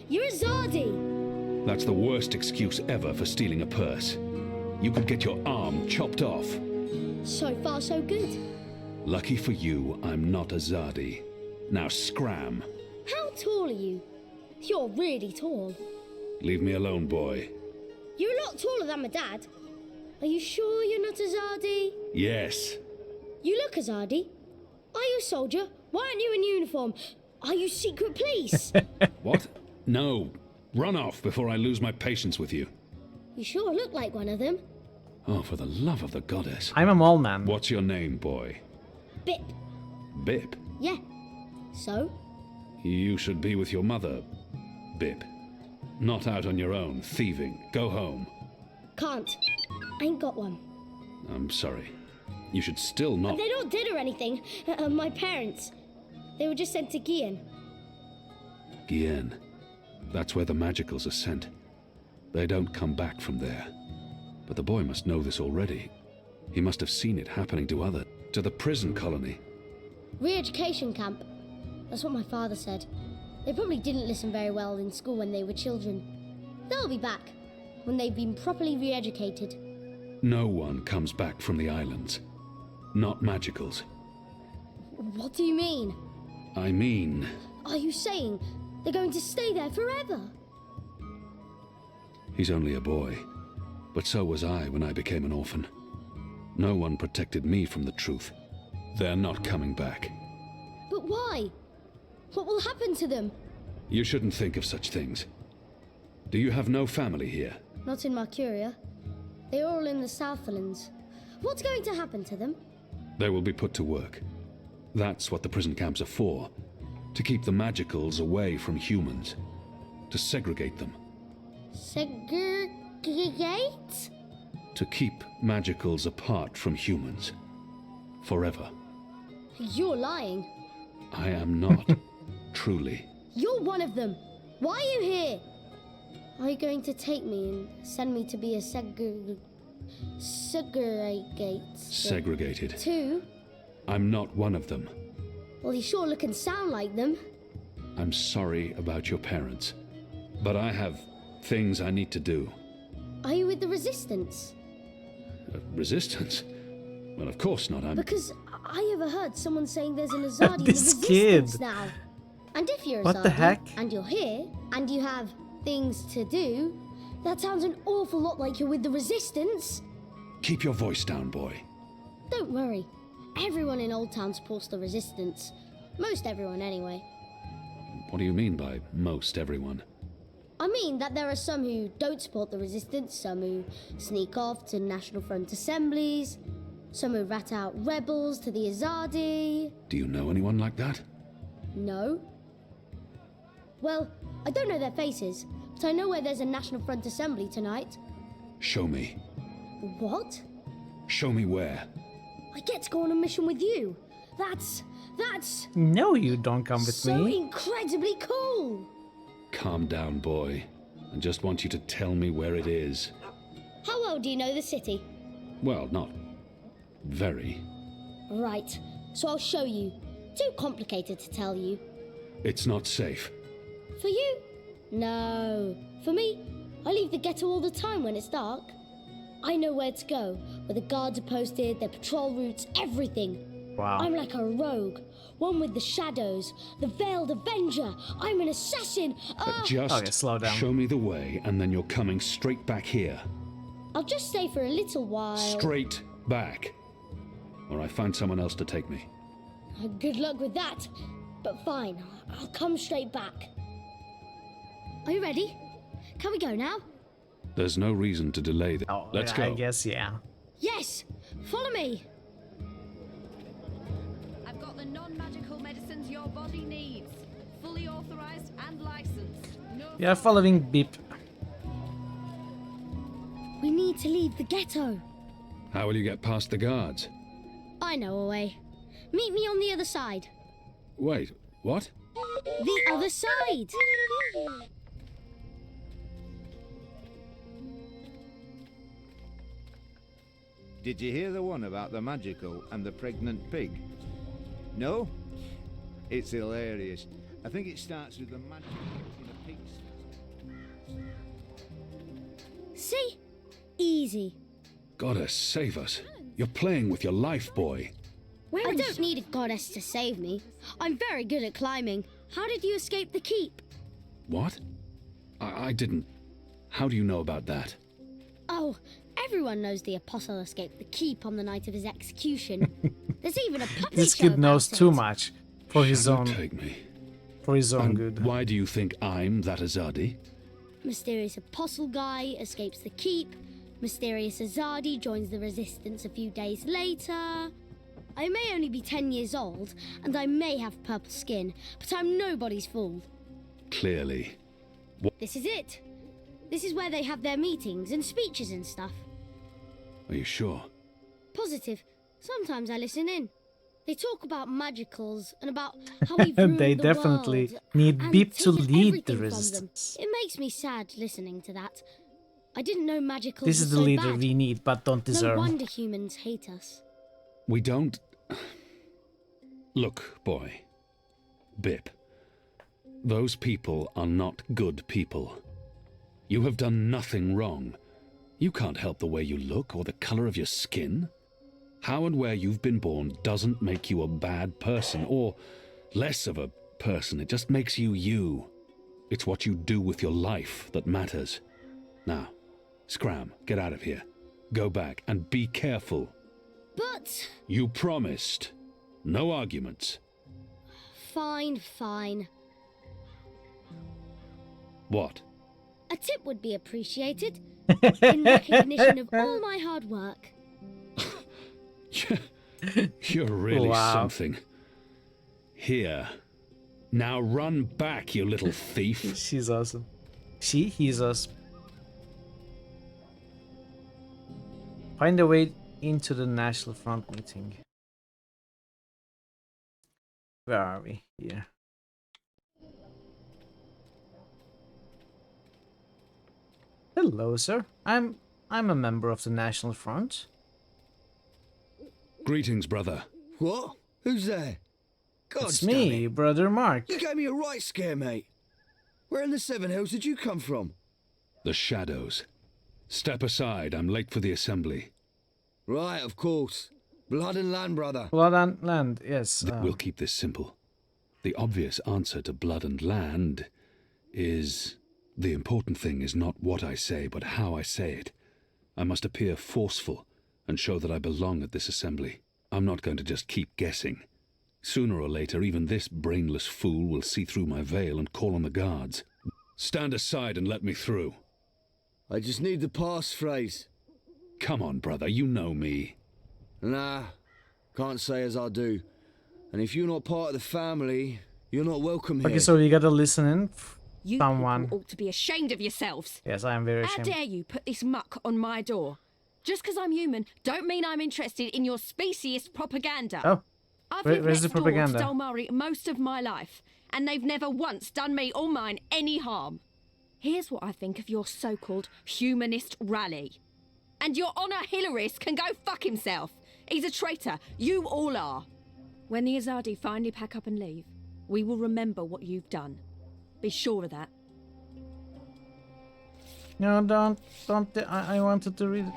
You're a Zardi! That's the worst excuse ever for stealing a purse. You could get your arm chopped off. So far, so good. Lucky for you, I'm not a Zardi. Now scram. How tall are you? You're really tall. Leave me alone, boy. You're a lot taller than my dad. Are you sure you're not a Zardi? Yes. You look a Zardi. Are you a soldier? Why aren't you in uniform? Are you secret police? What? No. Run off before I lose my patience with you. You sure look like one of them. Oh, for the love of the goddess. I'm a mole man. What's your name, boy? Bip. Bip? Yeah. So? You should be with your mother, Bip. Not out on your own, thieving. Go home. Can't. I ain't got one. I'm sorry. You should still not... They're not dead or anything. My parents. They were just sent to Gien. Gien. That's where the magicals are sent. They don't come back from there. But the boy must know this already. He must have seen it happening to the prison colony. Re-education camp. That's what my father said. They probably didn't listen very well in school when they were children. They'll be back when they've been properly re-educated. No one comes back from the islands. Not magicals. What do you mean? I mean... Are you saying they're going to stay there forever? He's only a boy. But so was I when I became an orphan. No one protected me from the truth. They're not coming back. But why? What will happen to them? You shouldn't think of such things. Do you have no family here? Not in Mercuria. They're all in the Southlands. What's going to happen to them? They will be put to work. That's what the prison camps are for. To keep the magicals away from humans. To segregate them. Segregate? To keep magicals apart from humans. Forever. You're lying. I am not. Truly. You're one of them. Why are you here? Are you going to take me and send me to be a segregated? Too? I'm not one of them. Well, you sure look and sound like them. I'm sorry about your parents. But I have things I need to do. Are you with the Resistance? Resistance? Well, of course not. Because I overheard someone saying there's an Azadi in the This Resistance kid. now. And if you're What the heck? and you're here, and you have things to do, that sounds an awful lot like you're with the Resistance. Keep your voice down, boy. Don't worry. Everyone in Old Town supports the Resistance. Most everyone, anyway. What do you mean by most everyone? I mean that there are some who don't support the Resistance, some who sneak off to National Front assemblies, some who rat out rebels to the Azadi. Do you know anyone like that? No. Well, I don't know their faces, but I know where there's a National Front assembly tonight. Show me. What? Show me where. I get to go on a mission with you. That's No, you don't come with so me. incredibly cool. Calm down, boy. I just want you to tell me where it is. How well do you know the city? Well, not very. Right, so I'll show you. Too complicated to tell you. It's not safe. For you? No. For me, I leave the ghetto all the time when it's dark. I know where to go, where the guards are posted, their patrol routes, everything. Wow. I'm like a rogue, one with the shadows, the veiled avenger. I'm an assassin. Just slow down. show me the way, and then you're coming straight back here. I'll just stay for a little while. Straight back. Or I find someone else to take me. Good luck with that. But fine, I'll come straight back. Are you ready? Can we go now? There's no reason to delay this. Oh, Let's I go. guess, yeah. Yes, follow me. I've got the non-magical medicines your body needs. Fully authorized and licensed. No You are following Bip. We need to leave the ghetto. How will you get past the guards? I know a way. Meet me on the other side. Wait, what? The other side. Did you hear the one about the magical and the pregnant pig? No? It's hilarious. I think it starts with the magical in a pig's. See? Easy. Goddess, save us. You're playing with your life, boy. I don't need a goddess to save me. I'm very good at climbing. How did you escape the keep? What? I didn't. How do you know about that? Oh, everyone knows the apostle escaped the keep on the night of his execution. There's even a puppet This show kid knows about too it. much for his own. Take me. For his own And good. Why do you think I'm that Azadi? Mysterious apostle guy escapes the keep. Mysterious Azadi joins the resistance a few days later. I may only be 10 years old, and I may have purple skin, but I'm nobody's fool. Clearly. This is it. This is where they have their meetings and speeches and stuff. Are you sure? Positive. Sometimes I listen in. They talk about magicals and about how we've ruined They the definitely world need and Beep to taken lead everything the from them. resistance. It makes me sad listening to that. I didn't know magicals This were is the so leader bad. we need, but don't deserve. No wonder humans hate us. We don't... Look, boy. Bip. Those people are not good people. You have done nothing wrong. You can't help the way you look or the color of your skin. How and where you've been born doesn't make you a bad person, or less of a person. It just makes you you. It's what you do with your life that matters. Now, Scram, get out of here. Go back and be careful. But... You promised. No arguments. Fine, fine. What? A tip would be appreciated. In recognition of all my hard work. You're really Wow. something. Here. Now run back, you little thief. She's awesome. He's awesome. Find a way into the National Front meeting. Where are we? Here. Hello, sir. I'm a member of the National Front. Greetings, brother. What? Who's there? God It's damn me, it. brother Mark. You gave me a right scare, mate. Where in the Seven Hills did you come from? The shadows. Step aside, I'm late for the assembly. Right, of course. Blood and land, brother. Blood and land, yes. We'll keep this simple. The obvious answer to blood and land is... The important thing is not what I say, but how I say it. I must appear forceful and show that I belong at this assembly. I'm not going to just keep guessing. Sooner or later, even this brainless fool will see through my veil and call on the guards. Stand aside and let me through. I just need the passphrase. Come on, brother, you know me. Nah, can't say as I do. And if you're not part of the family, you're not welcome here. Okay, so you gotta listen in. You Someone. people ought to be ashamed of yourselves. Yes, I am very How ashamed. dare you put this muck on my door? Just because I'm human, don't mean I'm interested in your speciesist propaganda. Oh, I've where- lived where's next the door to propaganda? Dalmari most of my life, and they've never once done me or mine any harm. Here's what I think of your so-called humanist rally. And your Honor Hilarist can go fuck himself. He's a traitor. You all are. When the Azadi finally pack up and leave, we will remember what you've done. Be sure of that. No, don't. I wanted to read it.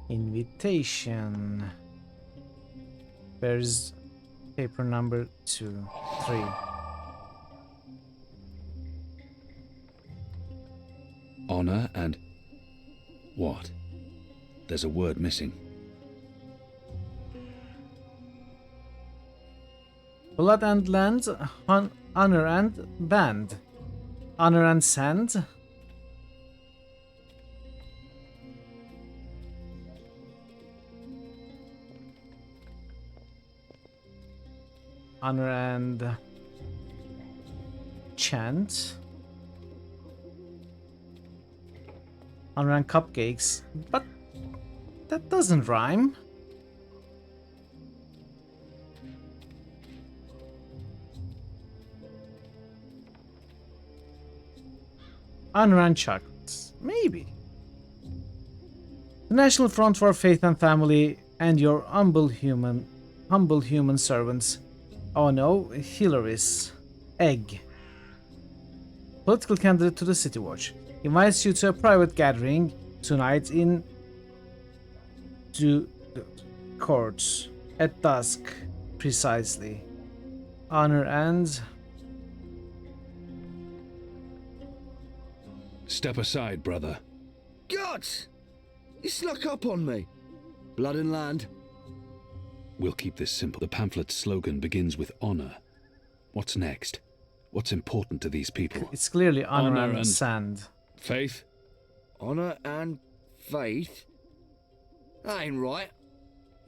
Invitation. Where's paper number 2, 3? Honor and... What? There's a word missing. Blood and land, honor and band. Honor and sand. Honor and chant. Honor and cupcakes. But that doesn't rhyme. Honor and chocolates. Maybe. The National Front for Faith and Family and your humble human servants. Oh no, Hilary's egg. Political candidate to the City Watch. Invites you to a private gathering tonight in the courts at dusk, precisely. Honor and... Step aside, brother. Gods! You snuck up on me. Blood and land. We'll keep this simple. The pamphlet's slogan begins with honor. What's next? What's important to these people? It's clearly honor and sand. Faith? Honor and Faith? That ain't right.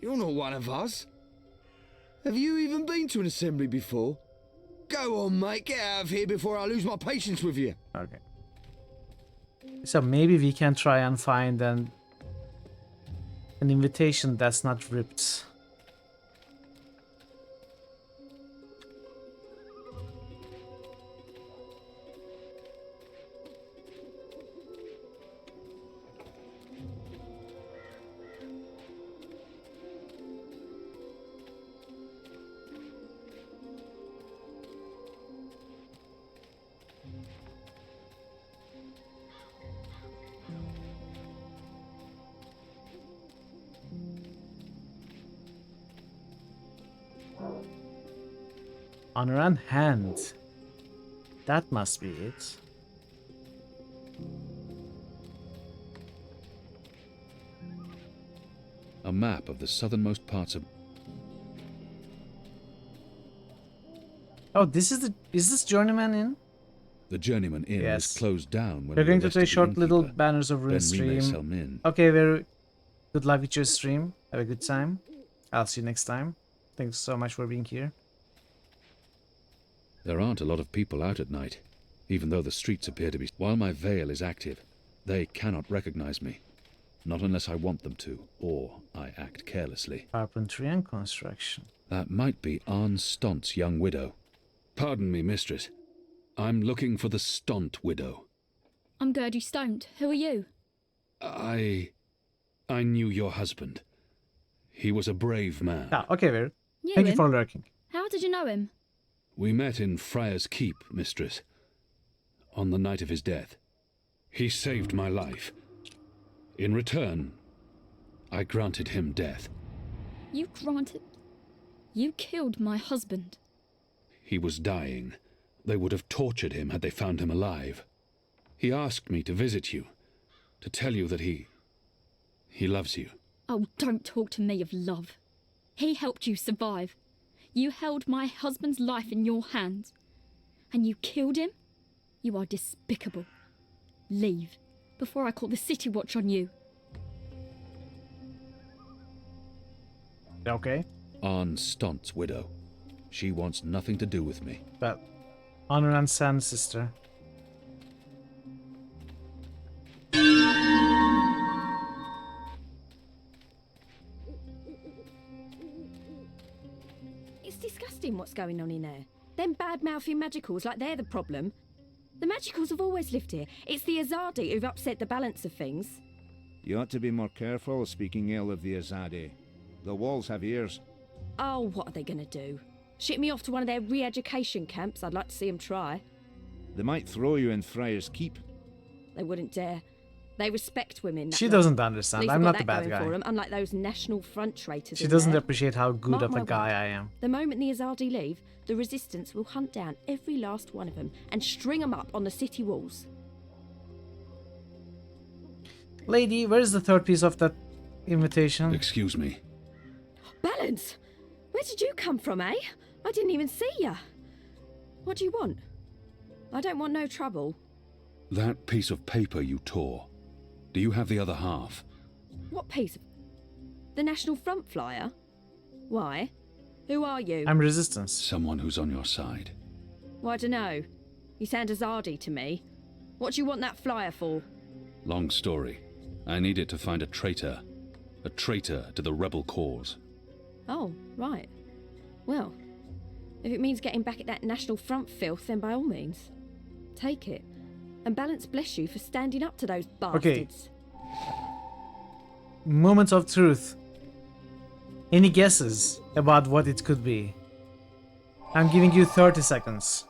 You're not one of us. Have you even been to an assembly before? Go on, mate. Get out of here before I lose my patience with you. Okay. So maybe we can try and find an invitation that's not ripped. Honor and hand. That must be it. A map of the southernmost parts of... Oh, this is the... Is this Journeyman Inn? The Journeyman Inn Yes. was closed down when We're we going to arrested play the short little innkeeper. banners of rune Then we may sell stream. men. Okay, very good luck with your stream. Have a good time. I'll see you next time. Thanks so much for being here. There aren't a lot of people out at night, even though the streets appear to be... While my veil is active, they cannot recognize me. Not unless I want them to, or I act carelessly. Carpentry and construction. That might be Arne Stont's young widow. Pardon me, mistress. I'm looking for the Stott widow. I'm Gertie Stoned. Who are you? I knew your husband. He was a brave man. Ah, okay, Ver. Knew Thank you him? for lurking. How did you know him? We met in Friar's Keep, mistress, on the night of his death. He saved my life. In return, I granted him death. You granted... You killed my husband. He was dying. They would have tortured him had they found him alive. He asked me to visit you, to tell you that he loves you. Oh, don't talk to me of love. He helped you survive. You held my husband's life in your hands. And you killed him? You are despicable. Leave, before I call the City Watch on you. Okay. Arne Stont's widow. She wants nothing to do with me. But Honor and Sand sister. It's disgusting what's going on in there. Them bad-mouthing magicals like they're the problem. The magicals have always lived here. It's the Azadi who've upset the balance of things. You ought to be more careful speaking ill of the Azadi. The walls have ears. Oh, what are they going to do? Ship me off to one of their re-education camps? I'd like to see them try. They might throw you in Friar's Keep. They wouldn't dare. They respect women. She lot. doesn't At understand. least I'm they've not got the that bad going guy. for 'em, unlike those National Front traitors. She in doesn't there. appreciate how good Mark of my a guy word. I am. The moment the Azadi leave, the Resistance will hunt down every last one of them and string them up on the city walls. Lady, where's the third piece of that invitation? Excuse me. Balance! Where did you come from, eh? I didn't even see ya. What do you want? I don't want no trouble. That piece of paper you tore. Do you have the other half? What piece of... The National Front flyer? Why? Who are you? I'm Resistance. Someone who's on your side. Well, I dunno. You sound Azadi to me. What do you want that flyer for? Long story. I need it to find a traitor. A traitor to the rebel cause. Oh, right. Well, if it means getting back at that National Front filth, then by all means. Take it. And Balance bless you for standing up to those bastards. Moment of truth. Any guesses about what it could be? I'm giving you 30 seconds.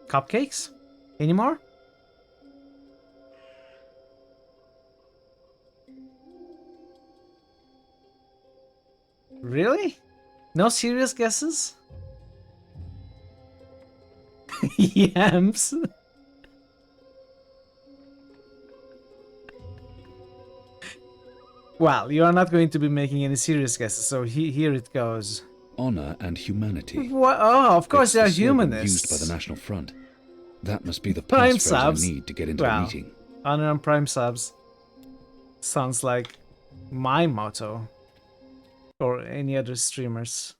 Cupcakes? Any more? Really? No serious guesses? Yams. Well, you are not going to be making any serious guesses, so here it goes. Honor and humanity. What? Oh, of course It's they are the slogan humanists. used by the National Front. That must be the Prime passphrase I subs. need to get into Well, the meeting. Honor and Prime subs. Sounds like my motto. Or any other streamers.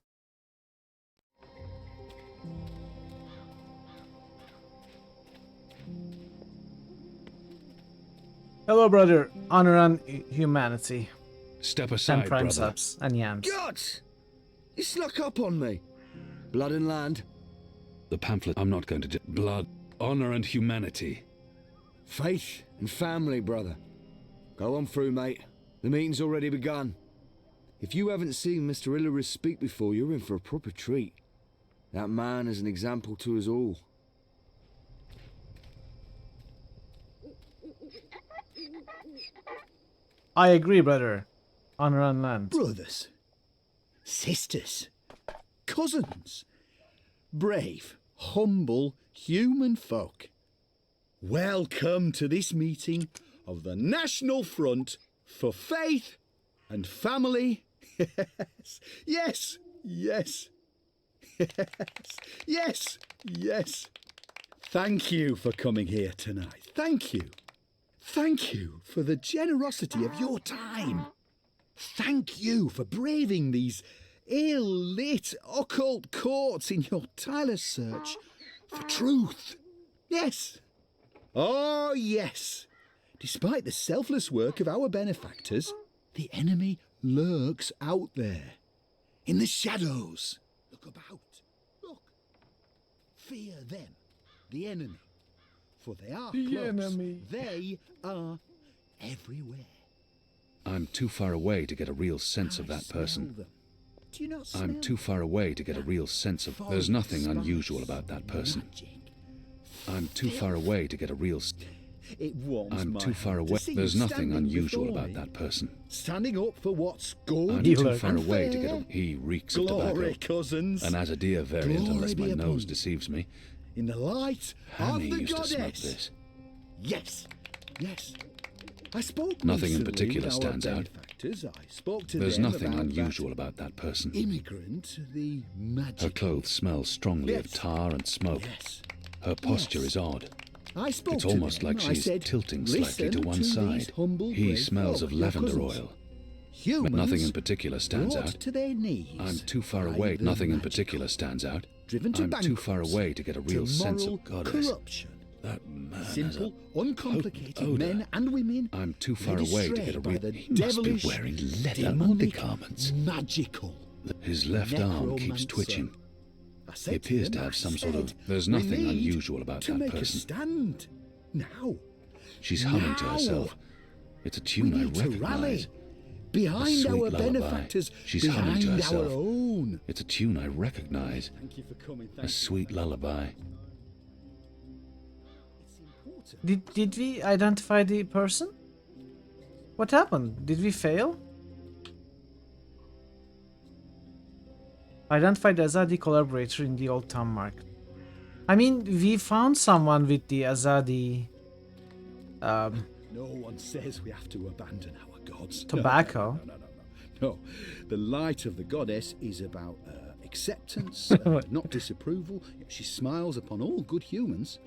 Hello, brother. Honor and humanity. Step And aside, Prime brother. subs and yams. Gods! You snuck up on me. Blood and land. The pamphlet. I'm not going to do. Blood, honor, and humanity. Faith and family, brother. Go on through, mate. The meeting's already begun. If you haven't seen Mr. Illyris speak before, you're in for a proper treat. That man is an example to us all. I agree, brother. Honor and land. Brothers, sisters, cousins, brave, humble human folk. Welcome to this meeting of the National Front for Faith and Family. Yes, yes, yes, yes, yes. Thank you for coming here tonight. Thank you. Thank you for the generosity of your time. Thank you for braving these ill-lit occult courts in your tireless search for truth. Yes. Oh, yes. Despite the selfless work of our benefactors, the enemy lurks out there, in the shadows. Look about. Look. Fear them, the enemy. For they are close. They are everywhere. I'm too far away to get a real sense of that person. Do you not smell I'm too far away to get a real sense of... There's nothing unusual about that person. I'm too far away to get a real... It warms I'm my too far heart to away. see you There's nothing standing unusual before about me, that person. Standing up for what's good I'm too far and away to get fair. a... He reeks of Glory, tobacco. cousins. An Azadea variant, Glory unless my be upon nose you. deceives me. In the light Annie of the used to smoke goddess. this. Yes, yes. I spoke Nothing in recently particular with our stands out. benefactors. I spoke to There's them nothing about unusual about that person. that immigrant, the magic. Her clothes smell strongly of Yes. tar and smoke. Yes. Her posture Yes. is odd. I spoke It's to almost them. like I she's said, tilting slightly to "Listen one these side. humble, He brave smells folk, of your lavender cousins. oil. Humans But nothing in particular stands brought out. to their knees I'm too far by away. the Nothing in magical, particular stands out. driven to I'm too far bankruptcy, away to get a real to sense moral of goddess. corruption. That man Simple, has a uncomplicated potent odor. men and women. I'm too far led away to astray get a by real... the He must be devilish, wearing leather demonic, undergarments. magical. His left arm keeps necromancer. twitching. I said He appears them, to I have some said, sort of... There's we nothing need unusual about to that make a person. stand. Now. She's humming to Now. herself. It's a We tune I need to recognize. rally A behind sweet our lullaby. benefactors, She's humming to behind herself. our own. It's a tune I recognize. Thank you for coming. A sweet lullaby. Did we identify the person? What happened? Did we fail? Identify the Azadi collaborator in the Old Town Market. I mean, we found someone with the Azadi No one says we have to abandon our gods. tobacco. No, the light of the goddess is about acceptance, not disapproval. She smiles upon all good humans.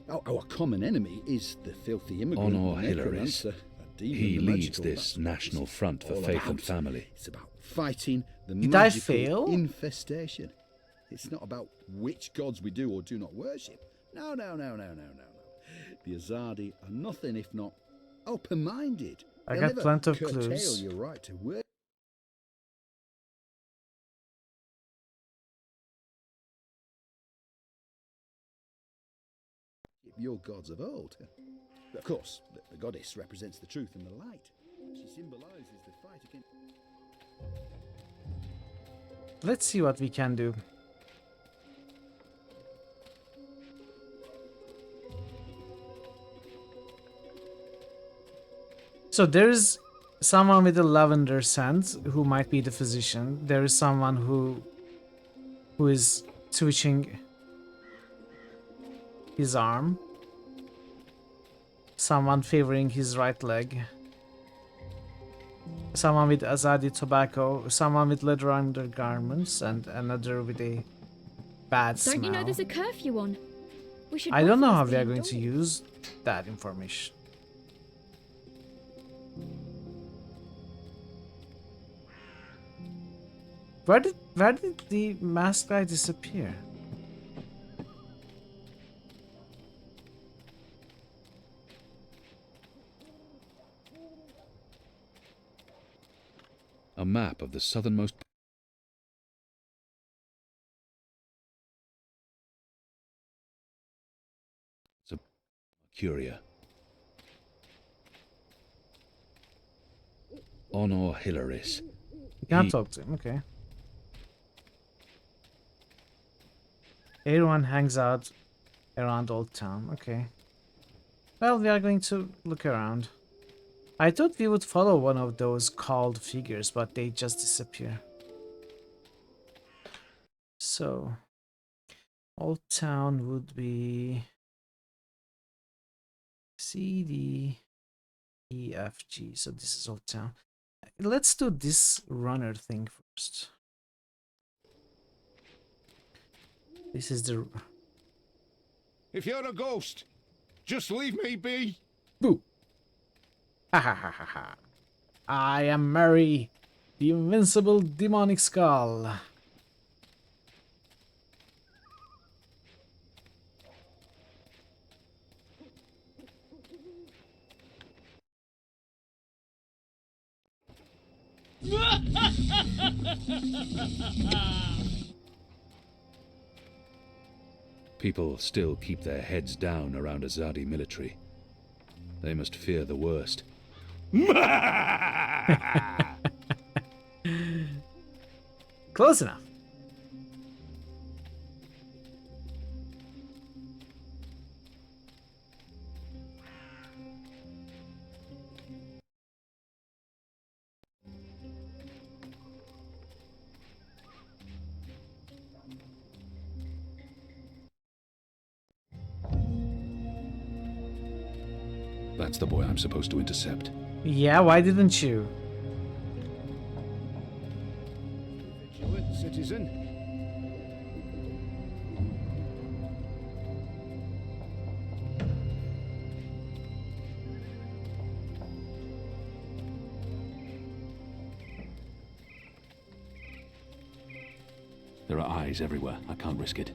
Our common enemy is the filthy immigrant. Honor the Hilarious. necromancer, a demon, He the leads magical. this National Front for all Faith about. and Family. It's about fighting the Did I magical fail? infestation. It's not about which gods we do or do not worship. No. The Azadi are nothing if not open-minded. I They'll got never plenty of curtail clues. your right to worship. Your gods of old. Of course, the goddess represents the truth and the light. She symbolizes the fight against... Let's see what we can do. So there is someone with a lavender scent who might be the physician. There is someone who is twitching his arm. Someone favoring his right leg. someone with Azadi tobacco, someone with leather undergarments, and another with a bad smell. Don't you know there's a curfew on? We should. I don't both know of how us we be are going to indoors. use that information. Where did the masked guy disappear? A map of the southernmost... It's a Curia. Honor Hilaris. You can't talk to him, okay. Everyone hangs out around Old Town, okay. Well, we are going to look around. I thought we would follow one of those called figures, but they just disappear. So, Old Town would be C, D, E, F, G. So this is Old Town. Let's do this runner thing first. This is the... If you're a ghost, just leave me be. Boo! Ha ha ha ha ha. I am Mary, the invincible demonic skull. People still keep their heads down around Azadi military. They must fear the worst. Close enough. That's the boy I'm supposed to intercept. Yeah, why didn't you? Vigilant, citizen. There are eyes everywhere. I can't risk it.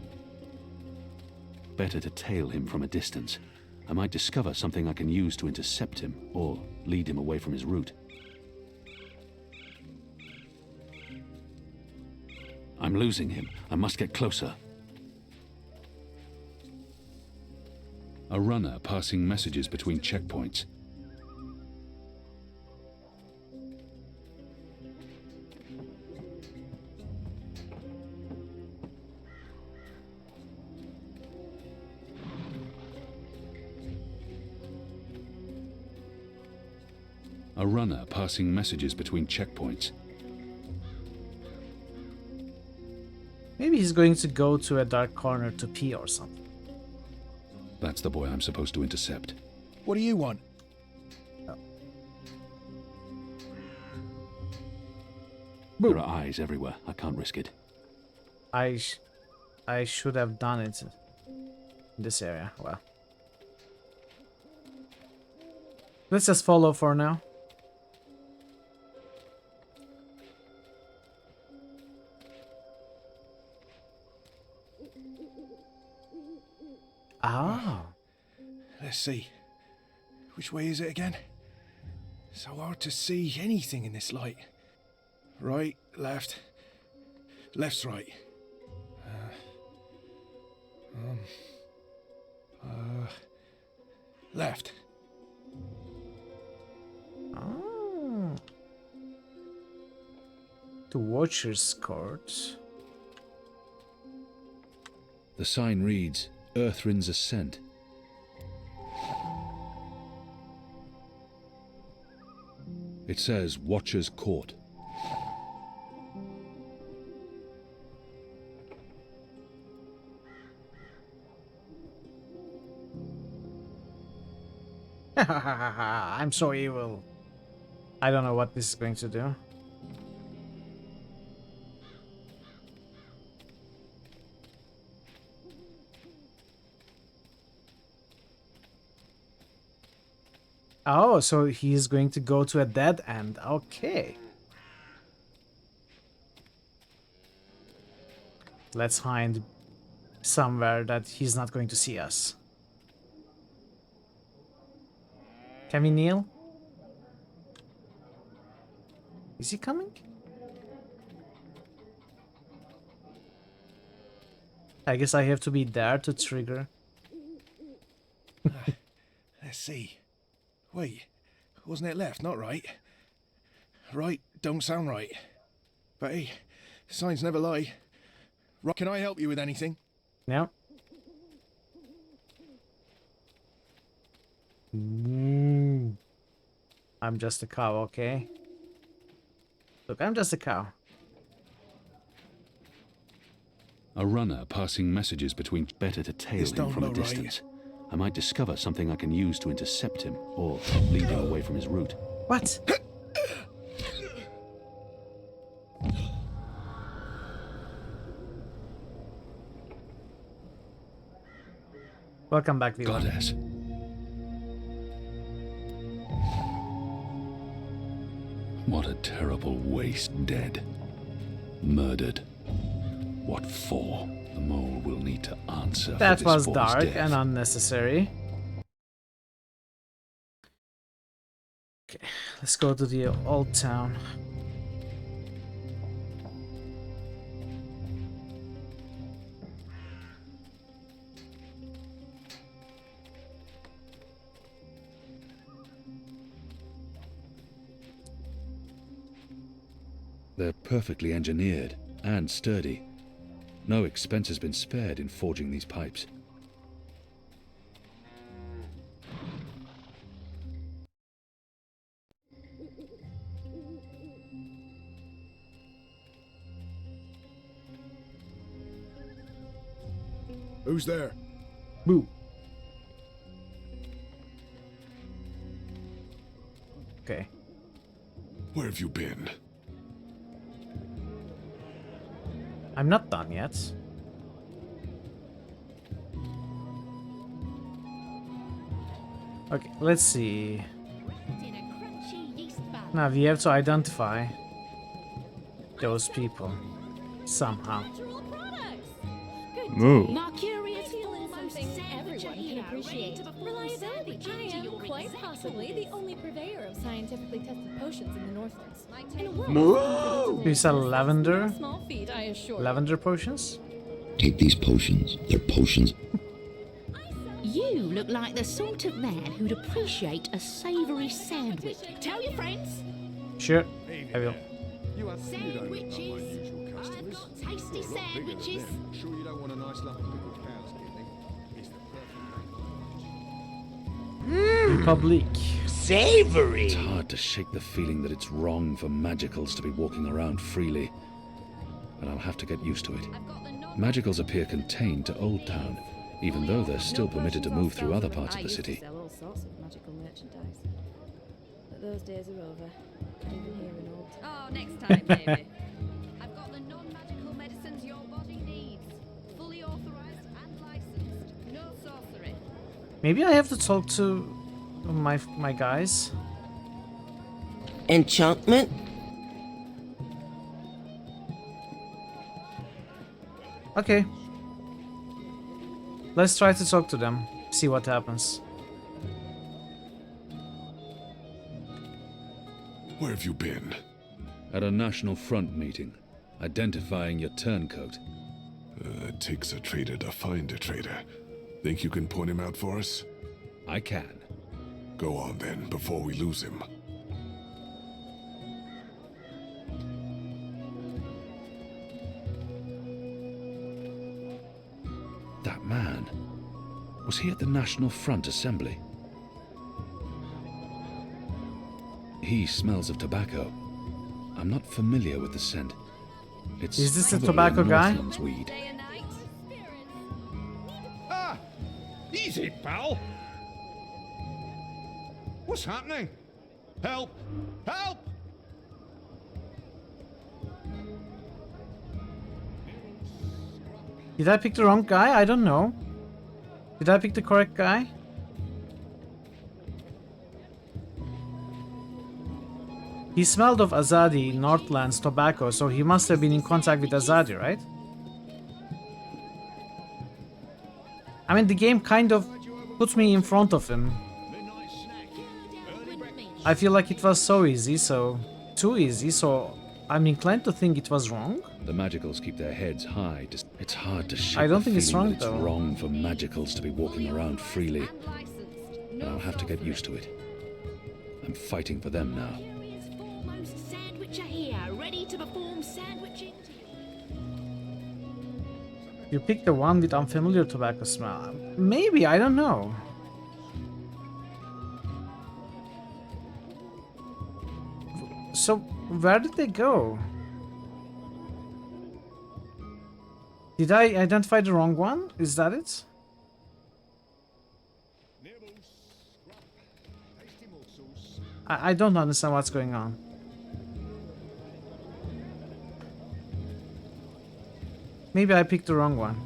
Better to tail him from a distance. I might discover something I can use to intercept him, or lead him away from his route. I'm losing him. I must get closer. A runner passing messages between checkpoints. A runner passing messages between checkpoints. Maybe he's going to go to a dark corner to pee or something. That's the boy I'm supposed to intercept. What do you want? There are eyes everywhere. I can't risk it. I should have done it in this area. Well, let's just follow for now. Ah. Let's see. Which way is it again? So hard to see anything in this light. Right, left. Left's right. Left. Oh. The Watcher's Court. The sign reads, Earthrin's Ascent. It says Watcher's Court. I'm so evil. I don't know what this is going to do. Oh, so he's going to go to a dead end. Okay. Let's hide somewhere that he's not going to see us. Can we kneel? Is he coming? I guess I have to be there to trigger. Let's see. Wait, wasn't it left, not right? Right, don't sound right. But hey, signs never lie. Right, can I help you with anything? No. I'm just a cow, okay? Look, I'm just a cow. A runner passing messages between. Better to tail him from a distance. I might discover something I can use to intercept him, or lead him away from his route. What? Welcome back, Leon. Goddess. What a terrible waste, dead. Murdered. What for? The mole will need to answer That for this was boy's dark death. and unnecessary. Okay, let's go to the old town. They're perfectly engineered and sturdy. No expense has been spared in forging these pipes. Who's there? Boo. Okay. Where have you been? I'm not done yet. Okay, let's see. Now we have to identify those people somehow. Move. My curious something everyone can appreciate. Reliability. I am quite possibly the only purveyor of scientifically tested potions in the Northlands. In a world You sell lavender? small feat, I assure you. Lavender potions? Take these potions. They're potions. You look like the sort of man who'd appreciate a savoury sandwich. Tell your friends. Sure, I will. Sandwiches. I've got tasty sandwiches. Sure you don't want a nice lump of pickled cow's kidney? It's the perfect Republic. Savory! It's hard to shake the feeling that it's wrong for magicals to be walking around freely. But I'll have to get used to it. Magicals appear contained to Old Town, even though they're still permitted to move through other parts of the city. Sell all sorts of magical merchandise. But those days are over. Even here in Old Town. Oh, next time, maybe. I've got the non-magical medicines your body needs. Fully authorized and licensed. No sorcery. Maybe I have to talk to my guys. Enchantment? Okay. Let's try to talk to them. See what happens. Where have you been? At a National Front meeting, identifying your turncoat. It takes a traitor to find a traitor. Think you can point him out for us? I can. Go on then, before we lose him. That man. Was he at the National Front Assembly? He smells of tobacco. I'm not familiar with the scent. It's Is this the probably tobacco guy? Northlands weed. Ah! Easy, pal! What's happening? Help! Help! Did I pick the wrong guy? I don't know. Did I pick the correct guy? He smelled of Azadi, Northland's tobacco, so he must have been in contact with Azadi, right? I mean, the game kind of puts me in front of him. I feel like it was so easy, so... too easy, so I'm inclined to think it was wrong. The Magicals keep their heads high. It's hard to shake I don't the think it's feeling wrong, that it's though. wrong for Magicals to be walking around freely. But I'll have to get used to it. I'm fighting for them now. Foremost sandwicher here, ready to perform sandwiching to you. You picked the one with unfamiliar tobacco smell. Maybe, I don't know. So, where did they go? Did I identify the wrong one? Is that it? I don't understand what's going on. Maybe I picked the wrong one.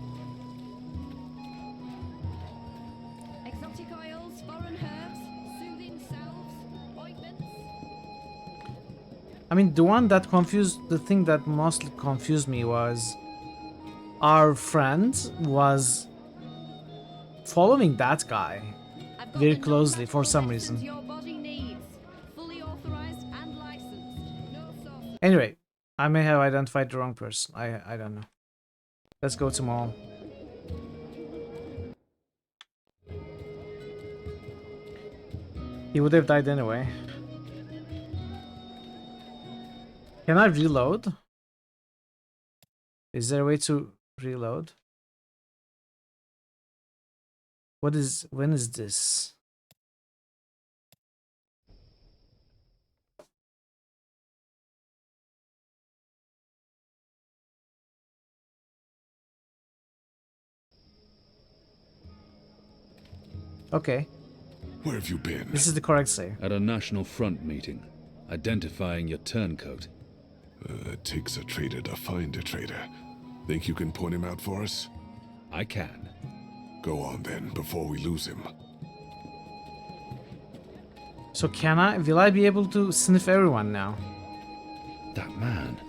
Exotic oils, foreign herbs, soothing salves, ointments. I mean, the thing that mostly confused me was our friend was following that guy very closely for some reason. Your body needs. Fully authorized and licensed. No sauce. Anyway, I may have identified the wrong person. I don't know. Let's go to mall. He would have died anyway. Can I reload? Is there a way to reload? When is this? Okay. Where have you been? This is the correct save. At a National Front meeting, identifying your turncoat. It takes a traitor to find a traitor. Think you can point him out for us? I can. Go on then, before we lose him. So will I be able to sniff everyone now? That man.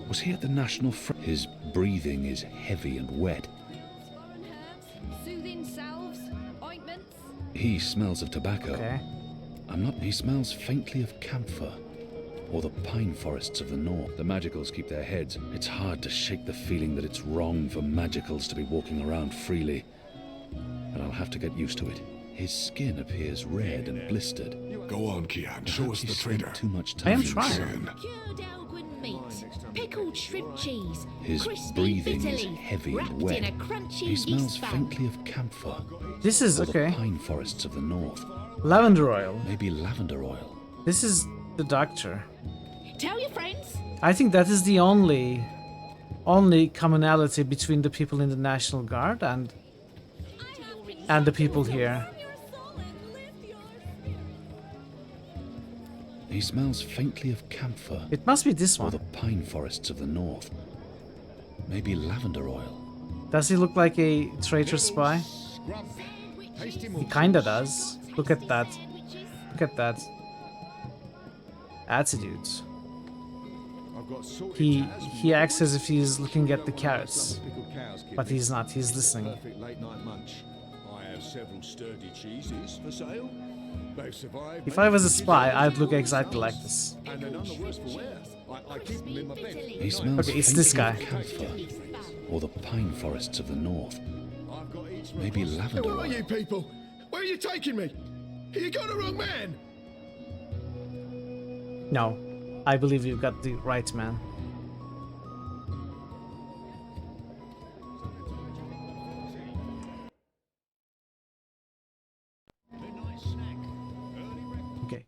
Was he at the National Front? His breathing is heavy and wet. Foreign herbs, soothing salves, ointments. He smells of tobacco. Okay. He smells faintly of camphor. Or the pine forests of the north. The Magicals keep their heads. It's hard to shake the feeling that it's wrong for Magicals to be walking around freely. But I'll have to get used to it. His skin appears red and blistered. Go on, Kian. Show us the traitor. Too much I time. am trying. Cured Algren meat, pickled shrimp cheese, His crispy breathing bitter is leaf, heavy wrapped and wet. in a crunchy He smells yeast foam. faintly of camphor. This is or okay. The pine forests of the north. Lavender oil. Maybe lavender oil. This is the doctor. Tell your friends. I think that is the only commonality between the people in the National Guard and the people here. He smells faintly of camphor. It must be this Or one. the pine forests of the north. Maybe lavender oil. Does he look like a traitor spy? He kinda does. Look at that. Look at that. Attitudes. He acts as if he's looking at the carrots. But he's not, he's listening. Perfect late night munch. I have several sturdy cheeses for sale. They've survived. If I was a spy, I'd look exactly like this. And they're none the worse for wear. I keep them in my bed. He smells Okay, it's this faintly guy. of camphor. Or the pine forests of the north. Maybe lavender Where are oil. you people? Where are you taking me? You got the wrong man. No, I believe you've got the right man. Okay.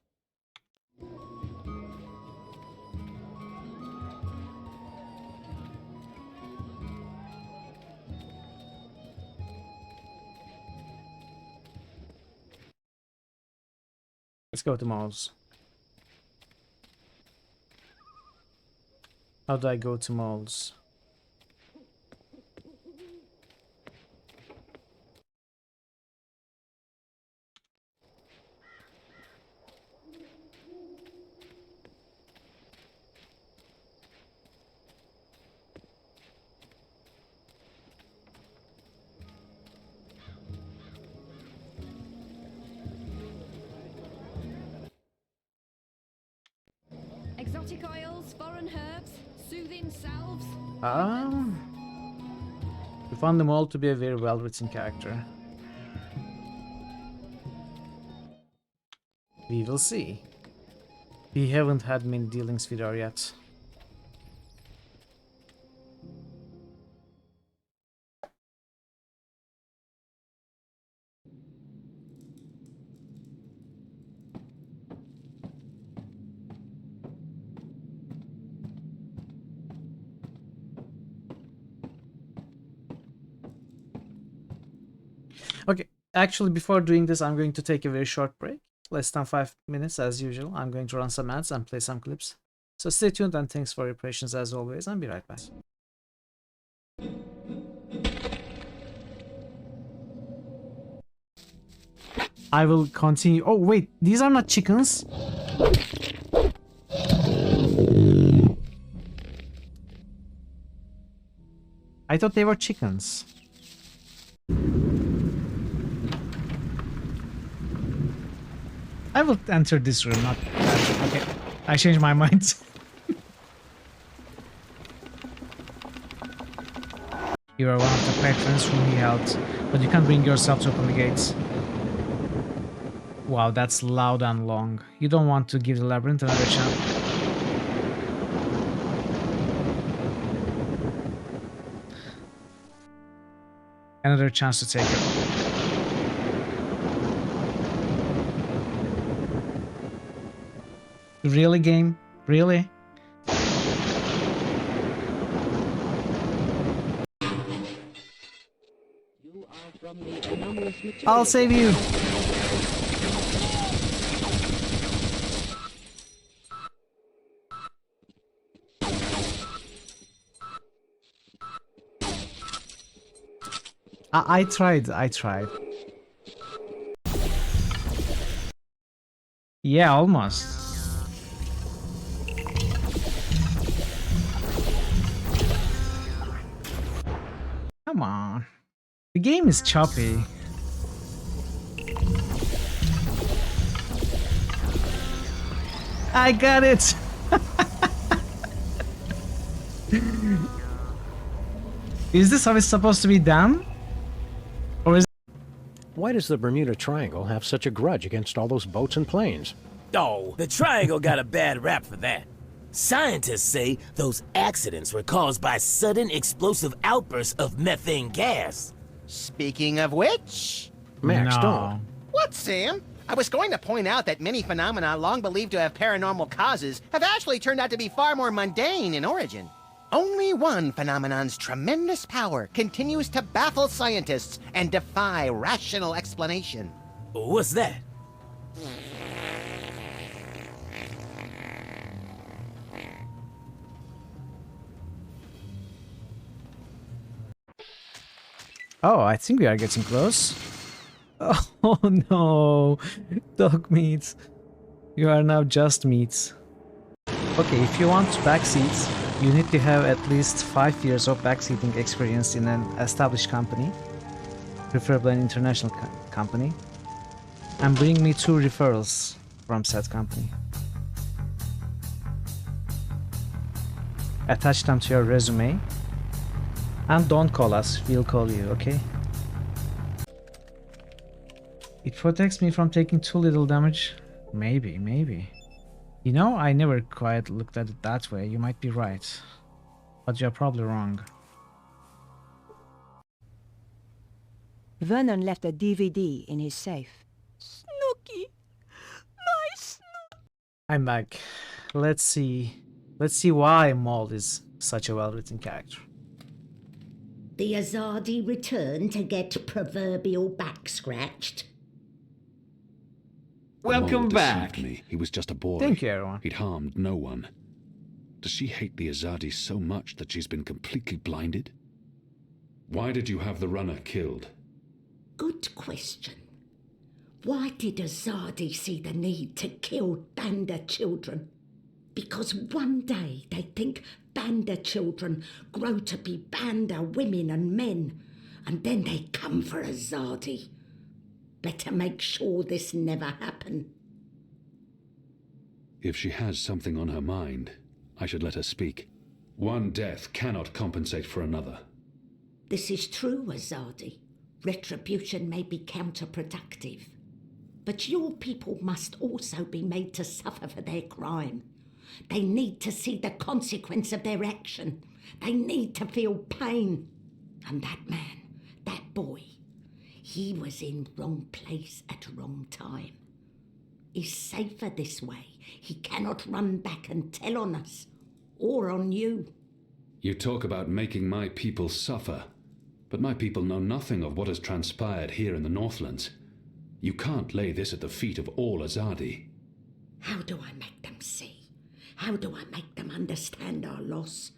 Let's go to malls. How do I go to malls? Exotic oils, foreign herbs, soothing salves. We found them all to be a very well-written character. We will see. We haven't had many dealings with her yet. Okay, actually before doing this, I'm going to take a very short break. Less than 5 minutes as usual. I'm going to run some ads and play some clips. So stay tuned and thanks for your patience as always. I'll be right back. I will continue. Oh wait, these are not chickens. I thought they were chickens. I will enter this room, not that. Okay, I changed my mind. You are one of the patrons whom he helped, but you can't bring yourself to open the gates. Wow, that's loud and long. You don't want to give the labyrinth another chance. Another chance to take it. Really, game? Really? I'll save you! I tried. Yeah, almost. Come on. The game is choppy. I got it! Is this how it's supposed to be done? Or is Why does the Bermuda Triangle have such a grudge against all those boats and planes? Oh, the Triangle got a bad rap for that. Scientists say those accidents were caused by sudden explosive outbursts of methane gas. Speaking of which... Max, don't. What, Sam? I was going to point out that many phenomena long believed to have paranormal causes have actually turned out to be far more mundane in origin. Only one phenomenon's tremendous power continues to baffle scientists and defy rational explanation. What's that? Oh, I think we are getting close. Oh no, dog meat. You are now just meat. Okay, if you want backseats, you need to have at least 5 years of backseating experience in an established company, preferably an international company, and bring me 2 referrals from said company. Attach them to your resume, and don't call us, we'll call you, okay? It protects me from taking too little damage. Maybe. You know, I never quite looked at it that way. You might be right. But you're probably wrong. Vernon left a DVD in his safe. Snooky! My Snooky! I'm back. Let's see why Maul is such a well-written character. The Azadi return to get proverbial back scratched. Welcome back. Me. He was just a boy. Thank you, everyone. He'd harmed no one. Does she hate the Azadi so much that she's been completely blinded? Why did you have the runner killed? Good question. Why did Azadi see the need to kill Banda children? Because one day they think Banda children grow to be Banda women and men, and then they come for Azadi. Better make sure this never happen. If she has something on her mind, I should let her speak. One death cannot compensate for another. This is true, Azadi. Retribution may be counterproductive. But your people must also be made to suffer for their crime. They need to see the consequence of their action. They need to feel pain. And that man, that boy, he was in wrong place at wrong time. He's safer this way. He cannot run back and tell on us, or on you. You talk about making my people suffer, but my people know nothing of what has transpired here in the Northlands. You can't lay this at the feet of all Azadi. How do I make them see? How do I make them understand our loss?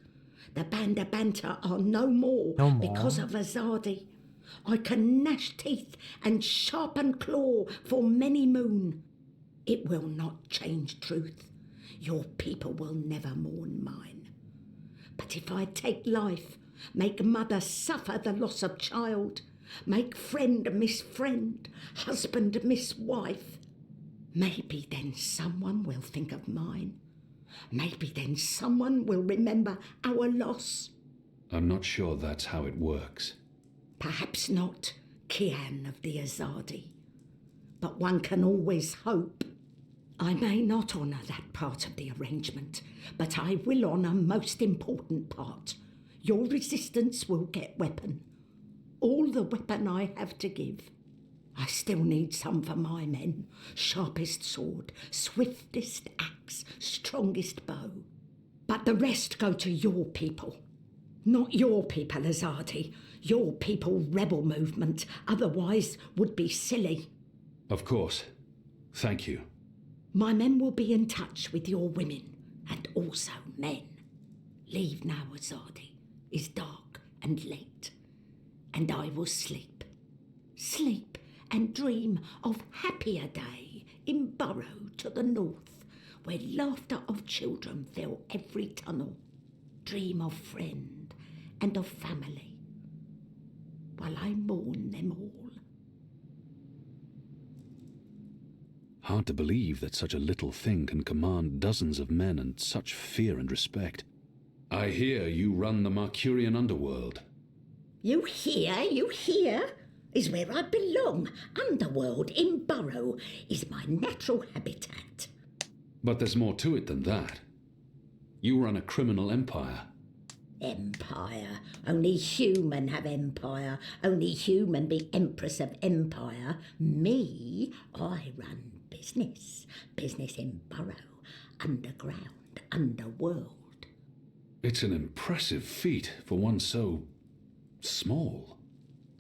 The Banda Banter are no more, because of Azadi. I can gnash teeth and sharpen claw for many moon. It will not change truth. Your people will never mourn mine. But if I take life, make mother suffer the loss of child, make friend miss friend, husband miss wife, maybe then someone will think of mine. Maybe then someone will remember our loss. I'm not sure that's how it works. Perhaps not, Kian of the Azadi. But one can always hope. I may not honour that part of the arrangement, but I will honour most important part. Your resistance will get weapon. All the weapon I have to give. I still need some for my men. Sharpest sword, swiftest axe, strongest bow. But the rest go to your people. Not your people, Azadi. Your people rebel movement, otherwise would be silly. Of course. Thank you. My men will be in touch with your women, and also men. Leave now, Azadi. It's dark and late, and I will sleep. Sleep and dream of happier day in Burrow to the north, where laughter of children fill every tunnel. Dream of friend and of family, while I mourn them all. Hard to believe that such a little thing can command dozens of men and such fear and respect. I hear you run the Mercurian underworld. You hear? Is where I belong. Underworld in Burrow is my natural habitat. But there's more to it than that. You run a criminal empire. Empire. Only human have empire. Only human be empress of empire. Me, I run business. Business in Burrow. Underground. Underworld. It's an impressive feat for one so small.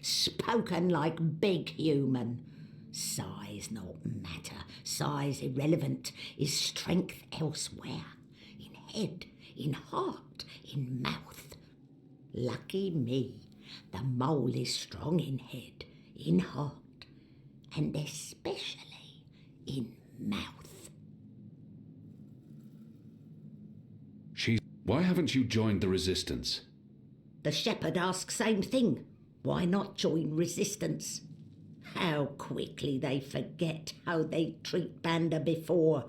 Spoken like big human. Size not matter. Size irrelevant. Is strength elsewhere. In head, in heart, in mouth. Lucky me. The mole is strong in head, in heart, and especially in mouth. Why haven't you joined the resistance? The shepherd asks same thing. Why not join resistance? How quickly they forget how they treat Banda before,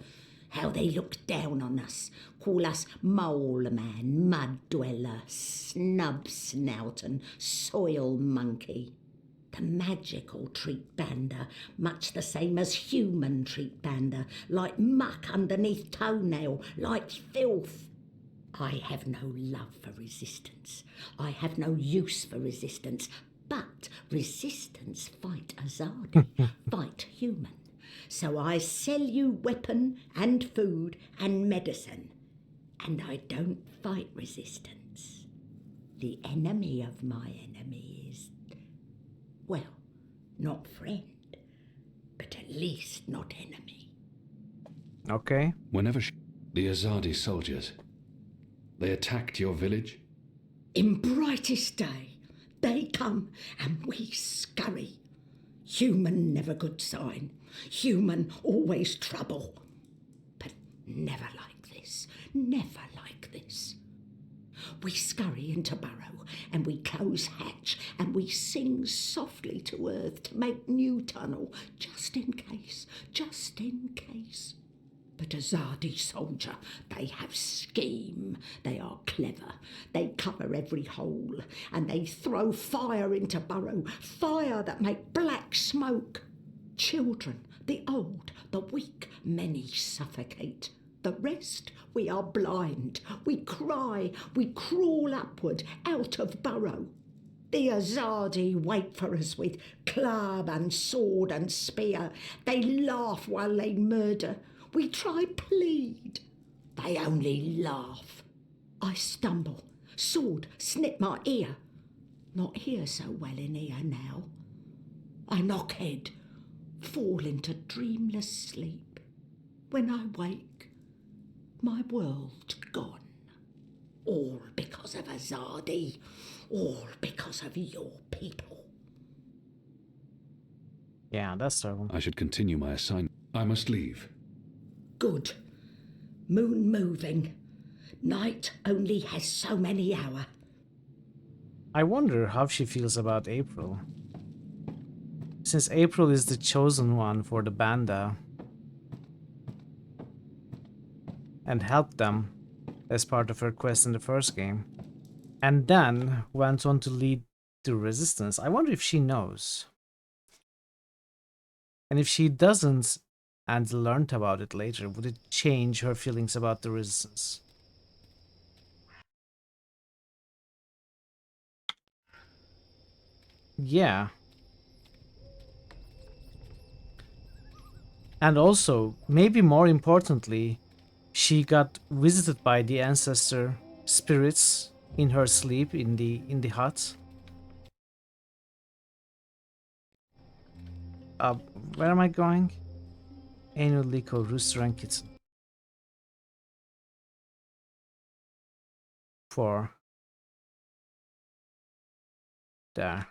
how they look down on us, call us mole man, mud dweller, snub snout and soil monkey. The magical treat Banda much the same as human treat Banda, like muck underneath toenail, like filth. I have no love for resistance. I have no use for resistance. But resistance fight Azadi, fight human. So I sell you weapon and food and medicine. And I don't fight resistance. The enemy of my enemy is, well, not friend, but at least not enemy. Okay. Whenever the Azadi soldiers, they attacked your village? In brightest day, they come and we scurry. Human never good sign. Human always trouble. But never like this. Never like this. We scurry into Burrow and we close hatch and we sing softly to earth to make new tunnel, just in case, just in case. But Azadi soldier, they have scheme. They are clever. They cover every hole, and they throw fire into Burrow, fire that make black smoke. Children, the old, the weak, many suffocate. The rest, we are blind. We cry, we crawl upward, out of Burrow. The Azadi wait for us with club and sword and spear. They laugh while they murder. We try plead. They only laugh. I stumble. Sword snip my ear. Not hear so well in here now. I knock head. Fall into dreamless sleep. When I wake, my world gone. All because of Azadi. All because of your people. Yeah, that's terrible. I should continue my assignment. I must leave. Good. Moon moving. Night only has so many hours. I wonder how she feels about April. Since April is the chosen one for the Banda and helped them as part of her quest in the first game, and then went on to lead the resistance. I wonder if she knows. And if she doesn't and learned about it later, would it change her feelings about the resistance? Yeah. And also, maybe more importantly, she got visited by the ancestor spirits in her sleep in the hut. Where am I going? Annual Lico, Rooster and Kitten. 4. There.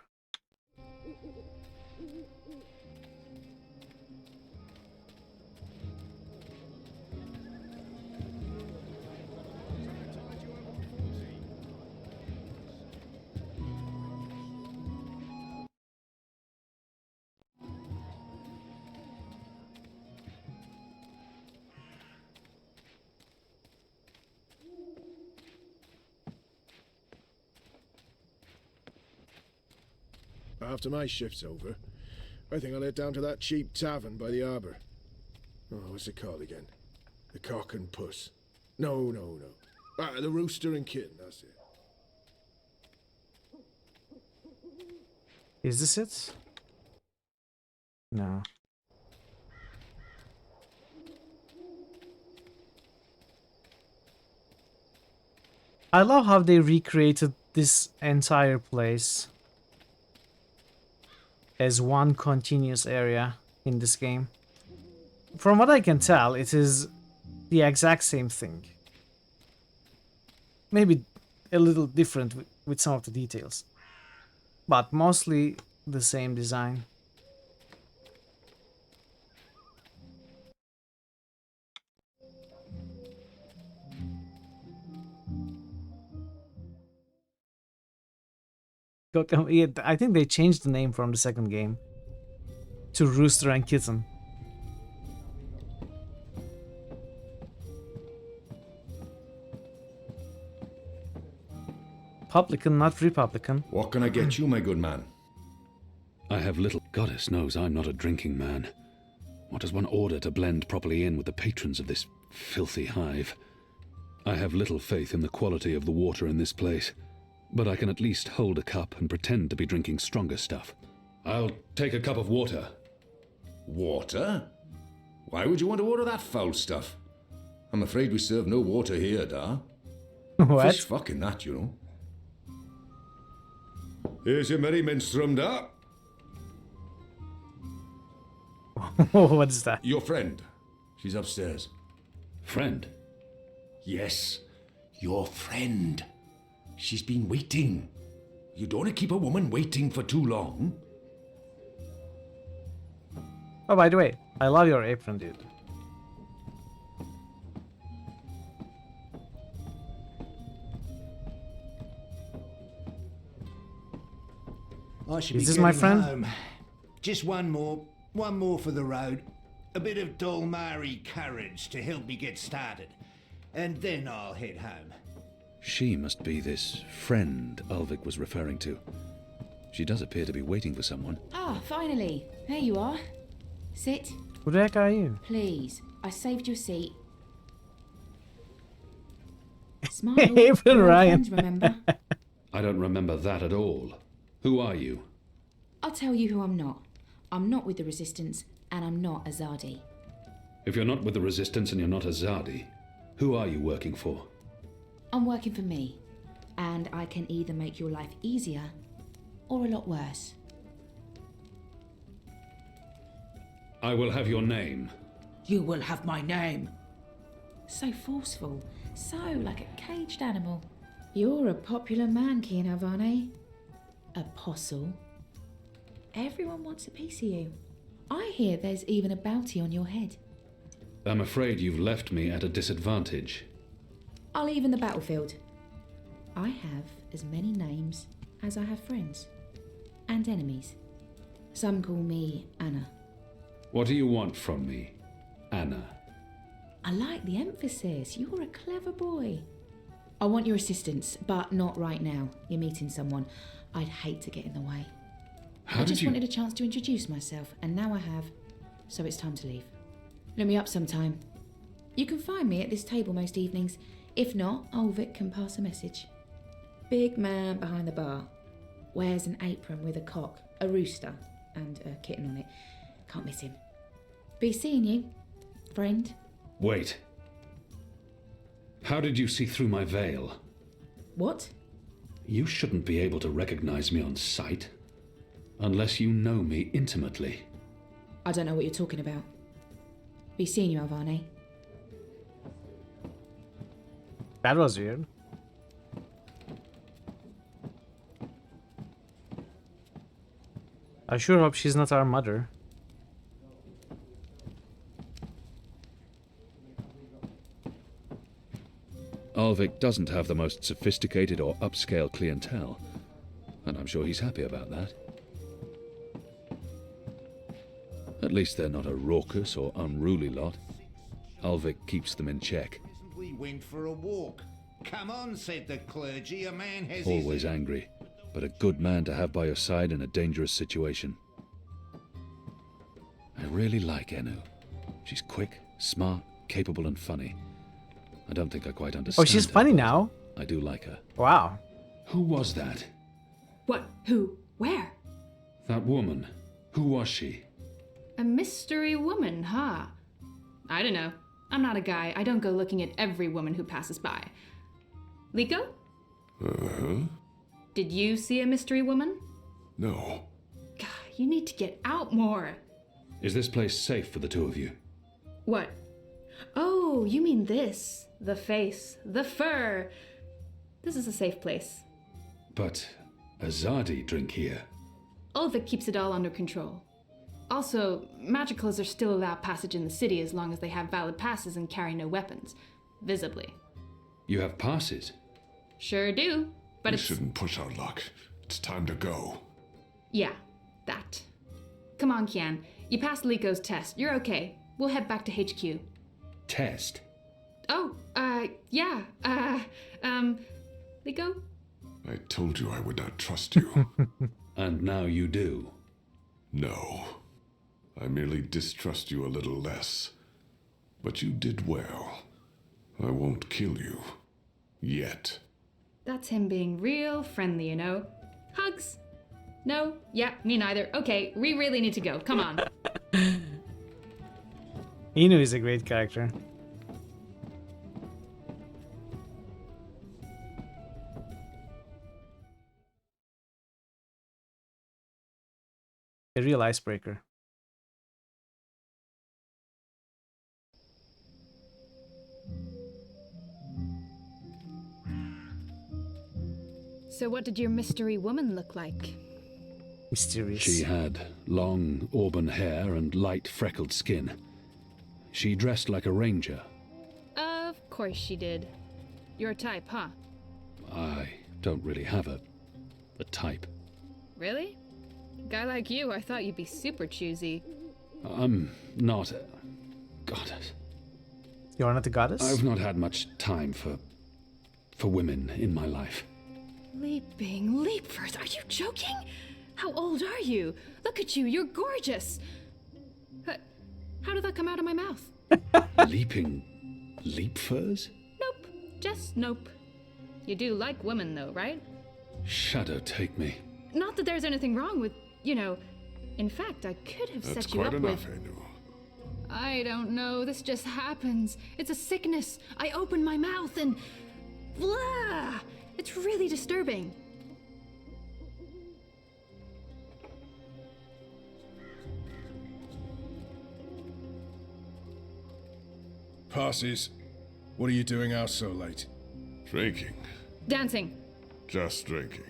After my shift's over, I think I'll head down to that cheap tavern by the harbour. Oh, what's it called again? The Cock and Puss. No. The Rooster and Kitten, that's it. Is this it? No. I love how they recreated this entire place as one continuous area in this game. From what I can tell, it is the exact same thing. Maybe a little different with some of the details, but mostly the same design. Yeah, I think they changed the name from the second game to Rooster and Kitten. Publican, not Republican. What can I get you, my good man? I have little. Goddess knows I'm not a drinking man. What does one order to blend properly in with the patrons of this filthy hive? I have little faith in the quality of the water in this place, but I can at least hold a cup and pretend to be drinking stronger stuff. I'll take a cup of water. Water? Why would you want to order that foul stuff? I'm afraid we serve no water here, Da. What? Fish fucking that, you know. Here's your merry minstrel, Da. What is that? Your friend. She's upstairs. Friend? Yes, your friend. She's been waiting. You don't want to keep a woman waiting for too long. Oh, by the way, I love your apron, dude. I should Is be this my getting friend? home. Just one more for the road. A bit of Dolmari courage to help me get started. And then I'll head home. She must be this friend Ulvik was referring to. She does appear to be waiting for someone. Ah, finally. There you are. Sit. Who the heck are you? Please. I saved you a seat. Smile. April Ryan. Friends, remember? I don't remember that at all. Who are you? I'll tell you who I'm not. I'm not with the Resistance, and I'm not Azadi. If you're not with the Resistance and you're not Azadi, who are you working for? I'm working for me, and I can either make your life easier or a lot worse. I will have your name. You will have my name. So forceful, so like a caged animal. You're a popular man, Kian Havane. Apostle. Everyone wants a piece of you. I hear there's even a bounty on your head. I'm afraid you've left me at a disadvantage. I'll even the battlefield. I have as many names as I have friends. And enemies. Some call me Anna. What do you want from me, Anna? I like the emphasis. You're a clever boy. I want your assistance, but not right now. You're meeting someone. I'd hate to get in the way. I just wanted a chance to introduce myself, and now I have. So it's time to leave. Look me up sometime. You can find me at this table most evenings. If not, Ulvik can pass a message. Big man behind the bar. Wears an apron with a cock, a rooster, and a kitten on it. Can't miss him. Be seeing you, friend. Wait. How did you see through my veil? What? You shouldn't be able to recognize me on sight. Unless you know me intimately. I don't know what you're talking about. Be seeing you, Havane. That was weird. I sure hope she's not our mother. Ulvik doesn't have the most sophisticated or upscale clientele, and I'm sure he's happy about that. At least they're not a raucous or unruly lot. Ulvik keeps them in check. We went for a walk. Come on, said the clergy. A man has Always angry, but a good man to have by your side in a dangerous situation. I really like Enu. She's quick, smart, capable and funny. I don't think I quite understand Oh, she's her, funny but now. I do like her. Wow. Who was that? What? Who? Where? That woman. Who was she? A mystery woman, huh? I don't know. I'm not a guy. I don't go looking at every woman who passes by. Liko? Uh-huh. Did you see a mystery woman? No. God, you need to get out more. Is this place safe for the two of you? What? Oh, you mean this. The face. The fur. This is a safe place. But Azadi drink here. Ulvik keeps it all under control. Also, magicals are still allowed passage in the city as long as they have valid passes and carry no weapons. Visibly. You have passes? Sure do, but We shouldn't push our luck. It's time to go. Yeah, that. Come on, Kian. You passed Liko's test. You're okay. We'll head back to HQ. Test? Oh, yeah. Liko? I told you I would not trust you. And now you do. No. I merely distrust you a little less. But you did well. I won't kill you. Yet. That's him being real friendly, you know. Hugs? No? Yeah, me neither. Okay, we really need to go. Come on. Inu is a great character. A real icebreaker. So what did your mystery woman look like? Mysterious. She had long auburn hair and light freckled skin. She dressed like a ranger. Of course she did. Your type, huh? I don't really have a type. Really? Guy like you, I thought you'd be super choosy. I'm not. goddess. You're not a goddess? I've not had much time for women in my life. Leaping leapers, are you joking? How old are you? Look at you, you're gorgeous. How did that come out of my mouth? Leaping leapfurs? Nope, just nope. You do like women though, right? Shadow take me. Not that there's anything wrong with, in fact, I could have That's set you quite up enough, with... Anu. I don't know, this just happens. It's a sickness. I open my mouth and... blah! It's really disturbing. Passes. What are you doing out so late? Drinking. Dancing. Just drinking.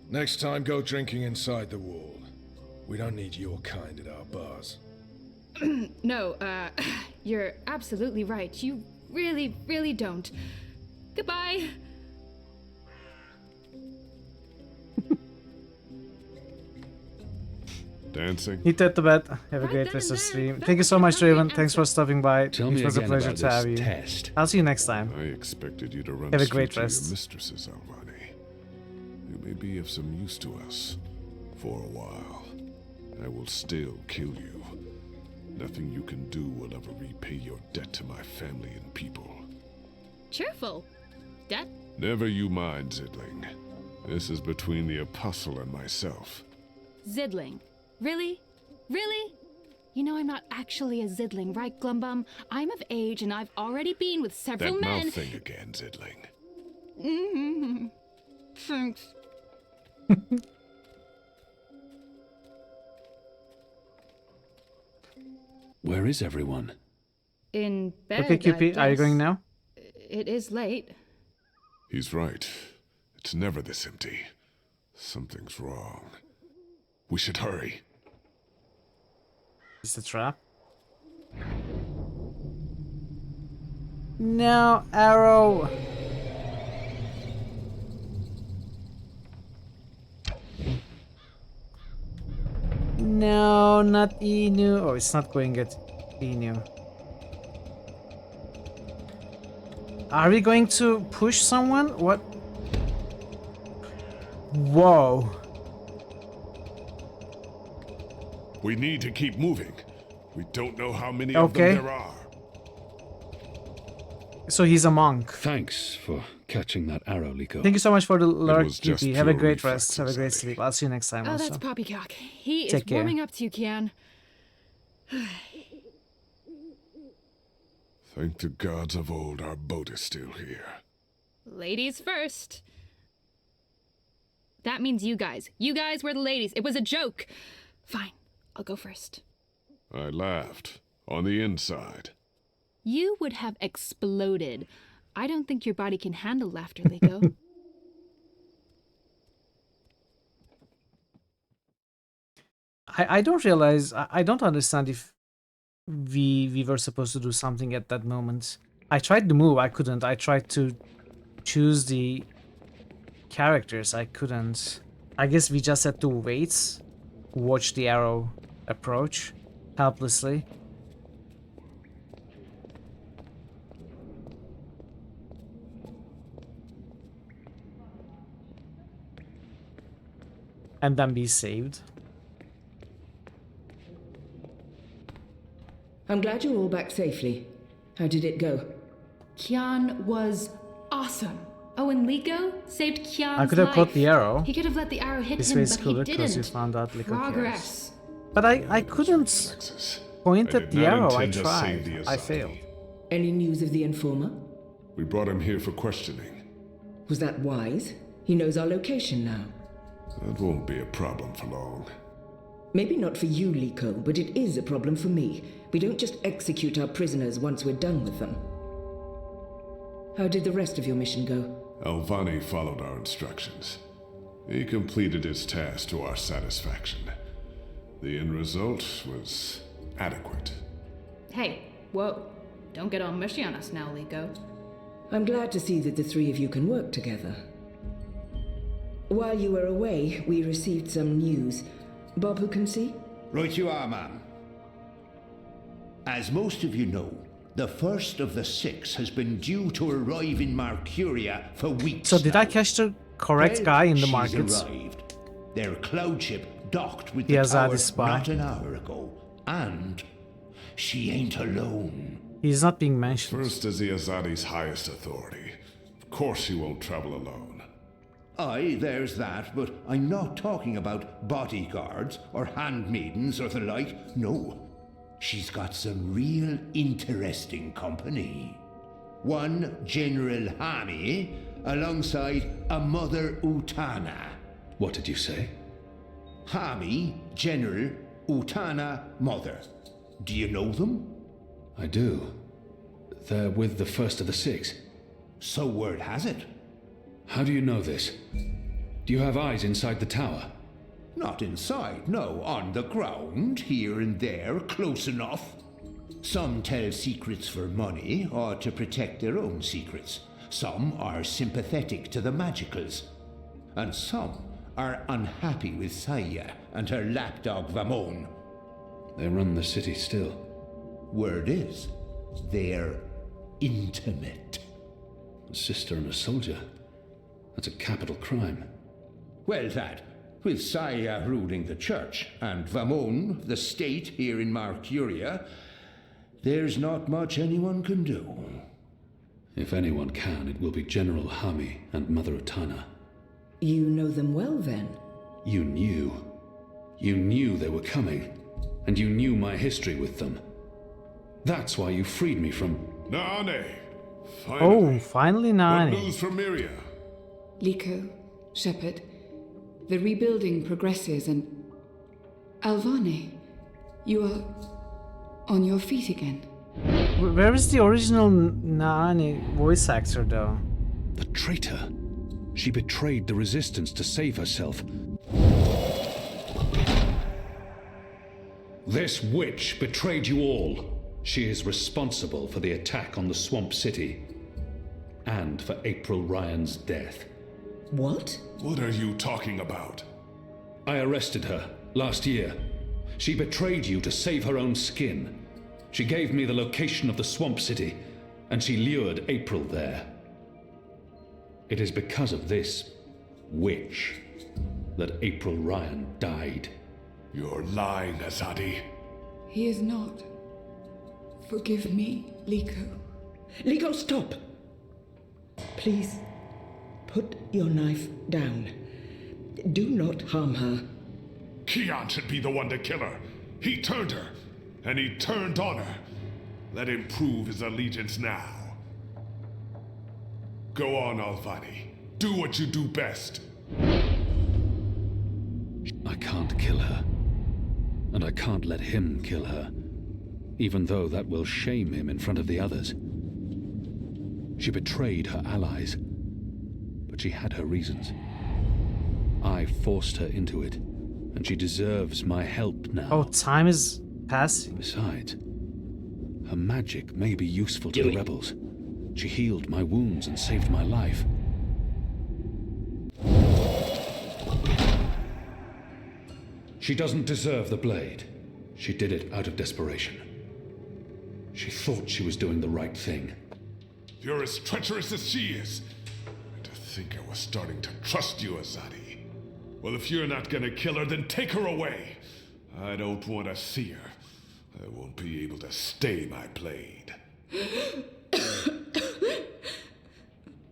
Next time, go drinking inside the wall. We don't need your kind at our bars. No, you're absolutely right. You really, really don't. Goodbye. Dancing. Need to head to bed. Have a great rest of stream. Thank you so much, Raven. Thanks for stopping by. Tell It me was a again pleasure about to have this you. test. I'll see you next time. I expected you to run Have a straight great to rest. your mistresses, Alvani. You may be of some use to us. For a while. I will still kill you. Nothing you can do will ever repay your debt to my family and people. Cheerful. Debt? Never you mind, Zidling. This is between the Apostle and myself. Zidling. Really? Really? You know I'm not actually a Zidling, right, Glumbum? I'm of age and I've already been with several That men... mouth thing again, Zidling. Mm-hmm. Thanks. Where is everyone? In bed, Okay, QP, I are you guess. going now? It is late. He's right. It's never this empty. Something's wrong. We should hurry. Is it a trap? No, arrow. No, not Inu. Oh, it's not going at Inu. Are we going to push someone? What? Whoa. We need to keep moving. We don't know how many Okay. of them there are. So he's a monk. Thanks for catching that arrow, Liko. Thank you so much for the lurk, was just QP. Have a pure great rest. Have a reflexes, great sleep. I'll see you next time Oh, also. that's Poppycock. He Take is care. warming up to you, Kian. Thank the gods of old our boat is still here. Ladies first. That means you guys. You guys were the ladies. It was a joke. Fine, I'll go first. I laughed. On the inside. You would have exploded. I don't think your body can handle laughter, Liko. I don't realize, I don't understand if we were supposed to do something at that moment. I tried to move, I couldn't. I tried to choose the characters, I couldn't. I guess we just had to wait, watch the arrow approach helplessly. And then be saved. I'm glad you're all back safely. How did it go? Kian was awesome. Oh, and Liko saved Kian's I could have caught life. the arrow. He could have let the arrow hit This him, way but is he cooler because you didn't. found out Liko cares. Progress. But I couldn't point I at did the not arrow, I intend to save tried. the I Azadi. failed. Any news of the informer? We brought him here for questioning. Was that wise? He knows our location now. That won't be a problem for long. Maybe not for you, Liko, but it is a problem for me. We don't just execute our prisoners once we're done with them. How did the rest of your mission go? Alvani followed our instructions. He completed his task to our satisfaction. The end result was adequate. Hey, whoa. Don't get all mushy on us now, Liko. I'm glad to see that the three of you can work together. While you were away, we received some news. Bob who can see? Right you are, ma'am. As most of you know, the first of the 6 has been due to arrive in Mercuria for weeks. So did I catch the correct guy in the she's markets? Arrived. Their cloud ship docked with The the Azadi tower spy. not an hour ago. And she ain't alone. He's not being mentioned. First is the Azadi's highest authority. Of course she won't travel alone. Aye, there's that, but I'm not talking about bodyguards or handmaidens or the like. No. She's got some real interesting company. One General Hani alongside a Mother Utana. What did you say? Hami, General, Utana, Mother. Do you know them? I do. They're with the first of the 6. So word has it. How do you know this? Do you have eyes inside the tower? Not inside, no. On the ground, here and there, close enough. Some tell secrets for money or to protect their own secrets. Some are sympathetic to the magicals. And some are unhappy with Saya and her lapdog Vamon. They run the city still. Word is, they're intimate. A sister and a soldier. That's a capital crime. Well, that, with Saya ruling the church and Vamon, the state here in Mercuria, there's not much anyone can do. If anyone can, it will be General Hami and Mother Utana. You know them well, then? You knew. You knew they were coming. And you knew my history with them. That's why you freed me from... Nane! Finally Nane. What news from Miria? Liko, Shepard, the rebuilding progresses and... Alvane, you are on your feet again. Where is the original Nane voice actor, though? The traitor. She betrayed the resistance to save herself. This witch betrayed you all. She is responsible for the attack on the Swamp City. And for April Ryan's death. What? What are you talking about? I arrested her last year. She betrayed you to save her own skin. She gave me the location of the Swamp City, and she lured April there. It is because of this witch that April Ryan died. You're lying, Azadi. He is not. Forgive me, Liko. Liko, stop! Please, put your knife down. Do not harm her. Kian should be the one to kill her. He turned her, and he turned on her. Let him prove his allegiance now. Go on, Alvani. Do what you do best. I can't kill her. And I can't let him kill her. Even though that will shame him in front of the others. She betrayed her allies. But she had her reasons. I forced her into it. And she deserves my help now. Oh, time is passing. Besides, her magic may be useful to the rebels. She healed my wounds and saved my life. She doesn't deserve the blade. She did it out of desperation. She thought she was doing the right thing. You're as treacherous as she is. And to think I was starting to trust you, Azadi. Well, if you're not gonna kill her, then take her away. I don't want to see her. I won't be able to stay my blade.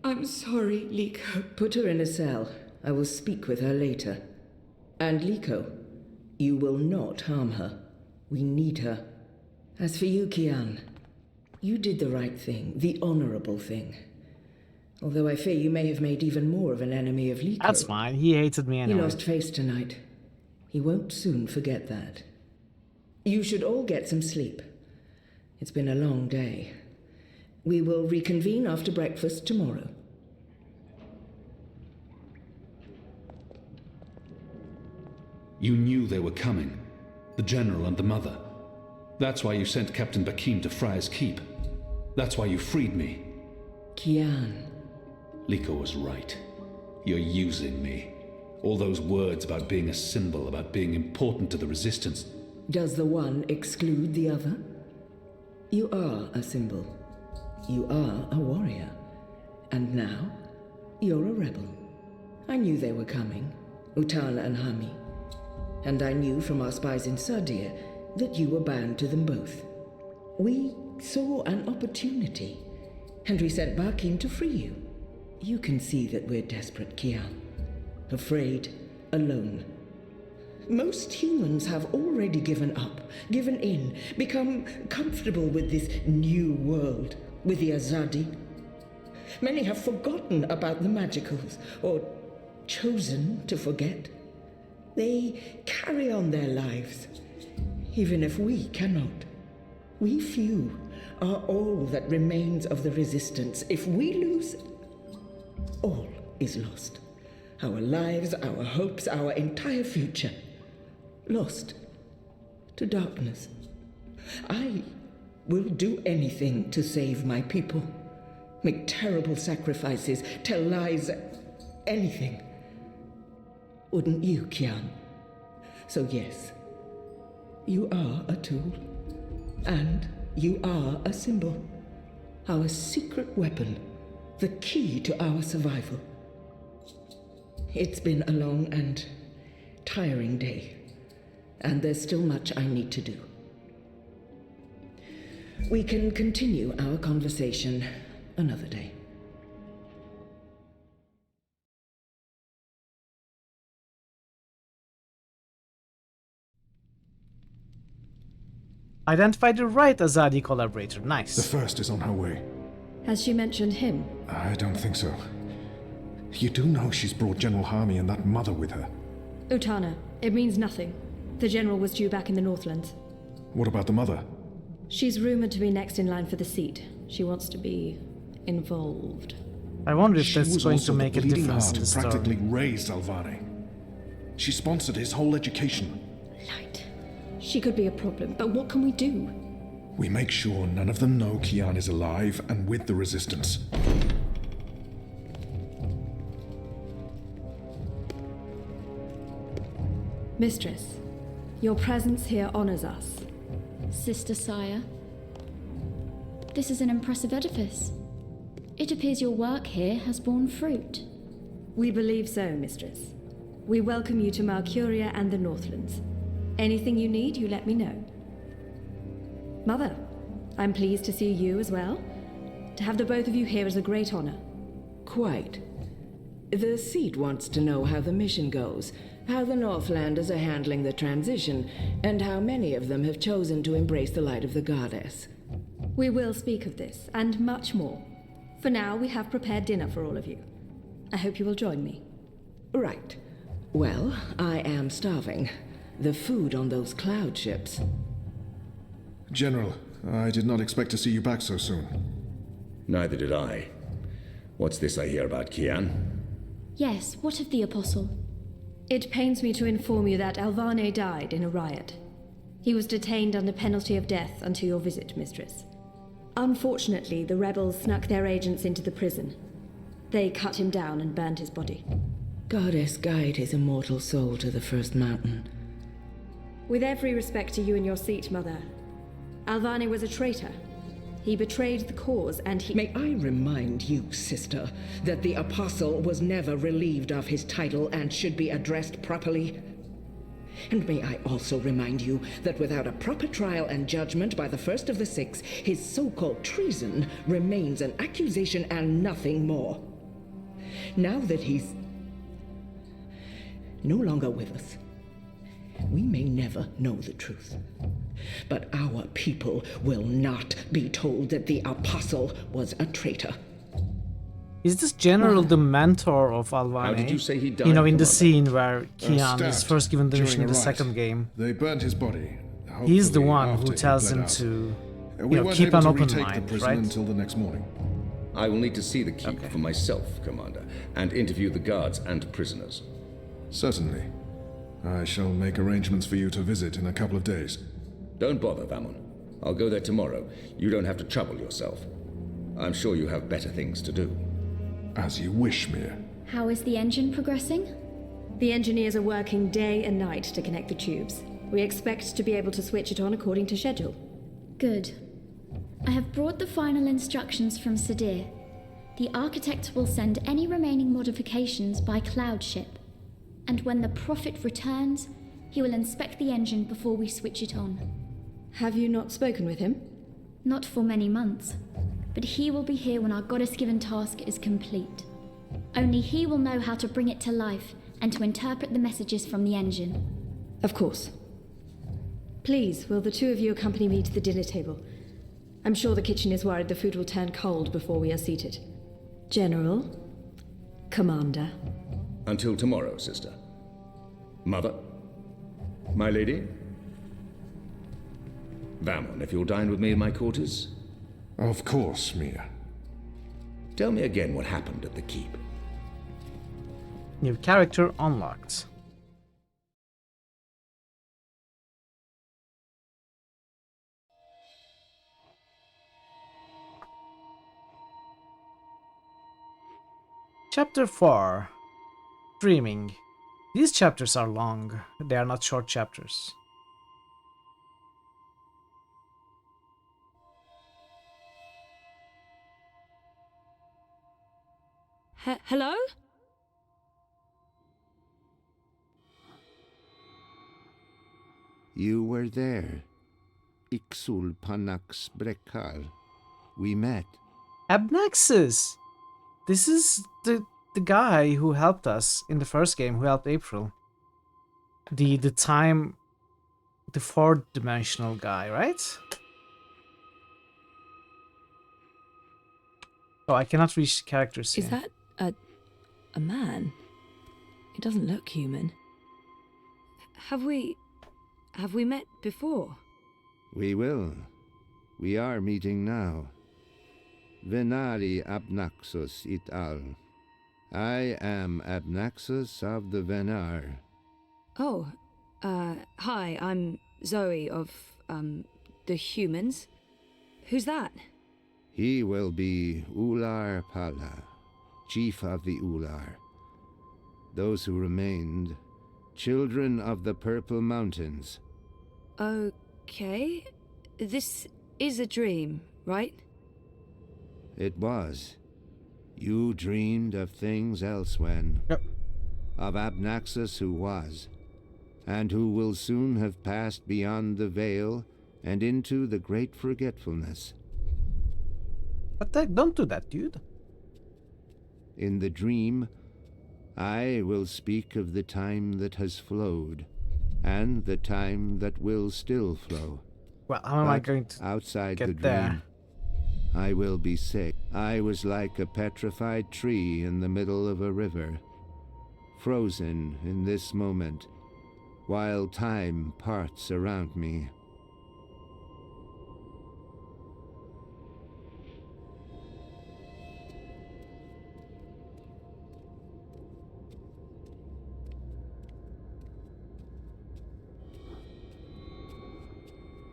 I'm sorry, Liko. Put her in a cell. I will speak with her later. And Liko, you will not harm her. We need her. As for you, Kian, you did the right thing, the honorable thing. Although I fear you may have made even more of an enemy of Liko. That's fine. He hated me anyway. He lost face tonight. He won't soon forget that. You should all get some sleep. It's been a long day. We will reconvene after breakfast tomorrow. You knew they were coming. The General and the Mother. That's why you sent Captain Bakim to Friar's Keep. That's why you freed me. Kian. Liko was right. You're using me. All those words about being a symbol, about being important to the Resistance. Does the one exclude the other? You are a symbol. You are a warrior. And now, you're a rebel. I knew they were coming, Utana and Hami. And I knew from our spies in Sardia that you were bound to them both. We saw an opportunity, and we sent Barkim to free you. You can see that we're desperate, Kian. Afraid, alone. Most humans have already given up, given in, become comfortable with this new world, with the Azadi. Many have forgotten about the magicals, or chosen to forget. They carry on their lives, even if we cannot. We few are all that remains of the resistance. If we lose, all is lost. Our lives, our hopes, our entire future. Lost to darkness. I will do anything to save my people. Make terrible sacrifices, tell lies, anything. Wouldn't you, Kian? So yes, you are a tool. And you are a symbol. Our secret weapon. The key to our survival. It's been a long and tiring day. And there's still much I need to do. We can continue our conversation another day. Identify the right Azadi collaborator. Nice. The first is on her way. Has she mentioned him? I don't think so. You do know she's brought General Hami and that mother with her. Utana, it means nothing. The general was due back in the Northlands. What about the mother? She's rumored to be next in line for the seat. She wants to be involved. I wonder if that's going to make a difference in the story. Practically raised Alvane. She sponsored his whole education. Light. She could be a problem, but what can we do? We make sure none of them know Kian is alive and with the Resistance. Mistress, your presence here honors us. Sister Sire, this is an impressive edifice. It appears your work here has borne fruit. We believe so, Mistress. We welcome you to Malcuria and the Northlands. Anything you need, you let me know. Mother, I'm pleased to see you as well. To have the both of you here is a great honor. Quite. The seat wants to know how the mission goes, how the Northlanders are handling the transition, and how many of them have chosen to embrace the light of the goddess. We will speak of this, and much more. For now, we have prepared dinner for all of you. I hope you will join me. Right. Well, I am starving. The food on those cloud ships. General, I did not expect to see you back so soon. Neither did I. What's this I hear about Kian? Yes, what of the Apostle? It pains me to inform you that Alvane died in a riot. He was detained under penalty of death until your visit, Mistress. Unfortunately, the rebels snuck their agents into the prison. They cut him down and burned his body. Goddess, guide his immortal soul to the first mountain. With every respect to you and your seat, Mother, Alvane was a traitor. He betrayed the cause and he— May I remind you, sister, that the Apostle was never relieved of his title and should be addressed properly? And may I also remind you that without a proper trial and judgment by the first of the six, his so-called treason remains an accusation and nothing more. Now that he's no longer with us, we may never know the truth. But our people will not be told that the Apostle was a traitor. Is this general the mentor of Alvane? How did you say he died, You know, in the Commander? scene where Kian is first given the mission in the second game. They burned his body. He's the one after who he tells bled him out. to We weren't keep able an to open retake mind, the prison right? until the next morning. I will need to see the keep for myself, Commander, and interview the guards and prisoners. Certainly. I shall make arrangements for you to visit in a couple of days. Don't bother, Vamon. I'll go there tomorrow. You don't have to trouble yourself. I'm sure you have better things to do. As you wish, Mir. How is the engine progressing? The engineers are working day and night to connect the tubes. We expect to be able to switch it on according to schedule. Good. I have brought the final instructions from Sadir. The architect will send any remaining modifications by cloud ship. And when the Prophet returns, he will inspect the engine before we switch it on. Have you not spoken with him? Not for many months, but he will be here when our goddess-given task is complete. Only he will know how to bring it to life and to interpret the messages from the engine. Of course. Please, will the two of you accompany me to the dinner table? I'm sure the kitchen is worried the food will turn cold before we are seated. General, Commander. Until tomorrow, sister. Mother? My lady? Vamon, if you'll dine with me in my quarters? Of course, Mia. Tell me again what happened at the keep. New character unlocked. Chapter 4. Dreaming. These chapters are long. They are not short chapters. Hello? You were there. Ixul Panax Brekal. We met. Abnaxis! This is the guy who helped us in the first game, who helped April. The fourth dimensional guy, right? Oh, I cannot reach the characters here. Is that a man? It doesn't look human. Have we met before? We will. We are meeting now. Venari Abnaxus it al. I am Abnaxus of the Venar. Oh, hi, I'm Zoe of, the humans. Who's that? He will be Ular Pala, chief of the Ular. Those who remained, children of the Purple Mountains. Okay. This is a dream, right? It was. You dreamed of things elsewhen. Yep. Of Abnaxus who was, and who will soon have passed beyond the veil and into the great forgetfulness. But don't do that, dude. In the dream, I will speak of the time that has flowed, and the time that will still flow. Well, how am I going to outside get the dream, there? I will be sick. I was like a petrified tree in the middle of a river, frozen in this moment, while time parts around me.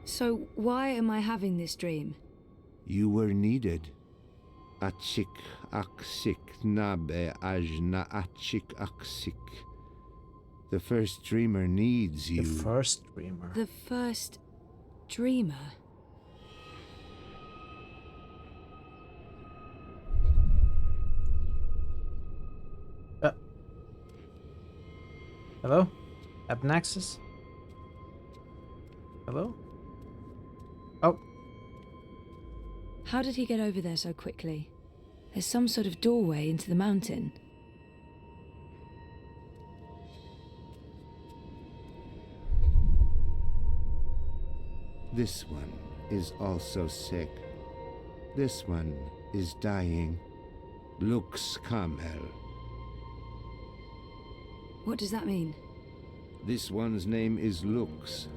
So why am I having this dream? You were needed. Achik aksik nabe ajna achik aksik. The first dreamer needs you. The first dreamer. The first dreamer? Hello? Abnaxis? Hello? Oh. How did he get over there so quickly? There's some sort of doorway into the mountain. This one is also sick. This one is dying. Lux Kamel. What does that mean? This one's name is Lux.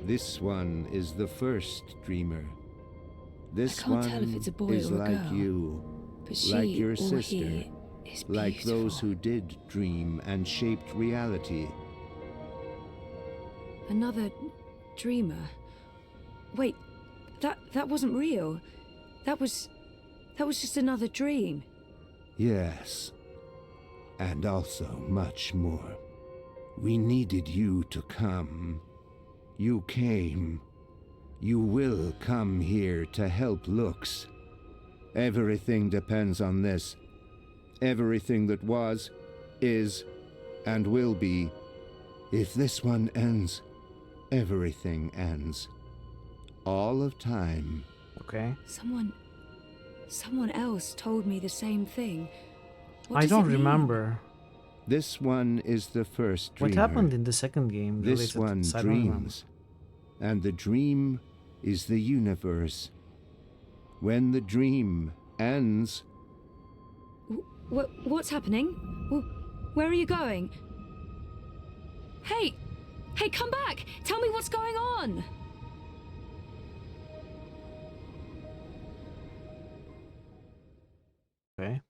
This one is the first dreamer. This I can't one tell if it's a boy is or a like girl, you, but she like your or sister, he is like those beautiful. who did dream and shaped reality. Another dreamer. Wait, that wasn't real. That was just another dream. Yes, and also much more. We needed you to come. You came. you will come here to help Lux. Everything depends on this. Everything that was, is, and will be. If this one ends, everything ends. All of time. Okay. Someone else told me the same thing. I don't remember. This one is the first dreamer. What happened in the second game? This one dreams. And the dream is the universe. When the dream ends... What's happening? Where are you going? Hey! Hey, come back! Tell me what's going on! Okay.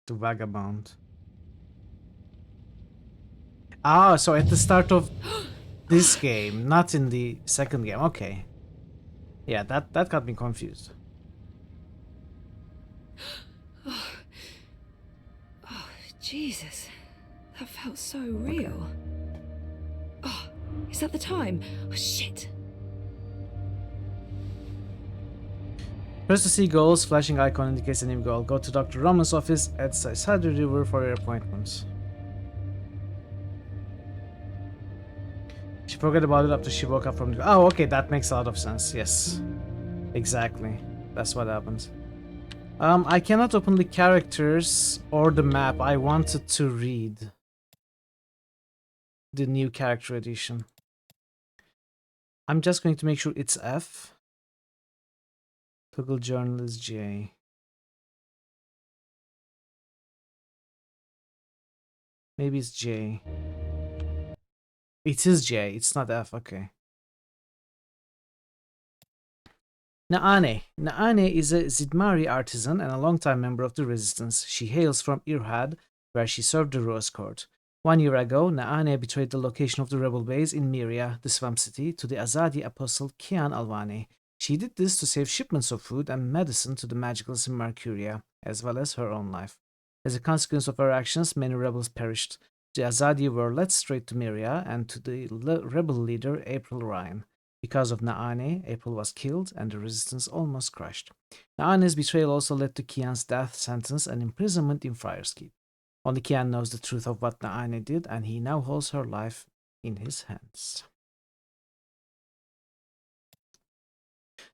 The vagabond. Ah, so at the start of this game, not in the second game. Okay. Yeah, that got me confused. Oh, Jesus. That felt so real. Oh, is that the time? Oh, shit. Press to see goals. Flashing icon indicates a new goal. Go to Dr. Roman's office at Sadie River for your appointments. She forgot about it after she woke up from the... Oh, okay, that makes a lot of sense. Yes. Exactly. That's what happens. I cannot open the characters or the map. I wanted to read the new character edition. I'm just going to make sure it's F. Toggle journal is J. Maybe it's J. It is J, it's not F, okay. Naane. Naane is a Zidmari artisan and a longtime member of the resistance. She hails from Irhad, where she served the Rose Court. 1 year ago, Naane betrayed the location of the rebel base in Myria, the swamp city, to the Azadi apostle Kian Alvane. She did this to save shipments of food and medicine to the magicals in Mercuria, as well as her own life. As a consequence of her actions, many rebels perished. The Azadi were led straight to Myria and to the rebel leader April Ryan. Because of Naane, April was killed and the resistance almost crushed. Naane's betrayal also led to Kian's death sentence and imprisonment in Friar's Keep. Only Kian knows the truth of what Naane did, and he now holds her life in his hands.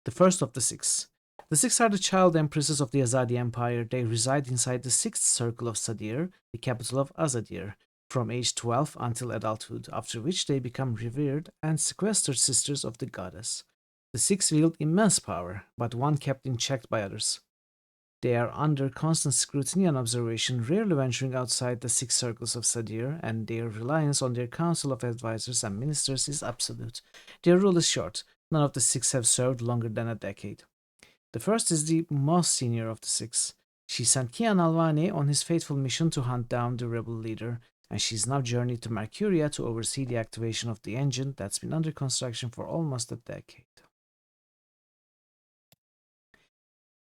The first of the six. The six are the child empresses of the Azadi Empire. They reside inside the sixth circle of Sadir, the capital of Azadir, from age 12 until adulthood, after which they become revered and sequestered sisters of the goddess. The six wield immense power, but one kept in check by others. They are under constant scrutiny and observation, rarely venturing outside the six circles of Sadir, and their reliance on their council of advisors and ministers is absolute. Their rule is short. None of the six have served longer than a decade. The first is the most senior of the six. She sent Kian Alvane on his fateful mission to hunt down the rebel leader, and she's now journeyed to Mercuria to oversee the activation of the engine that's been under construction for almost a decade.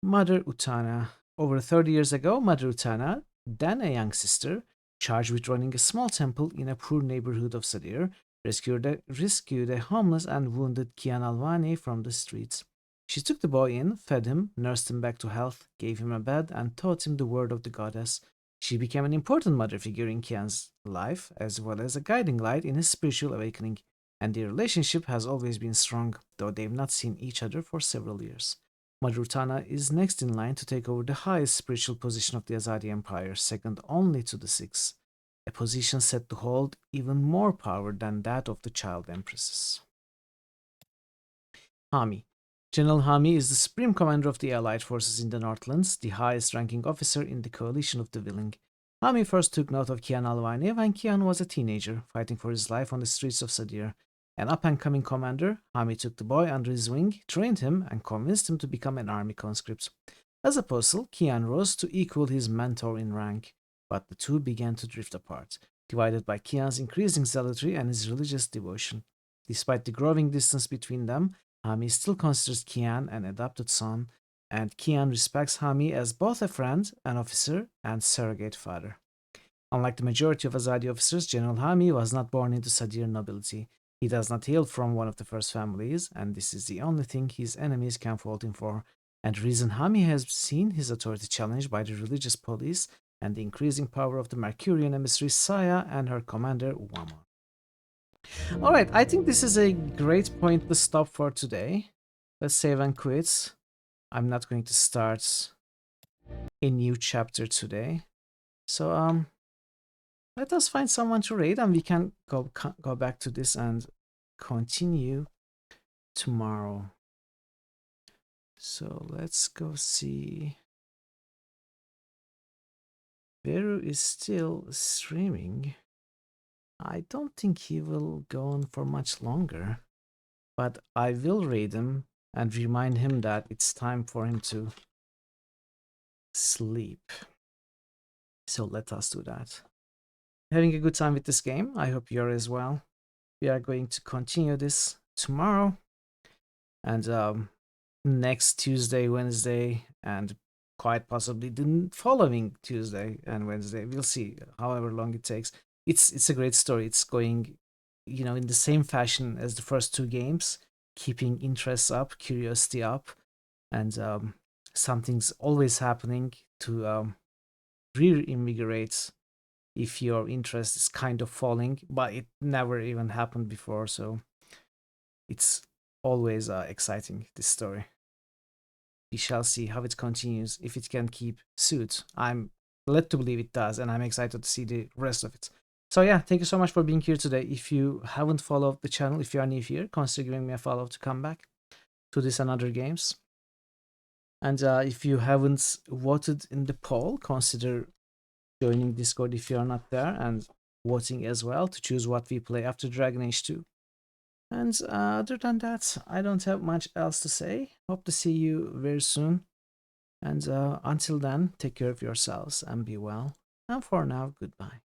Mother Utana. Over 30 years ago, Mother Utana, then a young sister, charged with running a small temple in a poor neighborhood of Sadir, rescued a homeless and wounded Kian Alvane from the streets. She took the boy in, fed him, nursed him back to health, gave him a bed, and taught him the word of the goddess. She became an important mother figure in Kian's life, as well as a guiding light in his spiritual awakening, and their relationship has always been strong, though they've not seen each other for several years. Mother Utana is next in line to take over the highest spiritual position of the Azadi Empire, second only to the six, a position said to hold even more power than that of the child empresses. Hami. General Hami is the supreme commander of the allied forces in the Northlands, the highest-ranking officer in the coalition of the willing. Hami first took note of Kian Alvane when Kian was a teenager, fighting for his life on the streets of Sadir. An up-and-coming commander, Hami took the boy under his wing, trained him, and convinced him to become an army conscript. As apostle, Kian rose to equal his mentor in rank, but the two began to drift apart, divided by Kian's increasing zealotry and his religious devotion. Despite the growing distance between them, Hami still considers Kian an adopted son, and Kian respects Hami as both a friend, an officer, and surrogate father. Unlike the majority of Azadi officers, General Hami was not born into Sadir nobility. He does not hail from one of the first families, and this is the only thing his enemies can fault him for, and reason Hami has seen his authority challenged by the religious police and the increasing power of the Mercurian emissary Saya and her commander Wama. Alright, I think this is a great point to stop for today. Let's save and quit. I'm not going to start a new chapter today. So let us find someone to raid and we can go back to this and continue tomorrow. So let's go see. Veru is still streaming. I don't think he will go on for much longer, but I will raid him and remind him that it's time for him to sleep. So let us do that. Having a good time with this game. I hope you're as well. We are going to continue this tomorrow and next Tuesday, Wednesday, and quite possibly the following Tuesday and Wednesday. We'll see however long it takes. It's a great story. It's going, you know, in the same fashion as the first two games, keeping interest up, curiosity up, and something's always happening to reinvigorate if your interest is kind of falling, but it never even happened before, so it's always exciting, this story. We shall see how it continues, if it can keep suit. I'm led to believe it does, and I'm excited to see the rest of it. So yeah, thank you so much for being here today. If you haven't followed the channel, if you are new here, consider giving me a follow to come back to this and other games. And if you haven't voted in the poll, consider joining Discord if you are not there and voting as well to choose what we play after Dragon Age 2. And other than that, I don't have much else to say. Hope to see you very soon. And until then, take care of yourselves and be well. And for now, goodbye.